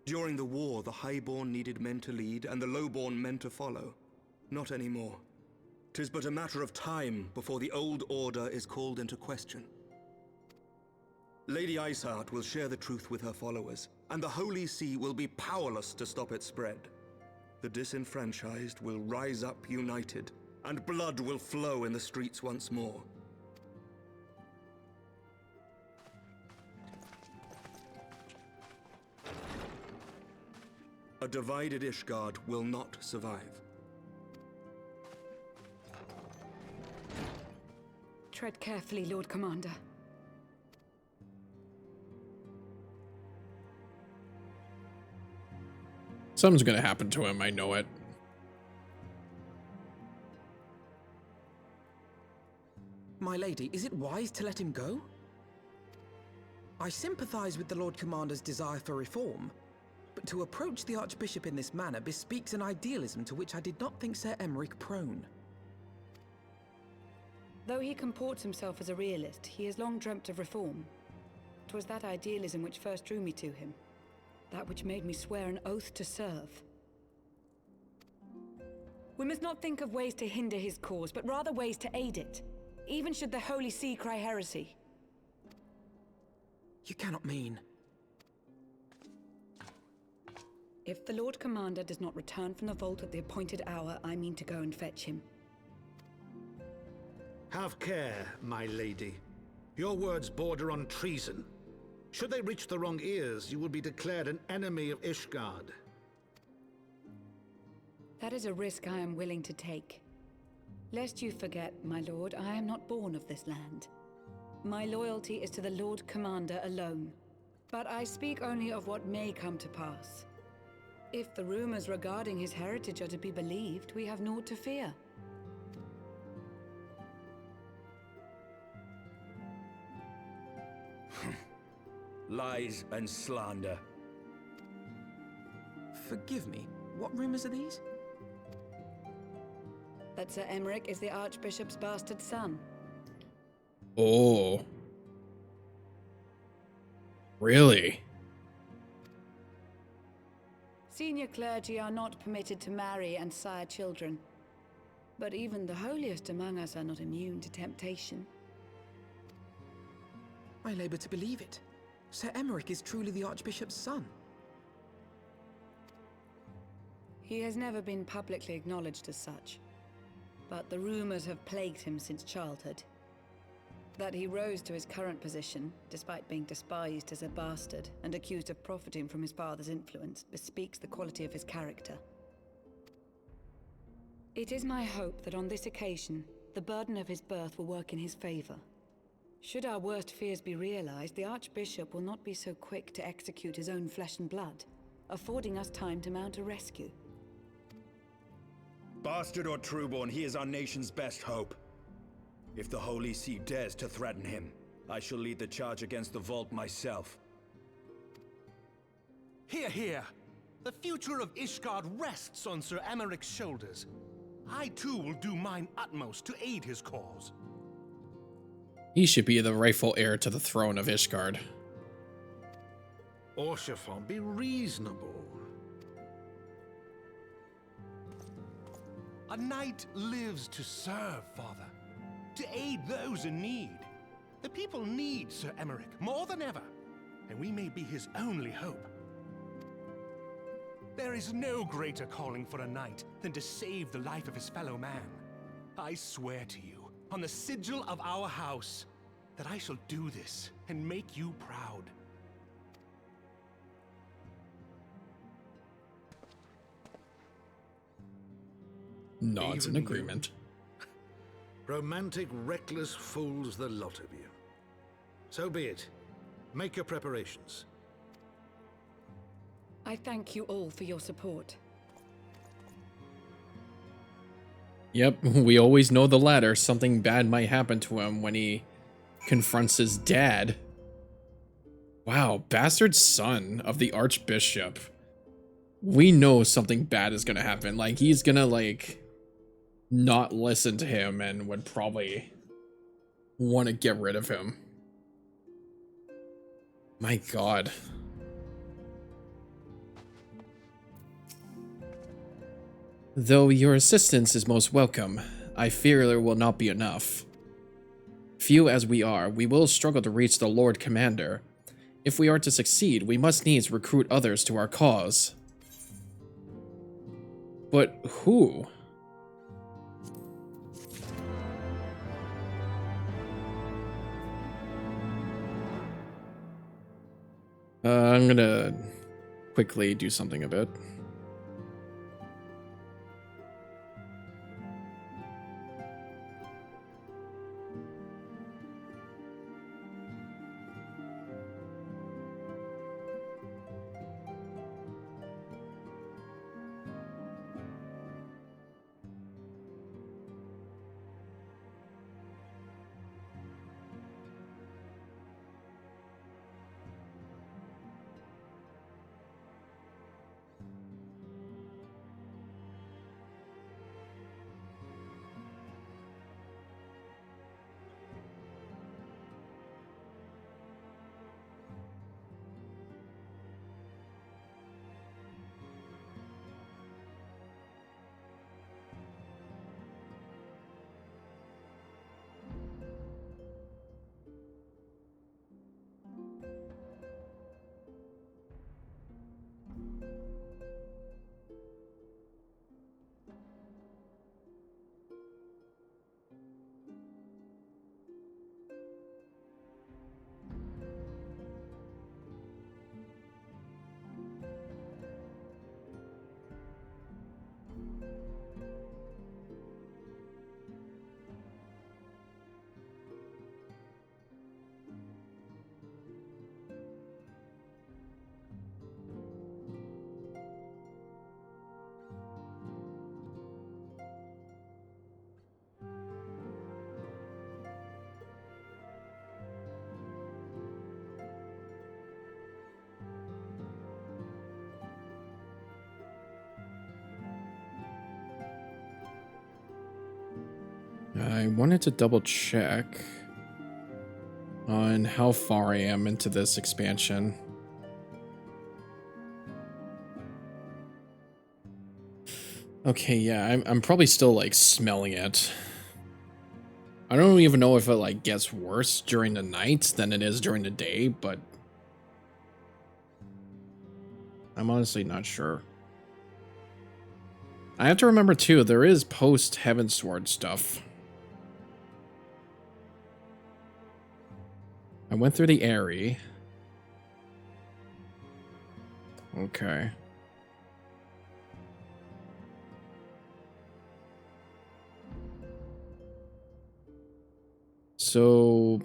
During the war, the Highborn needed men to lead, and the Lowborn men to follow. Not anymore. 'Tis but a matter of time before the old order is called into question. Lady Iceheart will share the truth with her followers, and the Holy See will be powerless to stop its spread. The disenfranchised will rise up united, and blood will flow in the streets once more. A divided Ishgard will not survive. Tread carefully, Lord Commander. Something's gonna happen to him, I know it. My lady, is it wise to let him go? I sympathize with the Lord Commander's desire for reform, but to approach the Archbishop in this manner bespeaks an idealism to which I did not think Sir Emmerich prone. Though he comports himself as a realist, he has long dreamt of reform. 'Twas that idealism which first drew me to him. That which made me swear an oath to serve. We must not think of ways to hinder his cause, but rather ways to aid it, even should the Holy See cry heresy. You cannot mean... If the Lord Commander does not return from the vault at the appointed hour, I mean to go and fetch him. Have care, my lady. Your words border on treason. Should they reach the wrong ears, you will be declared an enemy of Ishgard. That is a risk I am willing to take. Lest you forget, my lord, I am not born of this land. My loyalty is to the Lord Commander alone. But I speak only of what may come to pass. If the rumors regarding his heritage are to be believed, we have naught to fear. Lies and slander. Forgive me, what rumors are these? That Sir Emmerich is the Archbishop's bastard son. Oh. Really? Senior clergy are not permitted to marry and sire children. But even the holiest among us are not immune to temptation. I labor to believe it. Sir Emmerich is truly the Archbishop's son. He has never been publicly acknowledged as such. But the rumors have plagued him since childhood. That he rose to his current position, despite being despised as a bastard and accused of profiting from his father's influence, bespeaks the quality of his character. It is my hope that on this occasion, the burden of his birth will work in his favor. Should our worst fears be realized, the Archbishop will not be so quick to execute his own flesh and blood, affording us time to mount a rescue. Bastard or trueborn, he is our nation's best hope. If the Holy See dares to threaten him, I shall lead the charge against the Vault myself. Hear, hear! The future of Ishgard rests on Sir Emeric's shoulders. I too will do mine utmost to aid his cause. He should be the rightful heir to the throne of Ishgard. Orshafon, be reasonable. A knight lives to serve, Father. To aid those in need. The people need Sir Emeric more than ever, and we may be his only hope. There is no greater calling for a knight than to save the life of his fellow man. I swear to you, on the sigil of our house, that I shall do this and make you proud. Nods in Even agreement. Romantic, reckless fools, the lot of you. So be it. Make your preparations. I thank you all for your support. Yep, we always know the latter. Something bad might happen to him when he confronts his dad. Wow, bastard son of the Archbishop. We know something bad is gonna happen. Like, he's gonna, like, not listen to him and would probably want to get rid of him. My God. Though your assistance is most welcome, I fear there will not be enough. Few as we are, we will struggle to reach the Lord Commander. If we are to succeed, we must needs recruit others to our cause. But who? I'm gonna quickly do something a bit. I wanted to double check on how far I am into this expansion. Okay, yeah, I'm probably still, like, smelling it. I don't even know if it, like, gets worse during the night than it is during the day, but I'm honestly not sure. I have to remember, too, there is post-Heavensward stuff. I went through the Airy. Okay. So,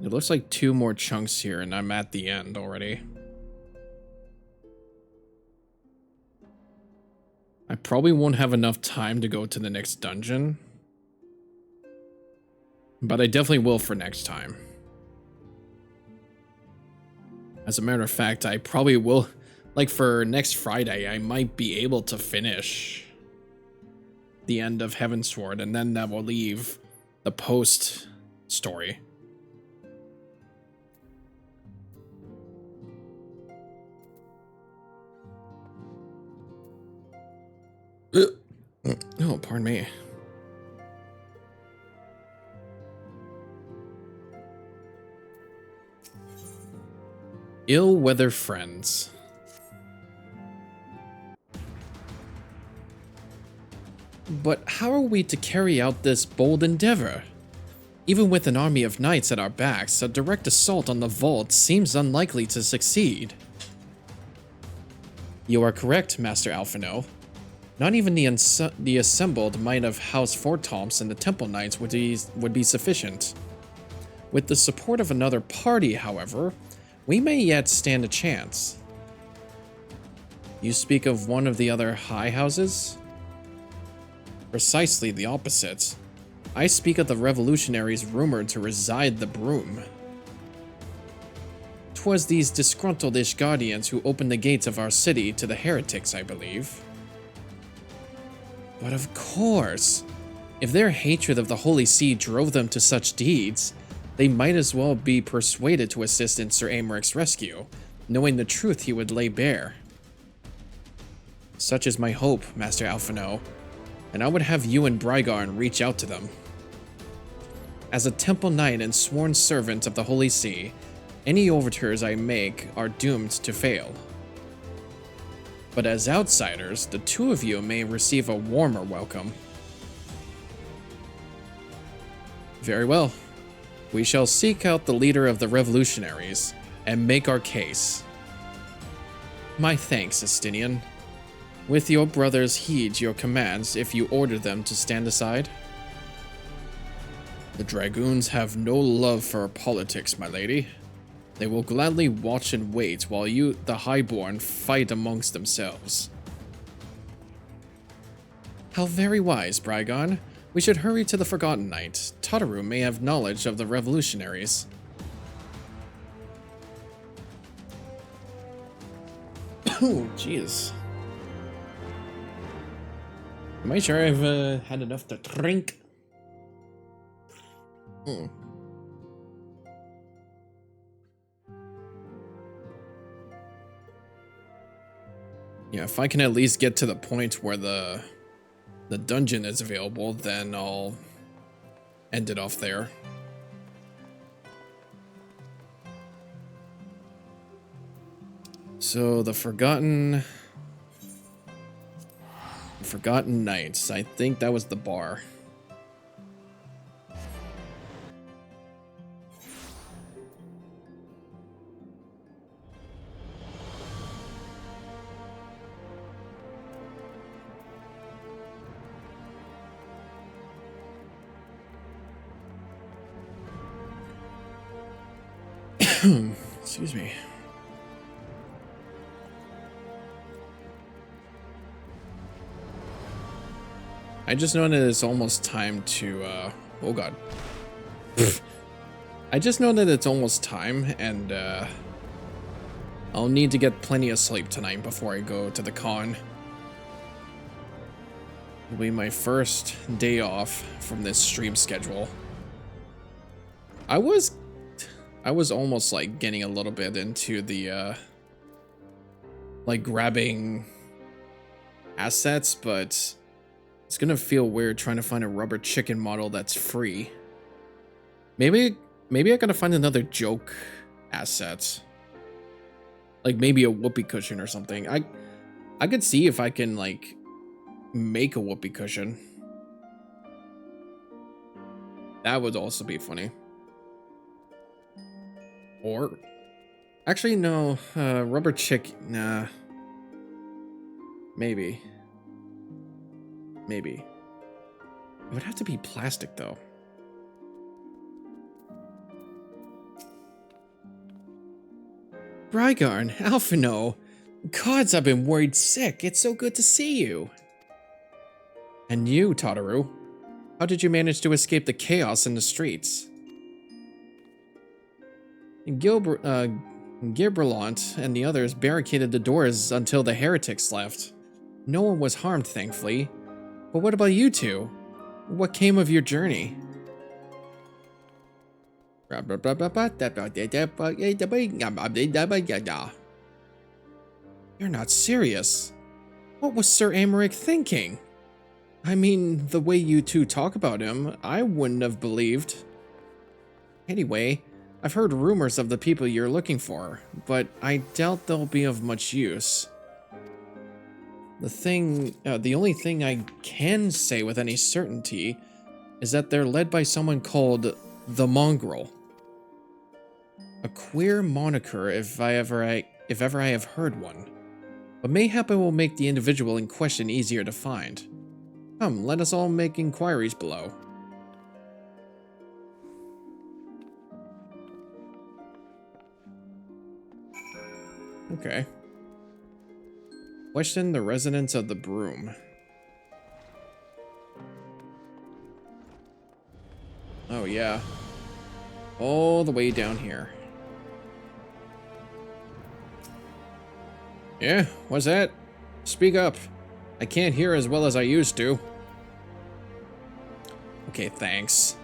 It looks like 2 more chunks here, and I'm at the end already. I probably won't have enough time to go to the next dungeon. But I definitely will for next time. As a matter of fact, I probably will, like for next Friday, I might be able to finish the end of Heavensward, and then that will leave the post story. Oh, pardon me. Ill-weather friends. But how are we to carry out this bold endeavor? Even with an army of knights at our backs, a direct assault on the vault seems unlikely to succeed. You are correct, Master Alphino. Not even the assembled might of House Fortomps and the Temple Knights would be sufficient. With the support of another party, however, we may yet stand a chance. You speak of one of the other high houses? Precisely the opposite. I speak of the revolutionaries rumored to reside the Broom. 'Twas these disgruntled Ishgardians who opened the gates of our city to the heretics, I believe. But of course, if their hatred of the Holy See drove them to such deeds, they might as well be persuaded to assist in Sir Amaric's rescue, knowing the truth he would lay bare. Such is my hope, Master Alphino, and I would have you and Brygarn reach out to them. As a Temple Knight and sworn servant of the Holy See, any overtures I make are doomed to fail. But as outsiders, the 2 of you may receive a warmer welcome. Very well. We shall seek out the leader of the revolutionaries and make our case. My thanks, Estinian. With your brothers heed your commands if you order them to stand aside? The Dragoons have no love for politics, my lady. They will gladly watch and wait while you, the Highborn, fight amongst themselves. How very wise, Brygarn. We should hurry to the Forgotten Knight. Tataru may have knowledge of the revolutionaries. Oh, jeez. Am I sure I've had enough to drink? Yeah, if I can at least get to the point where the dungeon is available, then I'll end it off there. So the Forgotten Knights. I think that was the bar. Excuse me. I just know that it's almost time to, oh god. I just know that it's almost time, and, I'll need to get plenty of sleep tonight before I go to the con. It'll be my first day off from this stream schedule. I was almost, like, getting a little bit into the, like, grabbing assets, but it's gonna feel weird trying to find a rubber chicken model that's free. Maybe I gotta find another joke asset. Like maybe a whoopee cushion or something. I could see if I can like make a whoopee cushion. That would also be funny. Or actually no, rubber chick, nah. Maybe. It would have to be plastic, though. Brygarn, Alphino. Gods, I've been worried sick. It's so good to see you. And you, Tataru. How did you manage to escape the chaos in the streets? Gilberlant and the others barricaded the doors until the heretics left. No one was harmed, thankfully. But what about you two? What came of your journey? You're not serious. What was Sir Amaric thinking? I mean, the way you two talk about him, I wouldn't have believed. Anyway, I've heard rumors of the people you're looking for, but I doubt they'll be of much use. The only thing I can say with any certainty is that they're led by someone called the Mongrel. A queer moniker if ever I have heard one, but mayhap it will make the individual in question easier to find. Come, let us all make inquiries below. Okay. Question the residents of the Broom. Oh yeah. All the way down here. Yeah, what's that? Speak up. I can't hear as well as I used to. Okay, thanks.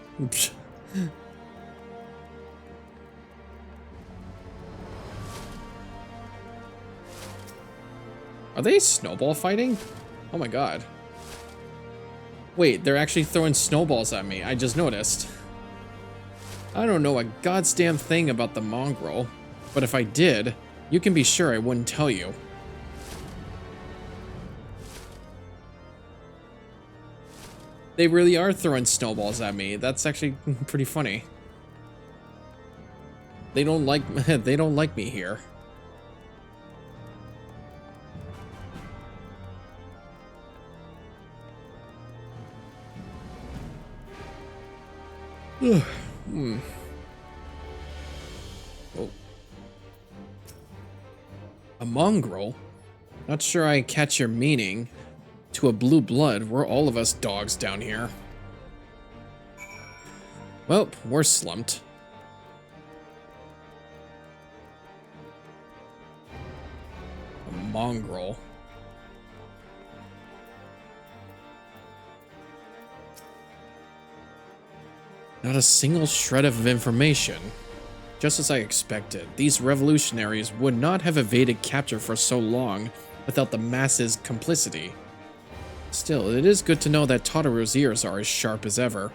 Are they snowball fighting? Oh my god. Wait, they're actually throwing snowballs at me. I just noticed. I don't know a goddamn thing about the mongrel, but if I did, you can be sure I wouldn't tell you. They really are throwing snowballs at me. That's actually pretty funny. They don't like me here. Oh. A mongrel? Not sure I catch your meaning. To a blue blood, we're all of us dogs down here. Well, we're slumped. A mongrel. Not a single shred of information. Just as I expected, these revolutionaries would not have evaded capture for so long without the masses' complicity. Still, it is good to know that Tataru's ears are as sharp as ever.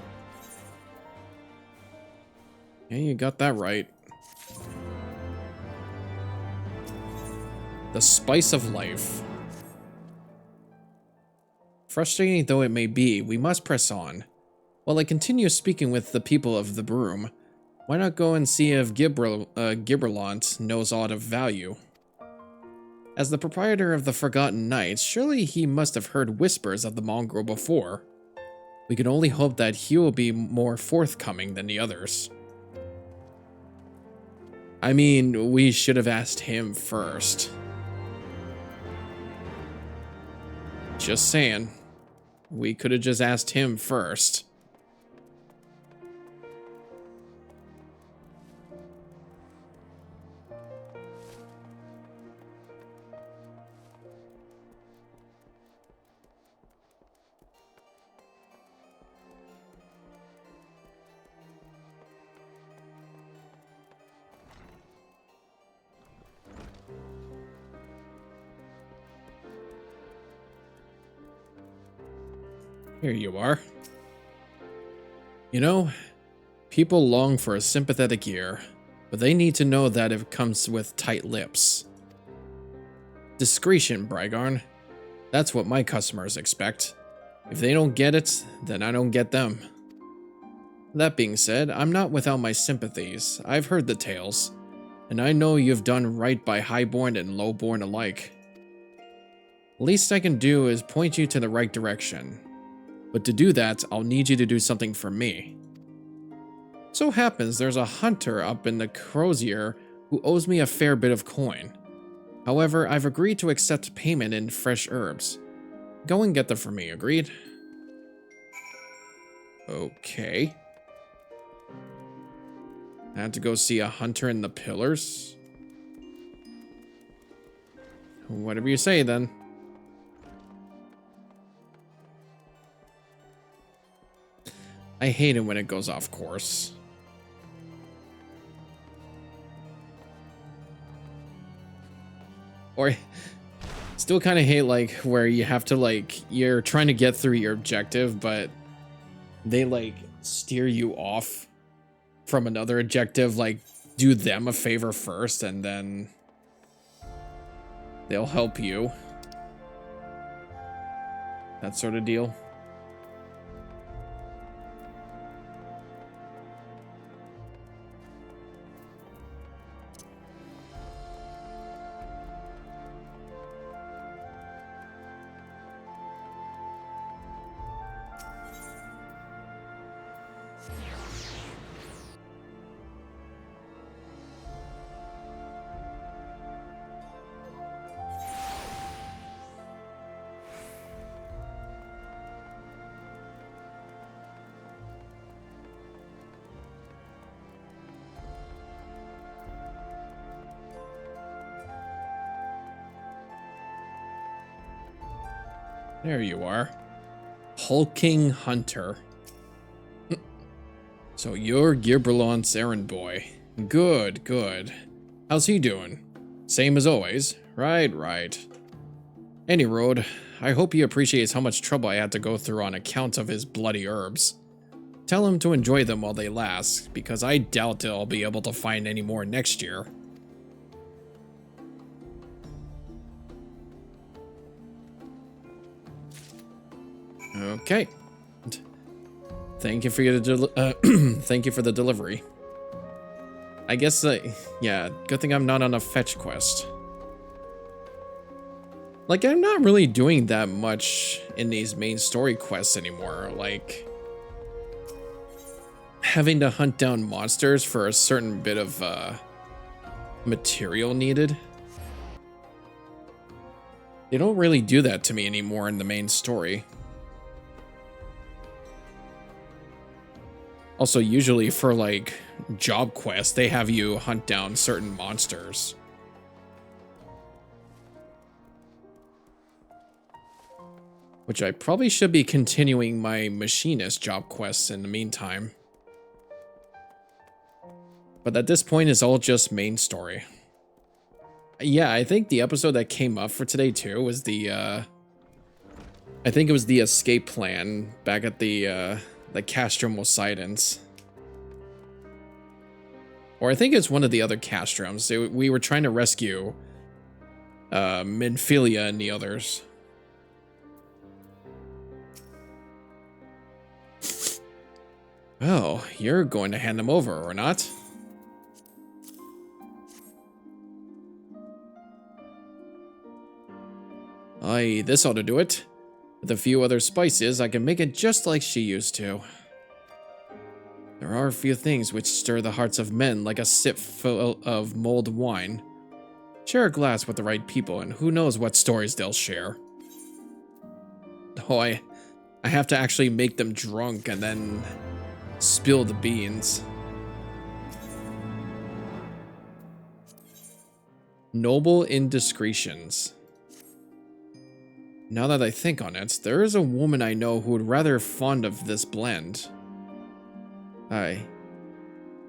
Yeah, you got that right. The spice of life. Frustrating though it may be, we must press on. While I continue speaking with the people of the Broom, why not go and see if Gibberlant knows aught of value? As the proprietor of the Forgotten Knights, surely he must have heard whispers of the mongrel before. We can only hope that he will be more forthcoming than the others. I mean, we should have asked him first. Just saying. We could have just asked him first. Here you are. You know, people long for a sympathetic ear, but they need to know that it comes with tight lips. Discretion, Brygarn. That's what my customers expect. If they don't get it, then I don't get them. That being said, I'm not without my sympathies. I've heard the tales, and I know you've done right by highborn and lowborn alike. Least I can do is point you to the right direction. But to do that, I'll need you to do something for me. So happens there's a hunter up in the Crozier who owes me a fair bit of coin. However, I've agreed to accept payment in fresh herbs. Go and get them for me, agreed? Okay. I have to go see a hunter in the pillars? Whatever you say, then. I hate it when it goes off course. Or still kind of hate like where you have to like you're trying to get through your objective, but they like steer you off from another objective, like do them a favor first and then they'll help you. That sort of deal. There you are. Hulking Hunter. So you're Gearberlant's errand boy. Good, good. How's he doing? Same as always. Right. Any road, I hope he appreciates how much trouble I had to go through on account of his bloody herbs. Tell him to enjoy them while they last, because I doubt I'll be able to find any more next year. Okay. Thank you for your thank you for the delivery. I guess yeah, good thing I'm not on a fetch quest. Like, I'm not really doing that much in these main story quests anymore. Like, having to hunt down monsters for a certain bit of material needed. They don't really do that to me anymore in the main story. Also, usually for like job quests, they have you hunt down certain monsters. Which I probably should be continuing my machinist job quests in the meantime. But at this point, it's all just main story. Yeah, I think the episode that came up for today too was the, I think it was the escape plan back at the Castrum Poseidons. Or I think it's one of the other Castrums. We were trying to rescue Minfilia and the others. Well, you're going to hand them over, or not? Aye, this ought to do it. With a few other spices, I can make it just like she used to. There are a few things which stir the hearts of men like a sip full of mulled wine. Share a glass with the right people, and who knows what stories they'll share. Oh, I have to actually make them drunk and then spill the beans. Noble indiscretions. Now that I think on it, there is a woman I know who would rather fond of this blend. Aye.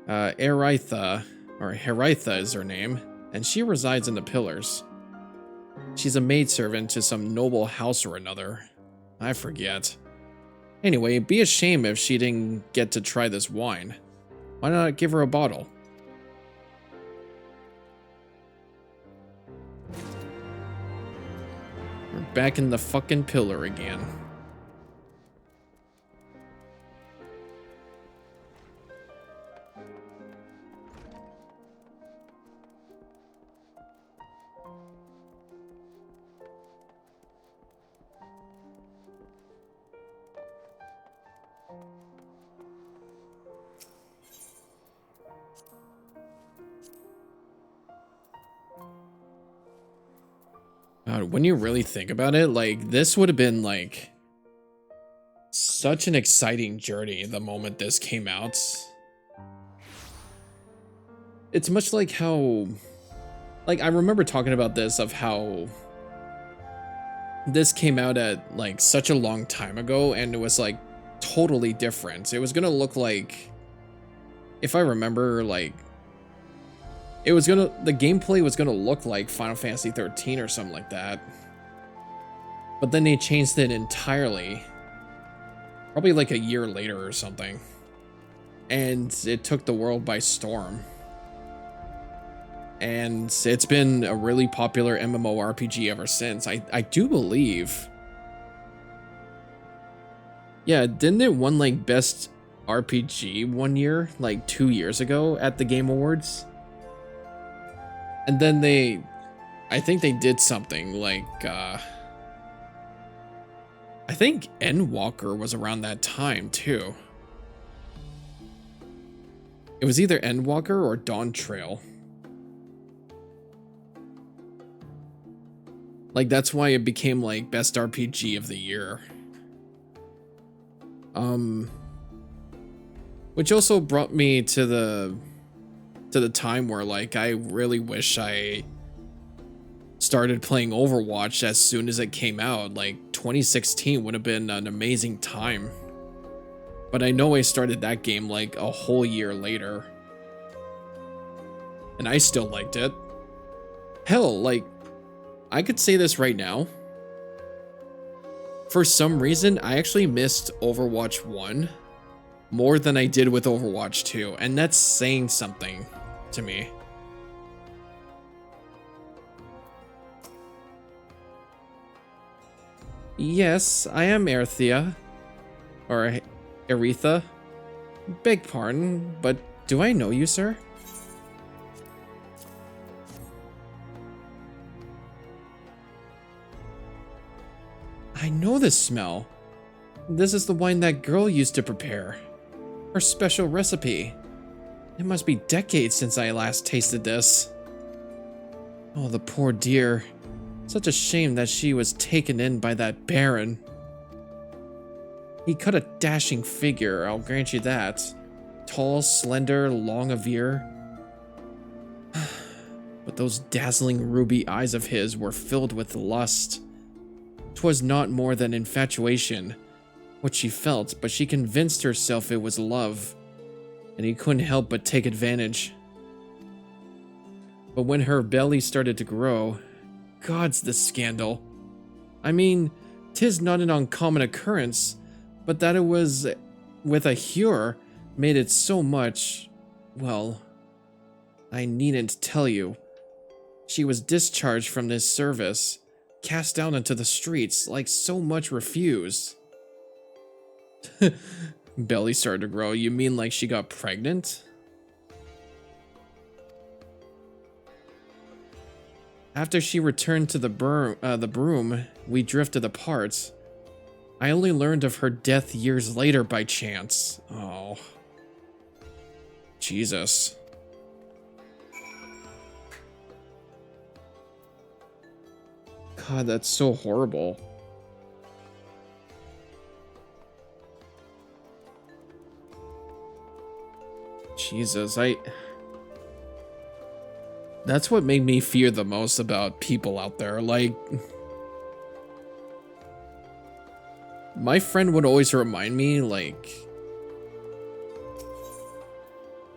Eritha, or Heritha is her name, and she resides in the Pillars. She's a maidservant to some noble house or another. I forget. Anyway, it'd be a shame if she didn't get to try this wine. Why not give her a bottle? We're back in the fucking pillar again. God, when you really think about it, like, this would have been, like, such an exciting journey the moment this came out. It's much like how, like, I remember talking about this, of how this came out at, like, such a long time ago, and it was, like, totally different. It was gonna look like, if I remember, like, the gameplay was gonna look like Final Fantasy 13 or something like that. But then they changed it entirely. Probably like a year later or something. And it took the world by storm. And it's been a really popular MMORPG ever since. I do believe. Yeah, didn't it win like Best RPG one year, like 2 years ago at the Game Awards? And then I think they did something like, I think Endwalker was around that time too. It was either Endwalker or Dawn Trail. Like, that's why it became like Best RPG of the Year. Which also brought me to the time where, like, I really wish I started playing Overwatch as soon as it came out. Like, 2016 would have been an amazing time. But I know I started that game like a whole year later. And I still liked it. Hell, like, I could say this right now. For some reason, I actually missed Overwatch 1 more than I did with Overwatch 2, and that's saying something to me. Yes, I am Erthia. Or Aretha. Beg pardon, but do I know you, sir? I know this smell. This is the wine that girl used to prepare. Her special recipe. It must be decades since I last tasted this. Oh, the poor dear. Such a shame that she was taken in by that Baron. He cut a dashing figure, I'll grant you that. Tall, slender, long of ear. But those dazzling ruby eyes of his were filled with lust. 'Twas not more than infatuation, what she felt, but she convinced herself it was love, and he couldn't help but take advantage. But when her belly started to grow, God's the scandal. I mean, 'tis not an uncommon occurrence, but that it was with a Hure made it so much, well, I needn't tell you. She was discharged from this service, cast out into the streets like so much refused. Belly started to grow. You mean like she got pregnant? After she returned to the broom, we drifted apart. I only learned of her death years later by chance. Oh. Jesus. God, that's so horrible. Jesus, that's what made me fear the most about people out there. Like, my friend would always remind me, like,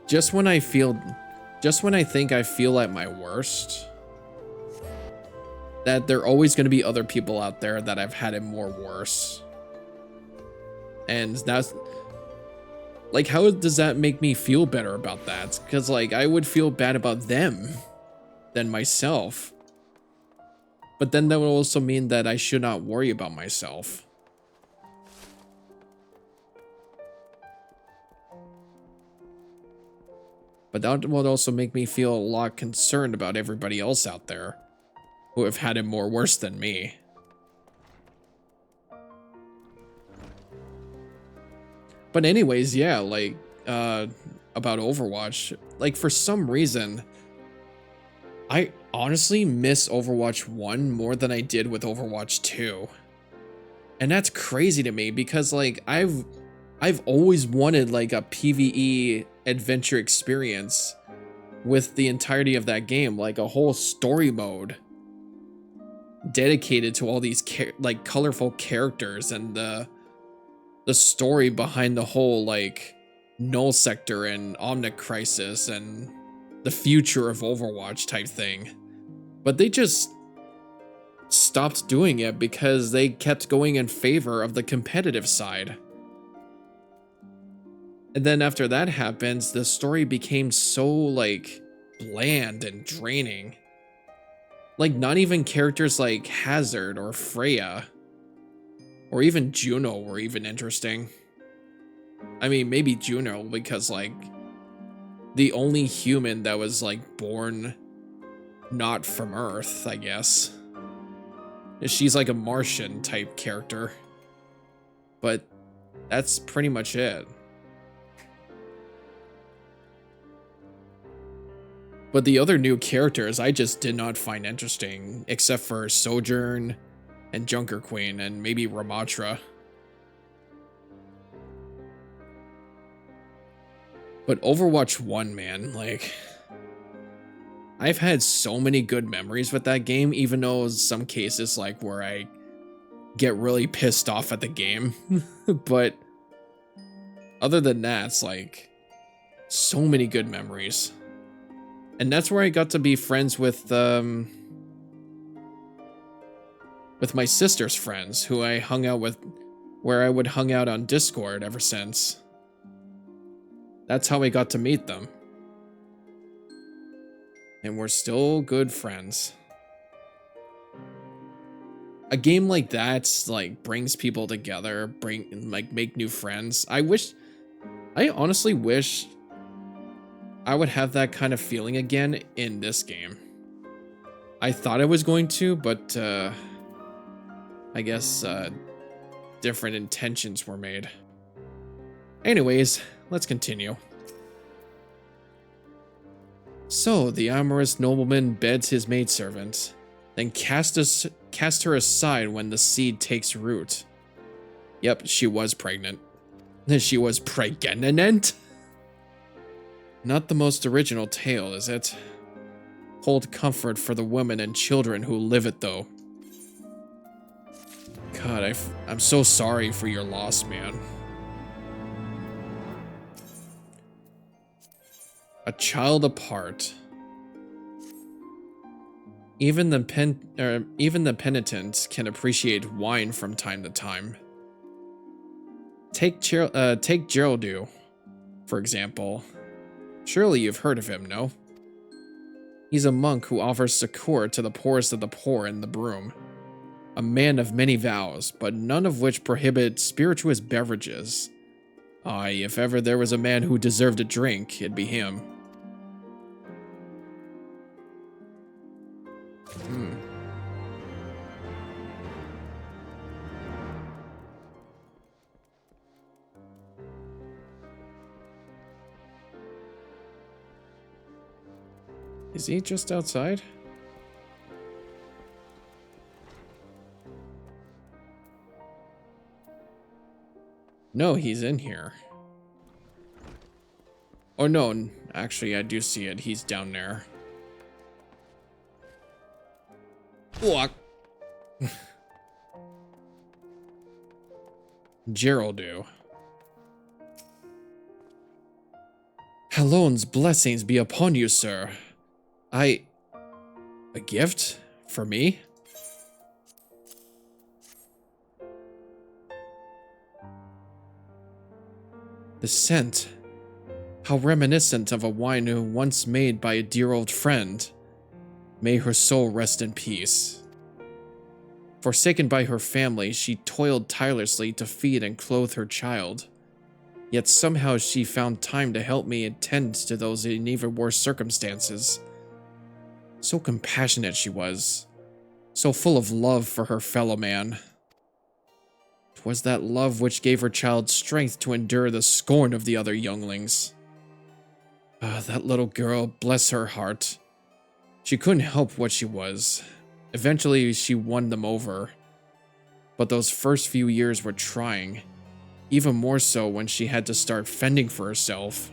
just when I think I feel at my worst, that there are always going to be other people out there that I've had it more worse. And that's, like, how does that make me feel better about that? Because, like, I would feel bad about them than myself. But then that would also mean that I should not worry about myself. But that would also make me feel a lot concerned about everybody else out there who have had it more worse than me. But anyways, yeah, like, about Overwatch, like, for some reason, I honestly miss Overwatch 1 more than I did with Overwatch 2. And that's crazy to me because like I've always wanted like a PvE adventure experience with the entirety of that game, like a whole story mode dedicated to all these like colorful characters and the story behind the whole like Null Sector and Omnic Crisis and the future of Overwatch type thing. But they just stopped doing it because they kept going in favor of the competitive side. And then after that happens, the story became so like bland and draining. Like not even characters like Hazard or Freya or even Juno were even interesting. I mean, maybe Juno because like the only human that was like born not from Earth, I guess. She's like a Martian type character. But that's pretty much it. But the other new characters I just did not find interesting, except for Sojourn and Junker Queen and maybe Ramatra. But Overwatch 1, man, like, I've had so many good memories with that game, even though some cases like where I get really pissed off at the game. But other than that, it's like so many good memories. And that's where I got to be friends with my sister's friends, who I hung out with, where I would hang out on Discord ever since. That's how I got to meet them. And we're still good friends. A game like that, like, brings people together, make new friends. I honestly wish I would have that kind of feeling again in this game. I thought I was going to, but I guess different intentions were made. Anyways, let's continue. So, the amorous nobleman beds his maidservant, then cast her aside when the seed takes root. Yep, she was pregnant. She was pregnant? Not the most original tale, is it? Hold comfort for the women and children who live it, though. God, I'm so sorry for your loss, man. A child apart. Even the penitent can appreciate wine from time to time. Take Geraldine, for example. Surely you've heard of him, no? He's a monk who offers succor to the poorest of the poor in the Broom. A man of many vows, but none of which prohibit spirituous beverages. Aye, if ever there was a man who deserved a drink, it'd be him. Is he just outside? No, he's in here. Oh no, actually I do see it. He's down there. What? Geraldine. Hallon's blessings be upon you, sir. A gift? For me? The scent. How reminiscent of a wine once made by a dear old friend. May her soul rest in peace. Forsaken by her family, she toiled tirelessly to feed and clothe her child. Yet somehow she found time to help me attend to those in even worse circumstances. So compassionate she was, so full of love for her fellow man. 'Twas that love which gave her child strength to endure the scorn of the other younglings. Ah, that little girl, bless her heart. She couldn't help what she was. Eventually, she won them over. But those first few years were trying. Even more so when she had to start fending for herself.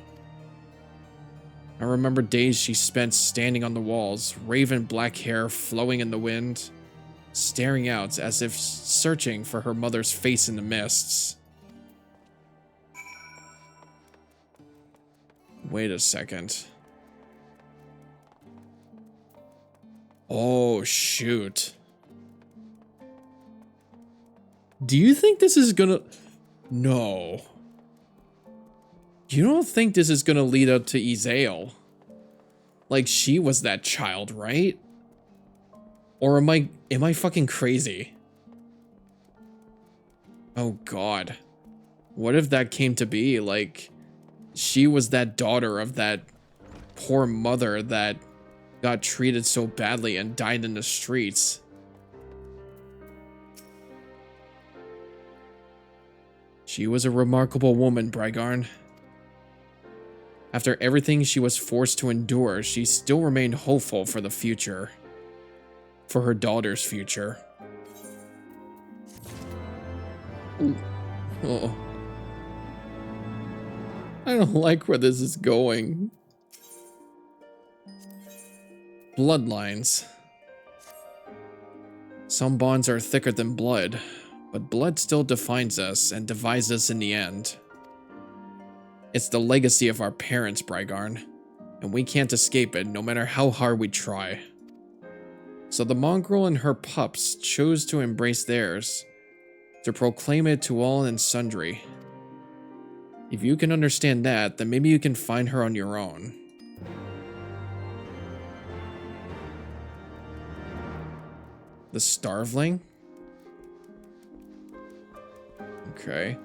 I remember days she spent standing on the walls, raven black hair flowing in the wind, staring out as if searching for her mother's face in the mists. Wait a second. Oh, shoot. Do you think this is gonna... No. You don't think this is gonna lead up to Izael? Like, she was that child, right? Or am I fucking crazy? Oh god. What if that came to be? Like, she was that daughter of that poor mother that got treated so badly and died in the streets. She was a remarkable woman, Brygarn. After everything she was forced to endure, she still remained hopeful for the future. For her daughter's future. Ooh. Oh. I don't like where this is going. Bloodlines. Some bonds are thicker than blood, but blood still defines us and divides us in the end. It's the legacy of our parents, Brygarn, and we can't escape it no matter how hard we try. So the mongrel and her pups chose to embrace theirs, to proclaim it to all and sundry. If you can understand that, then maybe you can find her on your own. The Starveling? Okay.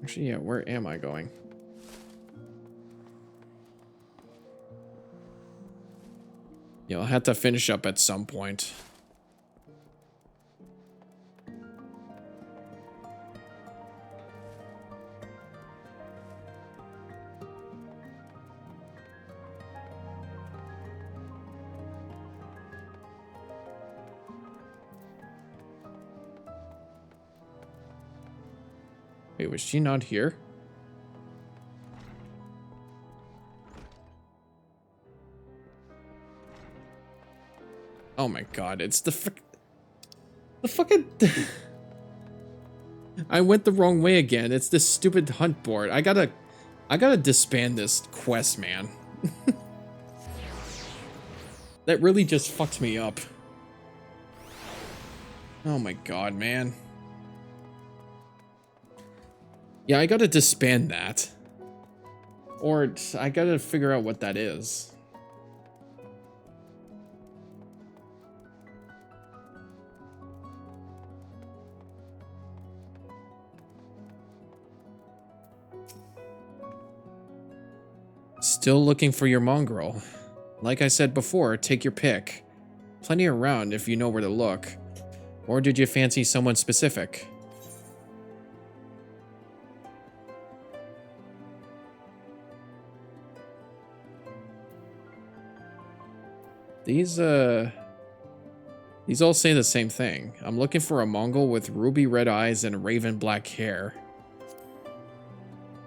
Actually, yeah, where am I going? Yeah, I'll have to finish up at some point. Wait, was she not here? Oh my god, it's the fucking... I went the wrong way again. It's this stupid hunt board. I gotta disband this quest, man. That really just fucked me up. Oh my god, man. Yeah, I gotta disband that. Or I gotta figure out what that is. Still looking for your mongrel. Like I said before, take your pick. Plenty around if you know where to look. Or did you fancy someone specific? These all say the same thing. I'm looking for a Mongol with ruby red eyes and raven black hair.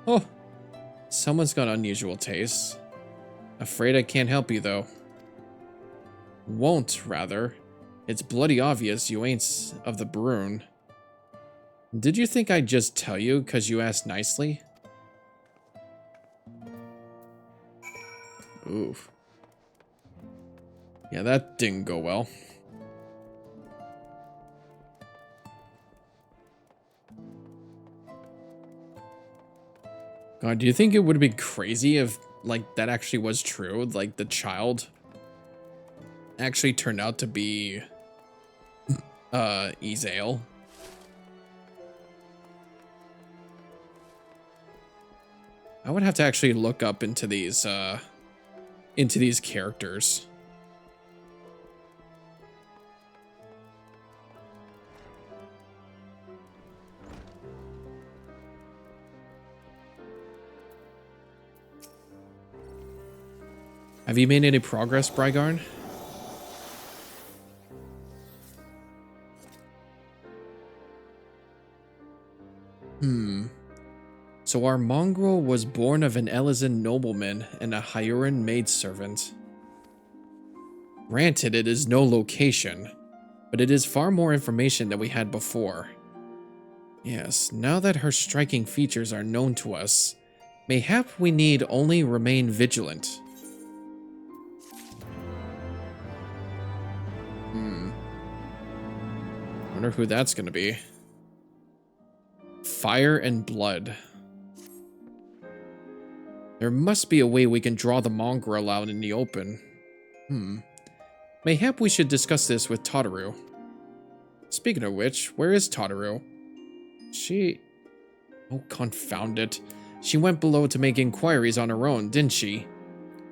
Oh, someone's got unusual tastes. Afraid I can't help you, though. Won't, rather. It's bloody obvious you ain't of the Brune. Did you think I'd just tell you because you asked nicely? Oof. Yeah, that didn't go well. God, do you think it would have been crazy if, like, that actually was true? Like, the child actually turned out to be, Izael? I would have to actually look up into these, into these characters. Have you made any progress, Brygarn? So our mongrel was born of an Elysian nobleman and a Hyuran maidservant. Granted, it is no location, but it is far more information than we had before. Yes, now that her striking features are known to us, mayhap we need only remain vigilant. Wonder who that's gonna be. Fire and blood. There must be a way we can draw the mongrel out in the open. Mayhap we should discuss this with Tataru. Speaking of which, where is Tataru? Oh, confound it. She went below to make inquiries on her own, didn't she?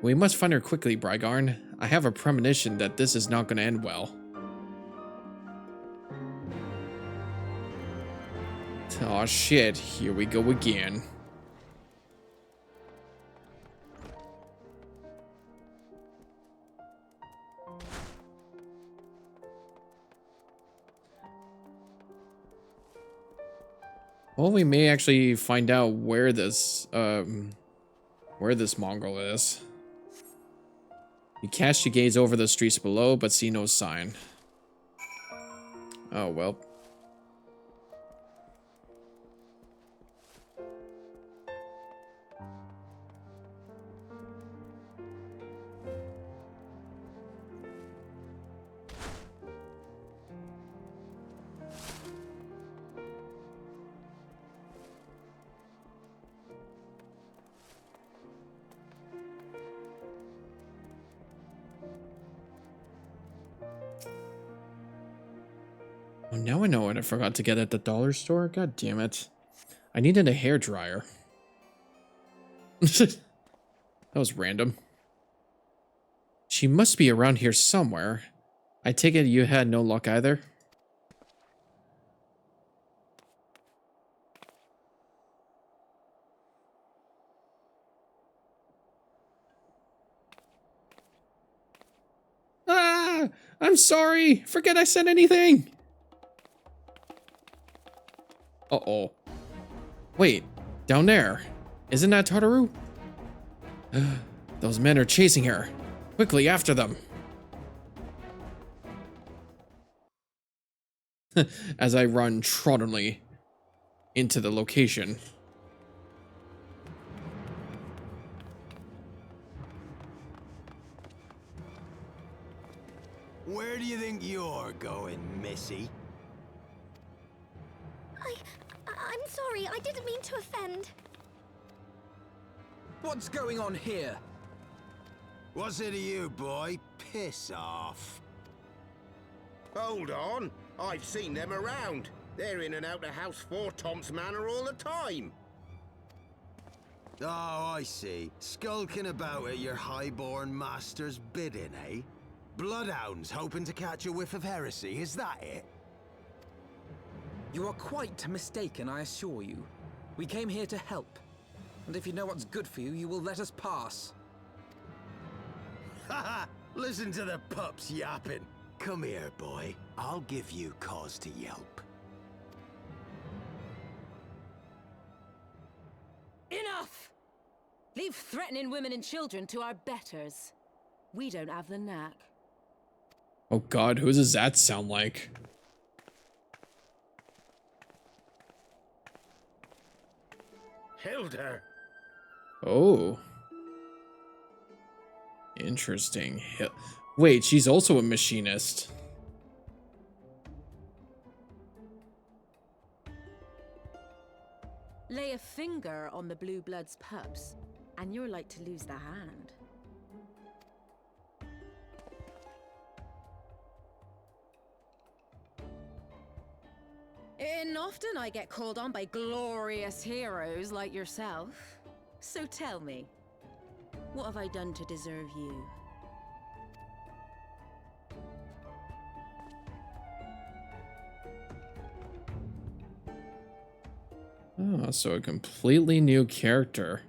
We must find her quickly, Brygarn. I have a premonition that this is not going to end well. Aw, shit. Here we go again. Well, we may actually find out where this mongrel is. You cast your gaze over the streets below, but see no sign. Oh, well. Oh, now I know what I forgot to get at the dollar store. God damn it. I needed a hairdryer. That was random. She must be around here somewhere. I take it you had no luck either? Ah! I'm sorry! Forget I said anything! Uh-oh. Wait, down there. Isn't that Tataru? Those men are chasing her. Quickly after them. As I run trottingly into the location. Where do you think you're going, Missy? I'm sorry, I didn't mean to offend. What's going on here? What's it to you, boy? Piss off. Hold on. I've seen them around. They're in and out of House 4 Tom's Manor all the time. Oh, I see. Skulking about at your highborn master's bidding, eh? Bloodhounds hoping to catch a whiff of heresy, is that it? You are quite mistaken, I assure you. We came here to help. And if you know what's good for you, you will let us pass. Haha! Listen to the pups yapping. Come here, boy. I'll give you cause to yelp. Enough! Leave threatening women and children to our betters. We don't have the knack. Oh god, who does that sound like? Hilda! Oh. Interesting. Wait, she's also a machinist. Lay a finger on the Blue Blood's pups, and you're like to lose the hand. And often I get called on by glorious heroes like yourself. So tell me, What have I done to deserve you? Oh, so a completely new character.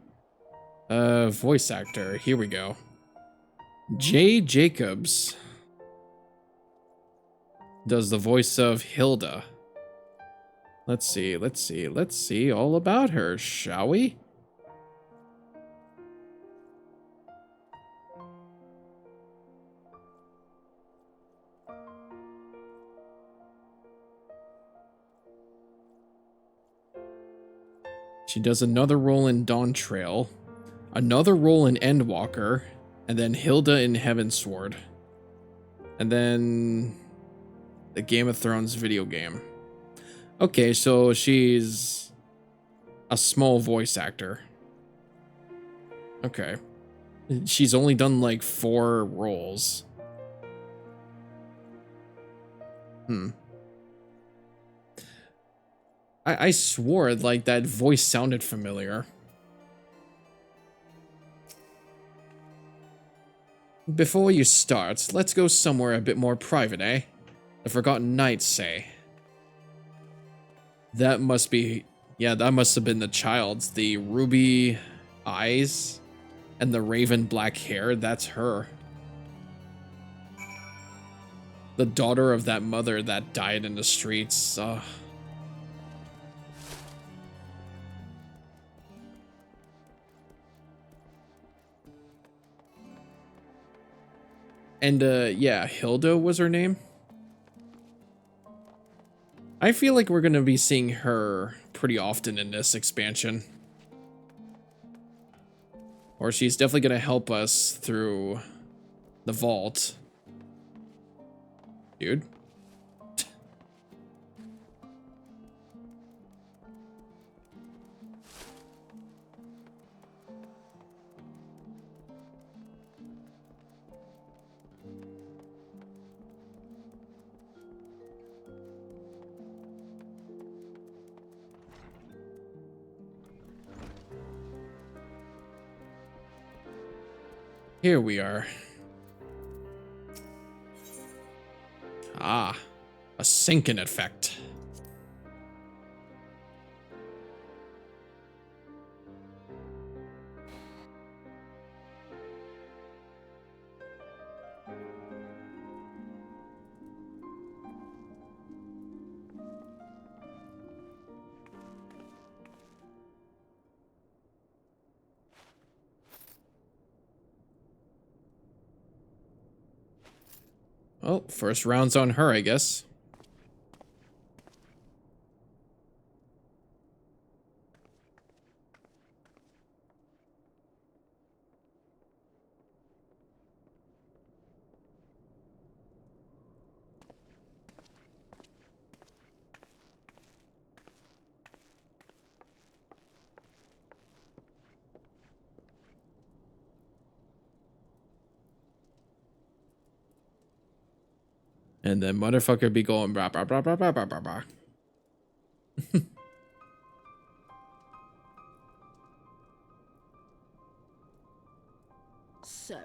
Voice actor. Here we go. Jay Jacobs does the voice of Hilda. Let's see all about her, shall we? She does another role in Dawn Trail, another role in Endwalker, and then Hilda in Heavensward. And then the Game of Thrones video game. Okay, so she's a small voice actor. Okay. She's only done like 4 roles. I swore like that voice sounded familiar. Before you start, let's go somewhere a bit more private, eh? The Forgotten Knights say. That must be... Yeah, that must have been the child's. The ruby eyes and the raven black hair, that's her. The daughter of that mother that died in the streets. And, yeah, Hilda was her name. I feel like we're gonna be seeing her pretty often in this expansion. Or she's definitely gonna help us through the vault. Dude. Here we are. Ah, a sinking effect. Oh, first round's on her, I guess. And then motherfucker be going blah blah blah blah blah blah blah blah. So,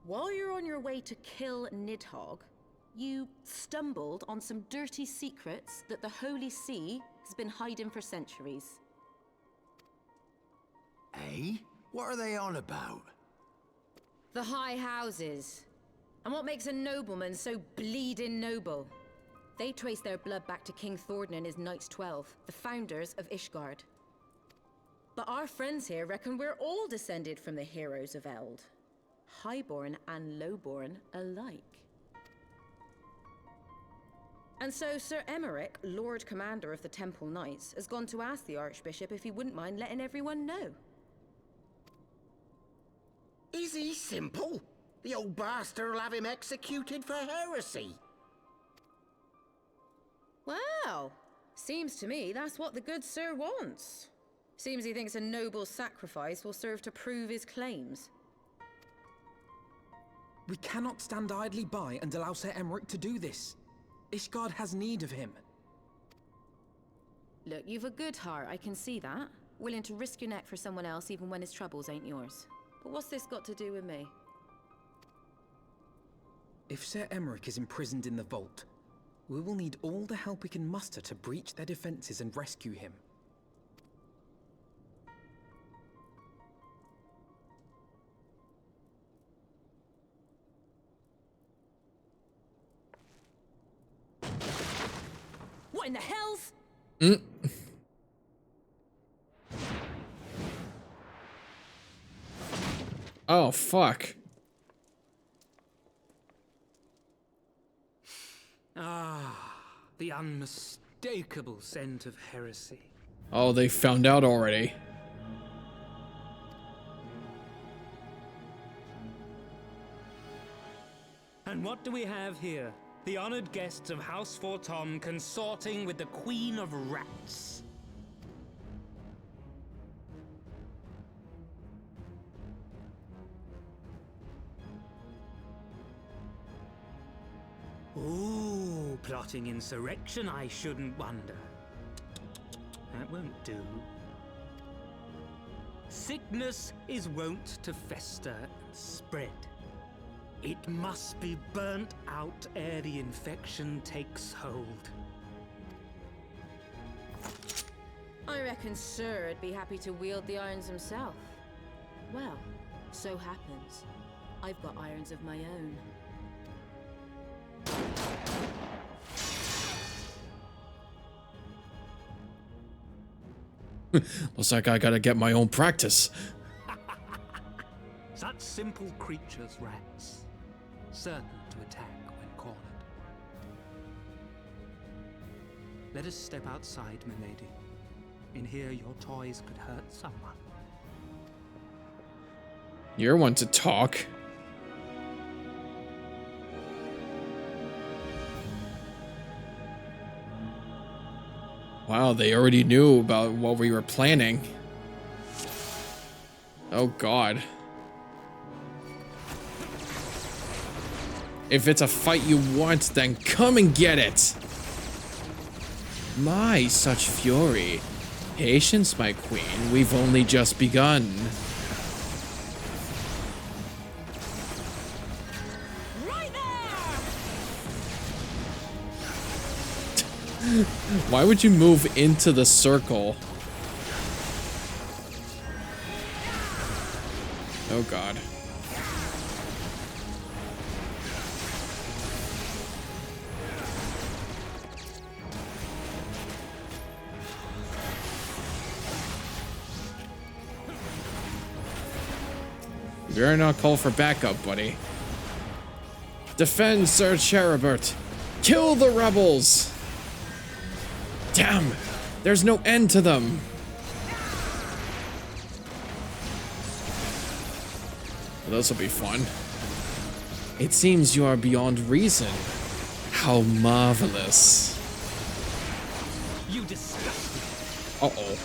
while you're on your way to kill Nidhogg, you stumbled on some dirty secrets that the Holy See has been hiding for centuries. Eh? What are they on about? The High Houses. And what makes a nobleman so bleeding noble? They trace their blood back to King Thordan and his Knights 12, the founders of Ishgard. But our friends here reckon we're all descended from the heroes of Eld. Highborn and lowborn alike. And so Sir Emmerich, Lord Commander of the Temple Knights, has gone to ask the Archbishop if he wouldn't mind letting everyone know. Is he simple? The old bastard will have him executed for heresy. Well, seems to me that's what the good sir wants. Seems he thinks a noble sacrifice will serve to prove his claims. We cannot stand idly by and allow Sir Emmerich to do this. Ishgard has need of him. Look, you've a good heart, I can see that. Willing to risk your neck for someone else even when his troubles ain't yours. But what's this got to do with me? If Sir Emmerich is imprisoned in the vault, we will need all the help we can muster to breach their defenses and rescue him. What in the hell's? Oh, fuck. Ah, the unmistakable scent of heresy. Oh, they found out already. And what do we have here? The honored guests of House Fortom consorting with the Queen of Rats. Ooh, plotting insurrection, I shouldn't wonder. That won't do. Sickness is wont to fester and spread. It must be burnt out ere the infection takes hold. I reckon Sir would be happy to wield the irons himself. Well, so happens I've got irons of my own. Looks like I gotta get my own practice. Such simple creatures, rats. Certain to attack when cornered. Let us step outside, milady. In here, your toys could hurt someone. You're one to talk. Wow, they already knew about what we were planning. Oh god. If it's a fight you want, then come and get it! My, such fury. Patience, my queen, we've only just begun. Right there! Why would you move into the circle? Oh god. You better not call for backup, buddy. Defend Sir Cherubert! Kill the rebels! Damn! There's no end to them! Well, this will be fun. It seems you are beyond reason. How marvelous. You disgust me. Uh-oh.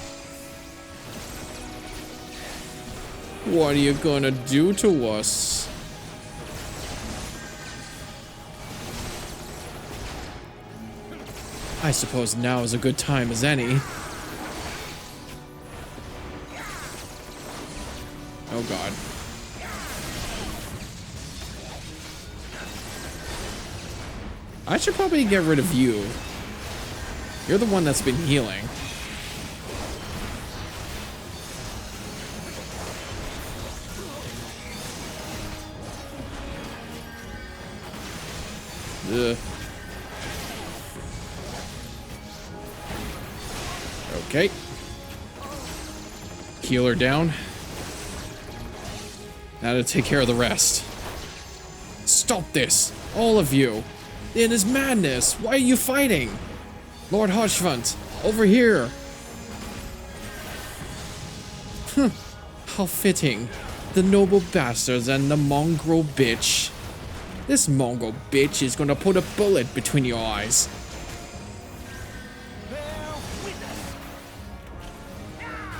What are you gonna do to us? I suppose now is a good time as any. Oh god. I should probably get rid of you. You're the one that's been healing. Ugh. Okay. Heal her down. Now to take care of the rest. Stop this! All of you! It is madness! Why are you fighting? Lord Hodgevant, over here! How fitting. The noble bastards and the mongrel bitch. This mongrel bitch is gonna put a bullet between your eyes.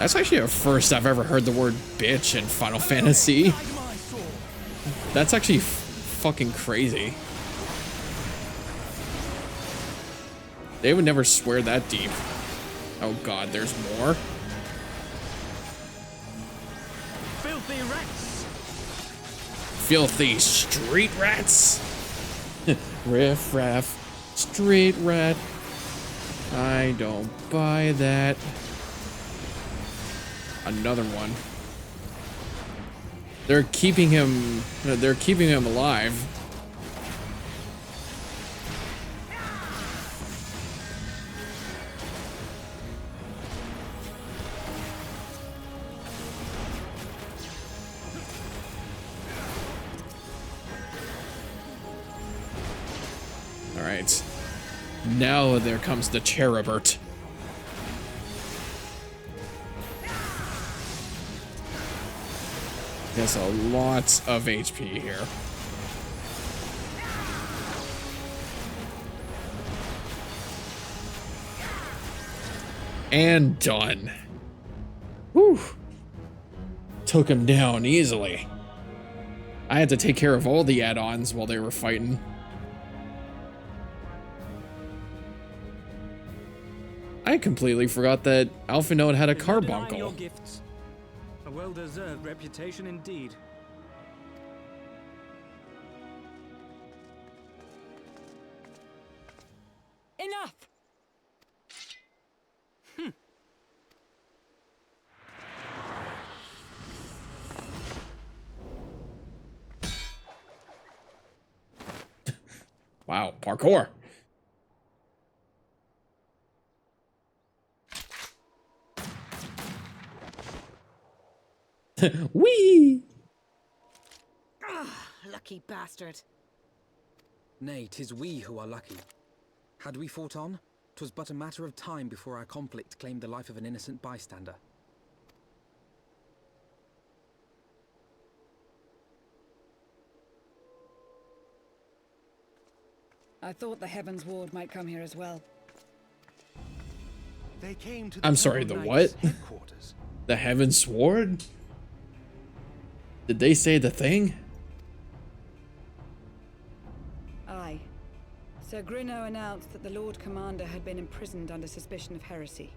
That's actually the first I've ever heard the word bitch in Final Fantasy. That's actually fucking crazy. They would never swear that deep. Oh god, there's more? Filthy rats! filthy street rats. Riff raff, street rat. I don't buy that. Another one. They're keeping him alive. All right. Now there comes the Cherubert. He has a lot of HP here. And done. Whew. Took him down easily. I had to take care of all the add-ons while they were fighting. I completely forgot that Alphinaud had a carbuncle. Your gifts. A well-deserved reputation indeed. Enough! Wow, parkour. Whee! Lucky bastard. Nay, 'tis we who are lucky. Had we fought on, 'twas but a matter of time before our conflict claimed the life of an innocent bystander. I thought the Heavensward might come here as well. They came to the I'm sorry, the what? headquarters. The Heavensward? Did they say the thing? Aye. Sir Grinno announced that the Lord Commander had been imprisoned under suspicion of heresy,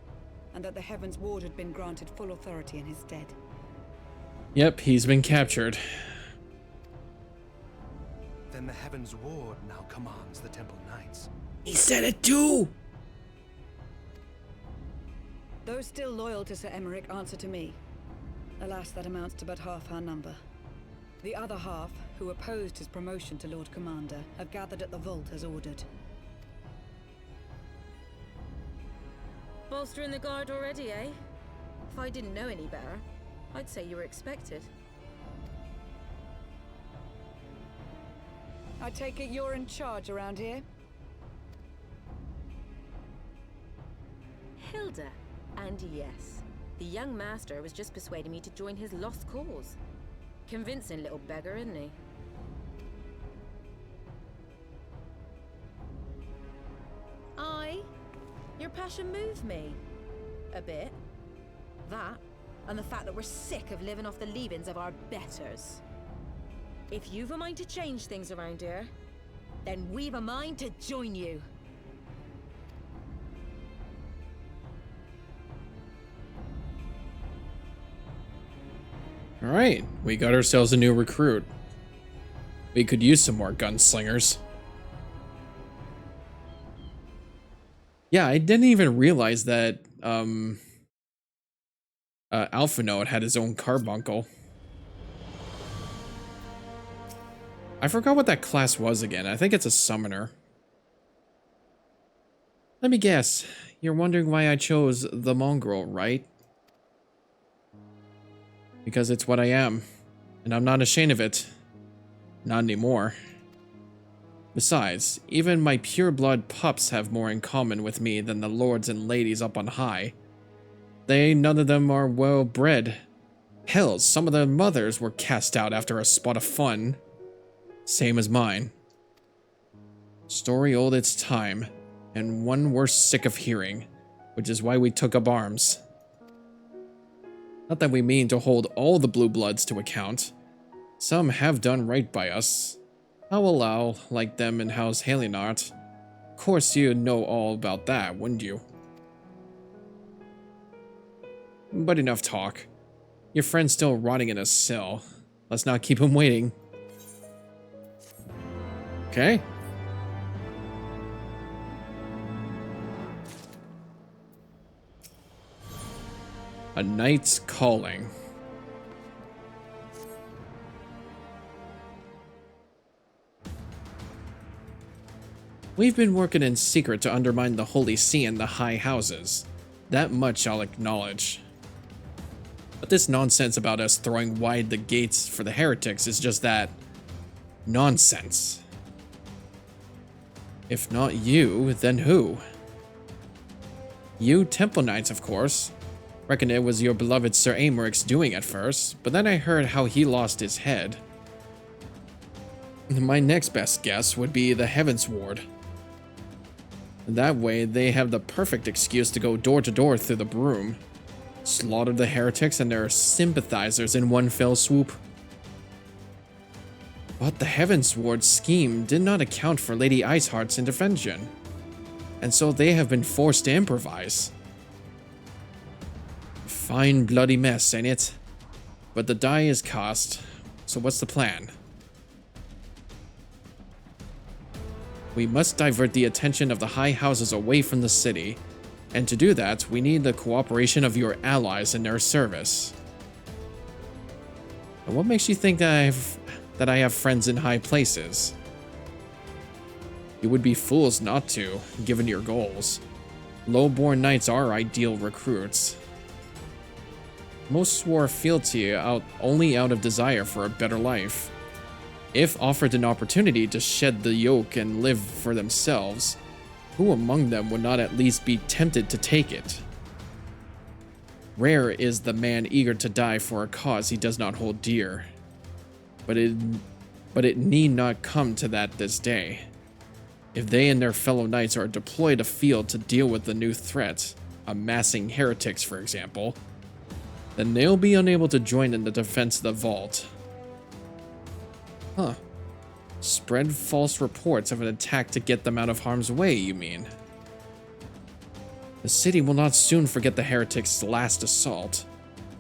and that the Heavensward had been granted full authority in his stead. Yep, he's been captured. Then the Heavensward now commands the Temple Knights. He said it too! Those still loyal to Sir Emmerich answer to me. Alas, that amounts to but half our number. The other half, who opposed his promotion to Lord Commander, have gathered at the vault as ordered. Bolstering the guard already, eh? If I didn't know any better, I'd say you were expected. I take it you're in charge around here? Hilda. And yes, the young master was just persuading me to join his lost cause. Convincing little beggar, isn't he? Your passion moved me. A bit. That, and the fact that we're sick of living off the leavings of our betters. If you've a mind to change things around here, then we've a mind to join you. Alright, we got ourselves a new recruit. We could use some more gunslingers. Yeah, I didn't even realize that Alphinaud had his own carbuncle. I forgot what that class was again. I think it's a summoner. Let me guess. You're wondering why I chose the mongrel, right? Because it's what I am. And I'm not ashamed of it. Not anymore. Besides, even my pure-blood pups have more in common with me than the lords and ladies up on high. None of them are well-bred. Hell, some of their mothers were cast out after a spot of fun. Same as mine. Story old its time, and one we're sick of hearing, which is why we took up arms. Not that we mean to hold all the blue bloods to account. Some have done right by us. I'll allow, like them in House Halienart. Of course you'd know all about that, wouldn't you? But enough talk. Your friend's still rotting in a cell. Let's not keep him waiting. Okay. A knight's calling. We've been working in secret to undermine the Holy See and the High Houses. That much I'll acknowledge. But this nonsense about us throwing wide the gates for the heretics is just that nonsense. If not you, then who? You Temple Knights, of course. Reckon it was your beloved Sir Aymric's doing at first, but then I heard how he lost his head. My next best guess would be the Heavensward. That way, they have the perfect excuse to go door to door through the broom. Slaughter the heretics and their sympathizers in one fell swoop. But the Heavensward scheme did not account for Lady Iceheart's intervention, and so they have been forced to improvise. Fine bloody mess, ain't it? But the die is cast, so what's the plan? We must divert the attention of the High Houses away from the city, and to do that, we need the cooperation of your allies in their service. And what makes you think that I have friends in high places? You would be fools not to, given your goals. Low-born knights are ideal recruits. Most swore fealty only out of desire for a better life. If offered an opportunity to shed the yoke and live for themselves, who among them would not at least be tempted to take it? Rare is the man eager to die for a cause he does not hold dear. But it need not come to that this day. If they and their fellow knights are deployed afield to deal with the new threat, amassing heretics for example, then they'll be unable to join in the defense of the vault. Huh. Spread false reports of an attack to get them out of harm's way, you mean? The city will not soon forget the heretics' last assault.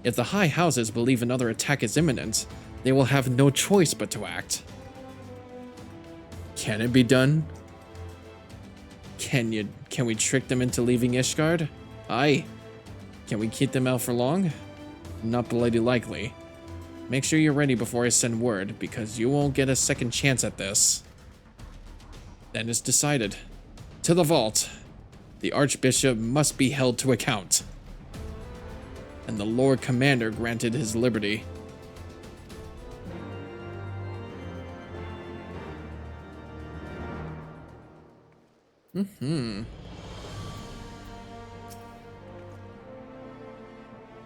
If the High Houses believe another attack is imminent, they will have no choice but to act. Can it be done? Can we trick them into leaving Ishgard? Aye. Can we keep them out for long? Not bloody likely. Make sure you're ready before I send word, because you won't get a second chance at this. Then it's decided. To the vault. The Archbishop must be held to account. And the Lord Commander granted his liberty.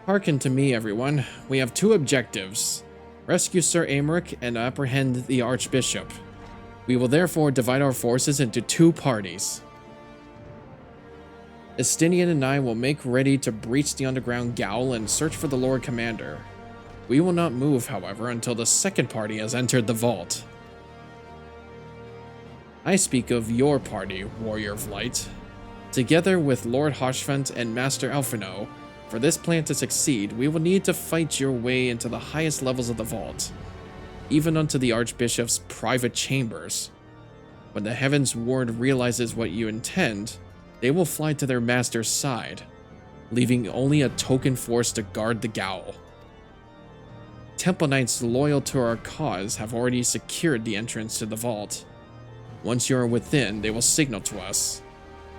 Hearken to me, everyone. We have two objectives. Rescue Sir Aymric and apprehend the Archbishop. We will therefore divide our forces into two parties. Estinian and I will make ready to breach the underground gaol and search for the Lord Commander. We will not move, however, until the second party has entered the vault. I speak of your party, Warrior of Light. Together with Lord Hoshfent and Master Alphino, for this plan to succeed, we will need to fight your way into the highest levels of the vault, even unto the Archbishop's private chambers. When the Heavensward realizes what you intend, they will fly to their master's side, leaving only a token force to guard the gaol. Temple Knights loyal to our cause have already secured the entrance to the vault. Once you are within, they will signal to us.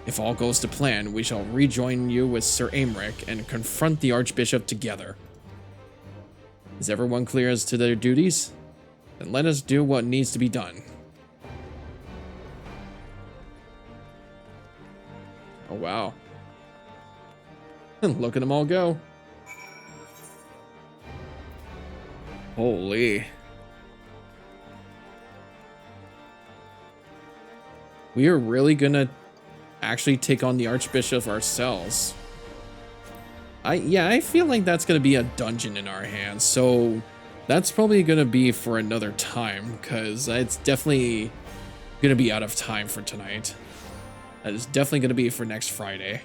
If all goes to plan, we shall rejoin you with Sir Aymric and confront the Archbishop together. Is everyone clear as to their duties? Then let us do what needs to be done. Oh wow. Look at them all go. Holy. We are really gonna actually take on the Archbishop ourselves. I feel like that's gonna be a dungeon in our hands, so that's probably gonna be for another time, because it's definitely gonna be out of time for tonight. That is definitely gonna be for next Friday.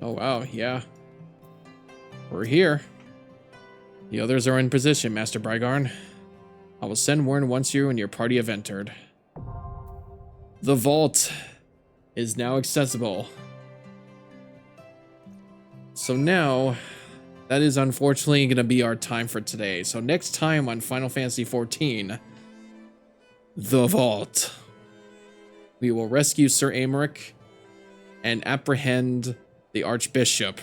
Oh, wow. Yeah. We're here. The others are in position, MisterBriGuy. I will send word once you and your party have entered. The vault is now accessible. So now, that is unfortunately going to be our time for today. So next time on Final Fantasy XIV, The Vault, we will rescue Sir Aymeric and apprehend the Archbishop.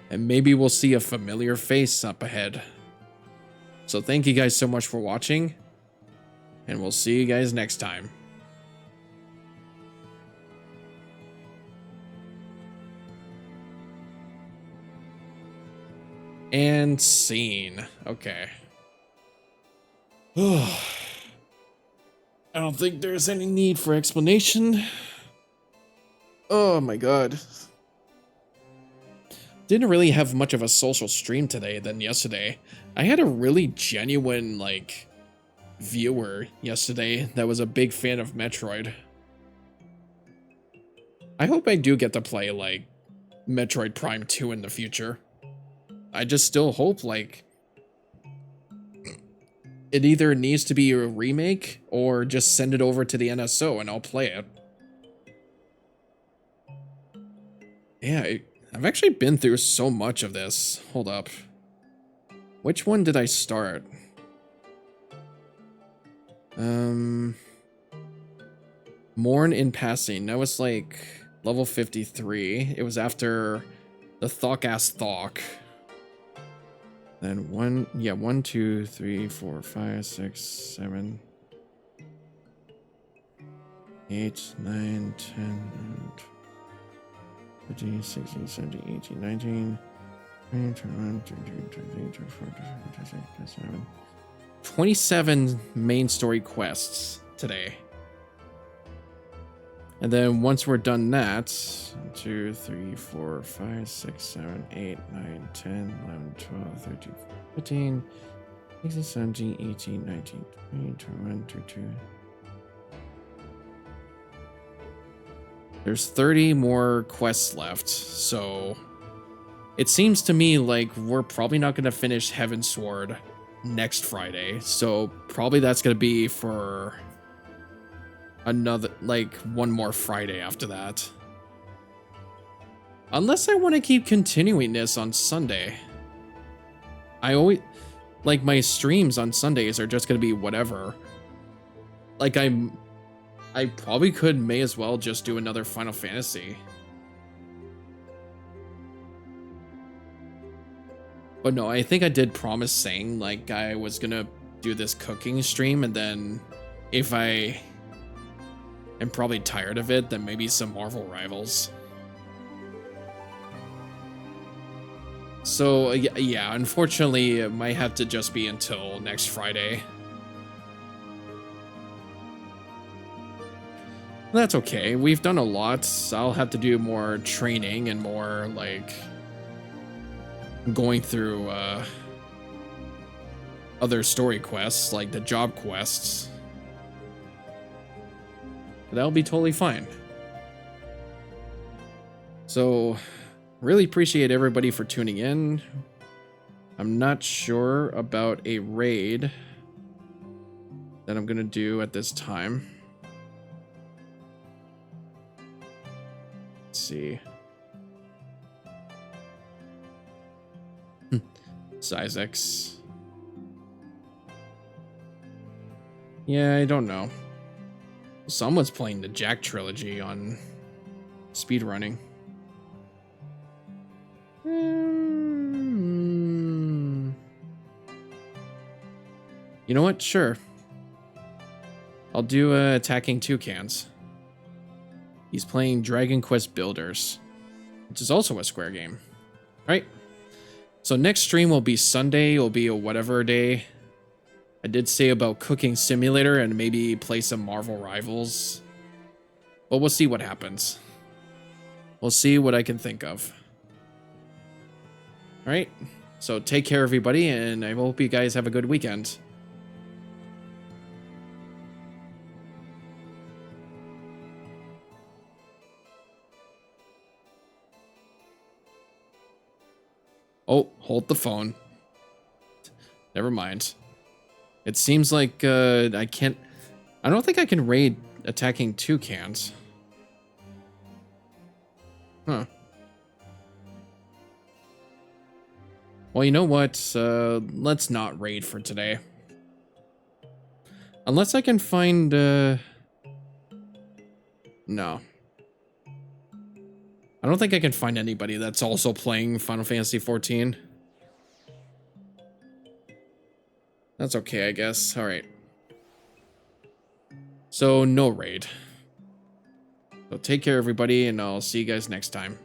And maybe we'll see a familiar face up ahead. So thank you guys so much for watching, and we'll see you guys next time. And scene. Okay. I don't think there's any need for explanation. Oh my god. Didn't really have much of a social stream today than yesterday. I had a really genuine, like, viewer yesterday that was a big fan of Metroid. I hope I do get to play, like, Metroid Prime 2 in the future. I just still hope, like, it either needs to be a remake or just send it over to the NSO and I'll play it. Yeah, I've actually been through so much of this. Hold up. Which one did I start? Mourn in Passing. That was like level 53. It was after the Thok-ass Thok. Then 1, 2, 3, 4, 5, 6, 7, 8, 9, 10, 15, 16, 17, 18, 19, 20, 21, 22, 23, 24, 25, 26, 27. 27 main story quests today. And then once we're done that, 2, 3, 4, 5, 6, 7, 8, 9, 10, 11, 12, 13, 14, 16, 17, 18, 19, 20, 21, 22. There's 30 more quests left, so it seems to me like we're probably not going to finish Heavensward next Friday, so probably that's going to be for another, like, one more Friday after that. Unless I want to keep continuing this on Sunday. I always, like, my streams on Sundays are just going to be whatever. Like, I probably may as well just do another Final Fantasy. But no, I think I did promise saying, like, I was gonna do this cooking stream, and then if I am probably tired of it, then maybe some Marvel Rivals. So, yeah, unfortunately, it might have to just be until next Friday. That's okay. We've done a lot. I'll have to do more training and more, like, going through other story quests, like the job quests. That'll be totally fine. So, really appreciate everybody for tuning in. I'm not sure about a raid that I'm gonna do at this time. Let's see. Sizex. Yeah, I don't know. Someone's playing the Jack trilogy on speedrunning. You know what? Sure. I'll do Attacking Toucans. He's playing Dragon Quest Builders, which is also a Square game. Right? So next stream will be Sunday. It'll be a whatever day. I did say about Cooking Simulator and maybe play some Marvel Rivals. But we'll see what happens. We'll see what I can think of. Alright. So take care, everybody, and I hope you guys have a good weekend. Oh, hold the phone. Never mind. It seems like I can't... I don't think I can raid attacking toucans. Huh. Well, you know what? Let's not raid for today. Unless I can find... No. I don't think I can find anybody that's also playing Final Fantasy XIV. That's okay, I guess. Alright. So, no raid. So take care, everybody, and I'll see you guys next time.